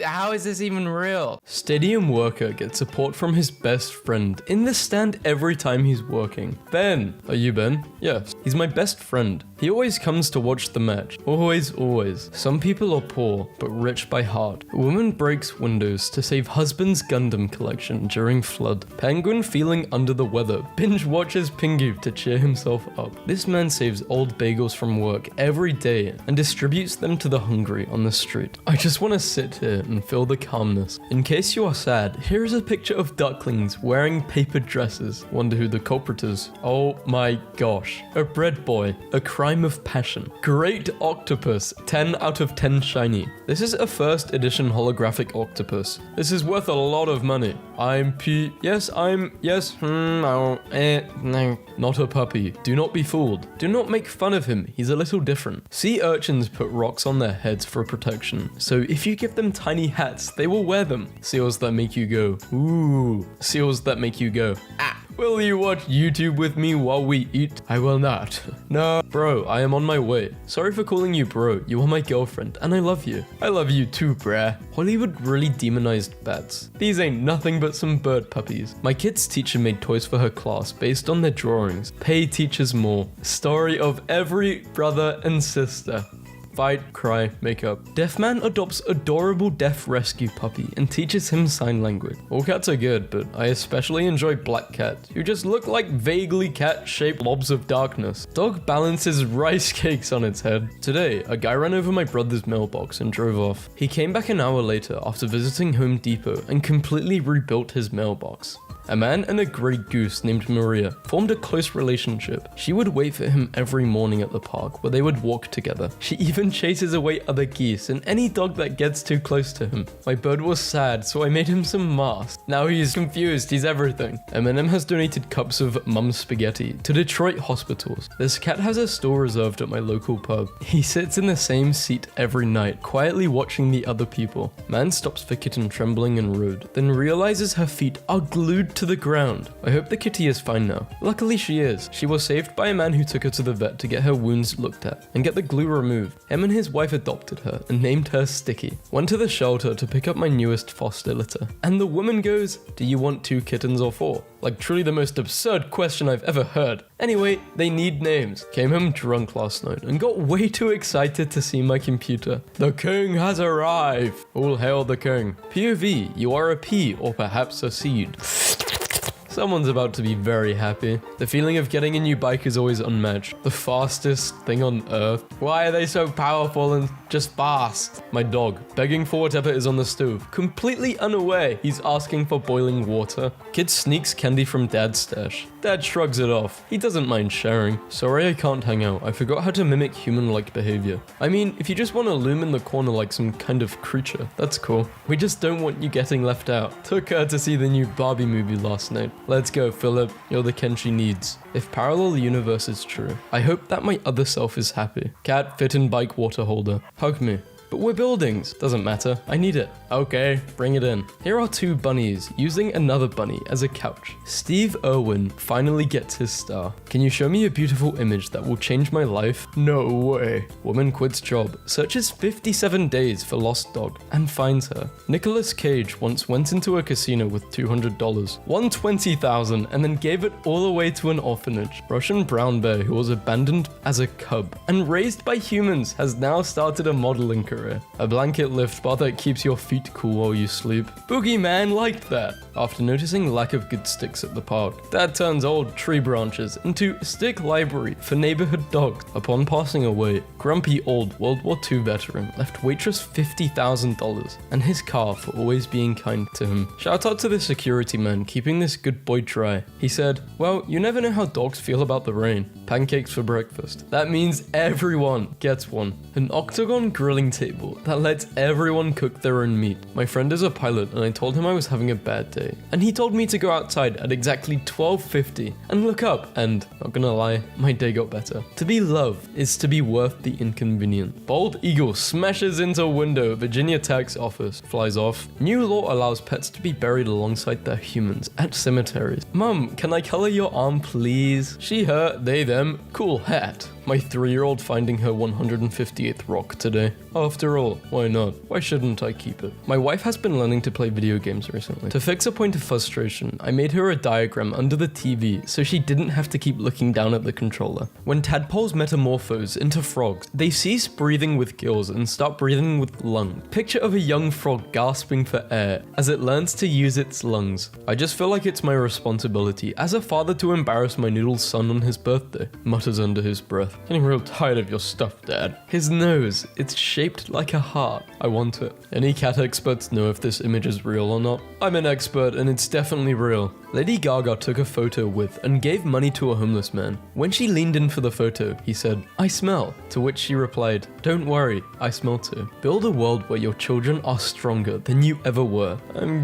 how is this even real? Stadium worker gets support from his best friend in the stand every time he's working. Ben. Are you Ben? Yes. He's my best friend. He always comes to watch the match. Always, always. Some people are poor, but rich by heart. A woman breaks windows to save husband's Gundam collection during flood. Penguin feeling under the weather binge watches Pingu to cheer himself up. This man saves old bagels from work every day and distributes them to the hungry on the street. I just want to sit here and feel the calmness. In case you are sad, here is a picture of ducklings wearing paper dresses. Wonder who the culprit is. Oh my gosh. A bread boy. A crime of passion. Great octopus. 10 out of 10 shiny. This is a first edition holographic octopus. This is worth a lot of money. No. Not a puppy. Do not be fooled. Do not make fun of him. He's a little different. Sea urchins put rocks on their heads for protection. So if you give them tiny hats, they will wear them. Seals that make you go, ooh. Seals that make you go, ah. Will you watch YouTube with me while we eat? I will not. No. Bro, I am on my way. Sorry for calling you bro. You are my girlfriend, and I love you. I love you too, bruh. Hollywood really demonized bats. These ain't nothing but some bird puppies. My kid's teacher made toys for her class based on their drawings. Pay teachers more. Story of every brother and sister. Fight, cry, make up. Deaf man adopts adorable deaf rescue puppy and teaches him sign language. All cats are good, but I especially enjoy black cats, who just look like vaguely cat-shaped blobs of darkness. Dog balances rice cakes on its head. Today, a guy ran over my brother's mailbox and drove off. He came back an hour later after visiting Home Depot and completely rebuilt his mailbox. A man and a grey goose named Maria formed a close relationship. She would wait for him every morning at the park where they would walk together. She even chases away other geese and any dog that gets too close to him. My bird was sad, so I made him some masks. Now he's confused, he's everything. Eminem has donated cups of mum spaghetti to Detroit hospitals. This cat has a stall reserved at my local pub. He sits in the same seat every night, quietly watching the other people. Man stops for kitten trembling and rude, then realizes her feet are glued to the ground. I hope the kitty is fine now. Luckily she is. She was saved by a man who took her to the vet to get her wounds looked at and get the glue removed. Him and his wife adopted her and named her Sticky. Went to the shelter to pick up my newest foster litter. And the woman goes, "Do you want 2 kittens or 4? Like truly the most absurd question I've ever heard. Anyway, they need names. Came home drunk last night and got way too excited to see my computer. The king has arrived. All hail the king. POV, you are a pea or perhaps a seed. Someone's about to be very happy. The feeling of getting a new bike is always unmatched. The fastest thing on earth. Why are they so powerful and just fast? My dog, begging for whatever is on the stove, completely unaware he's asking for boiling water. Kid sneaks candy from dad's stash. Dad shrugs it off. He doesn't mind sharing. Sorry I can't hang out. I forgot how to mimic human-like behavior. I mean, if you just want to loom in the corner like some kind of creature, that's cool. We just don't want you getting left out. Took her to see the new Barbie movie last night. Let's go, Philip. You're the Ken she needs. If parallel universe is true, I hope that my other self is happy. Cat fit in bike water holder. Hug me. But we're buildings. Doesn't matter. I need it. Okay, bring it in. Here are 2 bunnies using another bunny as a couch. Steve Irwin finally gets his star. Can you show me a beautiful image that will change my life? No way. Woman quits job, searches 57 days for lost dog, and finds her. Nicolas Cage once went into a casino with $200, won $20,000, and then gave it all away to an orphanage. Russian brown bear who was abandoned as a cub and raised by humans has now started a modeling career. A blanket lift bar that keeps your feet cool while you sleep. Boogeyman liked that. After noticing lack of good sticks at the park, Dad turns old tree branches into stick library for neighborhood dogs. Upon passing away, grumpy old World War II veteran left waitress $50,000 and his car for always being kind to him. Shout out to the security man keeping this good boy dry. He said, "Well, you never know how dogs feel about the rain. Pancakes for breakfast. That means everyone gets one. An octagon grilling table that lets everyone cook their own meat. My friend is a pilot and I told him I was having a bad day. And he told me to go outside at exactly 12:50 and look up and, not gonna lie, my day got better. To be loved is to be worth the inconvenience." Bald eagle smashes into window, Virginia tax office, flies off. New law allows pets to be buried alongside their humans at cemeteries. Mum, can I color your arm please? She, her, they, them, cool hat. My 3-year-old finding her 158th rock today. After all, why not? Why shouldn't I keep it? My wife has been learning to play video games recently. To fix a point of frustration, I made her a diagram under the TV so she didn't have to keep looking down at the controller. When tadpoles metamorphose into frogs, they cease breathing with gills and start breathing with lungs. Picture of a young frog gasping for air as it learns to use its lungs. I just feel like it's my responsibility as a father to embarrass my noodle son on his birthday, mutters under his breath. Getting real tired of your stuff, Dad. His nose, it's shaped like a heart. I want it. Any cat experts know if this image is real or not? I'm an expert and it's definitely real. Lady Gaga took a photo with and gave money to a homeless man. When she leaned in for the photo, he said, "I smell," to which she replied, "Don't worry, I smell too." Build a world where your children are stronger than you ever were. I'm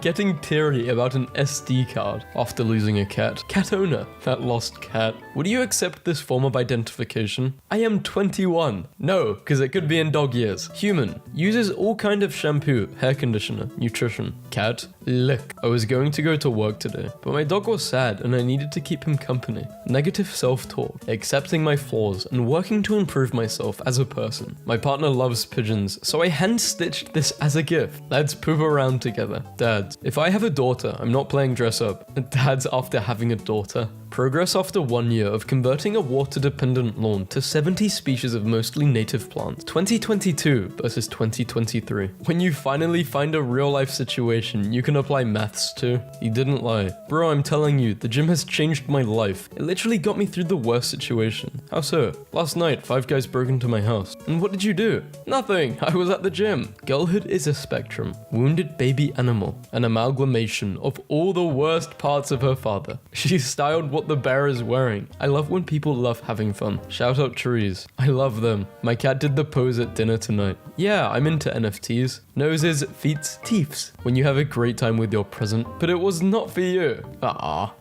getting teary about an SD card after losing a cat. Cat owner, that lost cat. Would you accept this form of identification? I am 21. No, because it could be in dog years. Human, uses all kind of shampoo, hair conditioner, nutrition. Cat, lick. I was going to go to work today, but my dog was sad and I needed to keep him company. Negative self-talk, accepting my flaws and working to improve myself as a person. My partner loves pigeons, so I hand-stitched this as a gift. Let's poop around together. Dads, if I have a daughter, I'm not playing dress up. Dads after having a daughter. Progress after 1 year of converting a water-dependent lawn to 70 species of mostly native plants. 2022 versus 2023. When you finally find a real-life situation you can apply maths to. You didn't lie. Bro, I'm telling you, the gym has changed my life. It literally got me through the worst situation. How so? Last night, 5 guys broke into my house. And what did you do? Nothing. I was at the gym. Girlhood is a spectrum. Wounded baby animal. An amalgamation of all the worst parts of her father. She styled what the bear is wearing. I love when people love having fun. Shout out trees. I love them. My cat did the pose at dinner tonight. Yeah, I'm into NFTs. Noses, feet, teeths. When you have a great time with your present, but it was not for you.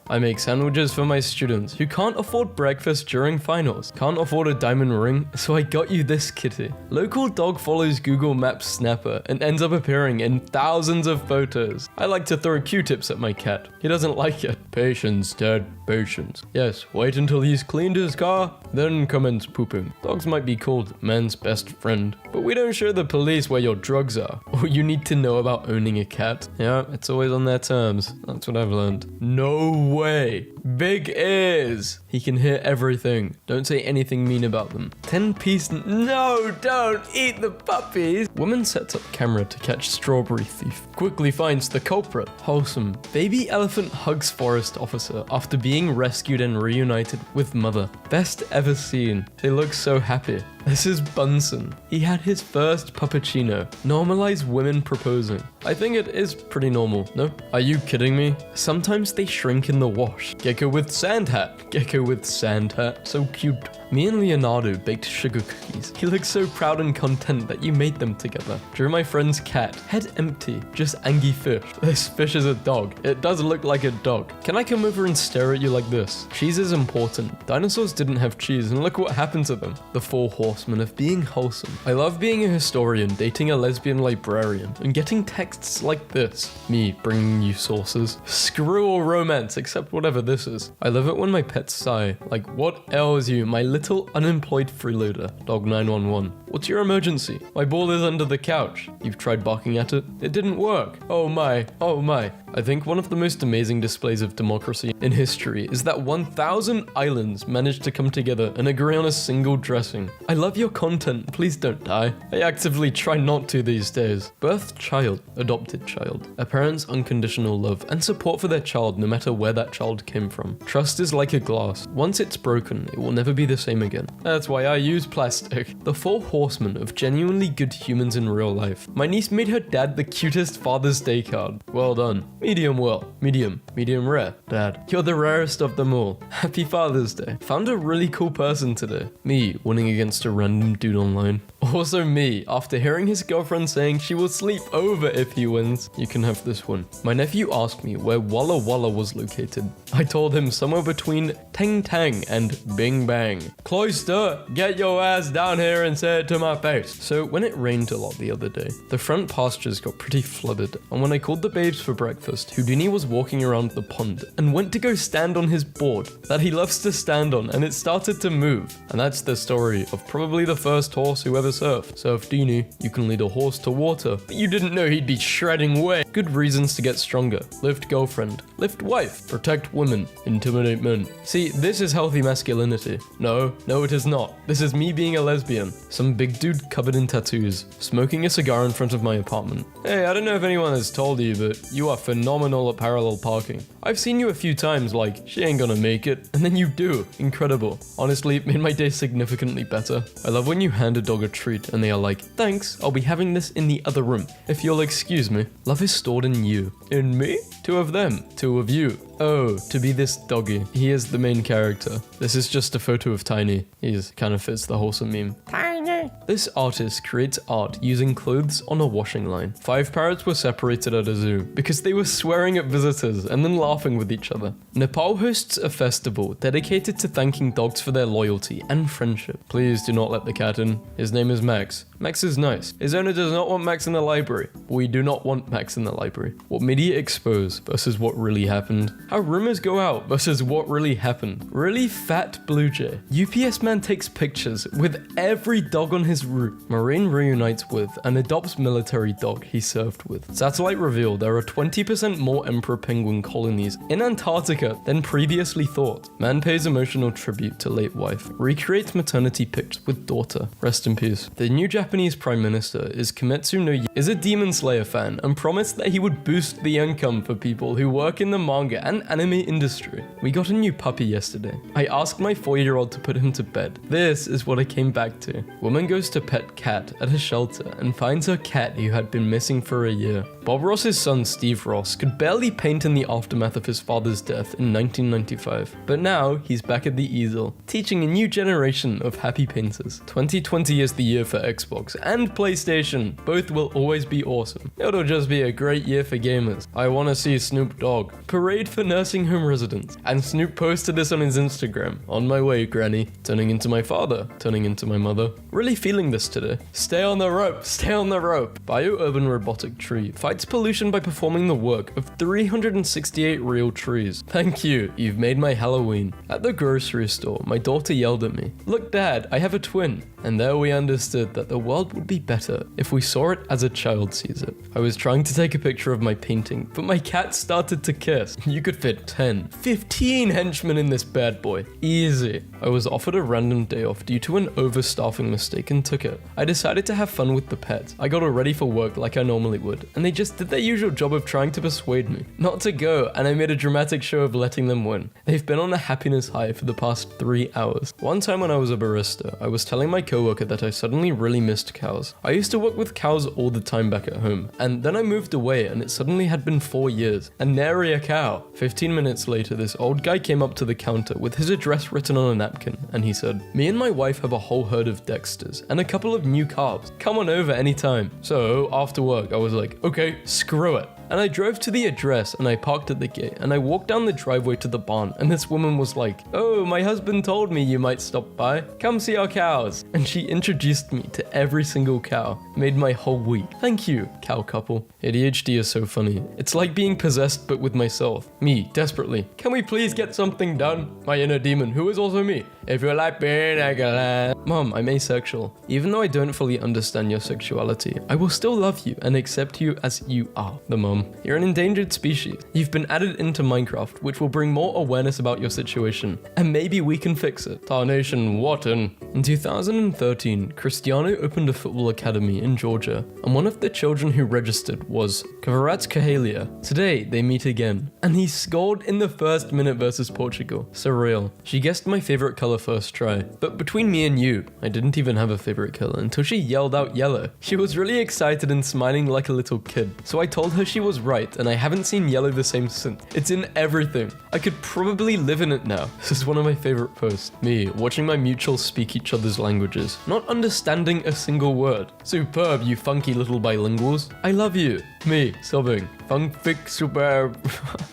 I make sandwiches for my students who can't afford breakfast during finals. Can't afford a diamond ring, so I got you this kitty. Local dog follows Google Maps Snapper and ends up appearing in thousands of photos. I like to throw Q-tips at my cat. He doesn't like it. Patience, Dad, patience. Yes, wait until he's cleaned his car, then commence pooping. Dogs might be called man's best friend, but we don't show the police where your drugs are, or you need to know about owning a cat. Yeah, it's always on their terms. That's what I've learned. No way. Big ears. He can hear everything. Don't say anything mean about them. 10-piece. No, don't eat the puppies. Woman sets up camera to catch strawberry thief. Quickly finds the culprit. Wholesome. Baby elephant hugs forest officer after being rescued and reunited with mother. Best ever seen. They look so happy. This is Bunsen. He had his first puppuccino. Normalize women proposing. I think it is pretty normal, no? Are you kidding me? Sometimes they shrink in the wash. Gecko with sand hat. Gecko with sand hat. So cute. Me and Leonardo baked sugar cookies. He looks so proud and content that you made them together. Drew my friend's cat. Head empty. Just angry fish. This fish is a dog. It does look like a dog. Can I come over and stare at you like this? Cheese is important. Dinosaurs didn't have cheese and look what happened to them. The 4 horsemen of being wholesome. I love being a historian, dating a lesbian librarian, and getting texts like this. Me bringing you sources. Screw all romance except whatever this is. I love it when my pets sigh. Like, what ails you, my little unemployed freeloader? Dog 911. What's your emergency? My ball is under the couch. You've tried barking at it? It didn't work. Oh my, oh my. I think one of the most amazing displays of democracy in history is that 1,000 islands managed to come together and agree on a single dressing. I love your content, please don't die. I actively try not to these days. Birthed child, adopted child. A parent's unconditional love and support for their child no matter where that child came from. Trust is like a glass. Once it's broken, it will never be the same again. That's why I use plastic. The 4 horsemen of genuinely good humans in real life. My niece made her dad the cutest Father's Day card. Well done. Medium well. Medium rare. Dad, you're the rarest of them all. Happy Father's Day. Found a really cool person today. Me winning against a random dude online. Also me, after hearing his girlfriend saying she will sleep over if he wins. You can have this one. My nephew asked me where Walla Walla was located. I told him somewhere between Tang Tang and Bing Bang. Cloister, get your ass down here and say it to my face. So when it rained a lot the other day, the front pastures got pretty flooded, and when I called the babes for breakfast, Houdini was walking around the pond and went to go stand on his board that he loves to stand on, and it started to move. And that's the story of probably the first horse who ever surfed. Surfdini, you can lead a horse to water, but you didn't know he'd be shredding away. Good reasons to get stronger. Lift girlfriend, lift wife, protect women, intimidate men. See, this is healthy masculinity. No, it is not. This is me being a lesbian. Some big dude covered in tattoos, smoking a cigar in front of my apartment. Hey, I don't know if anyone has told you, but you are phenomenal at parallel parking. I've seen you a few times like, she ain't gonna make it, and then you do. Incredible. Honestly, it made my day significantly better. I love when you hand a dog a treat and they are like, thanks, I'll be having this in the other room. If you'll excuse me. Love is stored in you. In me? 2 of them. 2 of you. Oh, to be this doggy. He is the main character. This is just a photo of Tiny. He kind of fits the wholesome meme. Tiny. This artist creates art using clothes on a washing line. 5 parrots were separated at a zoo because they were swearing at visitors and then laughing with each other. Nepal hosts a festival dedicated to thanking dogs for their loyalty and friendship. Please do not let the cat in. His name is Max. Max is nice. His owner does not want Max in the library. We do not want Max in the library. What media expose versus what really happened. How rumors go out versus what really happened. Really fat blue jay. UPS man takes pictures with every dog on his route. Marine reunites with and adopts military dog he served with. Satellite reveal there are 20% more emperor penguin colonies in Antarctica than previously thought. Man pays emotional tribute to late wife. Recreates maternity pics with daughter. Rest in peace. The new Japanese prime minister is Kimetsu no is a Demon Slayer fan and promised that he would boost the income for people who work in the manga and anime industry. We got a new puppy yesterday. I asked my 4-year-old to put him to bed. This is what I came back to. Woman Woman goes to pet cat at a shelter and finds her cat who had been missing for a year. Bob Ross's son Steve Ross could barely paint in the aftermath of his father's death in 1995, but now he's back at the easel, teaching a new generation of happy painters. 2020 is the year for Xbox and PlayStation. Both will always be awesome. It'll just be a great year for gamers. I wanna see Snoop Dogg. Parade for nursing home residents. And Snoop posted this on his Instagram. On my way, granny. Turning into my father. Turning into my mother. Really feeling this today. Stay on the rope. Stay on the rope. Bio-urban robotic tree fights pollution by performing the work of 368 real trees. Thank you. You've made my Halloween. At the grocery store, my daughter yelled at me. Look, Dad, I have a twin. And there we understood that the world would be better if we saw it as a child sees it. I was trying to take a picture of my painting, but my cat started to kiss. You could fit 10, 15 henchmen in this bad boy. Easy. I was offered a random day off due to an overstaffing mistake and took it. I decided to have fun with the pets. I got all ready for work like I normally would, and they just did their usual job of trying to persuade me not to go, and I made a dramatic show of letting them win. They've been on a happiness high for the past 3 hours. One time when I was a barista, I was telling my coworker that I suddenly really missed cows. I used to work with cows all the time back at home, and then I moved away and it suddenly had been 4 years, and nary a cow. 15 minutes later, this old guy came up to the counter with his address written on a napkin, and he said, "Me and my wife have a whole herd of Dexters and a couple of new calves. Come on over anytime." So after work, I was like, okay, screw it. And I drove to the address and I parked at the gate and I walked down the driveway to the barn, and this woman was like, "Oh, my husband told me you might stop by. Come see our cows." And she introduced me to every single cow. Made my whole week. Thank you, cow couple. ADHD is so funny. It's like being possessed but with myself. Me, desperately. Can we please get something done? My inner demon, who is also me. If you like being a girl. Mom, I'm asexual. Even though I don't fully understand your sexuality, I will still love you and accept you as you are. The mom. You're an endangered species. You've been added into Minecraft, which will bring more awareness about your situation. And maybe we can fix it. Tarnation Wharton. In 2013, Cristiano opened a football academy in Georgia, and one of the children who registered was Kvaratskhelia. Today, they meet again, and he scored in the first minute versus Portugal. Surreal. She guessed my favorite color first try, but between me and you, I didn't even have a favorite color until she yelled out yellow. She was really excited and smiling like a little kid, so I told her she was right, and I haven't seen yellow the same since. It's in everything. I could probably live in it now. This is one of my favorite posts. Me, watching my mutuals speak each other's languages, not understanding a single word. Superb, you funky little bilinguals. I love you. Me, sobbing. Funkfic super.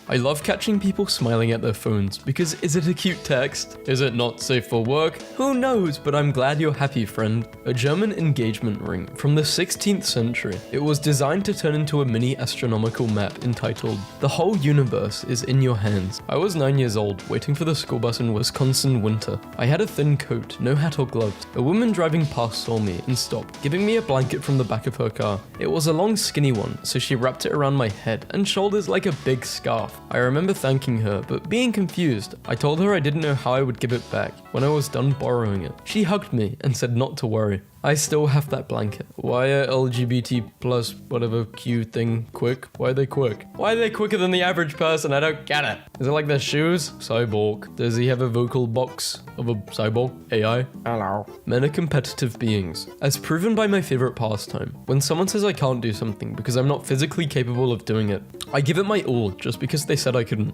I love catching people smiling at their phones, because is it a cute text? Is it not safe for work? Who knows, but I'm glad you're happy, friend. A German engagement ring from the 16th century. It was designed to turn into a mini astronomical map entitled, "The whole universe is in your hands." I was 9 years old, waiting for the school bus in Wisconsin winter. I had a thin coat, no hat or gloves. A woman driving past saw me and stopped, giving me a blanket from the back of her car. It was a long skinny one, so she wrapped it around my head and shoulders like a big scarf. I remember thanking her, but being confused. I told her I didn't know how I would give it back when I was done borrowing it. She hugged me and said not to worry. I still have that blanket. Why are LGBT plus whatever Q thing quick? Why are they quick? Why are they quicker than the average person? I don't get it. Is it like their shoes? Cyborg. Does he have a vocal box of a cyborg? AI? Hello. Men are competitive beings. As proven by my favorite pastime. When someone says I can't do something because I'm not physically capable of doing it, I give it my all just because they said I couldn't.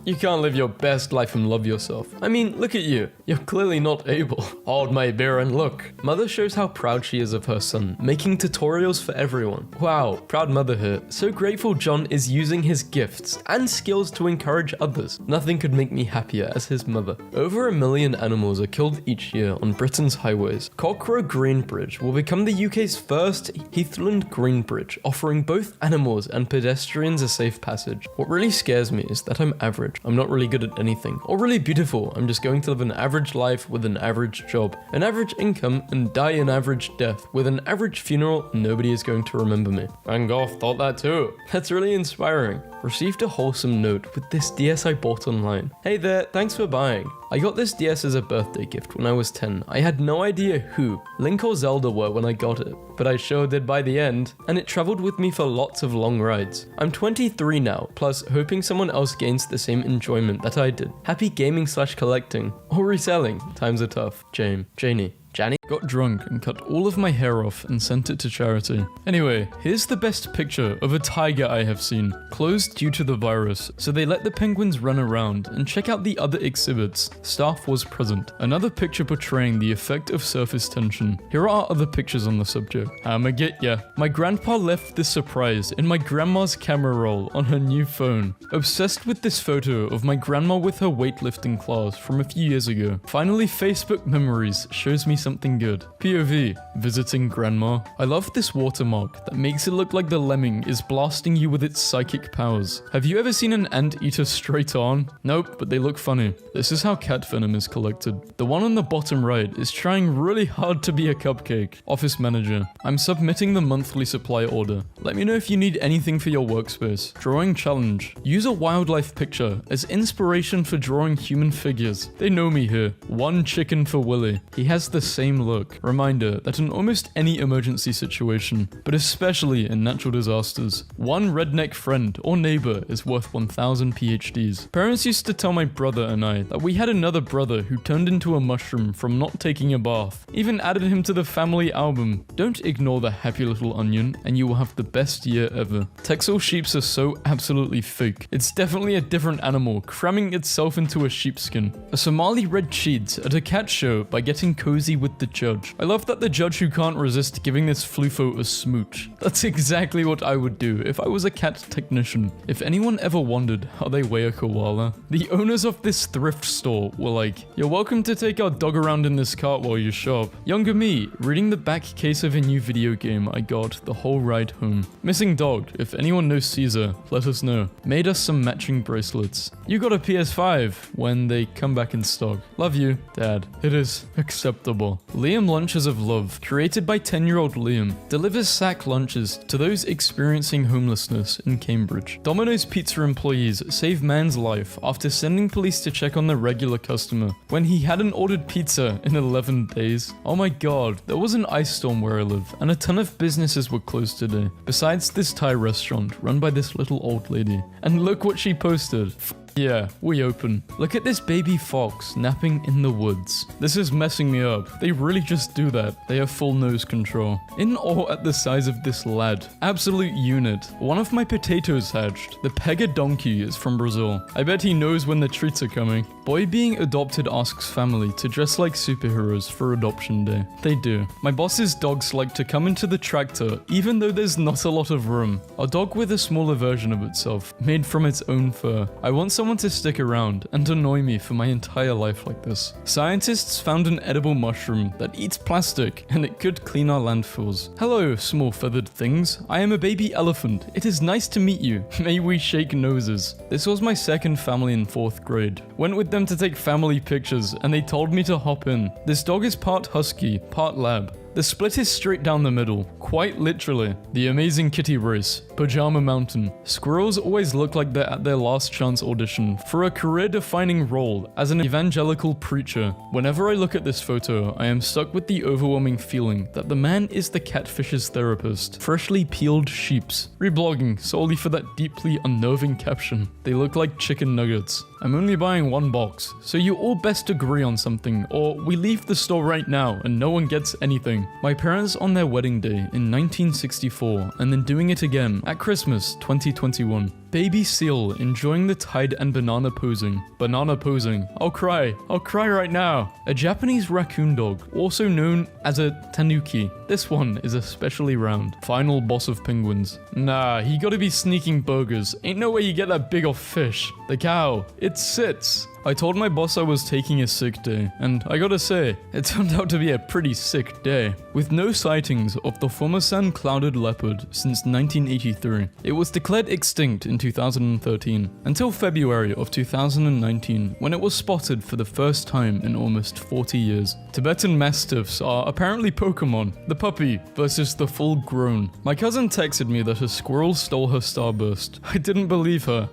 You can't live your best life and love yourself. I mean, look at you. You're clearly not able. Hold my beer and look. Mother shows how proud she is of her son, making tutorials for everyone. Wow, proud mother here. So grateful John is using his gifts and skills to encourage others. Nothing could make me happier as his mother. Over 1 million animals are killed each year on Britain's highways. Cockrow Green Bridge will become the UK's first Heathland Green Bridge, offering both animals and pedestrians a safe passage. What really scares me is that I'm average. I'm not really good at anything, or really beautiful. I'm just going to live an average life with an average job, an average income, and die an average death. With an average funeral, nobody is going to remember me. Van Gogh thought that too. That's really inspiring. Received a wholesome note with this DS I bought online. Hey there, thanks for buying. I got this DS as a birthday gift when I was 10. I had no idea who Link or Zelda were when I got it, but I sure did by the end, and it traveled with me for lots of long rides. I'm 23 now, plus hoping someone else gains the same enjoyment that I did. Happy gaming/collecting or reselling. Times are tough. Janie. got drunk and cut all of my hair off and sent it to charity. Anyway, here's the best picture of a tiger I have seen, closed due to the virus, so they let the penguins run around and check out the other exhibits. Staff was present. Another picture portraying the effect of surface tension. Here are other pictures on the subject. I'ma get ya. My grandpa left this surprise in my grandma's camera roll on her new phone. Obsessed with this photo of my grandma with her weightlifting class from a few years ago. Finally, Facebook memories shows me something good. POV, visiting grandma. I love this watermark that makes it look like the lemming is blasting you with its psychic powers. Have you ever seen an anteater straight on? Nope, but they look funny. This is how cat venom is collected. The one on the bottom right is trying really hard to be a cupcake. Office manager. I'm submitting the monthly supply order. Let me know if you need anything for your workspace. Drawing challenge. Use a wildlife picture as inspiration for drawing human figures. They know me here. One chicken for Willy. He has the same look. Reminder that in almost any emergency situation, but especially in natural disasters, one redneck friend or neighbor is worth 1,000 PhDs. Parents used to tell my brother and I that we had another brother who turned into a mushroom from not taking a bath. Even added him to the family album. Don't ignore the happy little onion and you will have the best year ever. Texel sheeps are so absolutely fake. It's definitely a different animal cramming itself into a sheepskin. A Somali red cheats at a cat show by getting cozy with the judge. I love that the judge who can't resist giving this flufo a smooch. That's exactly what I would do if I was a cat technician. If anyone ever wondered how they weigh a koala, the owners of this thrift store were like, "You're welcome to take our dog around in this cart while you shop." Younger me, reading the back case of a new video game I got the whole ride home. Missing dog, if anyone knows Caesar, let us know. Made us some matching bracelets. You got a PS5 when they come back in stock. Love you, Dad. It is acceptable. Liam Lunches of Love, created by 10-year-old Liam, delivers sack lunches to those experiencing homelessness in Cambridge. Domino's Pizza employees save man's life after sending police to check on the regular customer when he hadn't ordered pizza in 11 days. Oh my god, there was an ice storm where I live, and a ton of businesses were closed today, besides this Thai restaurant run by this little old lady. And look what she posted. Yeah, we open. Look at this baby fox napping in the woods. This is messing me up. They really just do that. They have full nose control. In awe at the size of this lad. Absolute unit. One of my potatoes hatched. The Pega donkey is from Brazil. I bet he knows when the treats are coming. Boy being adopted asks family to dress like superheroes for adoption day. They do. My boss's dogs like to come into the tractor even though there's not a lot of room. A dog with a smaller version of itself, made from its own fur. I want someone to stick around and annoy me for my entire life like this. Scientists found an edible mushroom that eats plastic and it could clean our landfills. Hello, small feathered things. I am a baby elephant. It is nice to meet you. May we shake noses. This was my second family in 4th grade. Went with them to take family pictures and they told me to hop in. This dog is part husky, part lab. The split is straight down the middle, quite literally. The amazing kitty race, Pajama Mountain. Squirrels always look like they're at their last chance audition for a career-defining role as an evangelical preacher. Whenever I look at this photo, I am stuck with the overwhelming feeling that the man is the catfish's therapist. Freshly peeled sheeps. Reblogging solely for that deeply unnerving caption. They look like chicken nuggets. I'm only buying one box, so you all best agree on something, or we leave the store right now and no one gets anything. My parents on their wedding day in 1964, and then doing it again at Christmas 2021. Baby seal enjoying the tide and banana posing. Banana posing. I'll cry right now. A Japanese raccoon dog, also known as a tanuki. This one is especially round. Final boss of penguins. Nah, he gotta be sneaking burgers. Ain't no way you get that big of fish. The cow. It sits. I told my boss I was taking a sick day, and I gotta say, it turned out to be a pretty sick day. With no sightings of the Formosan clouded leopard since 1983, it was declared extinct in 2013, until February of 2019, when it was spotted for the first time in almost 40 years. Tibetan Mastiffs are apparently Pokemon, the puppy versus the full grown. My cousin texted me that a squirrel stole her starburst. I didn't believe her.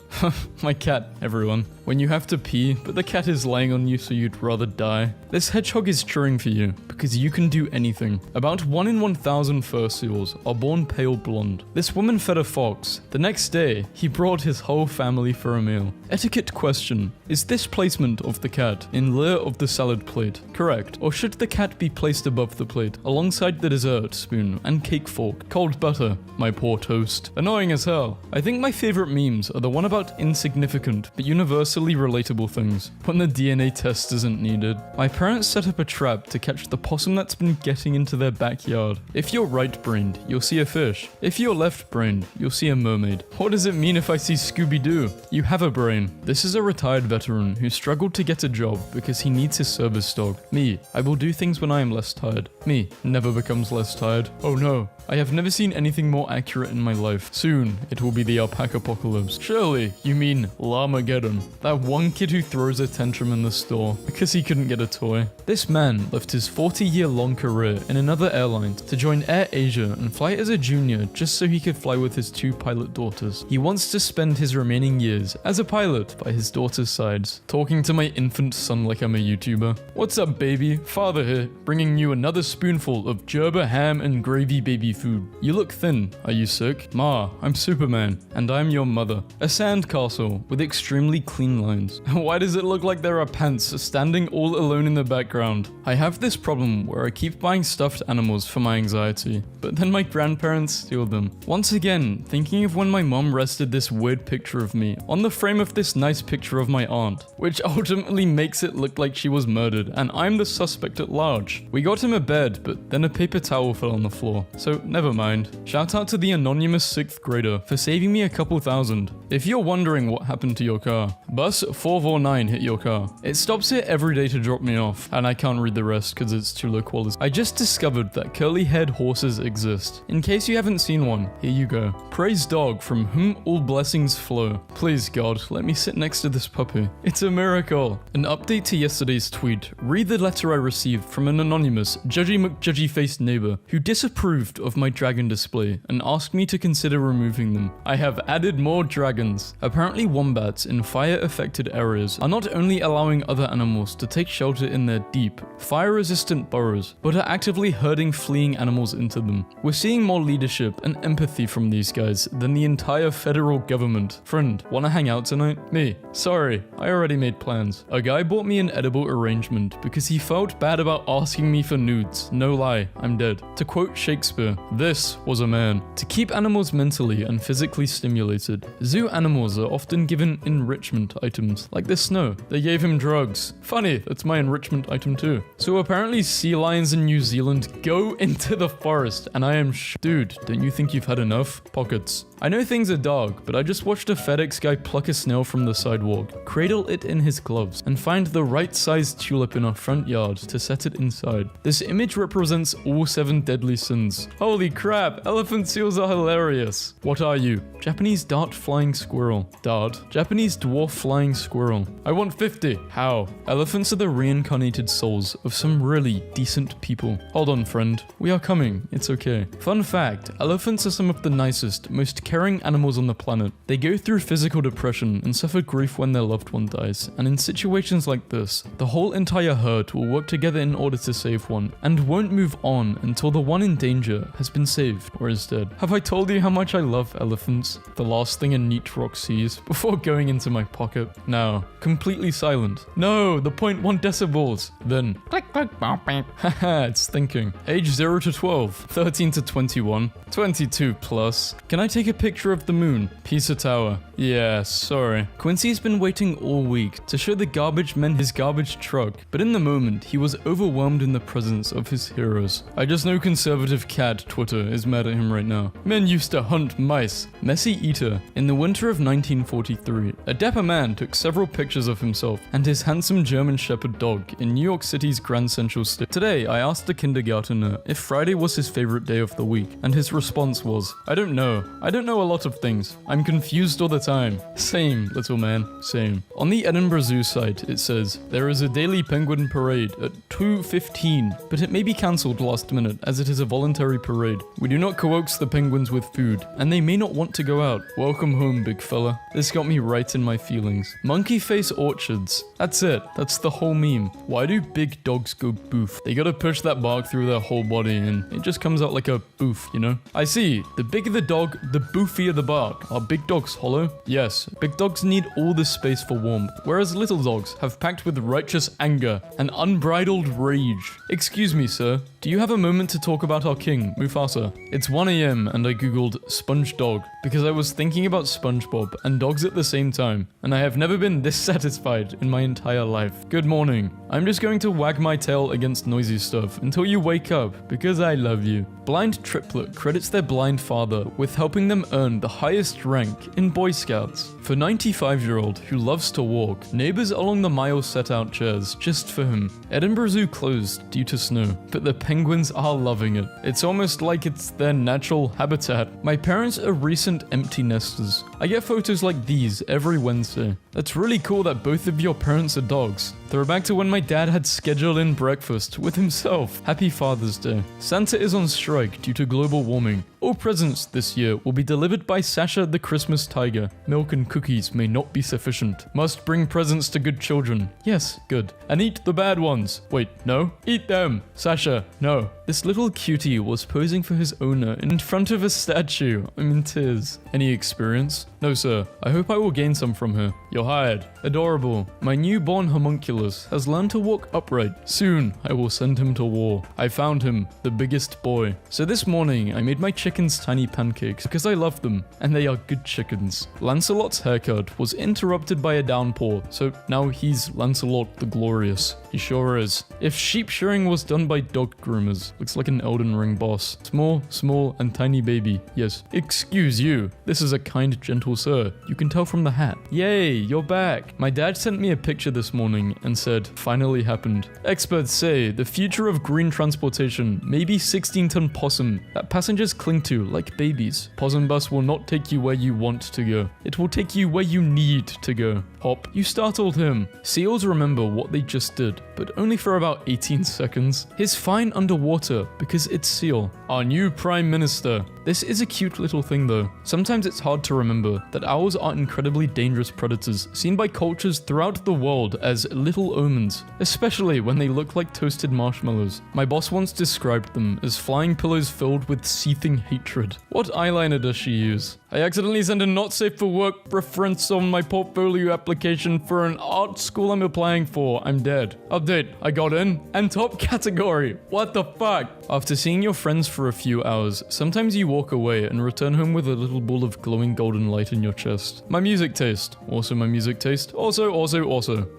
My cat, everyone. When you have to pee, but the cat is laying on you so you'd rather die. This hedgehog is cheering for you, because you can do anything. About 1 in 1,000 fur seals are born pale blonde. This woman fed a fox. The next day, he brought his whole family for a meal. Etiquette question. Is this placement of the cat in lieu of the salad plate correct? Or should the cat be placed above the plate, alongside the dessert spoon and cake fork? Cold butter, my poor toast. Annoying as hell. I think my favorite memes are the one about insignificant but universally relatable things. When the DNA test isn't needed. My parents set up a trap to catch the possum that's been getting into their backyard. If you're right-brained, you'll see a fish. If you're left-brained, you'll see a mermaid. What does it mean if I see Scooby-Doo? You have a brain. This is a retired veteran who struggled to get a job because he needs his service dog. Me, I will do things when I am less tired. Me, never becomes less tired. Oh no. I have never seen anything more accurate in my life. Soon, it will be the alpaca apocalypse. Surely, you mean Llamageddon. That one kid who throws a tantrum in the store because he couldn't get a toy. This man left his 40-year-long career in another airline to join Air Asia and fly as a junior just so he could fly with his 2 pilot daughters. He wants to spend his remaining years as a pilot by his daughter's sides, talking to my infant son like I'm a YouTuber. What's up, baby? Father here, bringing you another spoonful of Gerber ham and gravy baby food. You look thin. Are you sick? Ma, I'm Superman, and I'm your mother. A sandcastle with extremely clean lines. Why does it look like there are pants standing all alone in the background? I have this problem where I keep buying stuffed animals for my anxiety, but then my grandparents steal them. Once again, thinking of when my mom rested this weird picture of me on the frame of this nice picture of my aunt, which ultimately makes it look like she was murdered, and I'm the suspect at large. We got him a bed, but then a paper towel fell on the floor, so never mind. Shout out to the anonymous 6th grader for saving me a couple thousand. If you're wondering what happened to your car, bus 449 hit your car. It stops here every day to drop me off, and I can't read the rest because it's too low quality. I just discovered that curly-haired horses exist. In case you haven't seen one, here you go. Praise dog from whom all blessings flow. Please God, let me sit next to this puppy. It's a miracle. An update to yesterday's tweet. Read the letter I received from an anonymous, judgy-faced neighbor who disapproved of my dragon display and asked me to consider removing them. I have added more dragons. Apparently wombats in fire-affected areas are not only allowing other animals to take shelter in their deep, fire-resistant burrows, but are actively herding fleeing animals into them. We're seeing more leadership and empathy from these guys than the entire federal government. Friend, wanna hang out tonight? Me. Sorry, I already made plans. A guy bought me an edible arrangement because he felt bad about asking me for nudes. No lie, I'm dead. To quote Shakespeare, this was a man. To keep animals mentally and physically stimulated, zoo animals are often given enrichment items, like this snow. They gave him drugs. Funny, that's my enrichment item too. So apparently sea lions in New Zealand go into the forest, and I am dude, don't you think you've had enough? Pockets. I know things are dark, but I just watched a FedEx guy pluck a snail from the sidewalk, cradle it in his gloves, and find the right sized tulip in our front yard to set it inside. This image represents all 7 deadly sins. Holy crap, elephant seals are hilarious. What are you? Japanese dart flying squirrel. Dart. Japanese dwarf flying squirrel. I want 50. How? Elephants are the reincarnated souls of some really decent people. Hold on, friend. We are coming. It's okay. Fun fact, elephants are some of the nicest, most caring animals on the planet. They go through physical depression and suffer grief when their loved one dies, and in situations like this, the whole entire herd will work together in order to save one, and won't move on until the one in danger has been saved or is dead. Have I told you how much I love elephants? The last thing a neat rock sees before going into my pocket. Now, completely silent. No, the 0.1 decibels. Then, click, click, haha, it's thinking. Age 0 to 12, 13 to 21, 22 plus. Can I take a picture of the moon? Pisa Tower. Yeah, sorry. Quincy's been waiting all week to show the garbage men his garbage truck, but in the moment, he was overwhelmed in the presence of his heroes. I just know conservative cat Twitter is mad at him right now. Men used to hunt mice. Messy Eater. In the winter of 1943, a dapper man took several pictures of himself and his handsome German Shepherd dog in New York City's Grand Central Station. Today, I asked the kindergartner if Friday was his favorite day of the week, and his response was, I don't know. I don't know a lot of things. I'm confused all the time. Same, little man. Same. On the Edinburgh Zoo site, it says, there is a daily penguin parade at 2:15, but it may be cancelled last minute as it is a voluntary parade. We do not coax the penguins with food, and they may not want to go out. Welcome home, big fella. This got me right in my feelings. feelings. Monkey face orchards. That's it. That's the whole meme. Why do big dogs go boof? They gotta push that bark through their whole body and it just comes out like a boof, you know? I see. The bigger the dog, the boofier the bark. Are big dogs hollow? Yes. Big dogs need all the space for warmth, whereas little dogs have packed with righteous anger and unbridled rage. Excuse me, sir. Do you have a moment to talk about our king, Mufasa? It's 1 a.m. and I googled sponge dog because I was thinking about SpongeBob and dogs at the same time, and I have never been this satisfied in my entire life. Good morning. I'm just going to wag my tail against noisy stuff until you wake up because I love you. Blind Triplet credits their blind father with helping them earn the highest rank in Boy Scouts. For 95-year-old who loves to walk, neighbors along the mile set out chairs just for him. Edinburgh Zoo closed due to snow, but the penguins are loving it. It's almost like it's their natural habitat. My parents are recent empty nesters. I get photos like these every Wednesday. That's really cool that both of your parents are dogs. Throwback to when my dad had scheduled in breakfast with himself. Happy Father's Day. Santa is on strike due to global warming. All presents this year will be delivered by Sasha the Christmas Tiger. Milk and cookies may not be sufficient. Must bring presents to good children. Yes, good. And eat the bad ones. Wait, no? Eat them. Sasha, no. This little cutie was posing for his owner in front of a statue. I'm in tears. Any experience? No, sir. I hope I will gain some from her. You're hired. Adorable. My newborn homunculus has learned to walk upright. Soon, I will send him to war. I found him, the biggest boy. So this morning, I made my chickens tiny pancakes because I love them, and they are good chickens. Lancelot's haircut was interrupted by a downpour, so now he's Lancelot the Glorious. He sure is. If sheep shearing was done by dog groomers, looks like an Elden Ring boss. Small, and tiny baby. Yes. Excuse you. This is a kind, gentle sir. You can tell from the hat. Yay, you're back. My dad sent me a picture this morning and said, finally happened. Experts say the future of green transportation may be 16-ton possum that passengers cling to like babies. Possum bus will not take you where you want to go. It will take you where you need to go. Hop, you startled him. Seals remember what they just did, but only for about 18 seconds. He's fine underwater because it's Seal, our new Prime Minister. This is a cute little thing though. Sometimes it's hard to remember that owls are incredibly dangerous predators seen by cultures throughout the world as little omens, especially when they look like toasted marshmallows. My boss once described them as flying pillows filled with seething hatred. What eyeliner does she use? I accidentally sent a not safe for work reference on my portfolio application for an art school I'm applying for. I'm dead. Update, I got in. And top category. What the fuck? After seeing your friends for a few hours, sometimes you walk away and return home with a little ball of glowing golden light in your chest. My music taste. Also my music taste. Also.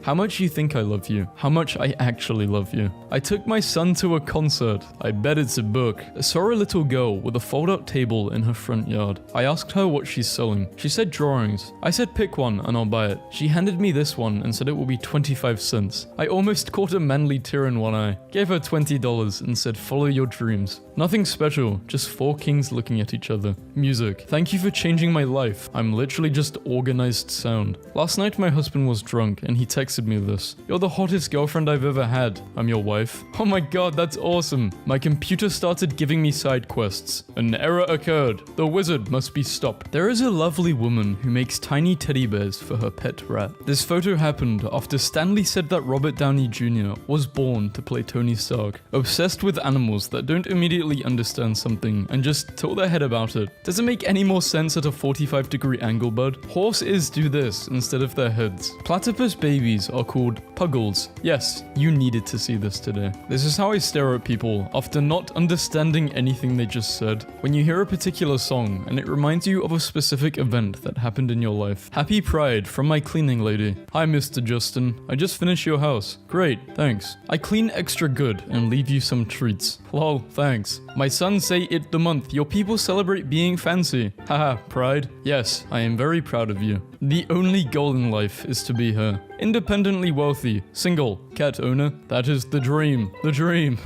How much you think I love you. How much I actually love you. I took my son to a concert. I bet it's a book. I saw a little girl with a fold-out table in her front yard. I asked her what she's selling. She said drawings. I said pick one and I'll buy it. She handed me this one and said it will be 25 cents. I almost caught a manly tear in one eye. Gave her $20 and said follow your dreams. Nothing special, just four kings looking at each other. Music. Thank you for changing my life. I'm literally just organized sound. Last night my husband was drunk and he texted me this. You're the hottest girlfriend I've ever had. I'm your wife. Oh my god, that's awesome. My computer started giving me side quests. An error occurred. The wizard must be stopped. There is a lovely woman who makes tiny teddy bears for her pet rat. This photo happened after Stanley said that Robert Downey Jr. was born to play Tony Stark. Obsessed with animals that don't immediately understand something and just tilt their head about it. Does it make any more sense at a 45-degree angle, bud? Horses do this instead of their heads. Platypus babies are called puggles. Yes, you needed to see this today. This is how I stare at people after not understanding anything they just said. When you hear a particular song and it reminds you of a specific event that happened in your life. Happy Pride from my cleaning lady. Hi, Mr. Justin. I just finished your house. Great, thanks. I clean extra good and leave you some treats. Lol, thanks. My sons say it the month your people celebrate being fancy. Haha, Pride. Yes, I am very proud of you. The only goal in life is to be her. independently wealthy, single, cat owner. That is the dream. The dream.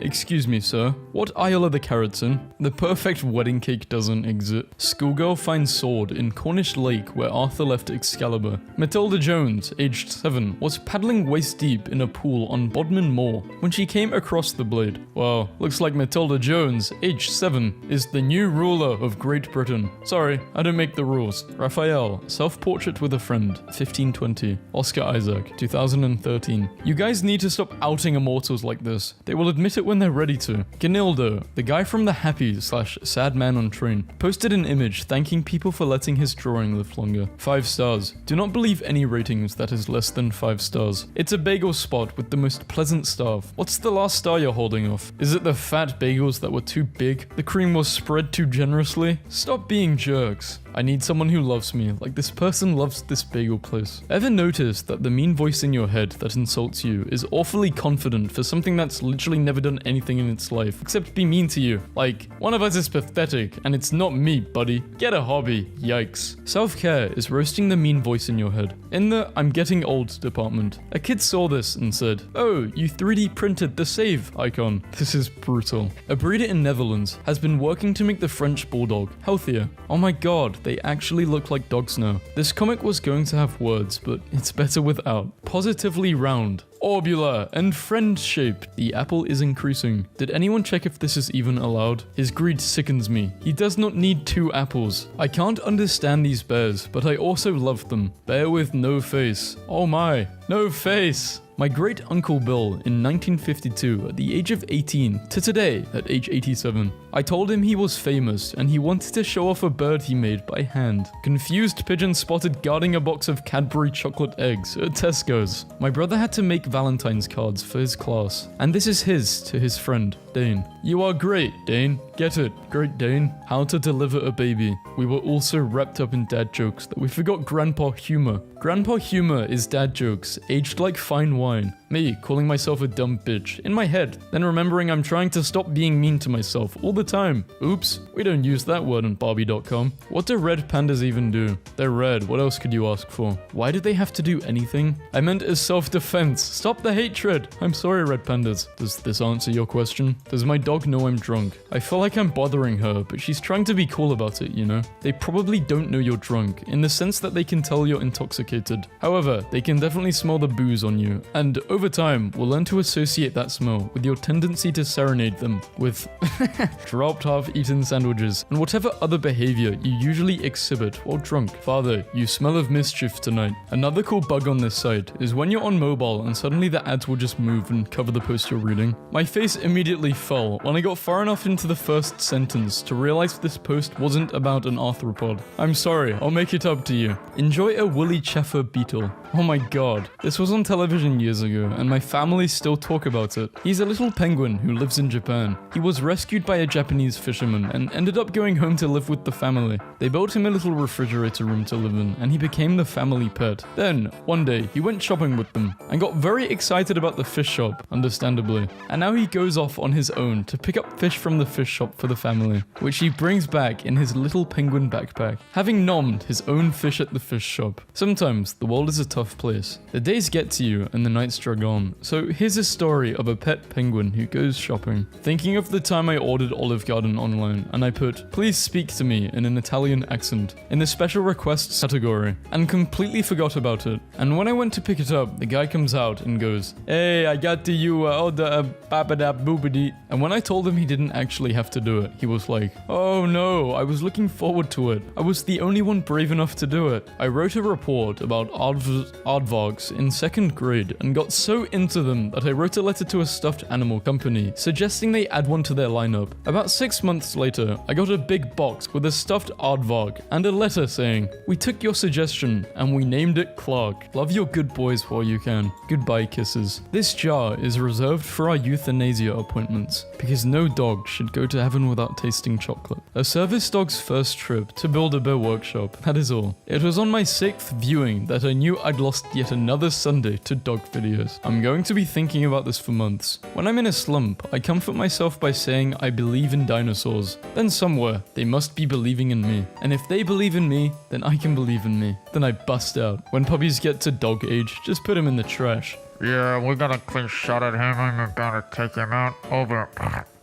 Excuse me, sir. What aisle are the carrots in? The perfect wedding cake doesn't exist. Schoolgirl finds sword in Cornish Lake where Arthur left Excalibur. Matilda Jones, aged 7, was paddling waist deep in a pool on Bodmin Moor when she came across the blade. Wow, looks like Matilda Jones, aged 7, is the new ruler of Great Britain. Sorry, I don't make the rules. Raphael, self-portrait with a friend, 1520. Oscar Isaac, 2013. You guys need to stop outing immortals like this. They will admit it when they're ready to. Ganildo, the guy from the Happy/Sad Man on Train, posted an image thanking people for letting his drawing live longer. 5 stars. Do not believe any ratings that is less than 5 stars. It's a bagel spot with the most pleasant staff. What's the last star you're holding off? Is it the fat bagels that were too big? The cream was spread too generously? Stop being jerks. I need someone who loves me, like this person loves this bagel place. Ever notice that the mean voice in your head that insults you is awfully confident for something that's literally never done anything in its life, except be mean to you? Like, one of us is pathetic, and it's not me, buddy. Get a hobby. Yikes. Self-care is roasting the mean voice in your head. In the I'm getting old department, a kid saw this and said, "Oh, you 3D printed the save icon." This is brutal. A breeder in Netherlands has been working to make the French bulldog healthier. Oh my god, they actually look like dogs now. This comic was going to have words, but it's better without. Positively round, orbular, and friend-shaped. The apple is increasing. Did anyone check if this is even allowed? His greed sickens me. He does not need 2 apples. I can't understand these bears, but I also love them. Bear with no face. Oh my, no face. My great uncle Bill in 1952 at the age of 18 to today at age 87. I told him he was famous and he wanted to show off a bird he made by hand. Confused pigeon spotted guarding a box of Cadbury chocolate eggs at Tesco's. My brother had to make Valentine's cards for his class, and this is his to his friend, Dane. "You are great, Dane. Get it, Great Dane. How to deliver a baby." We were also wrapped up in dad jokes that we forgot grandpa humor. Grandpa humor is dad jokes, aged like fine wine. Me calling myself a dumb bitch in my head, then remembering I'm trying to stop being mean to myself all the time. Oops, we don't use that word on Barbie.com. What do red pandas even do? They're red, what else could you ask for? Why do they have to do anything? I meant as self-defense. Stop the hatred. I'm sorry, red pandas. Does this answer your question? Does my dog know I'm drunk? I feel like I'm bothering her, but she's trying to be cool about it, you know? They probably don't know you're drunk, in the sense that they can tell you're intoxicated. However, they can definitely smell the booze on you, and over time, we'll learn to associate that smell with your tendency to serenade them with dropped half-eaten sandwiches and whatever other behavior you usually exhibit while drunk. Father, you smell of mischief tonight. Another cool bug on this site is when you're on mobile and suddenly the ads will just move and cover the post you're reading. My face immediately fell when I got far enough into the first sentence to realize this post wasn't about an arthropod. I'm sorry, I'll make it up to you. Enjoy a woolly chafer beetle. Oh my god, this was on television years ago, and my family still talk about it. He's a little penguin who lives in Japan. He was rescued by a Japanese fisherman and ended up going home to live with the family. They built him a little refrigerator room to live in, and he became the family pet. Then, one day, he went shopping with them, and got very excited about the fish shop, understandably. And now he goes off on his own to pick up fish from the fish shop for the family, which he brings back in his little penguin backpack, having nommed his own fish at the fish shop. Sometimes, the world is a tough place. The days get to you and the nights drag on. So here's a story of a pet penguin who goes shopping. Thinking of the time I ordered Olive Garden online and I put, "Please speak to me" in an Italian accent in the special requests category, and completely forgot about it. And when I went to pick it up, the guy comes out and goes, "Hey, I got to you order babada boobity." And when I told him he didn't actually have to do it, he was like, "Oh no, I was looking forward to it. I was the only one brave enough to do it." I wrote a report about aardvarks in 2nd grade and got so into them that I wrote a letter to a stuffed animal company suggesting they add one to their lineup. About 6 months later, I got a big box with a stuffed aardvark and a letter saying, "We took your suggestion and we named it Clark. Love your good boys while you can. Goodbye kisses." This jar is reserved for our euthanasia appointments because no dog should go to heaven without tasting chocolate. A service dog's first trip to Build-A-Bear workshop, that is all. It was on my 6th viewing that I knew I'd I'd lost yet another Sunday to dog videos. I'm going to be thinking about this for months. When I'm in a slump, I comfort myself by saying I believe in dinosaurs. Then somewhere, they must be believing in me. And if they believe in me, then I can believe in me. Then I bust out. When puppies get to dog age, just put them in the trash. Yeah, we got a clean shot at him. I'm gonna take him out. Over.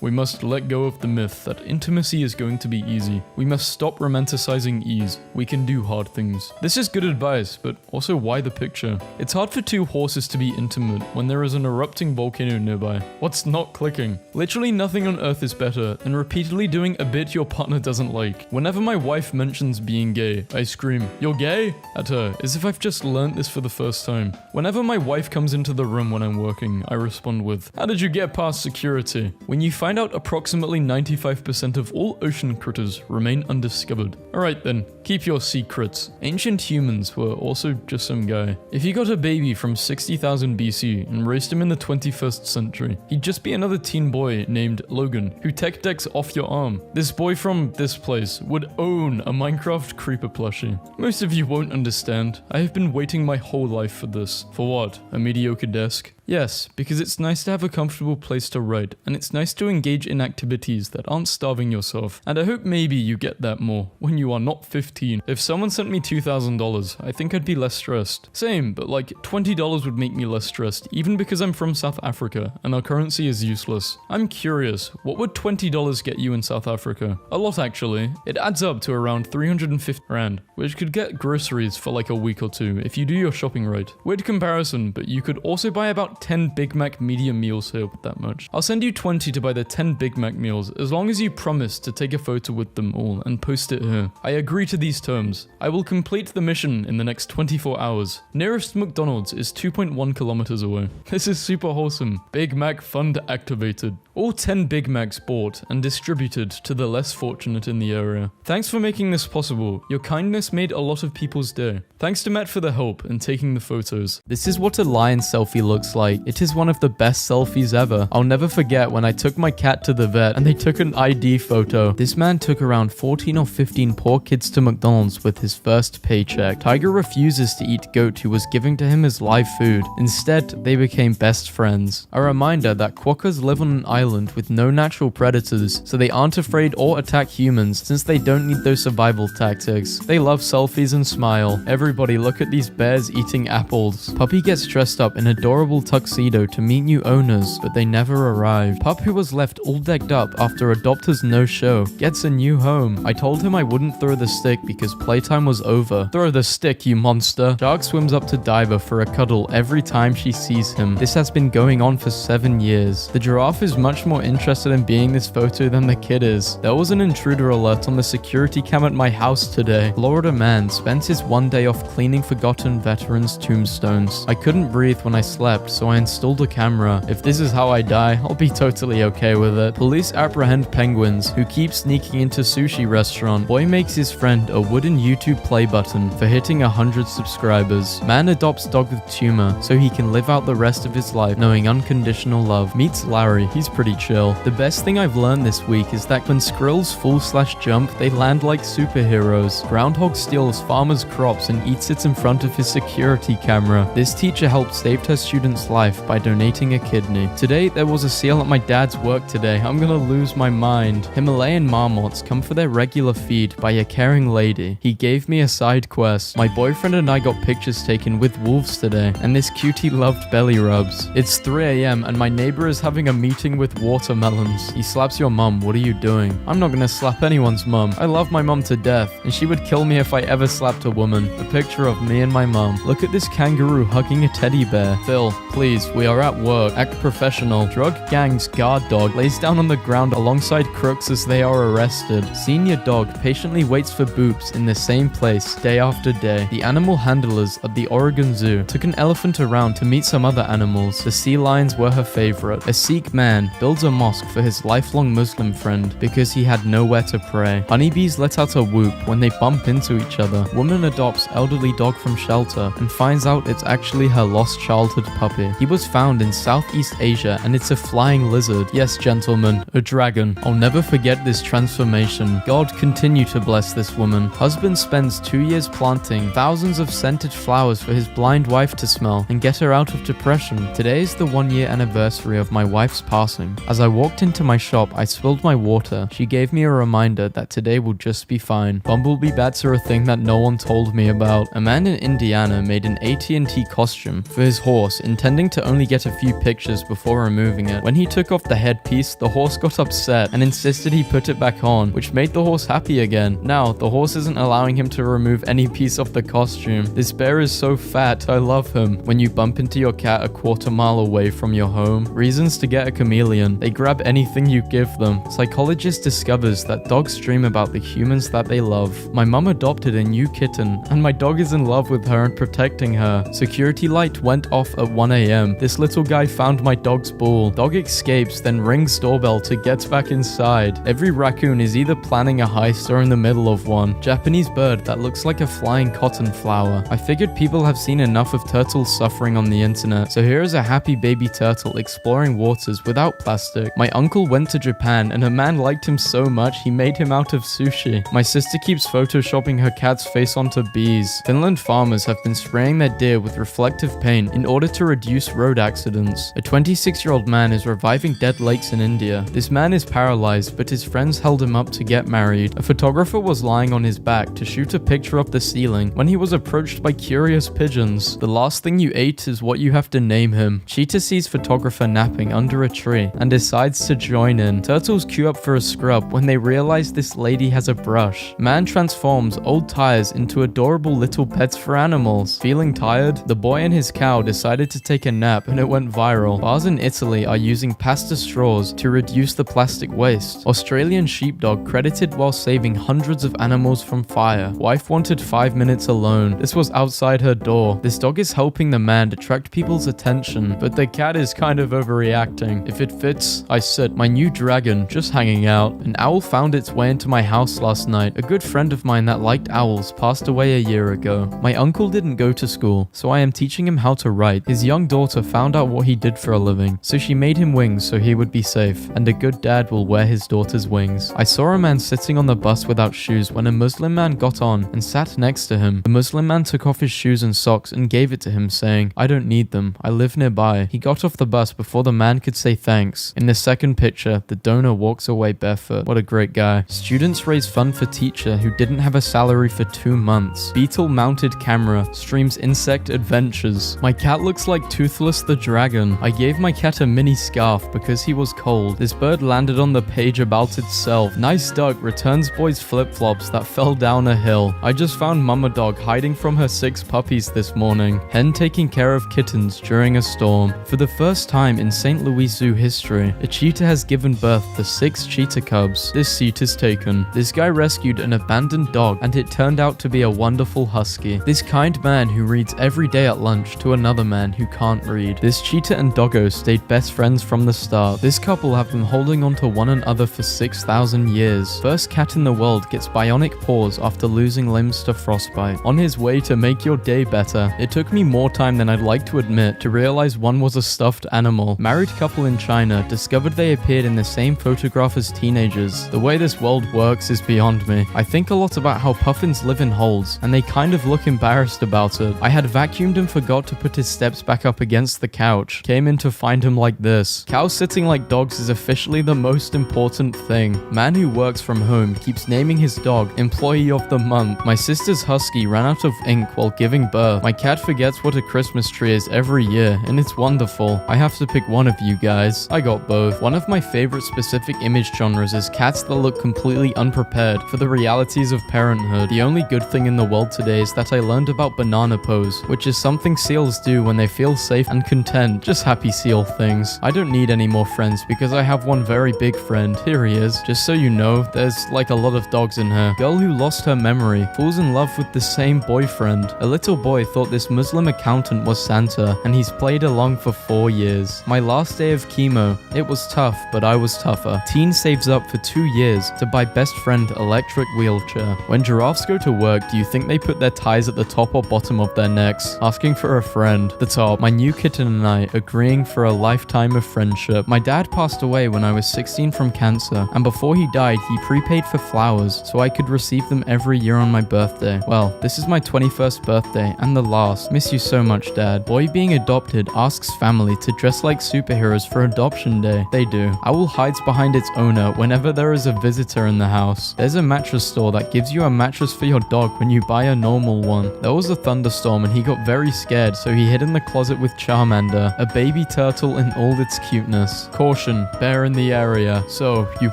We must let go of the myth that intimacy is going to be easy. We must stop romanticizing ease. We can do hard things. This is good advice, but also why the picture? It's hard for two horses to be intimate when there is an erupting volcano nearby. What's not clicking? Literally nothing on earth is better than repeatedly doing a bit your partner doesn't like. Whenever my wife mentions being gay, I scream, "You're gay?" at her, as if I've just learnt this for the first time. Whenever my wife comes into the room when I'm working, I respond with, "How did you get past security?" When you find out approximately 95% of all ocean critters remain undiscovered. Alright then, keep your secrets. Ancient humans were also just some guy. If you got a baby from 60,000 BC and raised him in the 21st century, he'd just be another teen boy named Logan, who tech decks off your arm. This boy from this place would own a Minecraft creeper plushie. Most of you won't understand. I have been waiting my whole life for this. For what? A mediocre desk? Yes, because it's nice to have a comfortable place to write, and it's nice to engage in activities that aren't starving yourself. And I hope maybe you get that more when you are not 15. If someone sent me $2,000, I think I'd be less stressed. Same, but like $20 would make me less stressed, even because I'm from South Africa and our currency is useless. I'm curious, what would $20 get you in South Africa? A lot actually. It adds up to around 350 rand, which could get groceries for like a week or two if you do your shopping right. Weird comparison, but you could also buy about 10 Big Mac medium meals here with that much. I'll send you 20 to buy the 10 Big Mac meals as long as you promise to take a photo with them all and post it here. I agree to these terms. I will complete the mission in the next 24 hours. Nearest McDonald's is 2.1 kilometers away. This is super wholesome. Big Mac fund activated. All 10 Big Macs bought and distributed to the less fortunate in the area. Thanks for making this possible. Your kindness made a lot of people's day. Thanks to Matt for the help and taking the photos. This is what a lion selfie looks like. It is one of the best selfies ever. I'll never forget when I took my cat to the vet and they took an ID photo. This man took around 14 or 15 poor kids to McDonald's with his first paycheck. Tiger refuses to eat goat who was giving to him his live food. Instead, they became best friends. A reminder that quokkas live on an island with no natural predators, so they aren't afraid or attack humans since they don't need those survival tactics. They love selfies and smile. Everybody look at these bears eating apples. Puppy gets dressed up in adorable tuxedo to meet new owners, but they never arrive. Pup who was left all decked up after adopter's no-show gets a new home. I told him I wouldn't throw the stick because playtime was over. Throw the stick, you monster. Shark swims up to Diver for a cuddle every time she sees him. This has been going on for 7 years. The giraffe is much more interested in being this photo than the kid is. There was an intruder alert on the security cam at my house today. Florida man spent his one day off cleaning forgotten veterans' tombstones. I couldn't breathe when I slept, so I installed a camera. If this is how I die, I'll be totally okay with it. Police apprehend penguins who keep sneaking into sushi restaurant. Boy makes his friend a wooden YouTube play button for hitting 100 subscribers. Man adopts dog with tumor so he can live out the rest of his life knowing unconditional love. Meets Larry, he's pretty chill. The best thing I've learned this week is that when squirrels fall/jump, they land like superheroes. Groundhog steals farmer's crops and eats it in front of his security camera. This teacher helped save her student's life by donating a kidney. Today, there was a sale at my dad's work today. I'm gonna lose my mind. Himalayan marmots come for their regular feed by a caring lady. He gave me a side quest. My boyfriend and I got pictures taken with wolves today, and this cutie loved belly rubs. It's 3 a.m. and my neighbor is having a meeting with watermelons. He slaps your mum. What are you doing? I'm not gonna slap anyone's mum. I love my mum to death, and she would kill me if I ever slapped a woman. A picture of me and my mum. Look at this kangaroo hugging a teddy bear. Phil, please, we are at work. Act professional. Drug gang's guard dog lays down on the ground alongside crooks as they are arrested. Senior dog patiently waits for boops in the same place day after day. The animal handlers at the Oregon Zoo took an elephant around to meet some other animals. The sea lions were her favorite. A Sikh man builds a mosque for his lifelong Muslim friend because he had nowhere to pray. Honeybees let out a whoop when they bump into each other. Woman adopts elderly dog from shelter and finds out it's actually her lost childhood puppy. He was found in Southeast Asia and it's a flying lizard. Yes, gentlemen, a dragon. I'll never forget this transformation. God continue to bless this woman. Husband spends 2 years planting thousands of scented flowers for his blind wife to smell and get her out of depression. Today is the 1-year anniversary of my wife's passing. As I walked into my shop, I spilled my water. She gave me a reminder that today will just be fine. Bumblebee bats are a thing that no one told me about. A man in Indiana made an AT&T costume for his horse, intending to only get a few pictures before removing it. When he took off the headpiece, the horse got upset and insisted he put it back on, which made the horse happy again. Now, the horse isn't allowing him to remove any piece of the costume. This bear is so fat, I love him. When you bump into your cat a quarter mile away from your home, reasons to get a chameleon. They grab anything you give them. Psychologist discovers that dogs dream about the humans that they love. My mum adopted a new kitten, and my dog is in love with her and protecting her. Security light went off at 1 a.m. This little guy found my dog's ball. Dog escapes, then rings doorbell to get back inside. Every raccoon is either planning a heist or in the middle of one. Japanese bird that looks like a flying cotton flower. I figured people have seen enough of turtles suffering on the internet, so here is a happy baby turtle exploring waters without plastic. My uncle went to Japan and a man liked him so much he made him out of sushi. My sister keeps photoshopping her cat's face onto bees. Finland farmers have been spraying their deer with reflective paint in order to reduce road accidents. A 26-year-old man is reviving dead lakes in India. This man is paralyzed, but his friends held him up to get married. A photographer was lying on his back to shoot a picture of the ceiling when he was approached by curious pigeons. The last thing you ate is what you have to name him. Cheetah sees photographer napping under a tree and decides to join in. Turtles queue up for a scrub when they realize this lady has a brush. Man transforms old tires into adorable little pets for animals. Feeling tired? The boy and his cow decided to take a nap and it went viral. Bars in Italy are using pasta straws to reduce the plastic waste. Australian sheepdog credited while saving hundreds of animals from fire. Wife wanted 5 minutes alone. This was outside her door. This dog is helping the man attract people's attention, but the cat is kind of overreacting. If it fits, I sit. My new dragon, just hanging out. An owl found its way into my house last night. A good friend of mine that liked owls passed away a year ago. My uncle didn't go to school, so I am teaching him how to write. His young daughter found out what he did for a living, so she made him wings so he would be safe, and a good dad will wear his daughter's wings. I saw a man sitting on the bus without shoes when a Muslim man got on and sat next to him. The Muslim man took off his shoes and socks and gave it to him, saying, "I don't need them, I live nearby." He got off the bus before the man could say thanks. In the second picture, the donor walks away barefoot. What a great guy. Students raise fund for teacher who didn't have a salary for 2 months. Beetle mounted camera streams insect adventures. My cat looks like Toothless the dragon. I gave my cat a mini scarf because he was cold. This bird landed on the page about itself. Nice duck returns boy's flip-flops that fell down a hill. I just found mama dog hiding from her 6 puppies this morning. Hen taking care of kittens during a storm. For the first time in St. Louis Zoo history, a cheetah has given birth to 6 cheetah cubs. This seat is taken. This guy rescued an abandoned dog and it turned out to be a wonderful husky. This kind man who reads every day at lunch to another man who can't read. This cheetah and doggo stayed best friends from the start. This couple have been holding on to one another for 6,000 years. First cat in the world gets bionic paws after losing limbs to frostbite. On his way to make your day better. It took me more time than I'd like to admit to realize one was a stuffed animal. Married couple in China discovered they appeared in the same photograph as teenagers. The way this world works is beyond me. I think a lot about how puffins live in holes, and they kind of look embarrassed about it. I had vacuumed and forgot to put his steps back up against the couch. Came in to find him like this. Cows sitting like dogs is officially the most important thing. Man who works from home keeps naming his dog Employee of the Month. My sister's husky ran out of ink while giving birth. My cat forgets what a Christmas tree is every year, and it's wonderful. I have to pick one of you guys. I got both. One of my favorite specific image genres is cats that look completely unprepared for the realities of parenthood. The only good thing in the world today is that I learned about banana pose, which is something seals do when they feel safe and content. Just happy seal things. I don't need any more friends because I have one very big friend. Here he is. Just so you know, there's like a lot of dogs in here. Girl who lost her memory falls in love with the same boyfriend. A little boy thought this Muslim accountant was Santa, and he's played along for 4 years. My last day of chemo. It was tough, but I was tougher. Teen saves up for 2 years to buy best friend electric wheelchair. When giraffes go to work, do you think they put their ties at the top or bottom of their necks? Asking for a friend. The top. My new kitten and I agreeing for a lifetime of friendship. My dad passed away when I was 16 from cancer, and before he died, he prepaid for flowers so I could receive them every year on my birthday. Well, this is my 21st birthday and the last. Miss you so much, Dad. Boy being adopted asks family to dress like superheroes for adoption day. They do. Owl hides behind its owner whenever there is a visitor in the house. There's a mattress store that gives you a mattress for your dog when you buy a normal one. There was a thunderstorm and he got very scared, so he hid in the closet with Charmander, a baby turtle in all its cuteness. Caution, bear in the area. So, you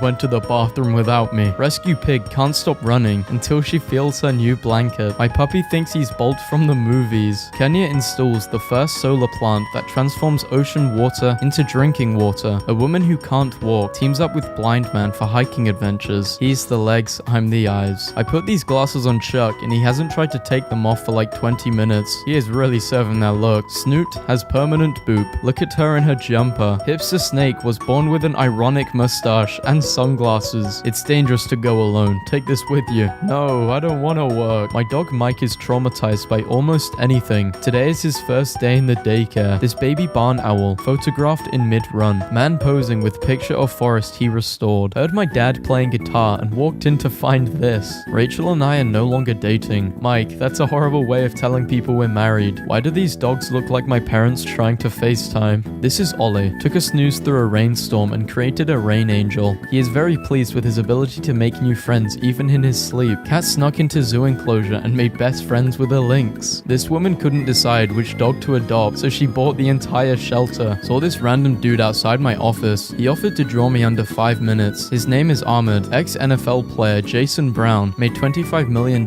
went to the bathroom without me. Rescue Pig can't stop running until she feels her new blanket. My puppy thinks he's Bolt from the movies. Kenya installs the first solar plant that transforms ocean water into drinking water. A woman who can't walk teams up with Blind Man for hiking adventures. He's the legs, I'm the eyes. I put these glasses on Chuck and he hasn't tried to take them off for like 20 minutes. He is really serving that look. Snoot has permanent boop. Look at her in her jumper. Hipster Snake was born with an ironic mustache and sunglasses. It's dangerous to go alone. Take this with you. No, I don't want to work. My dog Mike is traumatized by almost anything. Today is his first day in the daycare. This baby barn owl, photographed in mid-run. Man posing with picture of forest he restored. Heard my dad playing guitar and walked in to find this. Rachel and I are no longer dating. Mike, that's a horrible way of telling people we're married. Why do these dogs look like my parents trying to FaceTime? This is Ollie. Took a snooze through a rainstorm and created a rain angel. He is very pleased with his ability to make new friends even in his sleep. Cat snuck into zoo enclosure and made best friends with a lynx. This woman couldn't decide which dog to adopt, so she bought the entire shelter. Saw this random dude outside my office. He offered to draw me under 5 minutes. His name is Ahmed. Ex-NFL player Jason Brown made $25 million,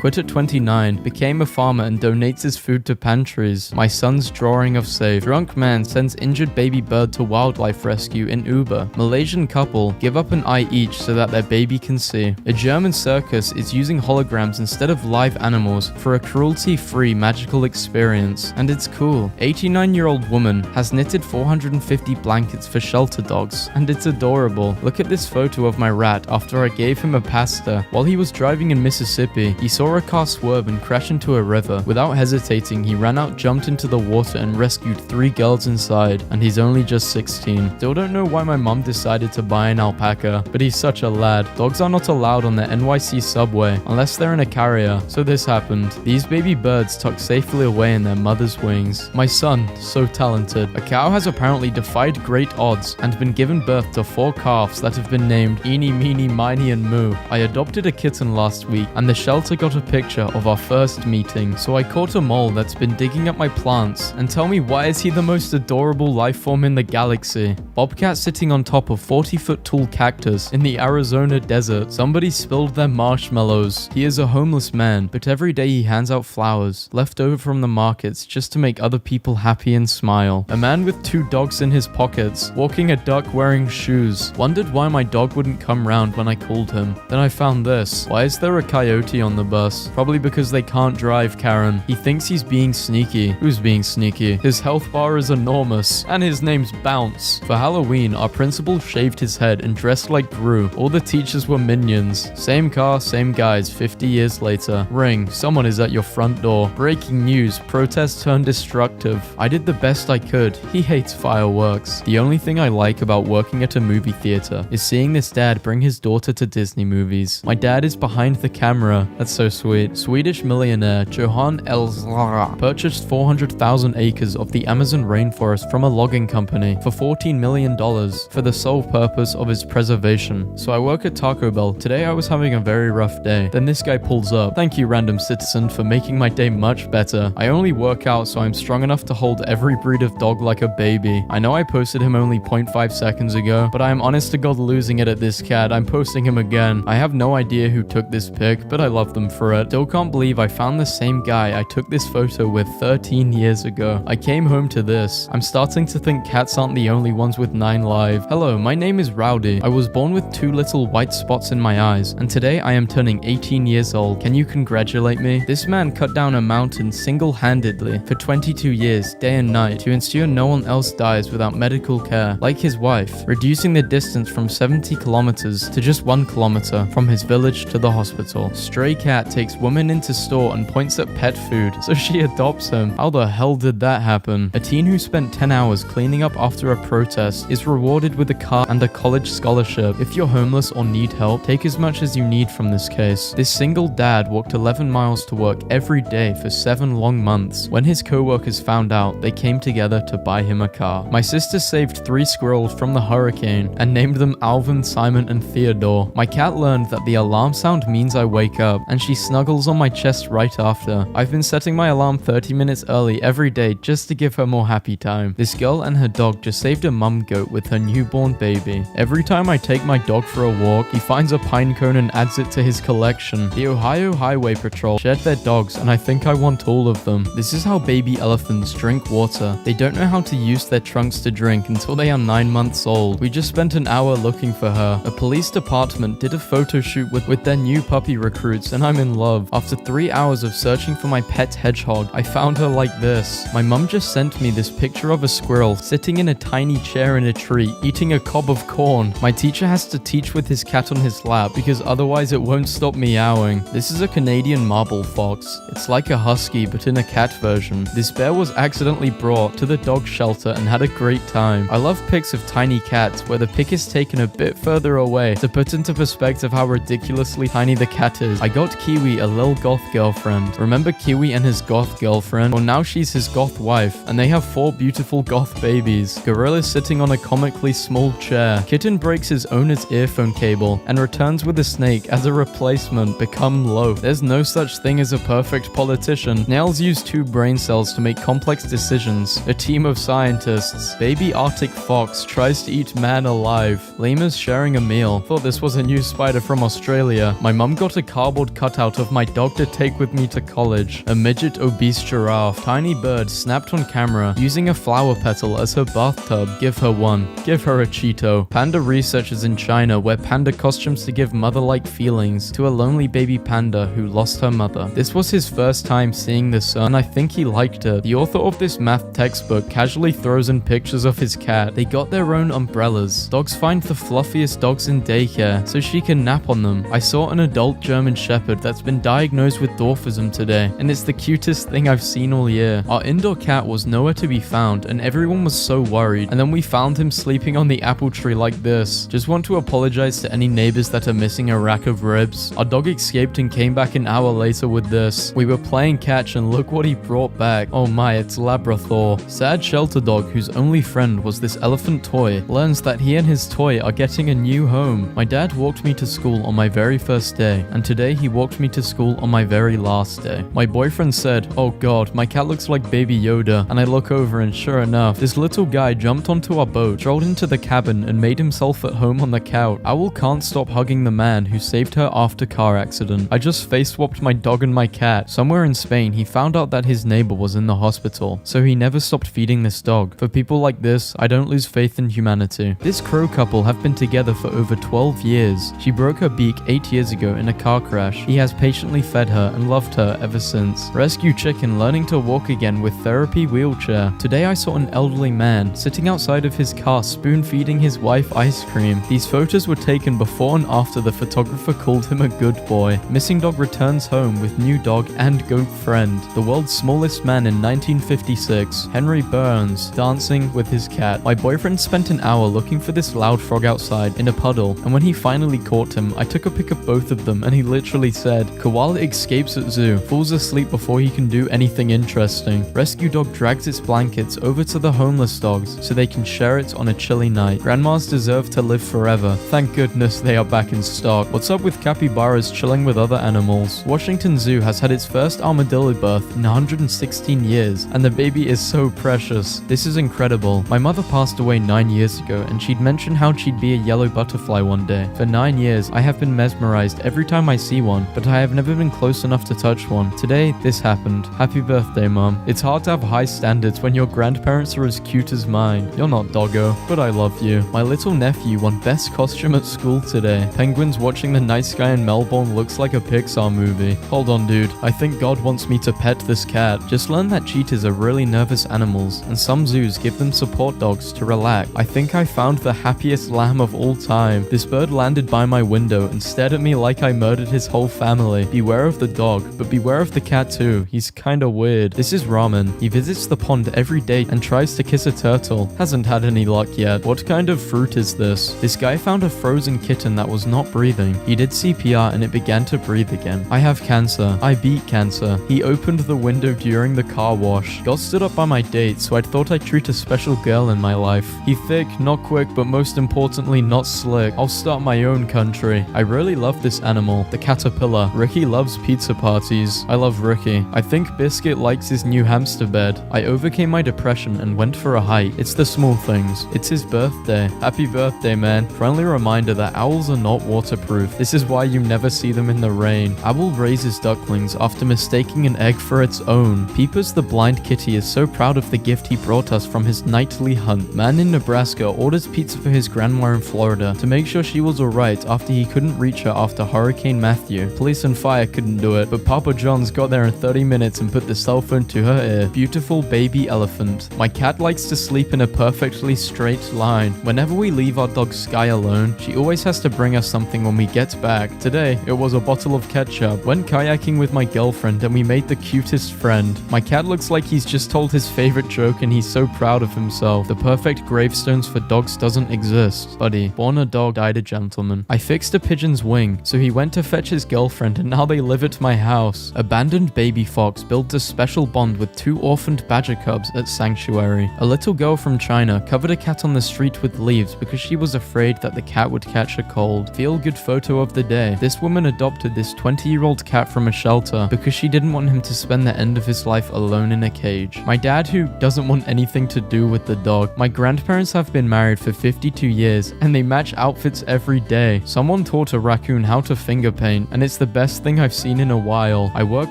quit at 29, became a farmer and donates his food to pantries. My son's drawing of safe. Drunk man sends injured baby bird to wildlife rescue in Uber. Malaysian couple give up an eye each so that their baby can see. A German circus is using holograms instead of live animals for a cruelty-free magical experience. And it's cool. 89-year-old woman has knitted 450 blankets for shelter dogs, and it's adorable. Look at this photo of my rat after I gave him a pasta. While he was driving in Mississippi, he saw a car swerve and crash into a river. Without hesitating, he ran out, jumped into the water, and rescued 3 girls inside, and he's only just 16. Still don't know why my mom decided to buy an alpaca, but he's such a lad. Dogs are not allowed on the NYC subway unless they're in a carrier, so this happened. These baby birds tucked safely away in their mother's wings. My son, so talented. A cow has apparently defied great odds and been given birth to 4 calves that have been named Eeny, Meeny, Miny, and Moo. I adopted a kitten last week, and the shelter got a picture of our first meeting, so I caught a mole that's been digging up my plants. And tell me, why is he the most adorable life form in the galaxy? Bobcat sitting on top of 40-foot tall cactus in the Arizona desert. Somebody spilled their marshmallows. He is a homeless man, but every day he hands out flowers, left over from the markets, just to make other people happy and smile. A man with 2 dogs in his pockets, walking a duck wearing shoes. Wondered why my dog wouldn't come round when I called him. Then I found this. Why is there a coyote on the bus? Probably because they can't drive, Karen. He thinks he's being sneaky. Who's being sneaky? His health bar is enormous, and his name's Bounce. For Halloween, our principal shaved his head and dressed like Gru. All the teachers were minions. Same car, same guys, 50 years later. Ring, someone is at your front door. Breaking news, protest turned destructive. I did the best I could. He hates fireworks. The only thing I like about working at a movie theater is seeing this dad bring his daughter to Disney movies. My dad is behind the camera. That's so sweet. Swedish millionaire Johan Elzara purchased 400,000 acres of the Amazon rainforest from a logging company for $14 million for the sole purpose of its preservation. So I work at Taco Bell. Today I was having a very rough day. Then this guy pulls up. Thank you, random citizen, for making my day much better. I only work out so I'm strong enough to hold every breed of dog like a baby. I know I posted him only 0.5 seconds ago, but I am honest to God losing it at this cat. I'm posting him again. I have no idea who took this pic, but I love them for it. Still can't believe I found the same guy I took this photo with 13 years ago. I came home to this. I'm starting to think cats aren't the only ones with 9 lives. Hello, my name is Rowdy. I was born with 2 little white spots in my eyes, and today I am turning 18 years old. Can you congratulate me? This man cut down a mountain single-handedly for 22 years, day and night, to ensure no one else dies without medical care, like his wife, reducing the distance from 70 kilometers to just 1 kilometer from his village to the hospital. Stray cat takes woman into store and points at pet food, so she adopts him. How the hell did that happen? A teen who spent 10 hours cleaning up after a protest is rewarded with a car and a college scholarship. If you're homeless or need help, take as much as you need from this case. This single dad walked 11 miles to work every day for 7 long months. When his co-workers found out, they came together to buy him a car. My sister saved 3 squirrels from the hurricane and named them Alvin, Simon, and Theodore. My cat learned that the alarm sound means I wake up, and she snuggles on my chest right after. I've been setting my alarm 30 minutes early every day just to give her more happy time. This girl and her dog just saved a mum goat with her newborn baby. Every time I take my dog for a walk, he finds a pine cone and adds it to his collection. The Ohio Highway Patrol shared their dogs, and I think I want all of them. This is how baby elephants drink water. They don't know how to use their trunks to drink until they are 9 months old. We just spent an hour looking for her. A police department did a photo shoot with their new puppy recruits, and I'm in love. After 3 hours of searching for my pet hedgehog, I found her like this. My mum just sent me this picture of a squirrel sitting in a tiny chair in a tree, eating a cob of corn. My teacher has to teach with his cat on his lap because otherwise it won't stop meowing. This is a Canadian marble fox. It's like a husky but in a cat version. This bear was accidentally brought to the dog shelter and had a great time. I love pics of tiny cats where the pic is taken a bit further away to put into perspective how ridiculously tiny the cat is. I got Kiwi a lil goth girlfriend. Remember Kiwi and his goth girlfriend? Well, now she's his goth wife, and they have 4 beautiful goth babies. Gorilla's sitting on a comically small chair. Kitten breaks his owner's earphone cable and returns with a snake as a replacement. Become low. There's no such thing as a perfect politician. Nails use 2 brain cells to make complex decisions. A team of scientists. Baby Arctic fox tries to eat man alive. Lemurs sharing a meal. Thought this was a new spider from Australia. My mum got a cardboard cutout of my dog to take with me to college. A midget obese giraffe. Tiny bird snapped on camera using a flower petal as her bathtub. Give her one. Give her a Cheeto. Panda researchers in China wear panda costumes to give mother-like feelings to a lonely baby panda who lost her mother. This was his first time seeing the sun, and I think he liked it. The author of this math textbook casually throws in pictures of his cat. They got their own umbrellas. Dogs find the fluffiest dogs in daycare so she can nap on them. I saw an adult German Shepherd that's been diagnosed with dwarfism today, and it's the cutest thing I've seen all year. Our indoor cat was nowhere to be found, and everyone was so worried, and then we found him sleeping on the apple tree like this. Just want to apologize to any neighbors that are missing a rack of ribs. Our dog escaped and came back an hour later with this. We were playing catch and look what he brought back. Oh my, it's Labrador. Sad shelter dog whose only friend was this elephant toy learns that he and his toy are getting a new home. My dad walked me to school on my very first day, and today he walked me to school on my very last day. My boyfriend said, "Oh god, my cat looks like Baby Yoda," and I look over and sure enough, this little guy jumped onto our boat, strolled into the cabin, and made himself at home on the couch. Owl can't stop hugging the man who saved her after car accident. I just face swapped my dog and my cat. Somewhere in Spain, he found out that his neighbor was in the hospital, so he never stopped feeding this dog. For people like this, I don't lose faith in humanity. This crow couple have been together for over 12 years. She broke her beak 8 years ago in a car crash. He has patiently fed her and loved her ever since. Rescue chicken learning to walk again with therapy wheelchair. Today I saw an elderly man sitting outside of his car spoon feeding his wife ice cream. These photos were taken before and after the photographer called him a good boy. Missing dog returns home with new dog and goat friend. The world's smallest man in 1956, Henry Burns, dancing with his cat. My boyfriend spent an hour looking for this loud frog outside in a puddle, and when he finally caught him, I took a pic of both of them and he literally said, "Koala escapes at zoo, falls asleep before he can do anything interesting." Rescue dog drags its blankets over to the homeless dogs so they can share it on a chilly night. Grandmas deserve to live forever. Thank goodness they are back in stock. What's up with capybaras chilling with other animals? Washington Zoo has had its first armadillo birth in 116 years, and the baby is so precious. This is incredible. My mother passed away 9 years ago, and she'd mentioned how she'd be a yellow butterfly one day. For 9 years, I have been mesmerized every time I see one, but I have never been close enough to touch one. Today, this happened. Happy birthday, Mom. It's hard to have high standards when your grandparents are as cute as mine. You're not doggo, but I love you. My little nephew won best costume at school today. Penguins watching the night sky in Melbourne looks like a Pixar movie. Hold on, dude. I think God wants me to pet this cat. Just learn that cheetahs are really nervous animals, and some zoos give them support dogs to relax. I think I found the happiest lamb of all time. This bird landed by my window and stared at me like I murdered his whole family. Beware of the dog, but beware of the cat too. He's kinda weird. This is ramen. woman. He visits the pond every day and tries to kiss a turtle. Hasn't had any luck yet. What kind of fruit is this? This guy found a frozen kitten that was not breathing. He did CPR and it began to breathe again. I have cancer. I beat cancer. He opened the window during the car wash. Got stood up by my date, so I thought I'd treat a special girl in my life. He thick, not quick, but most importantly not slick. I'll start my own country. I really love this animal, the caterpillar. Ricky loves pizza parties. I love Ricky. I think Biscuit likes his new hamster bed. I overcame my depression and went for a hike. It's the small things. It's his birthday. Happy birthday, man. Friendly reminder that owls are not waterproof. This is why you never see them in the rain. Owl raises ducklings after mistaking an egg for its own. Peepers the blind kitty is so proud of the gift he brought us from his nightly hunt. Man in Nebraska orders pizza for his grandma in Florida to make sure she was alright after he couldn't reach her after Hurricane Matthew. Police and fire couldn't do it, but Papa John's got there in 30 minutes and put the cell phone to her ear. Beautiful baby elephant. My cat likes to sleep in a perfectly straight line. Whenever we leave our dog Sky alone, she always has to bring us something when we get back. Today, it was a bottle of ketchup. Went kayaking with my girlfriend and we made the cutest friend. My cat looks like he's just told his favorite joke and he's so proud of himself. The perfect gravestones for dogs doesn't exist. Buddy, born a dog, died a gentleman. I fixed a pigeon's wing, so he went to fetch his girlfriend and now they live at my house. Abandoned baby fox builds a special bond with 2 orphaned badger cubs at sanctuary. A little girl from China covered a cat on the street with leaves because she was afraid that the cat would catch a cold. Feel good photo of the day. This woman adopted this 20-year-old cat from a shelter because she didn't want him to spend the end of his life alone in a cage. My dad, who doesn't want anything to do with the dog. My grandparents have been married for 52 years and they match outfits every day. Someone taught a raccoon how to finger paint and it's the best thing I've seen in a while. I work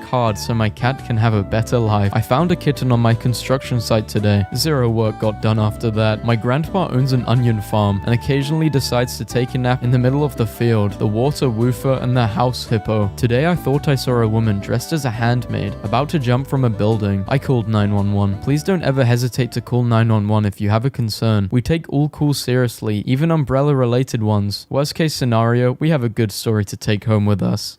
hard so my cat can have a better life. I found a kitten on my construction site today. Zero work got done after that. My grandpa owns an onion farm and occasionally decides to take a nap in the middle of the field. The water woofer and the house hippo. Today I thought I saw a woman dressed as a handmaid about to jump from a building. I called 911. Please don't ever hesitate to call 911 if you have a concern. We take all calls seriously, even umbrella related ones. Worst case scenario, we have a good story to take home with us.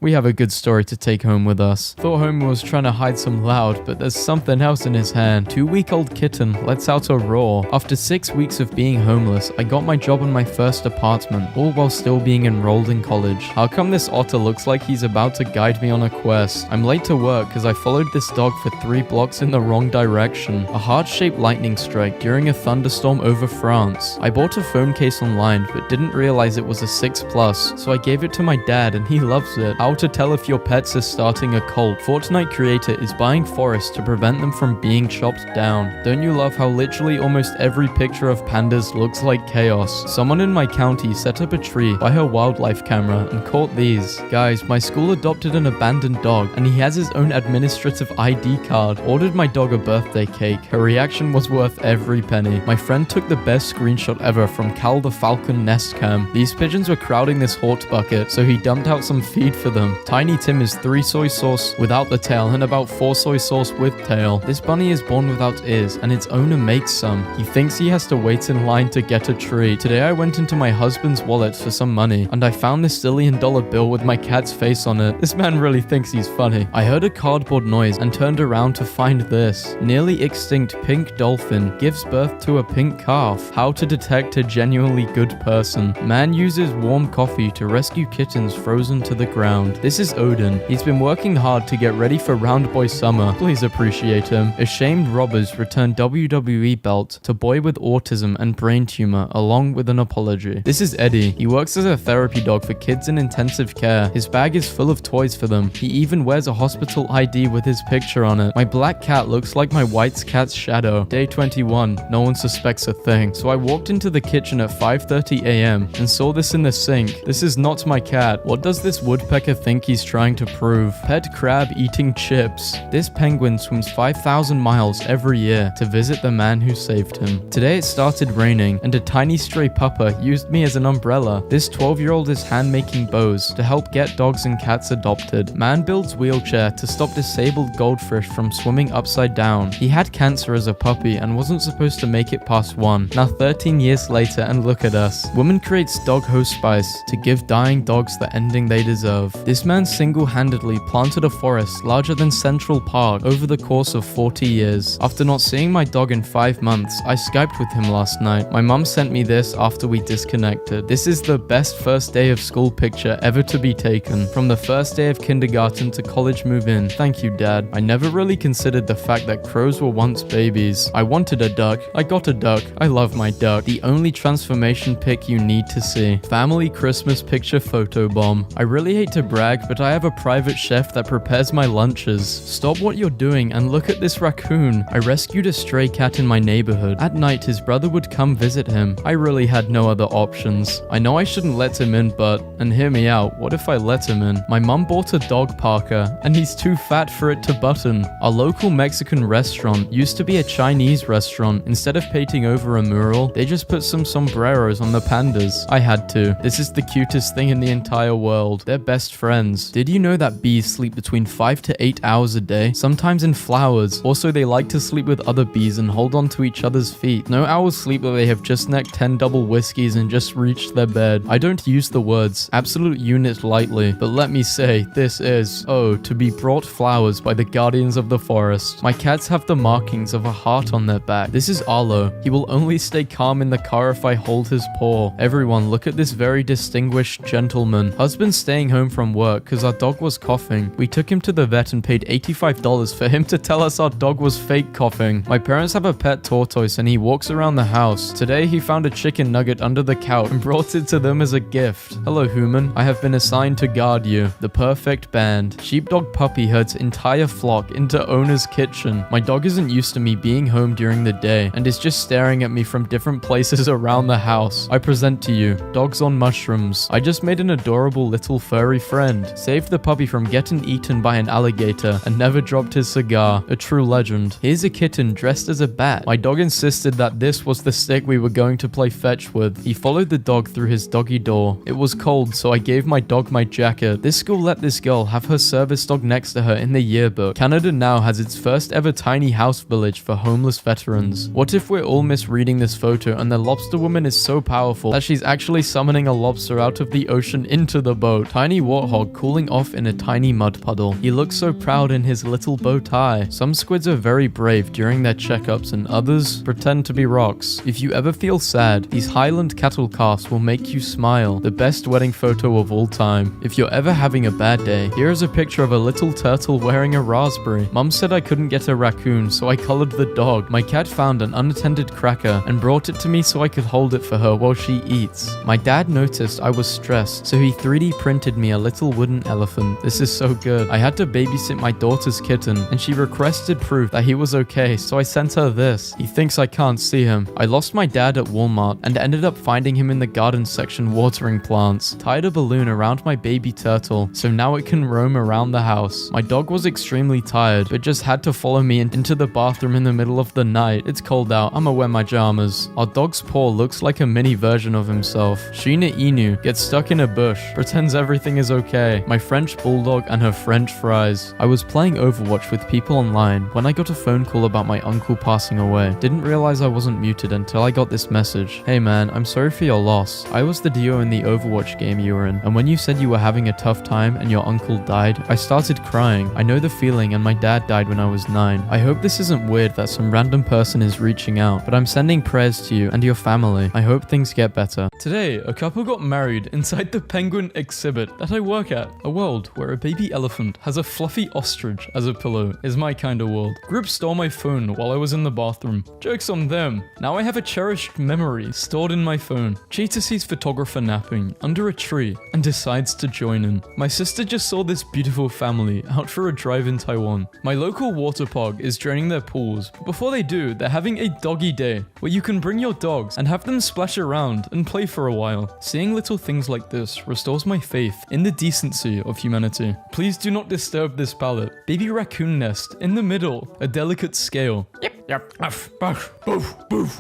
Thought Homer was trying to hide some loud, but there's something else in his hand. 2-week-old kitten lets out a roar. After 6 weeks of being homeless, I got my job in my first apartment, all while still being enrolled in college. How come this otter looks like he's about to guide me on a quest? I'm late to work because I followed this dog for 3 blocks in the wrong direction. A heart-shaped lightning strike during a thunderstorm over France. I bought a phone case online but didn't realize it was a 6 Plus, so I gave it to my dad and he loves it. How to tell if your pets are starting a cult. Fortnite creator is buying forests to prevent them from being chopped down. Don't you love how literally almost every picture of pandas looks like chaos? Someone in my county set up a tree by her wildlife camera and caught these. Guys, my school adopted an abandoned dog and he has his own administrative ID card. Ordered my dog a birthday cake. Her reaction was worth every penny. My friend took the best screenshot ever from Cal the Falcon nest cam. These pigeons were crowding this hot bucket, so he dumped out some feed for them. Tiny Tim is 3 soy sauce without the tail and about 4 soy sauce with tail. This bunny is born without ears and its owner makes some. He thinks he has to wait in line to get a treat. Today I went into my husband's wallet for some money and I found this $1 bill with my cat's face on it. This man really thinks he's funny. I heard a cardboard noise and turned around to find this. Nearly extinct pink dolphin gives birth to a pink calf. How to detect a genuinely good person. Man uses warm coffee to rescue kittens frozen to the ground. This is Odin. He's been working hard to get ready for Round Boy Summer. Please appreciate him. Ashamed robbers return WWE belt to boy with autism and brain tumor along with an apology. This is Eddie. He works as a therapy dog for kids in intensive care. His bag is full of toys for them. He even wears a hospital ID with his picture on it. My black cat looks like my white cat's shadow. Day 21. No one suspects a thing. So I walked into the kitchen at 5:30 a.m. and saw this in the sink. This is not my cat. What does this woodpecker think he's trying to prove? Pet crab eating chips. This penguin swims 5,000 miles every year to visit the man who saved him. Today it started raining and a tiny stray pupper used me as an umbrella. This 12-year-old is hand-making bows to help get dogs and cats adopted. Man builds wheelchair to stop disabled goldfish from swimming upside down. He had cancer as a puppy and wasn't supposed to make it past 1. Now 13 years later and look at us. Woman creates dog hospice to give dying dogs the ending they deserve. This man single-handedly planted a forest larger than Central Park over the course of 40 years. After not seeing my dog in 5 months, I Skyped with him last night. My mum sent me this after we disconnected. This is the best first day of school picture ever to be taken. From the first day of kindergarten to college move-in. Thank you, Dad. I never really considered the fact that crows were once babies. I wanted a duck. I got a duck. I love my duck. The only transformation pic you need to see. Family Christmas picture photo bomb. I really hate to brag, but I have a private chef that prepares my lunches. Stop what you're doing and look at this raccoon. I rescued a stray cat in my neighborhood. At night, his brother would come visit him. I really had no other options. I know I shouldn't let him in, but, and hear me out, what if I let him in? My mum bought a dog parka, and he's too fat for it to button. Our local Mexican restaurant used to be a Chinese restaurant. Instead of painting over a mural, they just put some sombreros on the pandas. I had to. This is the cutest thing in the entire world. They're best friends. Did you know that bees sleep between 5 to 8 hours a day? Sometimes in flowers. Also, they like to sleep with other bees and hold on to each other's feet. No owls sleep that they have just necked 10 double whiskeys and just reached their bed. I don't use the words absolute unit lightly, but let me say, this is, oh, to be brought flowers by the guardians of the forest. My cats have the markings of a heart on their back. This is Arlo. He will only stay calm in the car if I hold his paw. Everyone, look at this very distinguished gentleman. Husband staying home from work because our dog was coughing. We took him to the vet and paid $85 for him to tell us our dog was fake coughing. My parents have a pet tortoise and he walks around the house. Today he found a chicken nugget under the couch and brought it to them as a gift. Hello human, I have been assigned to guard you. The perfect band. Sheepdog puppy herds entire flock into owner's kitchen. My dog isn't used to me being home during the day and is just staring at me from different places around the house. I present to you, dogs on mushrooms. I just made an adorable little furry friend. Saved the puppy from getting eaten by an alligator and never dropped his cigar. A true legend. Here's a kitten dressed as a bat. My dog insisted that this was the stick we were going to play fetch with. He followed the dog through his doggy door. It was cold, so I gave my dog my jacket. This school let this girl have her service dog next to her in the yearbook. Canada now has its first ever tiny house village for homeless veterans. What if we're all misreading this photo and the lobster woman is so powerful that she's actually summoning a lobster out of the ocean into the boat? Tiny warthog cooling off in a tiny mud puddle. He looks so proud in his little bow tie. Some squids are very brave during their checkups and others pretend to be rocks. If you ever feel sad, these Highland cattle calves will make you smile. The best wedding photo of all time. If you're ever having a bad day, here is a picture of a little turtle wearing a raspberry. Mum said I couldn't get a raccoon, so I colored the dog. My cat found an unattended cracker and brought it to me so I could hold it for her while she eats. My dad noticed I was stressed, so he 3D printed me a little wooden elephant. This is so good. I had to babysit my daughter's kitten, and she requested proof that he was okay, so I sent her this. He thinks I can't see him. I lost my dad at Walmart and ended up finding him in the garden section watering plants. Tied a balloon around my baby turtle, so now it can roam around the house. My dog was extremely tired, but just had to follow me into the bathroom in the middle of the night. It's cold out, I'ma wear my pajamas. Our dog's paw looks like a mini version of himself. Sheena Inu gets stuck in a bush, pretends everything is okay. My French bulldog and her French fries. I was playing Overwatch with people online when I got a phone call about my uncle passing away. Didn't realize I wasn't muted until I got this message. Hey man, I'm sorry for your loss. I was the DO in the Overwatch game you were in, and when you said you were having a tough time and your uncle died, I started crying. I know the feeling, and my dad died when I was 9. I hope this isn't weird that some random person is reaching out, but I'm sending prayers to you and your family. I hope things get better. Today, a couple got married inside the penguin exhibit that I work at. A world where a baby elephant has a fluffy ostrich as a pillow is my kind of world. Group stole my phone while I was in the bathroom. Joke's on them. Now I have a cherished memory stored in my phone. Cheetah sees photographer napping under a tree and decides to join in. My sister just saw this beautiful family out for a drive in Taiwan. My local water park is draining their pools, but before they do, they're having a doggy day where you can bring your dogs and have them splash around and play for a while. Seeing little things like this restores my faith in the decency of humanity. Please do not disturb this palette. Baby raccoon nest in the middle, a delicate scale. Yep. Yep.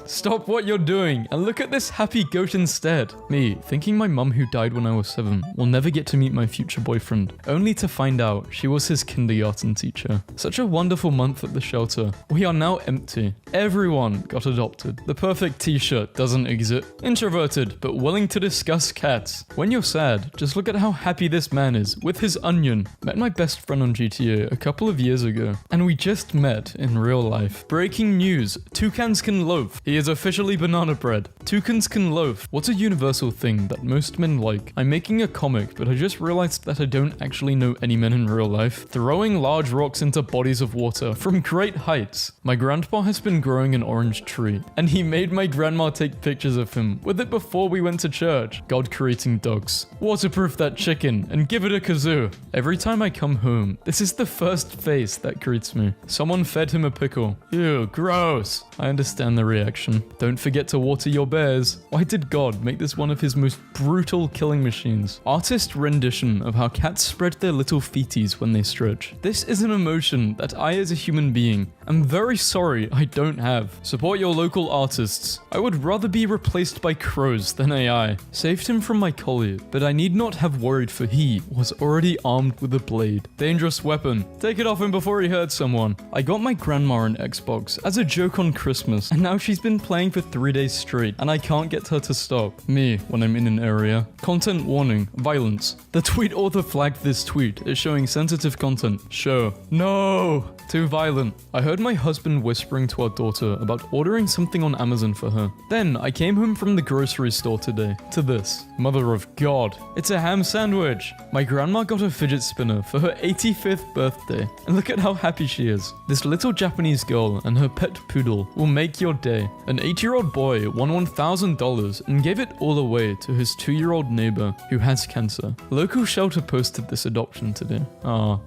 Stop what you're doing and look at this happy goat instead. Me, thinking my mum who died when I was 7 will never get to meet my future boyfriend, only to find out she was his kindergarten teacher. Such a wonderful month at the shelter. We are now empty. Everyone got adopted. The perfect t-shirt doesn't exist. Introverted, but willing to discuss cats. When you're sad, just look at how happy this man is with his onion. Met my best friend on GTA a couple of years ago, and we just met in real life. Breaking news, toucans can loaf. He is officially banana bread. Toucans can loaf. What's a universal thing that most men like? I'm making a comic, but I just realized that I don't actually know any men in real life. Throwing large rocks into bodies of water from great heights. My grandpa has been growing an orange tree, and he made my grandma take pictures of him with it before we went to church. God creating dogs. Waterproof that chicken and give it a kazoo. Every time I come home, this is the first face that greets me. Someone fed him a pickle. Ew, gross. I understand the reaction. Don't forget to water your bears. Why did God make this one of his most brutal killing machines? Artist rendition of how cats spread their little feeties when they stretch. This is an emotion that I as a human being am very sorry I don't have. Support your local artists. I would rather be replaced by crows than AI. Saved him from my collie, but I need not have worried for he was already armed with a blade. Dangerous weapon. Take it off him before he hurts someone. I got my grandma an Xbox as a joke on Christmas, and now she's been playing for 3 days straight, and I can't get her to stop. Me, when I'm in an area. Content warning. Violence. The tweet author flagged this tweet as showing sensitive content. Show. No! Too violent. I heard my husband whispering to our daughter about ordering something on Amazon for her. Then I came home from the grocery store today to this. Mother of God. It's a ham sandwich. My grandma got a fidget spinner for her 85th birthday, and look at how happy she is. This little Japanese girl and her pet poodle will make your day. An 8-year-old boy won $1,000 and gave it all away to his 2-year-old neighbor who has cancer. Local shelter posted this adoption today.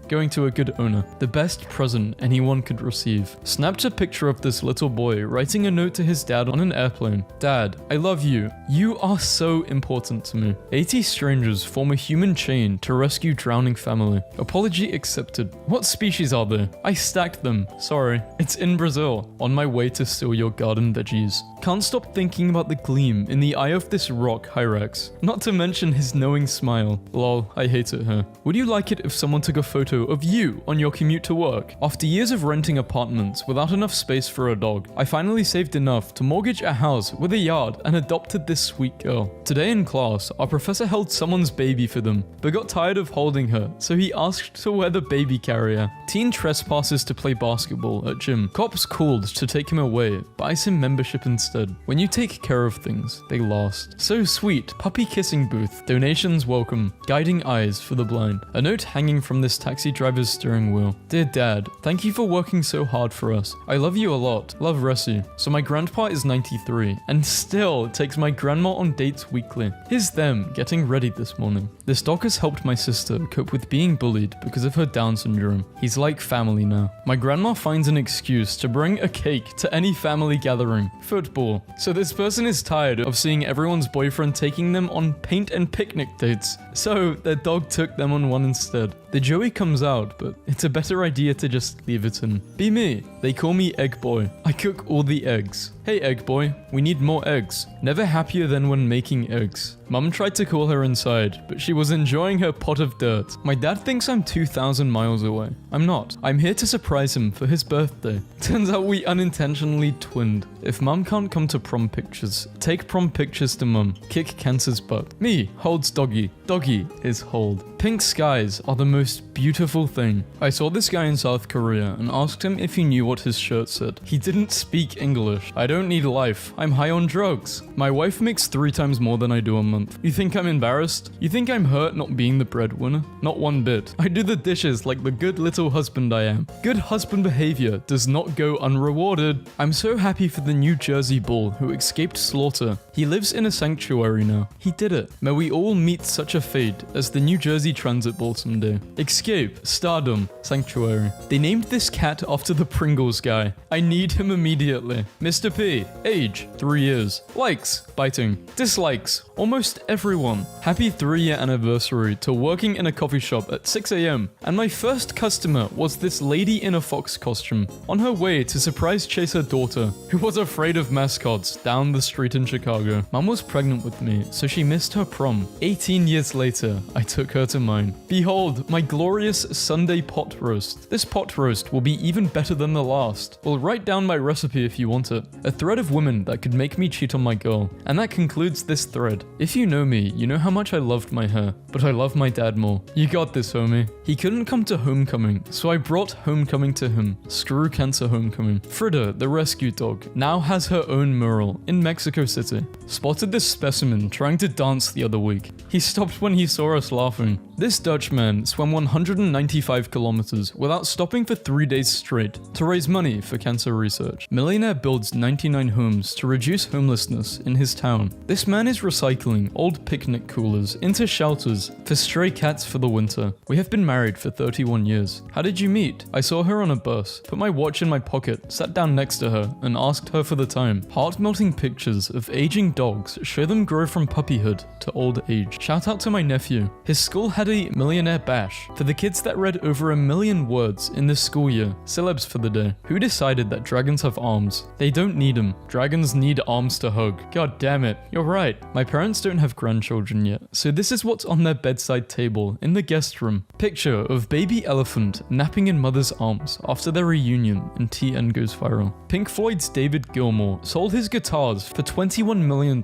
Going to a good owner. The best present anyone could receive. Snapped a picture of this little boy writing a note to his dad on an airplane. Dad, I love you. You are so important to me. 80 strangers form a human chain to rescue drowning family. Apology accepted. What species are they? I stacked them. Sorry. It's in Brazil. On my way to steal your garden veggies. Can't stop thinking about the gleam in the eye of this rock Hyrax. Not to mention his knowing smile. Lol, I hate it here. Would you like it if someone took a photo of you on your commute to work? After years of renting apartments without enough space for a dog, I finally saved enough to mortgage a house with a yard and adopted this sweet girl. Today in class, our professor held someone's baby for them, but got tired of holding her, so he asked to wear the baby carrier. Teen trespasses to play basketball at gym. Cops called to take him away, buys him membership instead. When you take care of things, they last. So sweet, puppy kissing booth. Donations welcome. Guiding eyes for the blind. A note hanging from this taxi driver's steering wheel. Dear Dad, thank you for working so hard for us. I love you a lot. Love Ressi. So my grandpa is 93 and still takes my grandma on dates weekly. Here's them getting ready this morning. This dog has helped my sister cope with being bullied because of her Down syndrome. He's like family now. My grandma finds an excuse to bring a cake to any family gathering. Football. So this person is tired of seeing everyone's boyfriend taking them on paint and picnic dates. So their dog took them on one instead. The Joey comes out, but it's a better idea to just leave it in. Be me. They call me Egg Boy. I cook all the eggs. Hey Egg Boy, we need more eggs. Never happier than when making eggs. Mum tried to call her inside, but she was enjoying her pot of dirt. My dad thinks I'm 2,000 miles away. I'm not. I'm here to surprise him for his birthday. Turns out we unintentionally twinned. If Mum can't come to prom pictures, take prom pictures to Mum. Kick cancer's butt. Me holds doggy. Doggy is hold. Pink skies are the most beautiful thing. I saw this guy in South Korea and asked him if he knew what his shirt said. He didn't speak English. I don't need life. I'm high on drugs. My wife makes 3 times more than I do a month. You think I'm embarrassed? You think I'm hurt not being the breadwinner? Not one bit. I do the dishes like the good little husband I am. Good husband behavior does not go unrewarded. I'm so happy for the New Jersey bull who escaped slaughter. He lives in a sanctuary now. He did it. May we all meet such a fate as the New Jersey Transit Bull someday. Escape, stardom, sanctuary. They named this cat after the Pringles guy. I need him immediately. Mr. P, DP, age, 3 years. Likes, biting. Dislikes, almost everyone. Happy 3-year anniversary to working in a coffee shop at 6 a.m. And my first customer was this lady in a fox costume, on her way to surprise chase her daughter, who was afraid of mascots, down the street in Chicago. Mum was pregnant with me, so she missed her prom. 18 years later, I took her to mine. Behold, my glorious Sunday pot roast. This pot roast will be even better than the last. Well, write down my recipe if you want it. A thread of women that could make me cheat on my girl. And that concludes this thread. If you know me, you know how much I loved my hair, but I love my dad more. You got this, homie. He couldn't come to homecoming, so I brought homecoming to him. Screw cancer homecoming. Frida, the rescue dog, now has her own mural in Mexico City. Spotted this specimen trying to dance the other week. He stopped when he saw us laughing. This Dutch man swam 195 kilometers without stopping for 3 days straight to raise money for cancer research. Millionaire builds 99 homes to reduce homelessness in his town. This man is recycling old picnic coolers into shelters for stray cats for the winter. We have been married for 31 years. How did you meet? I saw her on a bus, put my watch in my pocket, sat down next to her, and asked her for the time. Heart-melting pictures of aging dogs show them grow from puppyhood to old age. Shout out to my nephew. His school had a millionaire bash for the kids that read over 1 million words in this school year. Celebs for the day. Who decided that dragons have arms? They don't need them. Dragons need arms to hug. God damn it. You're right. My parents don't have grandchildren yet, so this is what's on their bedside table in the guest room. Picture of baby elephant napping in mother's arms after their reunion and TN goes viral. Pink Floyd's David Gilmour sold his guitars for $21 million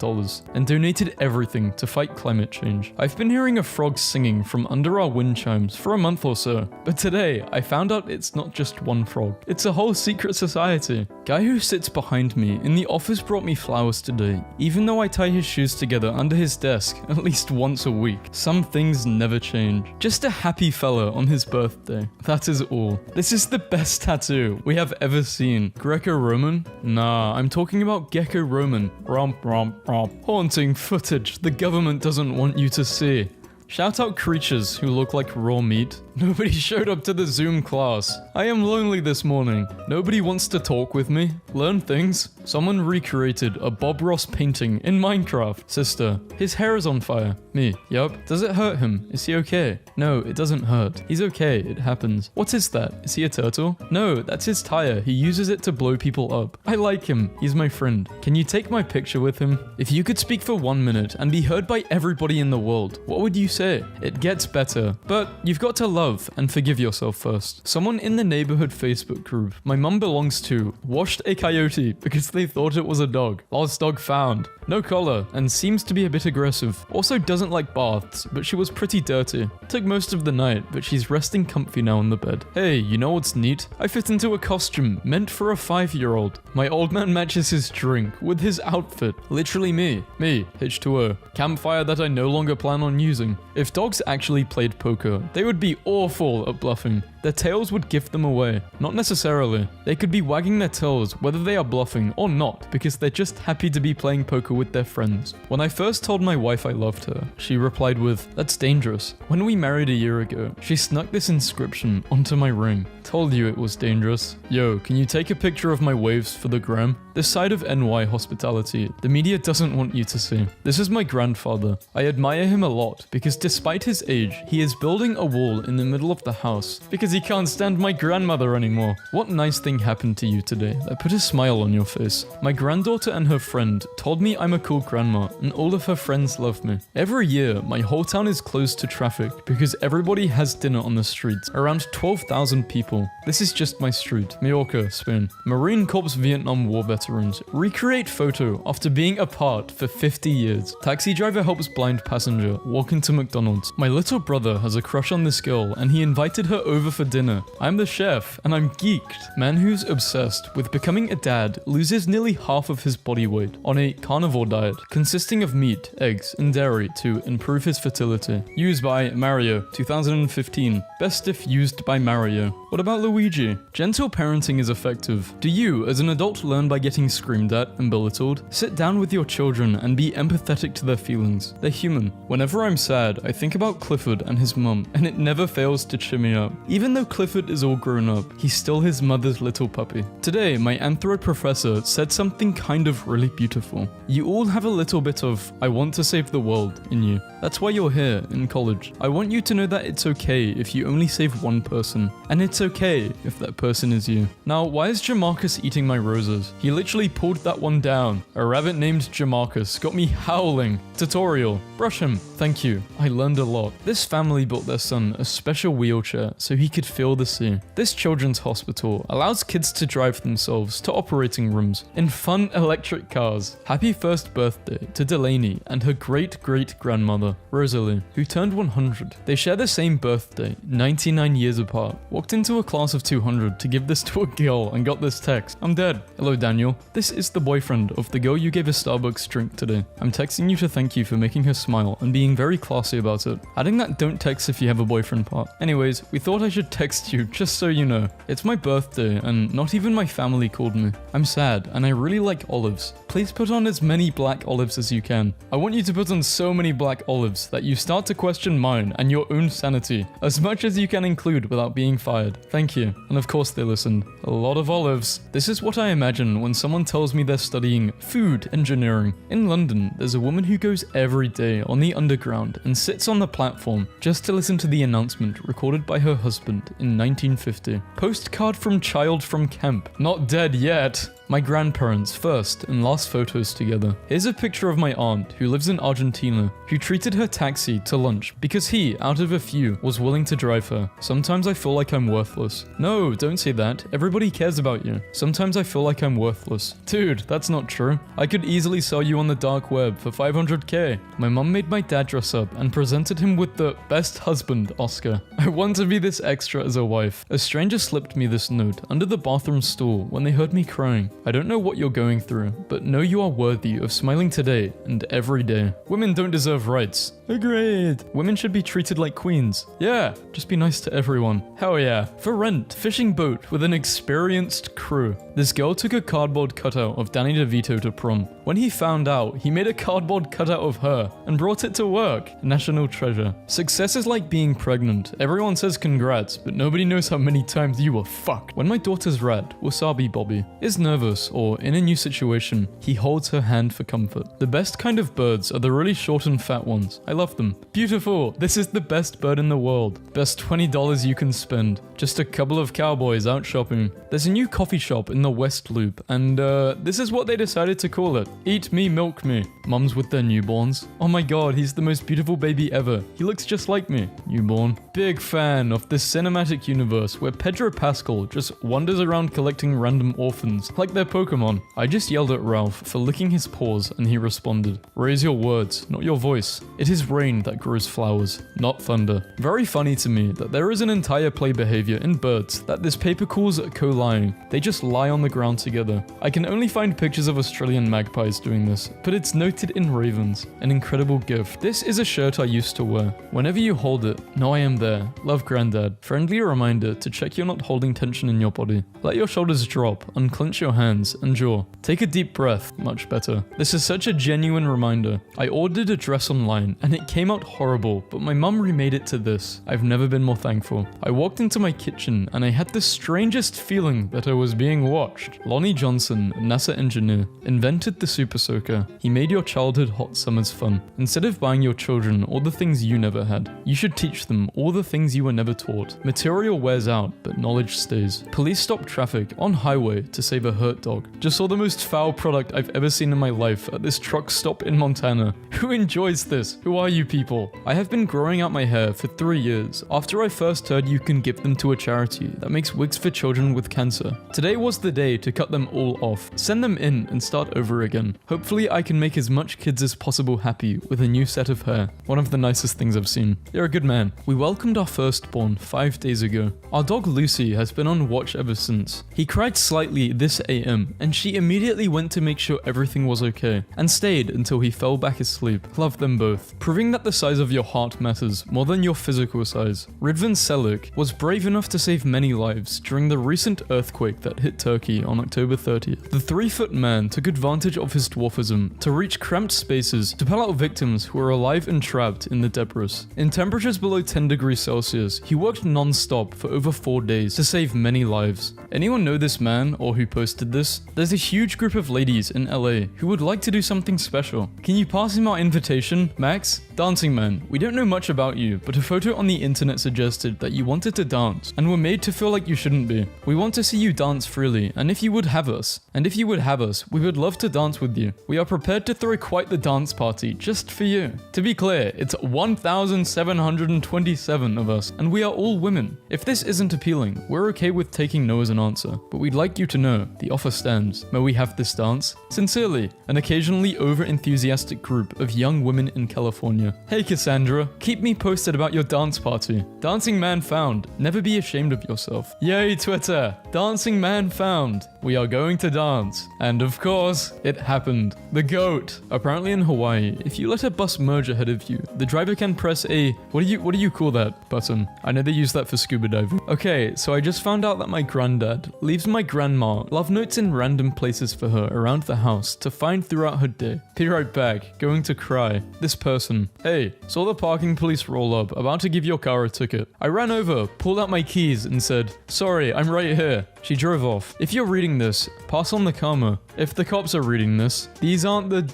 and donated everything to fight climate change. I've been hearing a frog singing from under our wind chimes for a month or so, but today I found out it's not just one frog. It's a whole secret society. Guy who sits behind me in the office brought me flowers today, even though I tie his shoes together under his desk at least once a week. Some things never change. Just a happy fella on his birthday. That is all. This is the best tattoo we have ever seen. Greco-Roman? Nah, I'm talking about Gecko-Roman. Romp, romp, romp. Haunting footage the government doesn't want you to see. Shout out creatures who look like raw meat. Nobody showed up to the Zoom class. I am lonely this morning. Nobody wants to talk with me. Learn things. Someone recreated a Bob Ross painting in Minecraft. Sister, his hair is on fire. Me, yup. Does it hurt him? Is he okay? No, it doesn't hurt. He's okay, it happens. What is that? Is he a turtle? No, that's his tire. He uses it to blow people up. I like him. He's my friend. Can you take my picture with him? If you could speak for 1 minute and be heard by everybody in the world, what would you say? It gets better, but you've got to love and forgive yourself first. Someone in the neighborhood Facebook group my mum belongs to washed a coyote because they thought it was a dog. Lost dog found. No collar and seems to be a bit aggressive. Also doesn't like baths, but she was pretty dirty. Took most of the night, but she's resting comfy now on the bed. Hey, you know what's neat? I fit into a costume meant for a 5-year-old. My old man matches his drink with his outfit. Literally me. Me, H2O. Campfire that I no longer plan on using. If dogs actually played poker, they would be awful at bluffing. Their tails would give them away. Not necessarily. They could be wagging their tails whether they are bluffing or not because they're just happy to be playing poker with their friends. When I first told my wife I loved her, she replied with, "That's dangerous." When we married a year ago, she snuck this inscription onto my ring. Told you it was dangerous. Yo, can you take a picture of my waves for the gram? This side of NY hospitality, the media doesn't want you to see. This is my grandfather. I admire him a lot because despite his age, he is building a wall in the middle of the house because he can't stand my grandmother anymore. What nice thing happened to you today that put a smile on your face? My granddaughter and her friend told me I'm a cool grandma and all of her friends love me. Every year, my whole town is closed to traffic because everybody has dinner on the streets. Around 12,000 people. This is just my street. Mallorca, Spain. Marine Corps Vietnam War veterans recreate photo after being apart for 50 years. Taxi driver helps blind passenger walk into McDonald's. My little brother has a crush on this girl and he invited her over for dinner. I'm the chef and I'm geeked. Man who's obsessed with becoming a dad loses nearly half of his body weight on a carnivore diet consisting of meat, eggs, and dairy to improve his fertility. Used by Mario, 2015. Best if used by Mario. What about Luigi? Gentle parenting is effective. Do you, as an adult, learn by getting screamed at and belittled? Sit down with your children and be empathetic to their feelings. They're human. Whenever I'm sad, I think about Clifford and his mum, and it never fails to cheer me up. Even though Clifford is all grown up, he's still his mother's little puppy. Today, my anthro professor said something kind of really beautiful. You all have a little bit of, I want to save the world in you. That's why you're here in college. I want you to know that it's okay if you only save one person, and it's okay if that person is you. Now, why is Jamarcus eating my roses? He literally pulled that one down. A rabbit named Jamarcus got me howling. Tutorial. Brush him. Thank you. I learned a lot. This family built their son a special wheelchair so he could feel the sea. This children's hospital allows kids to drive themselves to operating rooms in fun electric cars. Happy first birthday to Delaney and her great-great-grandmother, Rosalie, who turned 100. They share the same birthday, 99 years apart. Walked into a class of 200 to give this to a girl and got this text. I'm dead. Hello, Daniel. This is the boyfriend of the girl you gave a Starbucks drink today. I'm texting you to thank you for making her smile and being very classy about it. Adding that don't text if you have a boyfriend part. Anyways, we thought I should text you just so you know. It's my birthday and not even my family called me. I'm sad and I really like olives. Please put on as many black olives as you can. I want you to put on so many black olives that you start to question mine and your own sanity. As much as you can include without being fired. Thank you. And of course they listened. A lot of olives. This is what I imagine when someone tells me they're studying food engineering. In London, there's a woman who goes every day on the underground and sits on the platform just to listen to the announcement recorded by her husband in 1950. Postcard from child from camp. Not dead yet. My grandparents' first and last photos together. Here's a picture of my aunt who lives in Argentina, who treated her taxi to lunch because he, out of a few, was willing to drive her. Sometimes I feel like I'm worthless. No, don't say that. Everybody cares about you. Sometimes I feel like I'm worthless. Dude, that's not true. I could easily sell you on the dark web for 500k. My mum made my dad dress up and presented him with the Best Husband Oscar. I want to be this extra as a wife. A stranger slipped me this note under the bathroom stool when they heard me crying. I don't know what you're going through, but know you are worthy of smiling today and every day. Women don't deserve rights. Agreed. Women should be treated like queens. Yeah, just be nice to everyone. Hell yeah. For rent, fishing boat with an experienced crew. This girl took a cardboard cutout of Danny DeVito to prom. When he found out, he made a cardboard cutout of her and brought it to work. National treasure. Success is like being pregnant. Everyone says congrats, but nobody knows how many times you were fucked. When my daughter's red, Wasabi Bobby, is nervous or in a new situation, he holds her hand for comfort. The best kind of birds are the really short and fat ones. I love them. Beautiful. This is the best bird in the world. Best $20 you can spend. Just a couple of cowboys out shopping. There's a new coffee shop in the West Loop, and this is what they decided to call it. Eat me, milk me. Mums with their newborns. Oh my god, he's the most beautiful baby ever. He looks just like me. Newborn. Big fan of this cinematic universe where Pedro Pascal just wanders around collecting random orphans, like they're Pokemon. I just yelled at Ralph for licking his paws and he responded, "Raise your words, not your voice. It is rain that grows flowers, not thunder." Very funny to me that there is an entire play behavior in birds that this paper calls co-lying. They just lie on the ground together. I can only find pictures of Australian magpies doing this, but it's noted in ravens. An incredible gift. This is a shirt I used to wear. Whenever you hold it, know I am there. Love, Granddad. Friendly reminder to check you're not holding tension in your body. Let your shoulders drop, unclench your hands and jaw. Take a deep breath. Much better. This is such a genuine reminder. I ordered a dress online and it came out horrible, but my mum remade it to this. I've never been more thankful. I walked into my kitchen and I had the strangest feeling that I was being watched. Lonnie Johnson, a NASA engineer, invented the Super Soaker. He made your childhood hot summers fun. Instead of buying your children all the things you never had, you should teach them all the things you were never taught. Material wears out, but knowledge stays. Police stop traffic on highway to save a hurt dog. Just saw the most foul product I've ever seen in my life at this truck stop in Montana. Who enjoys this? Who are you people? I have been growing out my hair for 3 years after I first heard you can give them to a charity that makes wigs for children with cancer. Today was the day to cut them all off, send them in and start over again. Hopefully I can make as much kids as possible happy with a new set of hair. One of the nicest things I've seen. You're a good man. We welcomed our firstborn 5 days ago. Our dog Lucy has been on watch ever since. He cried slightly this AM a.m. and she immediately went to make sure everything was okay, and stayed until he fell back asleep. Love them both. Proving that the size of your heart matters more than your physical size. Ridvan Selik was brave enough to save many lives during the recent earthquake that hit Turkey on October 30th. The 3-foot man took advantage of his dwarfism to reach cramped spaces to pull out victims who were alive and trapped in the debris. In temperatures below 10 degrees Celsius, he worked non-stop for over 4 days to save many lives. Anyone know this man or who posted this? There's a huge group of ladies in LA who would like to do something special. Can you pass him our invitation, Max? Dancing man, we don't know much about you, but a photo on the internet suggested that you wanted to dance and were made to feel like you shouldn't be. We want to see you dance freely, and if you would have us, we would love to dance with you. We are prepared to throw quite the dance party just for you. To be clear, it's 1,727 of us, and we are all women. If this isn't appealing, we're okay with taking no as an answer, but we'd like you to know the offer stands. May we have this dance? Sincerely, an occasionally over-enthusiastic group of young women in California. Hey Cassandra, keep me posted about your dance party. Dancing man found. Never be ashamed of yourself. Yay Twitter! Dancing man found. We are going to dance. And of course, it happened. The GOAT. Apparently in Hawaii, if you let a bus merge ahead of you, the driver can press a, what do you call that button? I know they use that for scuba diving. Okay, so I just found out that my granddad leaves my grandma love notes in random places for her around the house to find throughout her day. Be right back, going to cry. This person. Hey, saw the parking police roll up, about to give your car a ticket. I ran over, pulled out my keys and said, sorry, I'm right here. She drove off. If you're reading this, pass on the karma. If the cops are reading this, these aren't the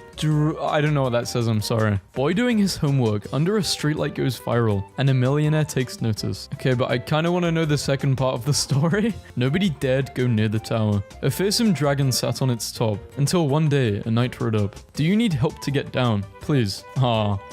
I don't know what that says, I'm sorry. Boy doing his homework under a streetlight goes viral, and a millionaire takes notice. Okay, but I kinda wanna know the second part of the story. Nobody dared go near the tower. A fearsome dragon sat on its top, until one day a knight rode up. Do you need help to get down? Please.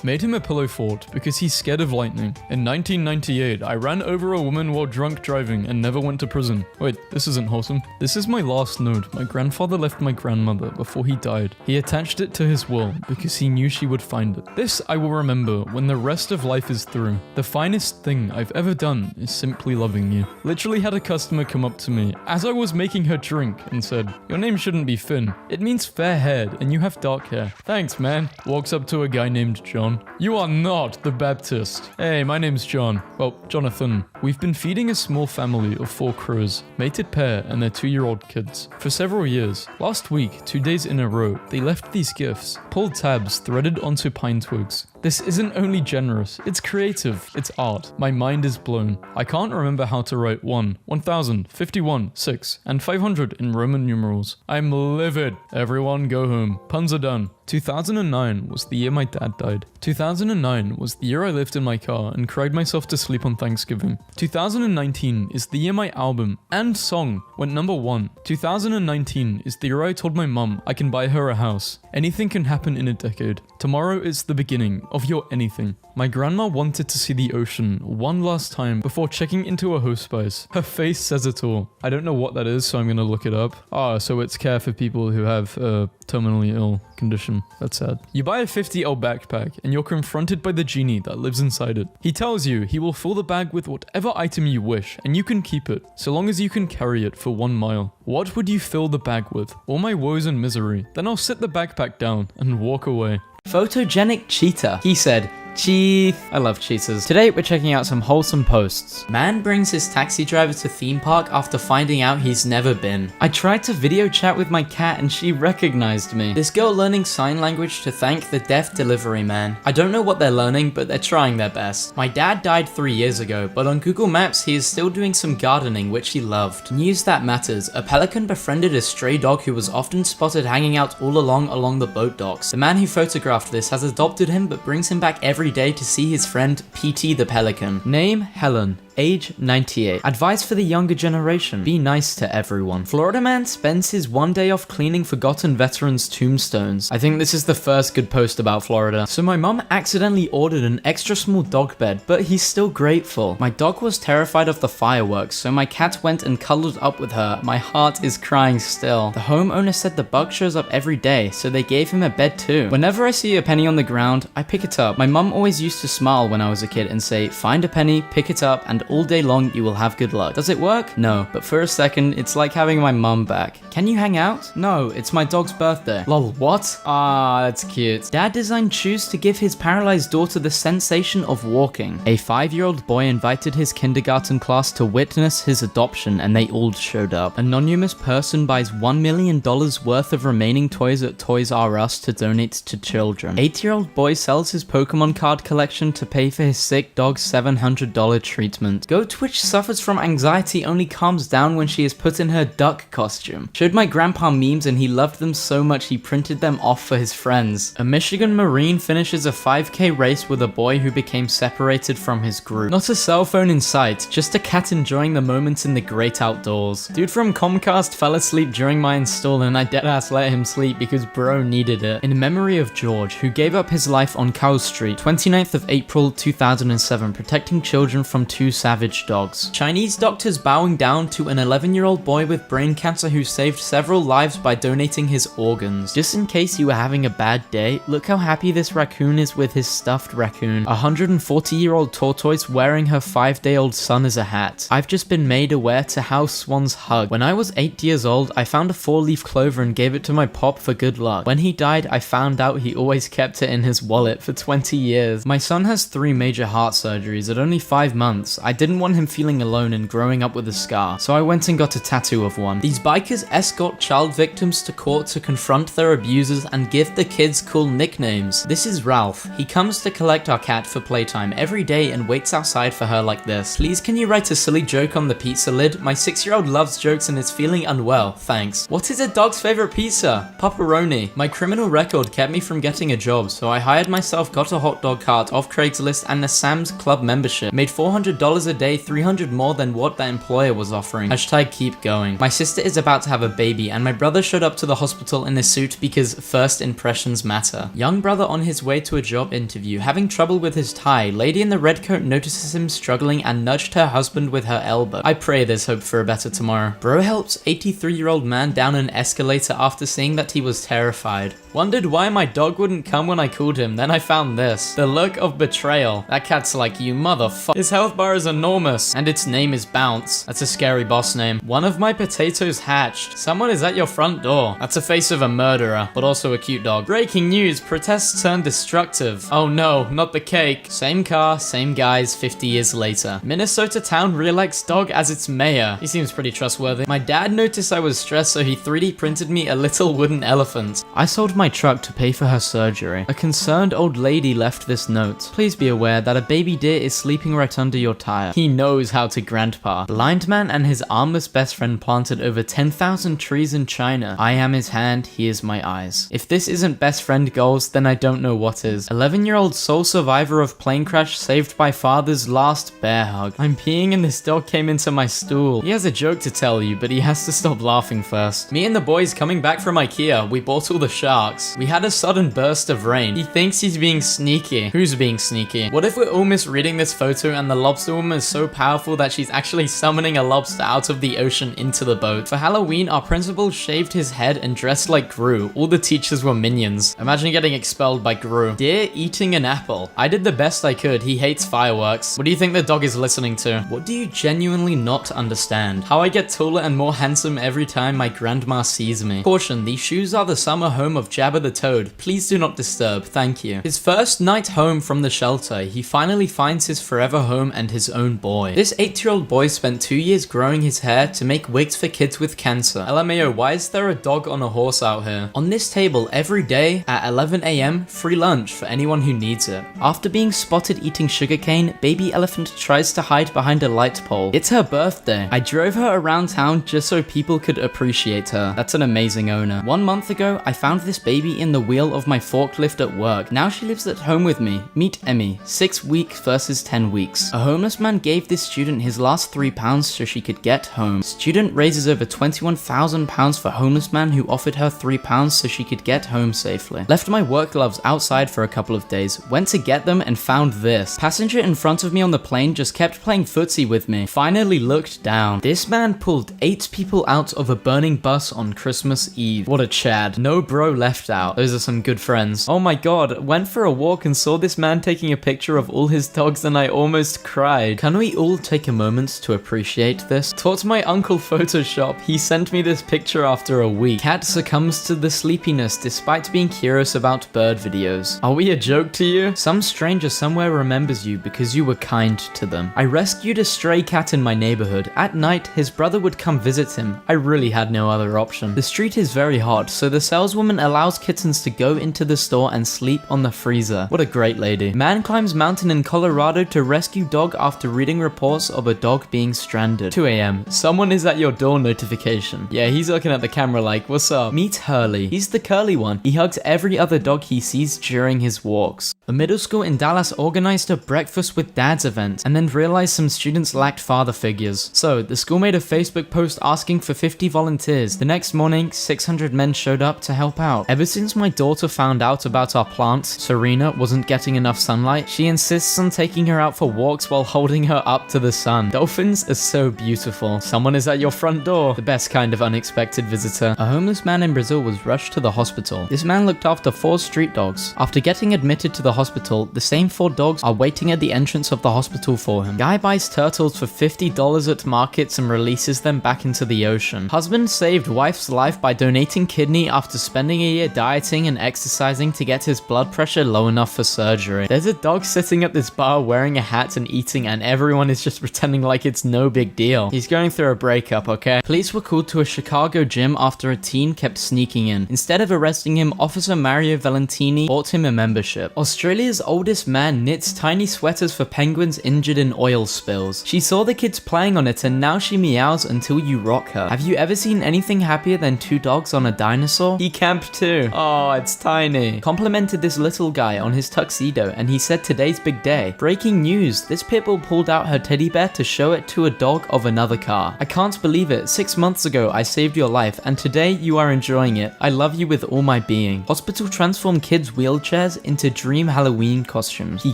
Made him a pillow fort because he's scared of lightning. In 1998, I ran over a woman while drunk driving and never went to prison. Wait, this isn't wholesome. This is my last note. My grandfather left my grandmother before he died. He attached it to his will because he knew she would find it. This I will remember when the rest of life is through. The finest thing I've ever done is simply loving you. Literally had a customer come up to me as I was making her drink and said, your name shouldn't be Finn. It means fair-haired and you have dark hair. Thanks, man. Walks up to a guy named John. You are not the Baptist. Hey, my name's John. Well, Jonathan. We've been feeding a small family of 4 crows, mated pair and their 2-year-old kids, for several years. Last week, 2 days in a row, they left these gifts, pulled tabs threaded onto pine twigs. This isn't only generous, it's creative, it's art. My mind is blown. I can't remember how to write 1, 1000, 51, 6, and 500 in Roman numerals. I'm livid. Everyone go home. Puns are done. 2009 was the year my dad died. 2009 was the year I lived in my car and cried myself to sleep on Thanksgiving. 2019 is the year my album and song went #1. 2019 is the year I told my mum I can buy her a house. Anything can happen in a decade. Tomorrow is the beginning of your anything. My grandma wanted to see the ocean one last time before checking into a hospice. Her face says it all. I don't know what that is, so I'm gonna look it up. So it's care for people who have a terminally ill condition. That's sad. You buy a 50L backpack and you're confronted by the genie that lives inside it. He tells you he will fill the bag with whatever item you wish and you can keep it, so long as you can carry it for 1 mile. What would you fill the bag with? All my woes and misery. Then I'll sit the backpack down and walk away. Photogenic cheetah. He said, Chief. I love cheetahs. Today we're checking out some wholesome posts. Man brings his taxi driver to theme park after finding out he's never been. I tried to video chat with my cat and she recognized me. This girl learning sign language to thank the deaf delivery man. I don't know what they're learning, but they're trying their best. My dad died 3 years ago, but on Google Maps he is still doing some gardening which he loved. News that matters. A pelican befriended a stray dog who was often spotted hanging out all along the boat docks. The man who photographed this has adopted him but brings him back every day to see his friend PT the pelican. Name Helen. Age 98. Advice for the younger generation. Be nice to everyone. Florida man spends his 1 day off cleaning forgotten veterans' tombstones. I think this is the first good post about Florida. So my mum accidentally ordered an extra small dog bed, but he's still grateful. My dog was terrified of the fireworks, so my cat went and cuddled up with her. My heart is crying still. The homeowner said the bug shows up every day, so they gave him a bed too. Whenever I see a penny on the ground, I pick it up. My mum always used to smile when I was a kid and say, find a penny, pick it up, and all day long you will have good luck. Does it work? No, but for a second, it's like having my mum back. Can you hang out? No, it's my dog's birthday. Lol, what? Ah, that's cute. Dad designed shoes to give his paralyzed daughter the sensation of walking. A 5-year-old boy invited his kindergarten class to witness his adoption and they all showed up. Anonymous person buys $1 million worth of remaining toys at Toys R Us to donate to children. 8-year-old boy sells his Pokemon card collection to pay for his sick dog's $700 treatment. Goat witch suffers from anxiety, only calms down when she is put in her duck costume. Showed my grandpa memes and he loved them so much he printed them off for his friends. A Michigan Marine finishes a 5K race with a boy who became separated from his group. Not a cell phone in sight, just a cat enjoying the moments in the great outdoors. Dude from Comcast fell asleep during my install and I deadass let him sleep because bro needed it. In memory of George, who gave up his life on Cow Street, 29th of April 2007, protecting children from 2 savage dogs. Chinese doctors bowing down to an 11-year-old boy with brain cancer who saved several lives by donating his organs. Just in case you were having a bad day, look how happy this raccoon is with his stuffed raccoon. A 140-year-old tortoise wearing her 5-day-old son as a hat. I've just been made aware to how swans hug. When I was 8 years old, I found a 4-leaf clover and gave it to my pop for good luck. When he died, I found out he always kept it in his wallet for 20 years. My son has 3 major heart surgeries at only 5 months. I didn't want him feeling alone and growing up with a scar, so I went and got a tattoo of one. These bikers escort child victims to court to confront their abusers and give the kids cool nicknames. This is Ralph. He comes to collect our cat for playtime every day and waits outside for her like this. Please can you write a silly joke on the pizza lid? My 6-year-old loves jokes and is feeling unwell, thanks. What is a dog's favorite pizza? Pepperoni. My criminal record kept me from getting a job, so I hired myself, got a hot dog cart off Craigslist and a Sam's Club membership. Made $400 a day, $300 more than what that employer was offering. Hashtag keep going. My sister is about to have a baby and my brother showed up to the hospital in a suit because first impressions matter. Young brother on his way to a job interview, having trouble with his tie. Lady in the red coat notices him struggling and nudged her husband with her elbow. I pray there's hope for a better tomorrow. Bro helps 83-year-old man down an escalator after seeing that he was terrified. Wondered why my dog wouldn't come when I called him, then I found this. The look of betrayal. That cat's like, you motherfucker. His health bar is enormous, and its name is Bounce. That's a scary boss name. One of my potatoes hatched. Someone is at your front door. That's a face of a murderer, but also a cute dog. Breaking news, protests turn destructive. Oh no, not the cake. Same car, same guys, 50 years later. Minnesota town re-elects dog as its mayor. He seems pretty trustworthy. My dad noticed I was stressed, so he 3D printed me a little wooden elephant. I sold my truck to pay for her surgery. A concerned old lady left this note. Please be aware that a baby deer is sleeping right under your tire. He knows how to grandpa. Blind man and his armless best friend planted over 10,000 trees in China. I am his hand, he is my eyes. If this isn't best friend goals, then I don't know what is. 11-year-old sole survivor of plane crash saved by father's last bear hug. I'm peeing and this dog came into my stool. He has a joke to tell you, but he has to stop laughing first. Me and the boys coming back from IKEA, we bought all the sharks. We had a sudden burst of rain. He thinks he's being sneaky. Who's being sneaky? What if we're all misreading this photo and the lobster woman is so powerful that she's actually summoning a lobster out of the ocean into the boat? For Halloween, our principal shaved his head and dressed like Gru. All the teachers were minions. Imagine getting expelled by Gru. Deer eating an apple. I did the best I could. He hates fireworks. What do you think the dog is listening to? What do you genuinely not understand? How I get taller and more handsome every time my grandma sees me. Caution, these shoes are the summer home of Jabba the Toad. Please do not disturb, thank you. His first night home from the shelter, he finally finds his forever home and his own boy. This 8-year-old boy spent 2 years growing his hair to make wigs for kids with cancer. LMAO, why is there a dog on a horse out here? On this table every day at 11 AM, free lunch for anyone who needs it. After being spotted eating sugarcane, baby elephant tries to hide behind a light pole. It's her birthday. I drove her around town just so people could appreciate her. That's an amazing owner. 1 month ago, I found this baby in the wheel of my forklift at work. Now she lives at home with me. Meet Emmy. 6 weeks versus 10 weeks. A homeless man gave this student his last £3 so she could get home. Student raises over £21,000 for homeless man who offered her £3 so she could get home safely. Left my work gloves outside for a couple of days. Went to get them and found this. Passenger in front of me on the plane just kept playing footsie with me. Finally looked down. This man pulled 8 people out of a burning bus on Christmas Eve. What a Chad. No bro left left out. Those are some good friends. Oh my god, went for a walk and saw this man taking a picture of all his dogs and I almost cried. Can we all take a moment to appreciate this? Taught my uncle Photoshop. He sent me this picture after a week. Cat succumbs to the sleepiness despite being curious about bird videos. Are we a joke to you? Some stranger somewhere remembers you because you were kind to them. I rescued a stray cat in my neighborhood. At night, his brother would come visit him. I really had no other option. The street is very hot, so the saleswoman allows kittens to go into the store and sleep on the freezer. What a great lady. Man climbs mountain in Colorado to rescue dog after reading reports of a dog being stranded. 2 a.m. Someone is at your door notification. Yeah, he's looking at the camera like, what's up? Meet Hurley. He's the curly one. He hugs every other dog he sees during his walks. A middle school in Dallas organized a breakfast with dads event and then realized some students lacked father figures. So the school made a Facebook post asking for 50 volunteers. The next morning, 600 men showed up to help out. Ever since my daughter found out about our plants, Serena wasn't getting enough sunlight, she insists on taking her out for walks while holding her up to the sun. Dolphins are so beautiful. Someone is at your front door. The best kind of unexpected visitor. A homeless man in Brazil was rushed to the hospital. This man looked after 4 street dogs. After getting admitted to the hospital, the same 4 dogs are waiting at the entrance of the hospital for him. Guy buys turtles for $50 at markets and releases them back into the ocean. Husband saved wife's life by donating kidney after spending a year dieting and exercising to get his blood pressure low enough for surgery. There's a dog sitting at this bar wearing a hat and eating, and everyone is just pretending like it's no big deal. He's going through a breakup, okay? Police were called to a Chicago gym after a teen kept sneaking in. Instead of arresting him, Officer Mario Valentini bought him a membership. Australia's oldest man knits tiny sweaters for penguins injured in oil spills. She saw the kids playing on it and now she meows until you rock her. Have you ever seen anything happier than 2 dogs on a dinosaur? He camped too. Oh, it's tiny. Complimented this little guy on his tuxedo and he said today's big day. Breaking news, this pitbull pulled out her teddy bear to show it to a dog of another car. I can't believe it. 6 months ago I saved your life and today you are enjoying it. I love you with all my being. Hospital transformed kids' wheelchairs into dream Halloween costumes. He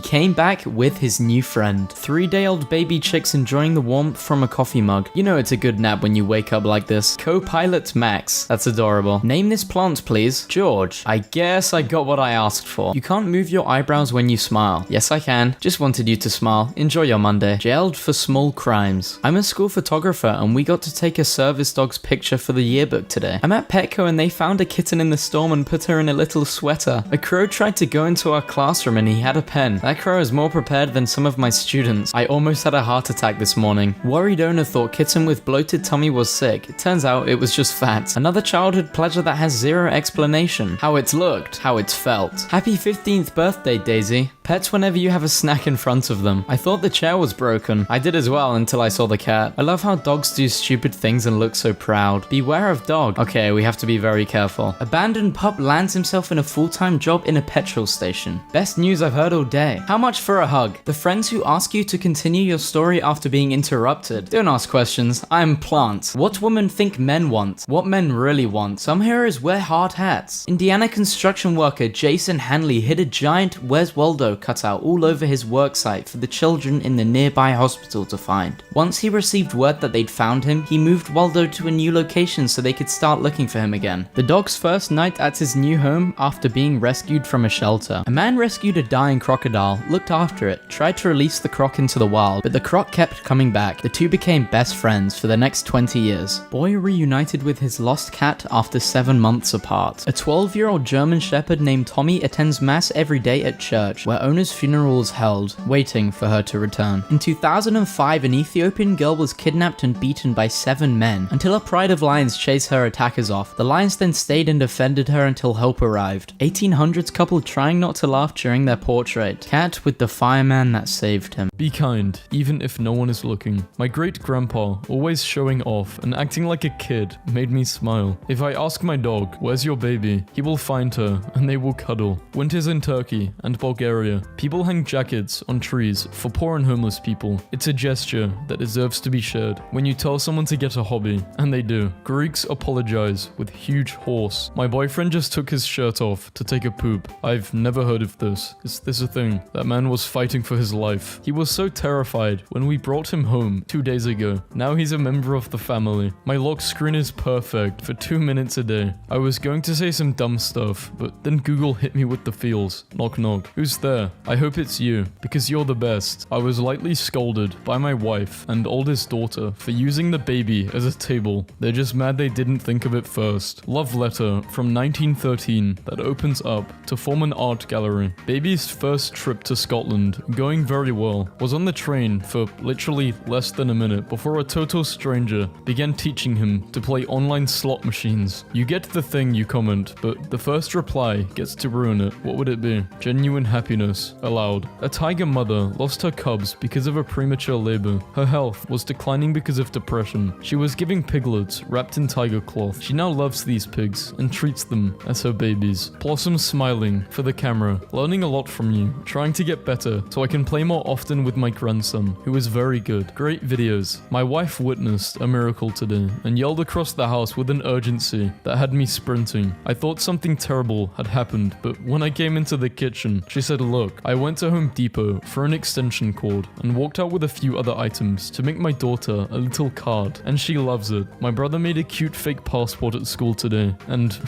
came back with his new friend. 3-day-old baby chicks enjoying the warmth from a coffee mug. You know it's a good nap when you wake up like this. Co-pilot Max. That's adorable. Name this plant, please. George. I guess I got what I asked for. You can't move your eyebrows when you smile. Yes, I can. Just wanted you to smile. Enjoy your Monday. Jailed for small crimes. I'm a school photographer and we got to take a service dog's picture for the yearbook today. I'm at Petco and they found a kitten in the storm and put her in a little sweater. A crow tried to go into our classroom and he had a pen. That crow is more prepared than some of my students. I almost had a heart attack this morning. Worried owner thought kitten with bloated tummy was sick. It turns out it was just fat. Another childhood pleasure that has zero explanation. How it's looked, how it's felt. Happy 15th birthday, Daisy. Pets whenever you have a snack in front of them. I thought the chair was broken. I did as well until I saw the cat. I love how dogs do stupid things and look so proud. Beware of dog. Okay, we have to be very careful. Abandoned pup lands himself in a full-time job in a petrol station. Best news I've heard all day. How much for a hug? The friends who ask you to continue your story after being interrupted. Don't ask questions. I'm plant. What women think men want? What men really want? Some heroes wear hard hats. Indiana construction worker Jason Hanley hid a giant Where's Waldo cutout all over his worksite for the children in the nearby hospital to find. Once he received word that they'd found him, he moved Waldo to a new location so they could start looking for him again. The dog's first night at his new home after being rescued from a shelter. A man rescued a dying crocodile, looked after it, tried to release the croc into the wild, but the croc kept coming back. The two became best friends for the next 20 years. Boy reunited with his lost cat after 7 months apart. A 12-year-old German shepherd named Tommy attends mass every day at church, where owner's funeral is held, waiting for her to return. In 2005, an Ethiopian girl was kidnapped and beaten by 7 men, until a pride of lions chased her attackers off. The lions then stayed and defended her until help arrived. 1800s couple trying not to laugh during their portrait. Cat with the fireman that saved him. Be kind, even if no one is looking. My great-grandpa, always showing off and acting like a kid, made me smile. If I ask my dog, where's your baby? He will find her, and they will cuddle. Winters in Turkey and Bulgaria here. People hang jackets on trees for poor and homeless people. It's a gesture that deserves to be shared. When you tell someone to get a hobby, and they do. Greeks apologize with huge horse. My boyfriend just took his shirt off to take a poop. I've never heard of this. Is this a thing? That man was fighting for his life. He was so terrified when we brought him home 2 days ago. Now he's a member of the family. My lock screen is perfect for 2 minutes a day. I was going to say some dumb stuff, but then Google hit me with the feels. Knock knock. Who's there? I hope it's you, because you're the best. I was lightly scolded by my wife and oldest daughter for using the baby as a table. They're just mad they didn't think of it first. Love letter from 1913 that opens up to form an art gallery. Baby's first trip to Scotland, going very well, was on the train for literally less than a minute before a total stranger began teaching him to play online slot machines. You get the thing you comment, but the first reply gets to ruin it. What would it be? Genuine happiness. Aloud. A tiger mother lost her cubs because of a premature labor. Her health was declining because of depression. She was giving piglets wrapped in tiger cloth. She now loves these pigs and treats them as her babies. Blossom smiling for the camera, learning a lot from you, trying to get better so I can play more often with my grandson, who is very good. Great videos. My wife witnessed a miracle today and yelled across the house with an urgency that had me sprinting. I thought something terrible had happened, but when I came into the kitchen, she said, "Look, I went to Home Depot for an extension cord and walked out with a few other items to make my daughter a little card, and she loves it. My brother made a cute fake passport at school today, and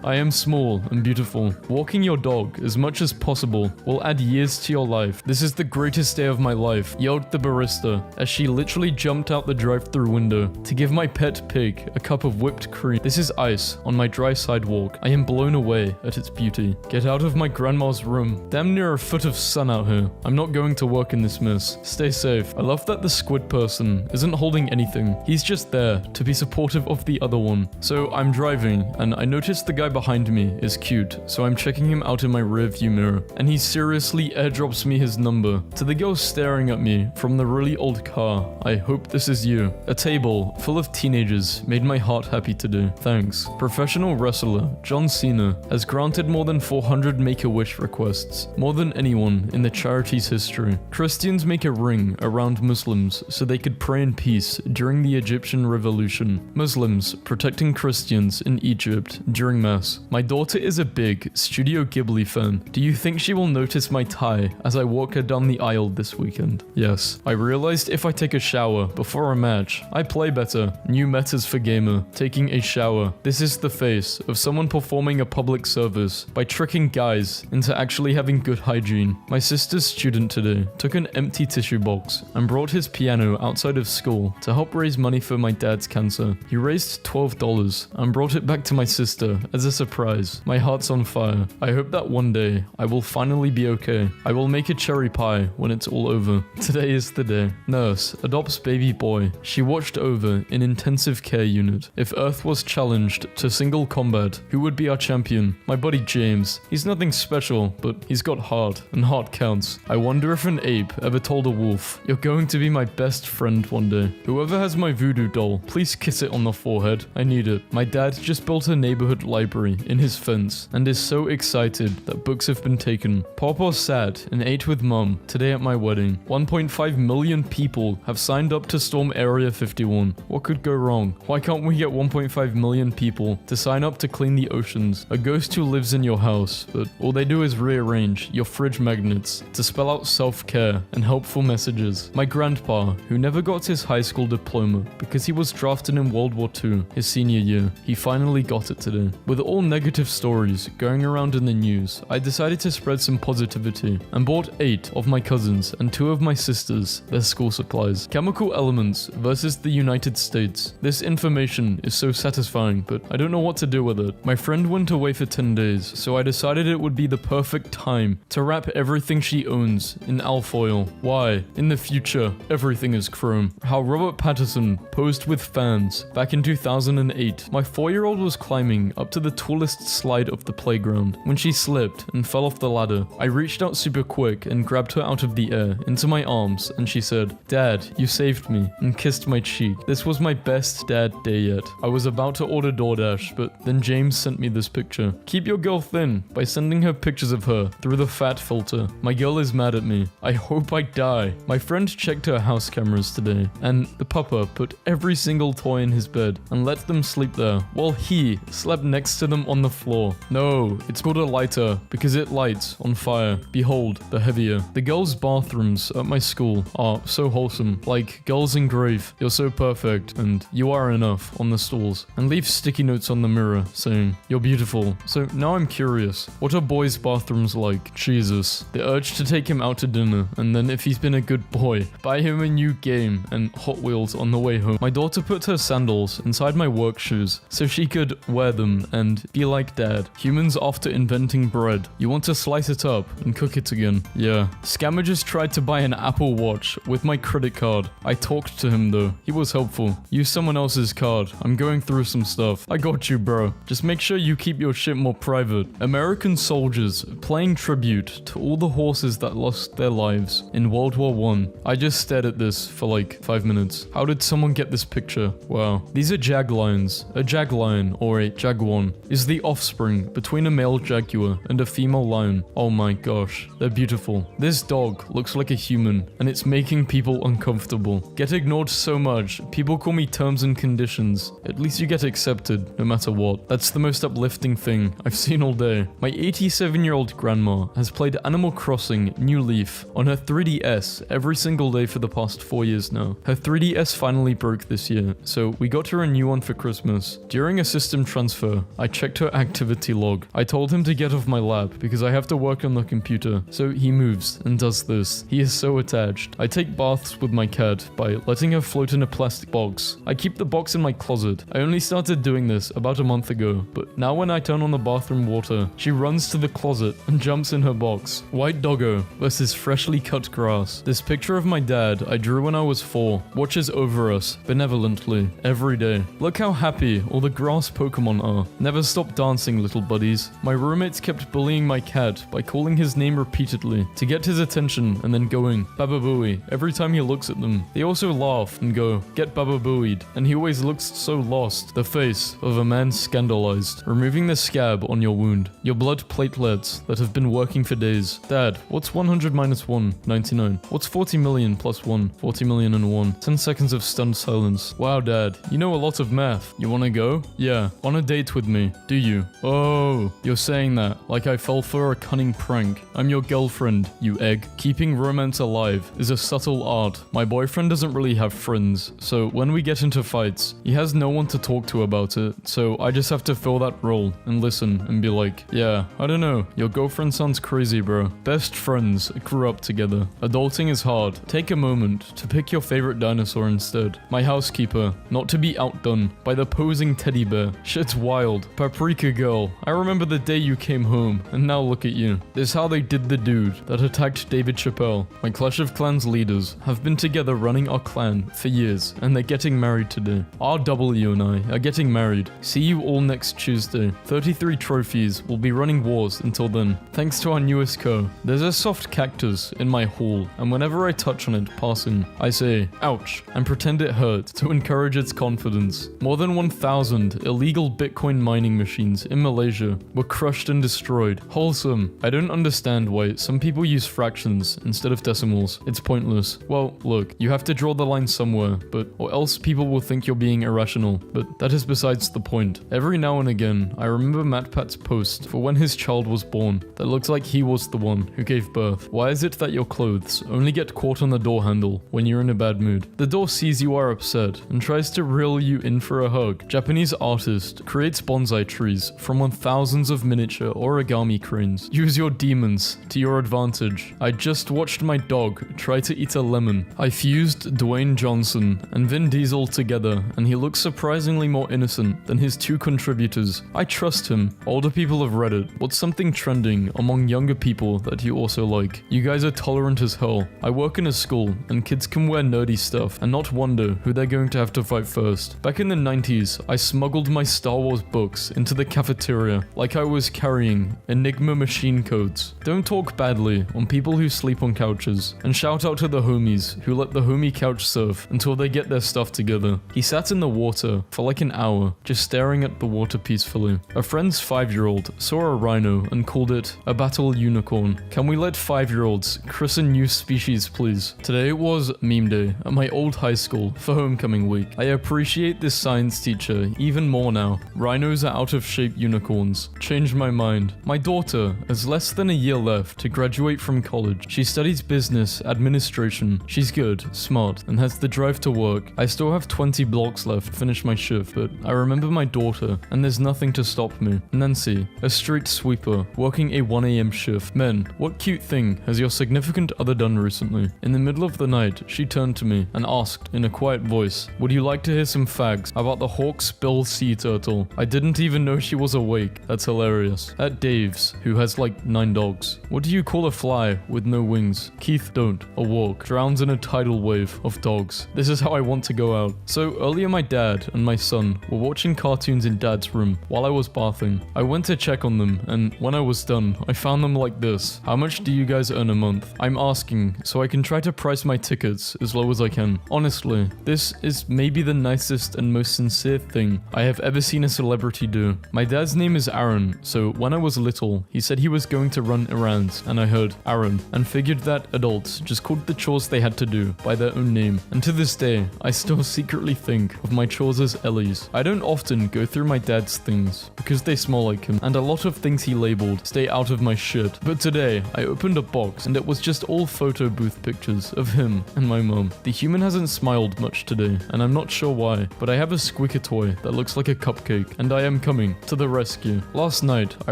I am small and beautiful. Walking your dog as much as possible will add years to your life. This is the greatest day of my life," yelled the barista as she literally jumped out the drive-thru window to give my pet pig a cup of whipped cream. This is ice on my dry sidewalk. I am blown away at its beauty. Get out of my grandma's room. Damn near a foot of sun out here. I'm not going to work in this mess. Stay safe. I love that the squid person isn't holding anything. He's just there to be supportive of the other one. So I'm driving and I noticed the guy behind me is cute, so I'm checking him out in my rearview mirror, and he seriously airdrops me his number. To the girl staring at me from the really old car, I hope this is you. A table full of teenagers made my heart happy today. Thanks. Professional wrestler John Cena has granted more than 400 Make-A-Wish requests, more than anyone in the charity's history. Christians make a ring around Muslims so they could pray in peace during the Egyptian Revolution. Muslims protecting Christians in Egypt during Mass. My daughter is a big Studio Ghibli fan. Do you think she will notice my tie as I walk her down the aisle this weekend? Yes. I realized if I take a shower before a match, I play better. New metas for gamer. Taking a shower. This is the face of someone performing a public service by tricking guys into actually having good hygiene. My sister's student today took an empty tissue box and brought his piano outside of school to help raise money for my dad's cancer. He raised $12 and brought it back to my sister as a surprise. My heart's on fire. I hope that one day I will finally be okay. I will make a cherry pie when it's all over. Today is the day. Nurse adopts baby boy. She watched over in intensive care unit. If Earth was challenged to single combat, who would be our champion? My buddy James. He's nothing special, but he's got heart, and heart counts. I wonder if an ape ever told a wolf, "You're going to be my best friend one day." Whoever has my voodoo doll, please kiss it on the forehead. I need it. My dad just built a neighborhood library in his fence and is so excited that books have been taken. Papa sat and ate with mom today at my wedding. 1.5 million people have signed up to storm Area 51. What could go wrong? Why can't we get 1.5 million people to sign up to clean the oceans? A ghost who lives in your house, but all they do is rearrange your fridge magnets to spell out self-care and helpful messages. My grandpa, who never got his high school diploma because he was drafted in World War II his senior year, he finally got it today. With all negative stories going around in the news, I decided to spread some positivity and bought 8 of my cousins and 2 of my sisters their school supplies. Chemical elements versus the United States. This information is so satisfying, but I don't know what to do with it. My friend went away for 10 days, so I decided it would be the perfect time to wrap everything she owns in alfoil. Why? In the future, everything is chrome. How Robert Pattinson posed with fans back in 2008. My 4-year-old was climbing up to the tallest slide of the playground when she slipped and fell off the ladder. I reached out super quick and grabbed her out of the air into my arms, and she said, "Dad, you saved me," and kissed my cheek. This was my best dad day yet. I was about to order DoorDash, but then James sent me this picture. Keep your girl thin by sending her pictures of her through the fat Matt filter. My girl is mad at me. I hope I die. My friend checked her house cameras today, and the papa put every single toy in his bed and let them sleep there, while he slept next to them on the floor. No, it's called a lighter, because it lights on fire. Behold, the heavier. The girls' bathrooms at my school are so wholesome. Like, girls engrave, "You're so perfect," and "You are enough" on the stalls, and leave sticky notes on the mirror saying, "You're beautiful." So now I'm curious, what are boys' bathrooms like? Jesus. The urge to take him out to dinner, and then if he's been a good boy, buy him a new game and Hot Wheels on the way home. My daughter put her sandals inside my work shoes so she could wear them and be like dad. Humans after inventing bread. You want to slice it up and cook it again. Yeah. Scammer just tried to buy an Apple Watch with my credit card. I talked to him though. He was helpful. Use someone else's card. I'm going through some stuff. I got you, bro. Just make sure you keep your shit more private. American soldiers playing tribute to all the horses that lost their lives in World War I. I just stared at this for like 5 minutes. How did someone get this picture? Wow. These are jag lions. A jag lion, or a jaguar, is the offspring between a male jaguar and a female lion. Oh my gosh. They're beautiful. This dog looks like a human, and it's making people uncomfortable. Get ignored so much. People call me terms and conditions. At least you get accepted, no matter what. That's the most uplifting thing I've seen all day. My 87-year-old grandma has played Animal Crossing New Leaf on her 3DS every single day for the past 4 years now. Her 3DS finally broke this year, so we got her a new one for Christmas. During a system transfer, I checked her activity log. I told him to get off my lap because I have to work on the computer, so he moves and does this. He is so attached. I take baths with my cat by letting her float in a plastic box. I keep the box in my closet. I only started doing this about a month ago, but now when I turn on the bathroom water, she runs to the closet and jumps in her box. White doggo versus freshly cut grass. This picture of my dad I drew when I was 4 watches over us benevolently every day. Look how happy all the grass Pokemon are. Never stop dancing, little buddies. My roommates kept bullying my cat by calling his name repeatedly to get his attention and then going Baba Booey every time he looks at them. They also laugh and go, "Get Baba Booeyed," and he always looks so lost. The face of a man scandalized. Removing the scab on your wound. Your blood platelets that have been working for days. Dad, what's 100 minus 1? 99. What's 40 million plus 1? 40 million and 1. 10 seconds of stunned silence. Wow, Dad, you know a lot of math. You wanna go? Yeah. On a date with me. Do you? Oh, you're saying that like I fell for a cunning prank. I'm your girlfriend, you egg. Keeping romance alive is a subtle art. My boyfriend doesn't really have friends, so when we get into fights, he has no one to talk to about it, so I just have to fill that role and listen and be like, yeah, I don't know, your girlfriend sounds crazy, bro. Best friends grew up together. Adulting is hard. Take a moment to pick your favorite dinosaur instead. My housekeeper, not to be outdone by the posing teddy bear. Shit's wild. Paprika girl, I remember the day you came home, and now look at you. This is how they did the dude that attacked David Chappelle. My Clash of Clans leaders have been together running our clan for years, and they're getting married today. RW and I are getting married. See you all next Tuesday. 33 trophies. We'll be running wars until then. Thanks to our newest co. There's a soft cactus in my hall, and whenever I touch on it passing, I say, ouch, and pretend it hurt to encourage its confidence. More than 1,000 illegal Bitcoin mining machines in Malaysia were crushed and destroyed. Wholesome. I don't understand why some people use fractions instead of decimals. It's pointless. Well, look, you have to draw the line somewhere, or else people will think you're being irrational, but that is besides the point. Every now and again, I remember MatPat's post for when his child was born that looks like he was the one who gave birth. Why is it that your clothes only get caught on the door handle when you're in a bad mood? The door sees you are upset and tries to reel you in for a hug. Japanese artist creates bonsai trees from on thousands of miniature origami cranes. Use your demons to your advantage. I just watched my dog try to eat a lemon. I fused Dwayne Johnson and Vin Diesel together, and he looks surprisingly more innocent than his 2 contributors. I trust him. Older people of Reddit, what's something trending among younger people that you also like? You guys are tolerant as hell. I work in a school, and kids can wear nerdy stuff and not wonder who they're going to have to fight first. Back in the 90s, I smuggled my Star Wars books into the cafeteria like I was carrying Enigma machine codes. Don't talk badly on people who sleep on couches, and shout out to the homies who let the homie couch surf until they get their stuff together. He sat in the water for like an hour, just staring at the water peacefully. A friend's 5-year-old saw a rhino and called it a battle unicorn. Can we let 5-year-olds christen new species, please? Today was meme day at my old high school for homecoming week. I appreciate this science teacher even more now. Rhinos are out of shape unicorns. Changed my mind. My daughter has less than a year left to graduate from college. She studies business administration. She's good, smart, and has the drive to work. I still have 20 blocks left to finish my shift, but I remember my daughter, and there's nothing to stop me. Nancy, a street sweeper, working a 1 a.m. shift. Men, what cute thing has your significant other done recently? In the middle of the night, she turned to me and asked in a quiet voice, would you like to hear some fags about the hawksbill sea turtle? I didn't even know she was awake. That's hilarious. At Dave's, who has like 9 dogs. What do you call a fly with no wings? Keith don't. A walk. Drowns in a tidal wave of dogs. This is how I want to go out. So earlier my dad and my son were watching cartoons in dad's room while I was bathing. I went to check on them, and when I was done, I found them like this. How much do you guys earn a month? I'm asking so I can try to price my tickets as low as I can. Honestly, this is maybe the nicest and most sincere thing I have ever seen a celebrity do. My dad's name is Aaron, so when I was little, he said he was going to run errands, and I heard Aaron, and figured that adults just called the chores they had to do by their own name. And to this day, I still secretly think of my chores as Ellie's. I don't often go through my dad's things because they smell like him, and a lot of things he labeled stay out of my shit. But today, I opened a box and it was just all photo booth pictures of him and my mom. The human hasn't smiled much today, and I'm not sure why, but I have a squeaker toy that looks like a cupcake, and I am coming to the rescue. Last night, I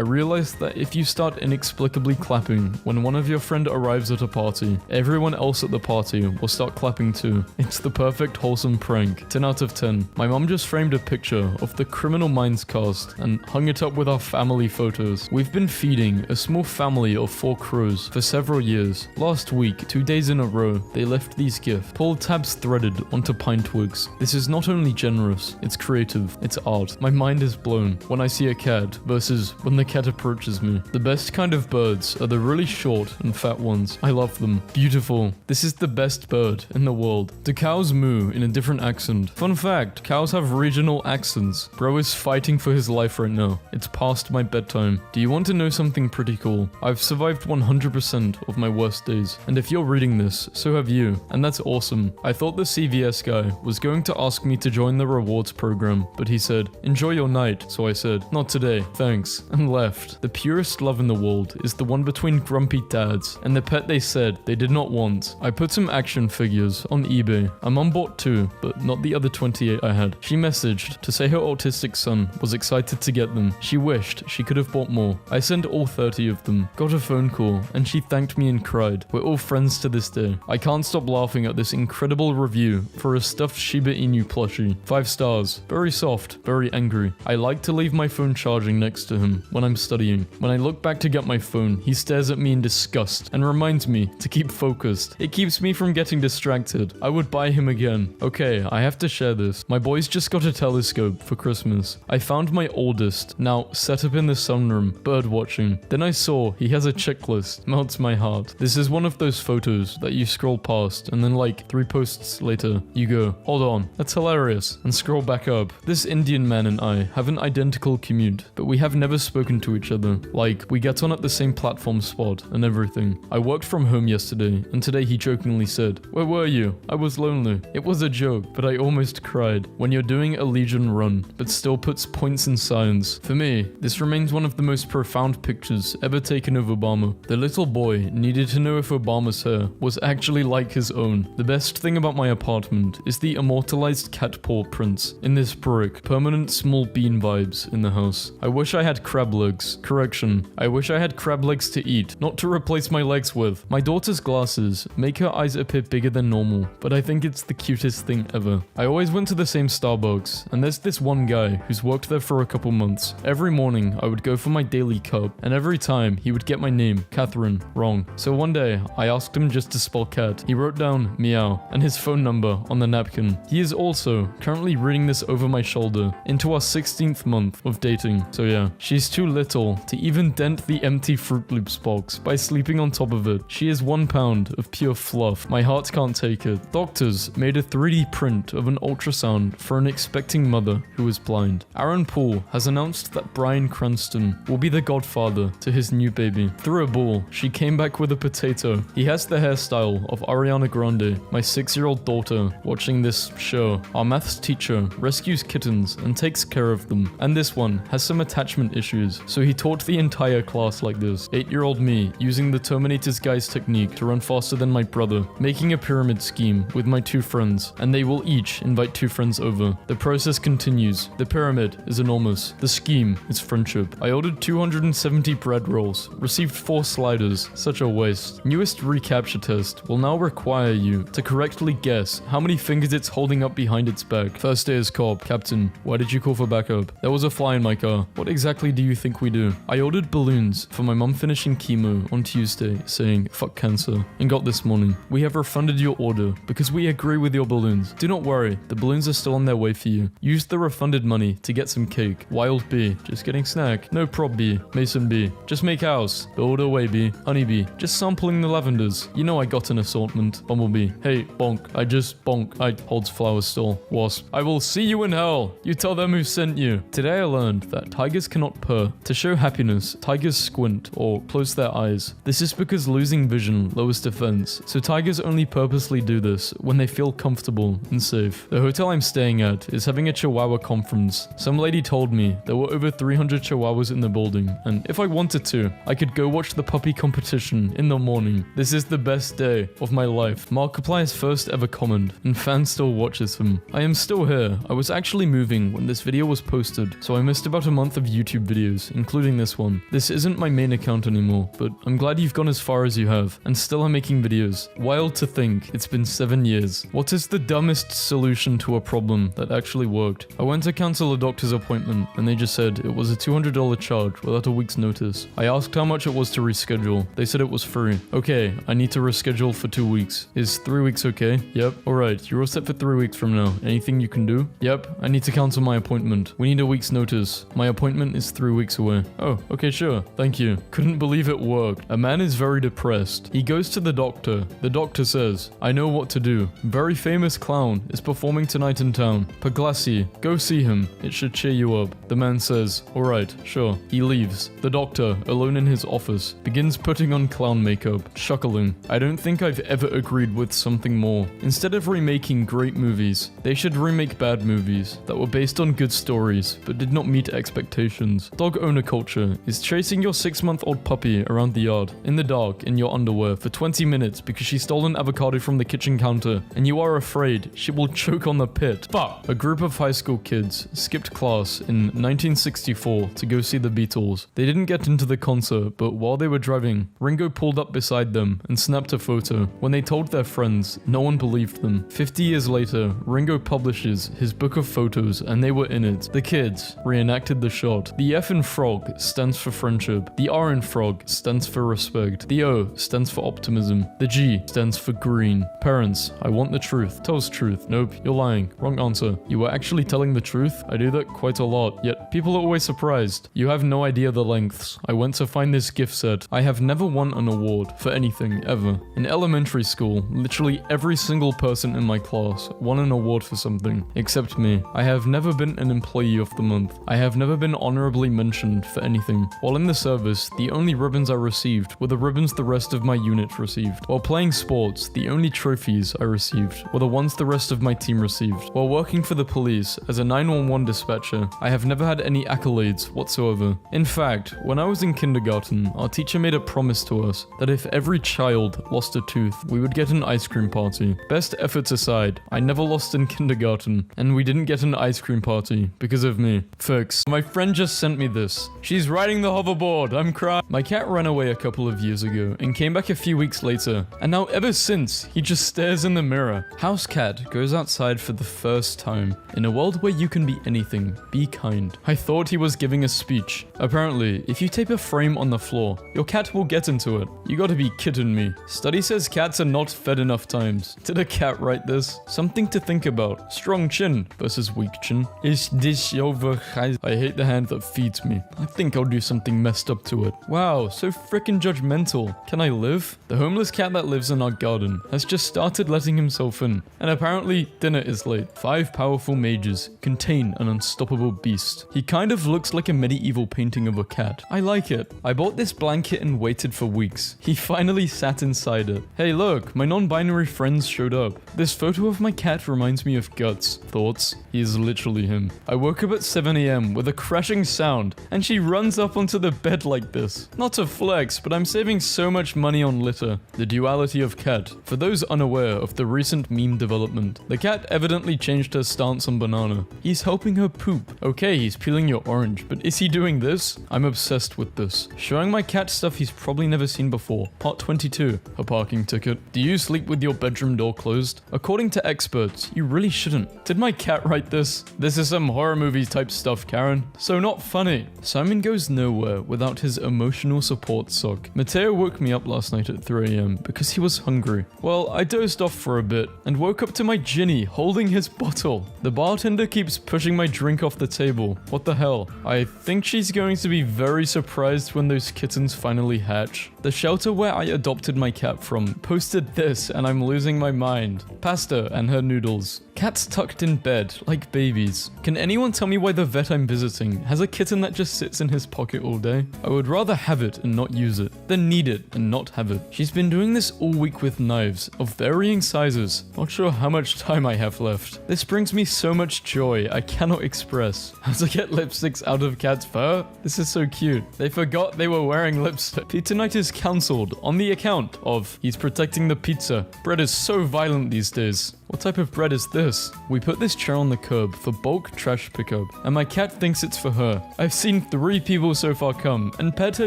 realized that if you start inexplicably clapping when one of your friend arrives at a party, everyone else at the party will start clapping too. It's the perfect wholesome prank. 10 out of 10. My mom just framed a picture of the Criminal Minds cast and hung it up with our family photos. We've been feeding a small family of 4 crows for several years. Last week, 2 days in a row, they left these gifts. Pulled tabs threaded onto pine twigs. This is not only generous, it's creative, it's art. My mind is blown when I see a cat versus when the cat approaches me. The best kind of birds are the really short and fat ones. I love them. Beautiful. This is the best bird in the world. Do cows moo in a different accent? Fun fact, cows have regional accents. Bro is fighting for his life right now. It's past my bedtime. Do you want to know something pretty cool? I've survived 100% of my worst days. And if you're reading this, so have you. And that's awesome. I thought the CVS guy was going to ask me to join the rewards program, but he said, enjoy your night. So I said, not today, thanks, and left. The purest love in the world is the one between grumpy dads and the pet they said they did not want. I put some action figures on eBay. My mom bought 2, but not the other 28 I had. She messaged to say her autistic son was excited to get them. She wished she could have bought more. I sent all 30 of them. Got a phone call, and she thanked me and cried. We're all friends to this day. I can't stop laughing at this incredible review for a stuffed Shiba Inu plushie. 5 stars. Very soft, very angry. I like to leave my phone charging next to him when I'm studying. When I look back to get my phone, he stares at me in disgust and reminds me to keep focused. It keeps me from getting distracted. I would buy him again. Okay, I have to share this. My boys just got a telescope for Christmas. I found my oldest, now set up in the sunroom, bird watching. Then I saw he has a checklist. Melts my heart. This is one of those photos that you scroll past and then like 3 posts later, you go, hold on, that's hilarious, and scroll back up. This Indian man and I have an identical commute, but we have never spoken to each other. Like, we get on at the same platform spot and everything. I worked from home yesterday, and today he jokingly said, where were you? I was lonely. It was a joke, but I almost cried. When you're doing a Legion run, but still puts points in science. For me, this remains one of the most profound pictures ever taken of Obama. The little boy needed to know if Obama's hair was actually like his own. The best thing about my apartment is the immortalized cat paw prints in this brick. Permanent small bean vibes in the house. I wish I had crab legs. Correction. I wish I had crab legs to eat, not to replace my legs with. My daughter's glasses make her eyes appear bigger than normal, but I think it's the cutest thing ever. I always went to the same Starbucks, and there's this one guy who's worked there for a couple months. Every morning, I would go for my daily cup, and every time, he would get my name, Catherine, wrong. So one day, I asked him just to spell cat. He wrote down meow and his phone number on the napkin. He is also currently reading this over my shoulder into our 16th month of dating. So yeah, she's too little to even dent the empty Fruit Loops box by sleeping on top of it. She is 1 pound of pure fluff. My heart can't take it. Doctors made a 3D print of an ultrasound for an expecting mother who is blind. Aaron Paul has announced that Bryan Cranston will be the godfather to his new baby. Threw a ball. She came back with a potato. He has the hairstyle of Ariana Grande. My 6-year-old daughter, watching this show. Our maths teacher rescues kittens and takes care of them. And this one has some attachment issues, so he taught the entire class like this. 8-year-old me, using the Terminator's guys technique to run faster than my brother, making a pyramid scheme with my 2 friends, and they will each invite 2 friends over. The process continues. The pyramid is enormous. The scheme is friendship. I ordered 270 bread rolls, received 4 sliders. Such a waste. Newest recapture test will now require you to correctly guess how many fingers it's holding up behind its back. First day as cop. Captain, why did you call for backup? There was a fly in my car. What exactly do you think we do? I ordered balloons for my mum finishing chemo on Tuesday, saying fuck cancer, and got this morning. We have refunded your order because we agree with your balloons. Do not worry, the balloons are still on their way for you. Use the refunded money to get some cake. Wild B, just getting snack. No prob B. Mason B, just make house. Build away B. Honey B, just sampling the lavenders. You know I got an assortment. Bumblebee, hey, bonk. I just bonk. I holds flower stall. Wasp, I will see you in hell. You tell them who sent you. Today I learned that tigers cannot purr. To show happiness, tigers squint or close their eyes. This is because losing vision lowers defense, so tigers only purposely do this when they feel comfortable and safe. The hotel I'm staying at is having a Chihuahua conference. Some lady told me there were over 300 Chihuahuas in the building, and if I wanted to, I could go watch the puppy competition in the morning. This is the best day of my life. Markiplier's first ever comment, and fan still watches him. I am still here. I was actually moving when this video was posted, so I missed about a month of YouTube videos, including this one. This isn't my main account anymore, but I'm glad you've gone as far as you have, and still are making videos. Wild to think, it's been 7 years. What is the dumbest solution to a problem that actually worked? I went to cancel a doctor's appointment, and they just said it was a $200 charge without a week's notice. I asked how much it was to reschedule. They said it was free. Okay, I need to reschedule for 2 weeks. Is 3 weeks okay? Yep. Alright, you're all set for 3 weeks from now. Anything you can do? Yep, I need to cancel my appointment. We need a week's notice. My appointment is 3 weeks away. Oh, okay, sure. Thank you. Couldn't believe it worked. A man is very depressed. He goes to the doctor. The doctor says, I know what to do. Very famous clown is performing tonight in town. Paglassi, go see him. It should cheer you up. The man says, alright, sure. He leaves. The doctor, alone in his office, begins putting on clown makeup, chuckling. I don't think I've ever agreed with something more. Instead of remaking great movies, they should remake bad movies that were based on good stories, but did not meet expectations. Dog owner culture is chasing your 6-month-old puppy around the yard, in the dark, in your underwear, for 20 minutes because she stole an avocado from the kitchen counter, and you are afraid she will choke on the pit. Fuck! A group of high school kids skipped class in 1964 to go see the Beatles. They didn't get into the concert, but while they were driving, Ringo pulled up beside them and snapped a photo. When they told their friends, no one believed them. 50 years later, Ringo publishes his book of photos, and they were in it. The kids reenacted the shot. The F in frog stands for friendship. The R in frog stands for respect. The O stands for optimism. The G stands for green. Parents, I want the truth. Tells truth. Nope, you're lying. Wrong answer. You were actually telling the truth? I do that quite a lot, yet people are always surprised. You have no idea the lengths. I went to find this gift set. I have never won an award for anything, ever. In elementary school, literally every single person in my class won an award for something, except me. I have never been an employee of the month. I have never been honorably mentioned for anything. While in the service, the only ribbons I received were the ribbons the rest of my unit received. While playing sports, the only trophies I received were the ones the rest of my team received. While working for the police as a 911 dispatcher, I have never had any accolades whatsoever. In fact, when I was in kindergarten, our teacher made a promise to us that if every child lost a tooth, we would get an ice cream party. Best efforts aside, I never lost in kindergarten, and we didn't get an ice cream party because of me. Fix. My friend just sent me this. She's riding the hoverboard. I'm crying. My cat ran away a couple of years ago and came back a few weeks later, and now ever since, he just stares in the mirror. House cat goes outside for the first time. In a world where you can be anything, be kind. I thought he was giving a speech. Apparently, if you tape a frame on the floor, your cat will get into it. You gotta be kidding me. Study says cats are not fed enough times. Did a cat write this? Something to think about. Strong chin versus weak chin. Is this over? I hate the hand that feeds me. I think I'll do something messed up to it. Wow, so freaking judgmental. Can I live? The homeless cat that lives in our garden has just started letting himself in, and apparently dinner is late. 5 powerful mages contain an unstoppable beast. He kind of looks like a medieval painting of a cat. I like it. I bought this blanket and waited for weeks. He finally sat inside it. Hey look, my non-binary friends showed up. This photo of my cat reminds me of Guts. Thoughts? He is literally him. I woke up at 7 AM with a crashing sound, and she runs up onto the bed like this. Not to flex, but I'm saving so much money on litter. The duality of cat. For those unaware of the recent meme development, the cat evidently changed her stance on banana. He's helping her poop. Okay, he's peeling your orange, but is he doing this? I'm obsessed with this. Showing my cat stuff he's probably never seen before. Part 22. A parking ticket. Do you sleep with your bedroom door closed? According to experts, you really shouldn't. Did my cat write this? This is some horror movie type stuff, Karen. So not funny. Simon goes nowhere without his emotional support sock. Mateo woke me up last night at 3 AM because he was hungry. Well, I dozed off for a bit and woke up to my Ginny holding his bottle. The bartender keeps pushing my drink off the table. What the hell? I think she's going to be very surprised when those kittens finally hatch. The shelter where I adopted my cat from posted this and I'm losing my mind. Pasta and her noodles. Cats tucked in bed, like babies. Can anyone tell me why the vet I'm visiting has a kitten that just sits in his pocket all day? I would rather have it and not use it, than need it and not have it. She's been doing this all week with knives, of varying sizes. Not sure how much time I have left. This brings me so much joy I cannot express. How to get lipsticks out of cat's fur? This is so cute. They forgot they were wearing lipstick. Pizza night is cancelled on the account of he's protecting the pizza. Bread is so violent these days. What type of bread is this? We put this chair on the curb for bulk trash pickup, and my cat thinks it's for her. I've seen 3 people so far come and pet her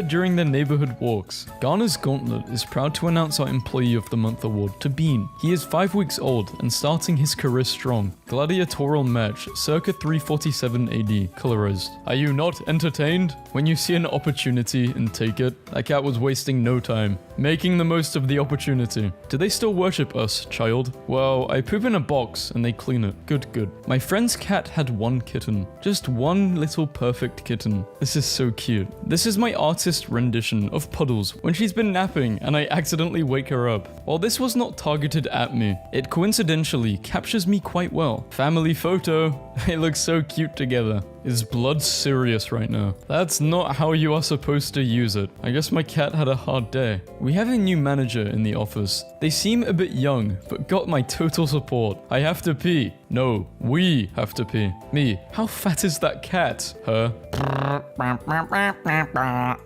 during their neighborhood walks. Garner's Gauntlet is proud to announce our Employee of the Month award to Bean. He is 5 weeks old and starting his career strong. Gladiatorial match, circa 347 AD, colorized. Are you not entertained? When you see an opportunity and take it, that cat was wasting no time, making the most of the opportunity. Do they still worship us, child? Well, I poop in a box and they clean it. Good, good. My friend's cat had 1 kitten. Just one little perfect kitten. This is so cute. This is my artist rendition of Puddles when she's been napping and I accidentally wake her up. While this was not targeted at me, it coincidentally captures me quite well. Family photo. They look so cute together. Is blood serious right now? That's not how you are supposed to use it. I guess my cat had a hard day. We have a new manager in the office. They seem a bit young, but got my total support. I have to pee. No, we have to pee. Me. How fat is that cat? Her.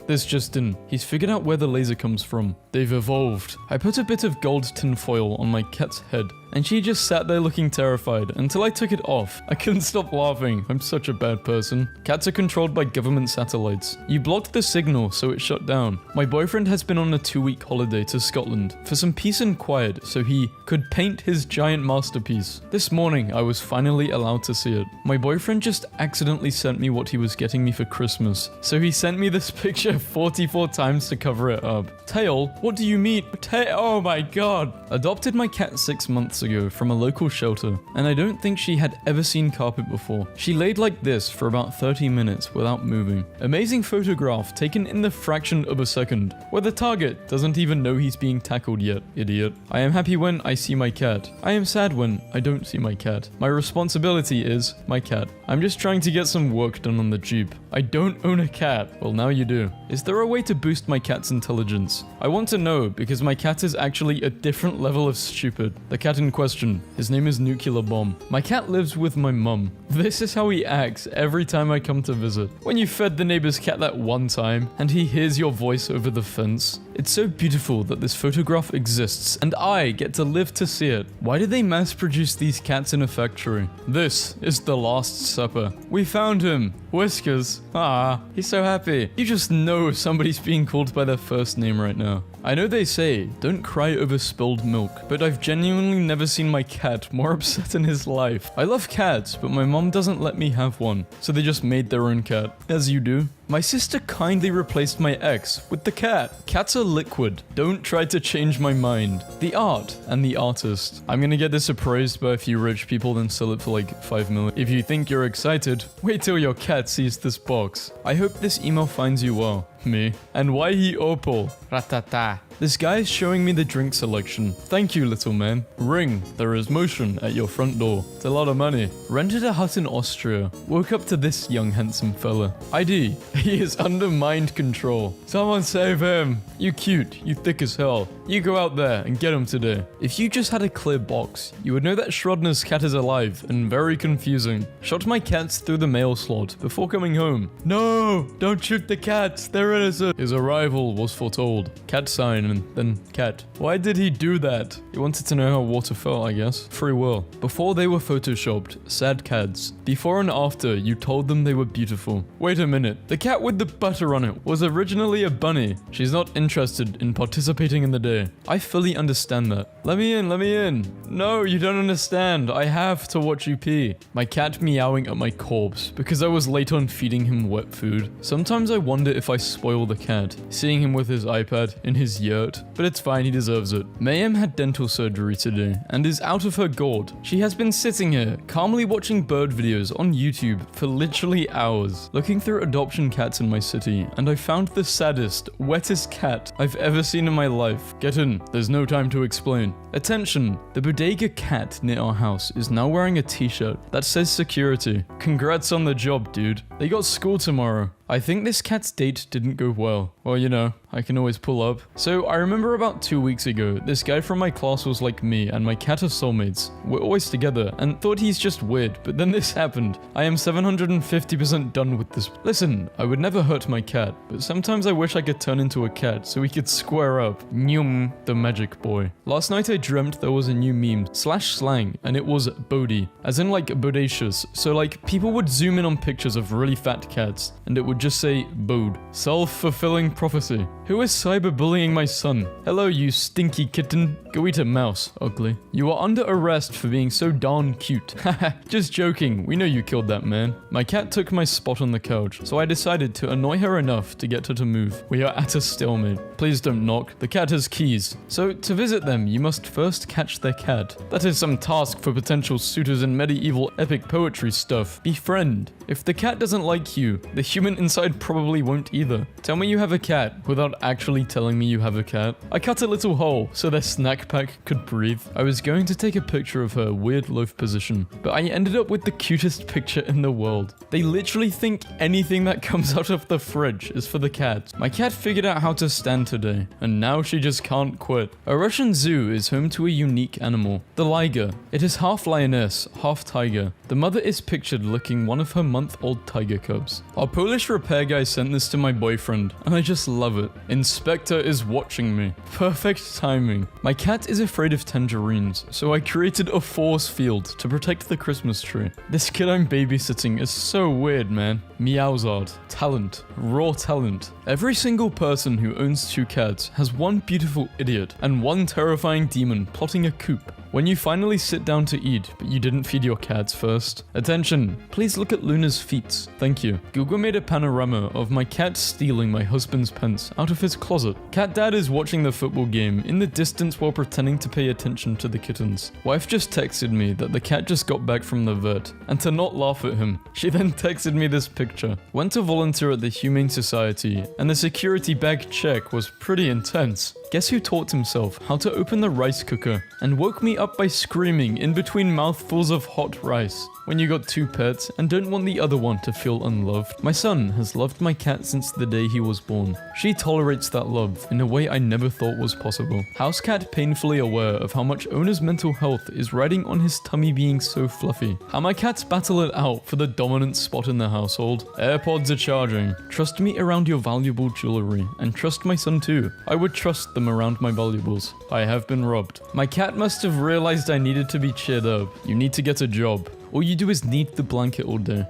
This just in. He's figured out where the laser comes from. They've evolved. I put a bit of gold tinfoil on my cat's head, and she just sat there looking terrified until I took it off. I couldn't stop laughing. I'm such a bad person. Cats are controlled by government satellites. You blocked the signal, so it shut down. My boyfriend has been on a 2-week holiday to Scotland for some peace and quiet so he could paint his giant masterpiece. This morning, I was finally allowed to see it. My boyfriend just accidentally sent me what he was getting me for Christmas, so he sent me this picture 44 times to cover it up. Tail? What do you mean? Tail? Oh my god. Adopted my cat 6 months ago from a local shelter, and I don't think she had ever seen carpet before. She laid like this for about 30 minutes without moving. Amazing photograph taken in the fraction of a second, where the target doesn't even know he's being tackled yet, idiot. I am happy when I see my cat. I am sad when I don't see my cat. My responsibility is my cat. I'm just trying to get some work done on the Jeep. I don't own a cat. Well, now you do. Is there a way to boost my cat's intelligence? I want to know because my cat is actually a different level of stupid. The cat in question, his name is Nuclear Bomb. My cat lives with my mum. This is how he acts every time I come to visit. When you fed the neighbor's cat that one time and he hears your voice over the fence. It's so beautiful that this photograph exists and I get to live to see it. Why did they mass produce these cats in a factory? This is the Last Supper. We found him. Whiskers. Ah, he's so happy. You just know somebody's being called by their first name right now. I know they say, don't cry over spilled milk, but I've genuinely never seen my cat more upset in his life. I love cats, but my mom doesn't let me have one, so they just made their own cat. As you do. My sister kindly replaced my ex with the cat. Cats are liquid. Don't try to change my mind. The art and the artist. I'm gonna get this appraised by a few rich people then sell it for like 5 million. If you think you're excited, wait till your cat sees this box. I hope this email finds you well. Me. And why he opal? Ratata. This guy is showing me the drink selection. Thank you, little man. Ring. There is motion at your front door. It's a lot of money. Rented a hut in Austria. Woke up to this young handsome fella. ID. He is under mind control. Someone save him. You cute. You thick as hell. You go out there and get him today. If you just had a clear box, you would know that Schrodner's cat is alive and very confusing. Shot my cats through the mail slot before coming home. No, don't shoot the cats. They're innocent. His arrival was foretold. Cat sign and then cat. Why did he do that? He wanted to know how water felt, I guess. Free will. Before they were photoshopped, sad cats. Before and after, you told them they were beautiful. Wait a minute. The cat with the butter on it was originally a bunny. She's not interested in participating in the day. I fully understand that. Let me in, let me in. No, you don't understand. I have to watch you pee. My cat meowing at my corpse because I was late on feeding him wet food. Sometimes I wonder if I spoil the cat, seeing him with his iPad in his yurt, but it's fine, he deserves it. Mayhem had dental surgery today and is out of her gourd. She has been sitting here, calmly watching bird videos on YouTube for literally hours, looking through adoption cats in my city, and I found the saddest, wettest cat I've ever seen in my life. Get in, there's no time to explain. Attention, the bodega cat near our house is now wearing a t-shirt that says security. Congrats on the job, dude. They got school tomorrow. I think this cat's date didn't go well. Well, you know, I can always pull up. So I remember about 2 weeks ago, this guy from my class was like me and my cat are soulmates. We're always together and thought he's just weird, but then this happened. I am 750% done with this. Listen, I would never hurt my cat, but sometimes I wish I could turn into a cat so we could square up. Nyum, the magic boy. Last night I dreamt there was a new meme / slang and it was Bodhi, as in like bodacious. So like people would zoom in on pictures of really fat cats and it would just say Bode. Self-fulfilling prophecy. Who is cyberbullying my son? Hello, you stinky kitten. Go eat a mouse, ugly. You are under arrest for being so darn cute. Haha, just joking. We know you killed that man. My cat took my spot on the couch, so I decided to annoy her enough to get her to move. We are at a stalemate. Please don't knock. The cat has keys. So to visit them, you must first catch their cat. That is some task for potential suitors in medieval epic poetry stuff. Befriend. If the cat doesn't like you, the human inside probably won't either. Tell me you have a cat without actually telling me you have a cat. I cut a little hole so their snack pack could breathe. I was going to take a picture of her weird loaf position, but I ended up with the cutest picture in the world. They literally think anything that comes out of the fridge is for the cat. My cat figured out how to stand today, and now she just can't quit. A Russian zoo is home to a unique animal, the liger. It is half lioness, half tiger. The mother is pictured licking one of her month-old tiger cubs. Our Polish repair guy sent this to my boyfriend, and I just love it. Inspector is watching me. Perfect timing. My cat is afraid of tangerines, so I created a force field to protect the Christmas tree. This kid I'm babysitting is so weird, man. Meowzard. Talent. Raw talent. Every single person who owns 2 cats has one beautiful idiot and one terrifying demon plotting a coup. When you finally sit down to eat, but you didn't feed your cats first. Attention, please look at Luna's feet. Thank you. Google made a panorama of my cat stealing my husband's pants out of his closet. Cat dad is watching the football game in the distance while pretending to pay attention to the kittens. Wife just texted me that the cat just got back from the vet, and to not laugh at him, she then texted me this picture. Went to volunteer at the Humane Society, and the security bag check was pretty intense. Guess who taught himself how to open the rice cooker and woke me up by screaming in between mouthfuls of hot rice? When you got 2 pets and don't want the other one to feel unloved. My son has loved my cat since the day he was born. She tolerates that love in a way I never thought was possible. House cat painfully aware of how much owner's mental health is riding on his tummy being so fluffy. How my cats battle it out for the dominant spot in the household. AirPods are charging. Trust me around your valuable jewelry, and trust my son too. I would trust them around my valuables. I have been robbed. My cat must have realized I needed to be cheered up. You need to get a job. All you do is knead the blanket all day.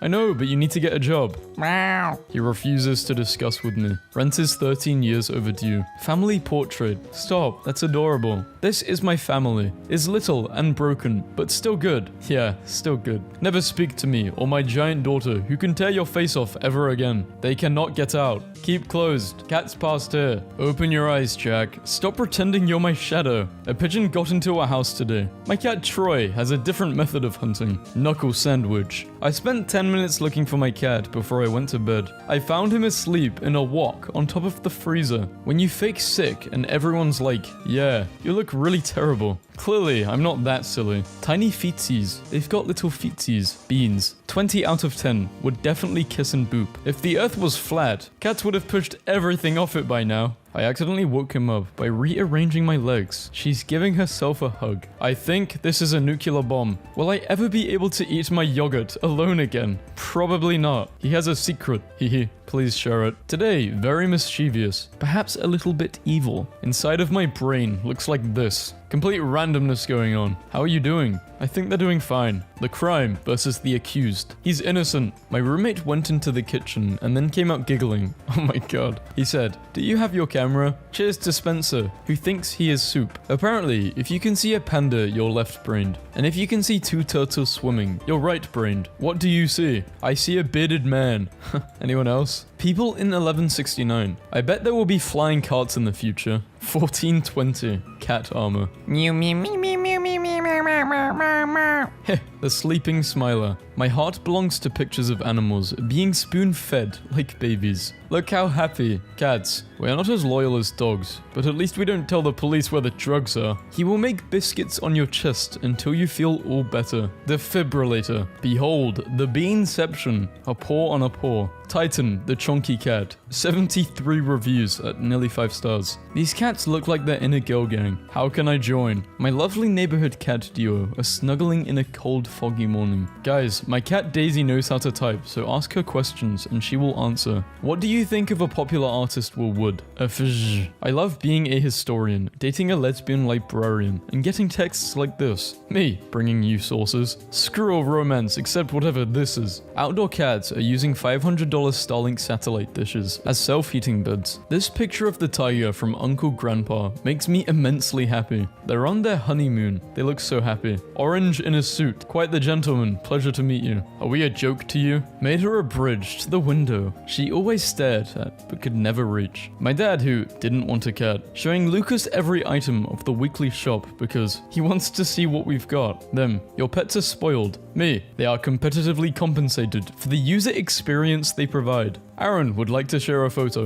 I know, but you need to get a job. He refuses to discuss with me. Rent is 13 years overdue. Family portrait. Stop, that's adorable. This is my family. Is little and broken, but still good. Yeah, still good. Never speak to me or my giant daughter who can tear your face off ever again. They cannot get out. Keep closed. Cat's past here. Open your eyes, Jack. Stop pretending you're my shadow. A pigeon got into our house today. My cat Troy has a different method of hunting. Knuckle sandwich. I spent 10 minutes looking for my cat before I I went to bed. I found him asleep in a wok on top of the freezer. When you fake sick and everyone's like, yeah, you look really terrible. Clearly, I'm not that silly. Tiny feetsies. They've got little feetsies. Beans. 20 out of 10 would definitely kiss and boop. If the earth was flat, cats would have pushed everything off it by now. I accidentally woke him up by rearranging my legs. She's giving herself a hug. I think this is a nuclear bomb. Will I ever be able to eat my yogurt alone again? Probably not. He has a secret. Hehe. Please share it. Today, very mischievous. Perhaps a little bit evil. Inside of my brain looks like this. Complete randomness going on. How are you doing? I think they're doing fine. The crime versus the accused. He's innocent. My roommate went into the kitchen and then came out giggling. Oh my god. He said, "Do you have your camera?" Cheers to Spencer, who thinks he is soup. Apparently, if you can see a panda, you're left-brained. And if you can see two turtles swimming, you're right-brained. What do you see? I see a bearded man. Anyone else? People in 1169. I bet there will be flying carts in the future. 1420. Cat armor. Mew mew mew mew mew mew mew mew mew mew mew. Heh, the sleeping smiler. My heart belongs to pictures of animals being spoon-fed like babies. Look how happy. Cats. We are not as loyal as dogs, but at least we don't tell the police where the drugs are. He will make biscuits on your chest until you feel all better. Defibrillator. Behold, the Beanception. A paw on a paw. Titan, the chonky cat. 73 reviews at nearly 5 stars. These cats look like they're in a girl gang. How can I join? My lovely neighborhood cat duo are snuggling in a cold, foggy morning. Guys, my cat Daisy knows how to type, so ask her questions and she will answer. What do you think of a popular artist Will Wood? I love being a historian, dating a lesbian librarian, and getting texts like this. Me, bringing you sources. Screw a romance, except whatever this is. Outdoor cats are using $500 Starlink satellite dishes as self-heating beds. This picture of the tiger from Uncle Grandpa makes me immensely happy. They're on their honeymoon. They look so happy. Orange in a suit. Quite the gentleman. Pleasure to meet you. Are we a joke to you? Made her a bridge to the window she always stared at but could never reach. My dad, who didn't want a cat, showing Lucas every item of the weekly shop because he wants to see what we've got. Them, your pets are spoiled. Me, they are competitively compensated for the user experience they provide. Aaron would like to share a photo.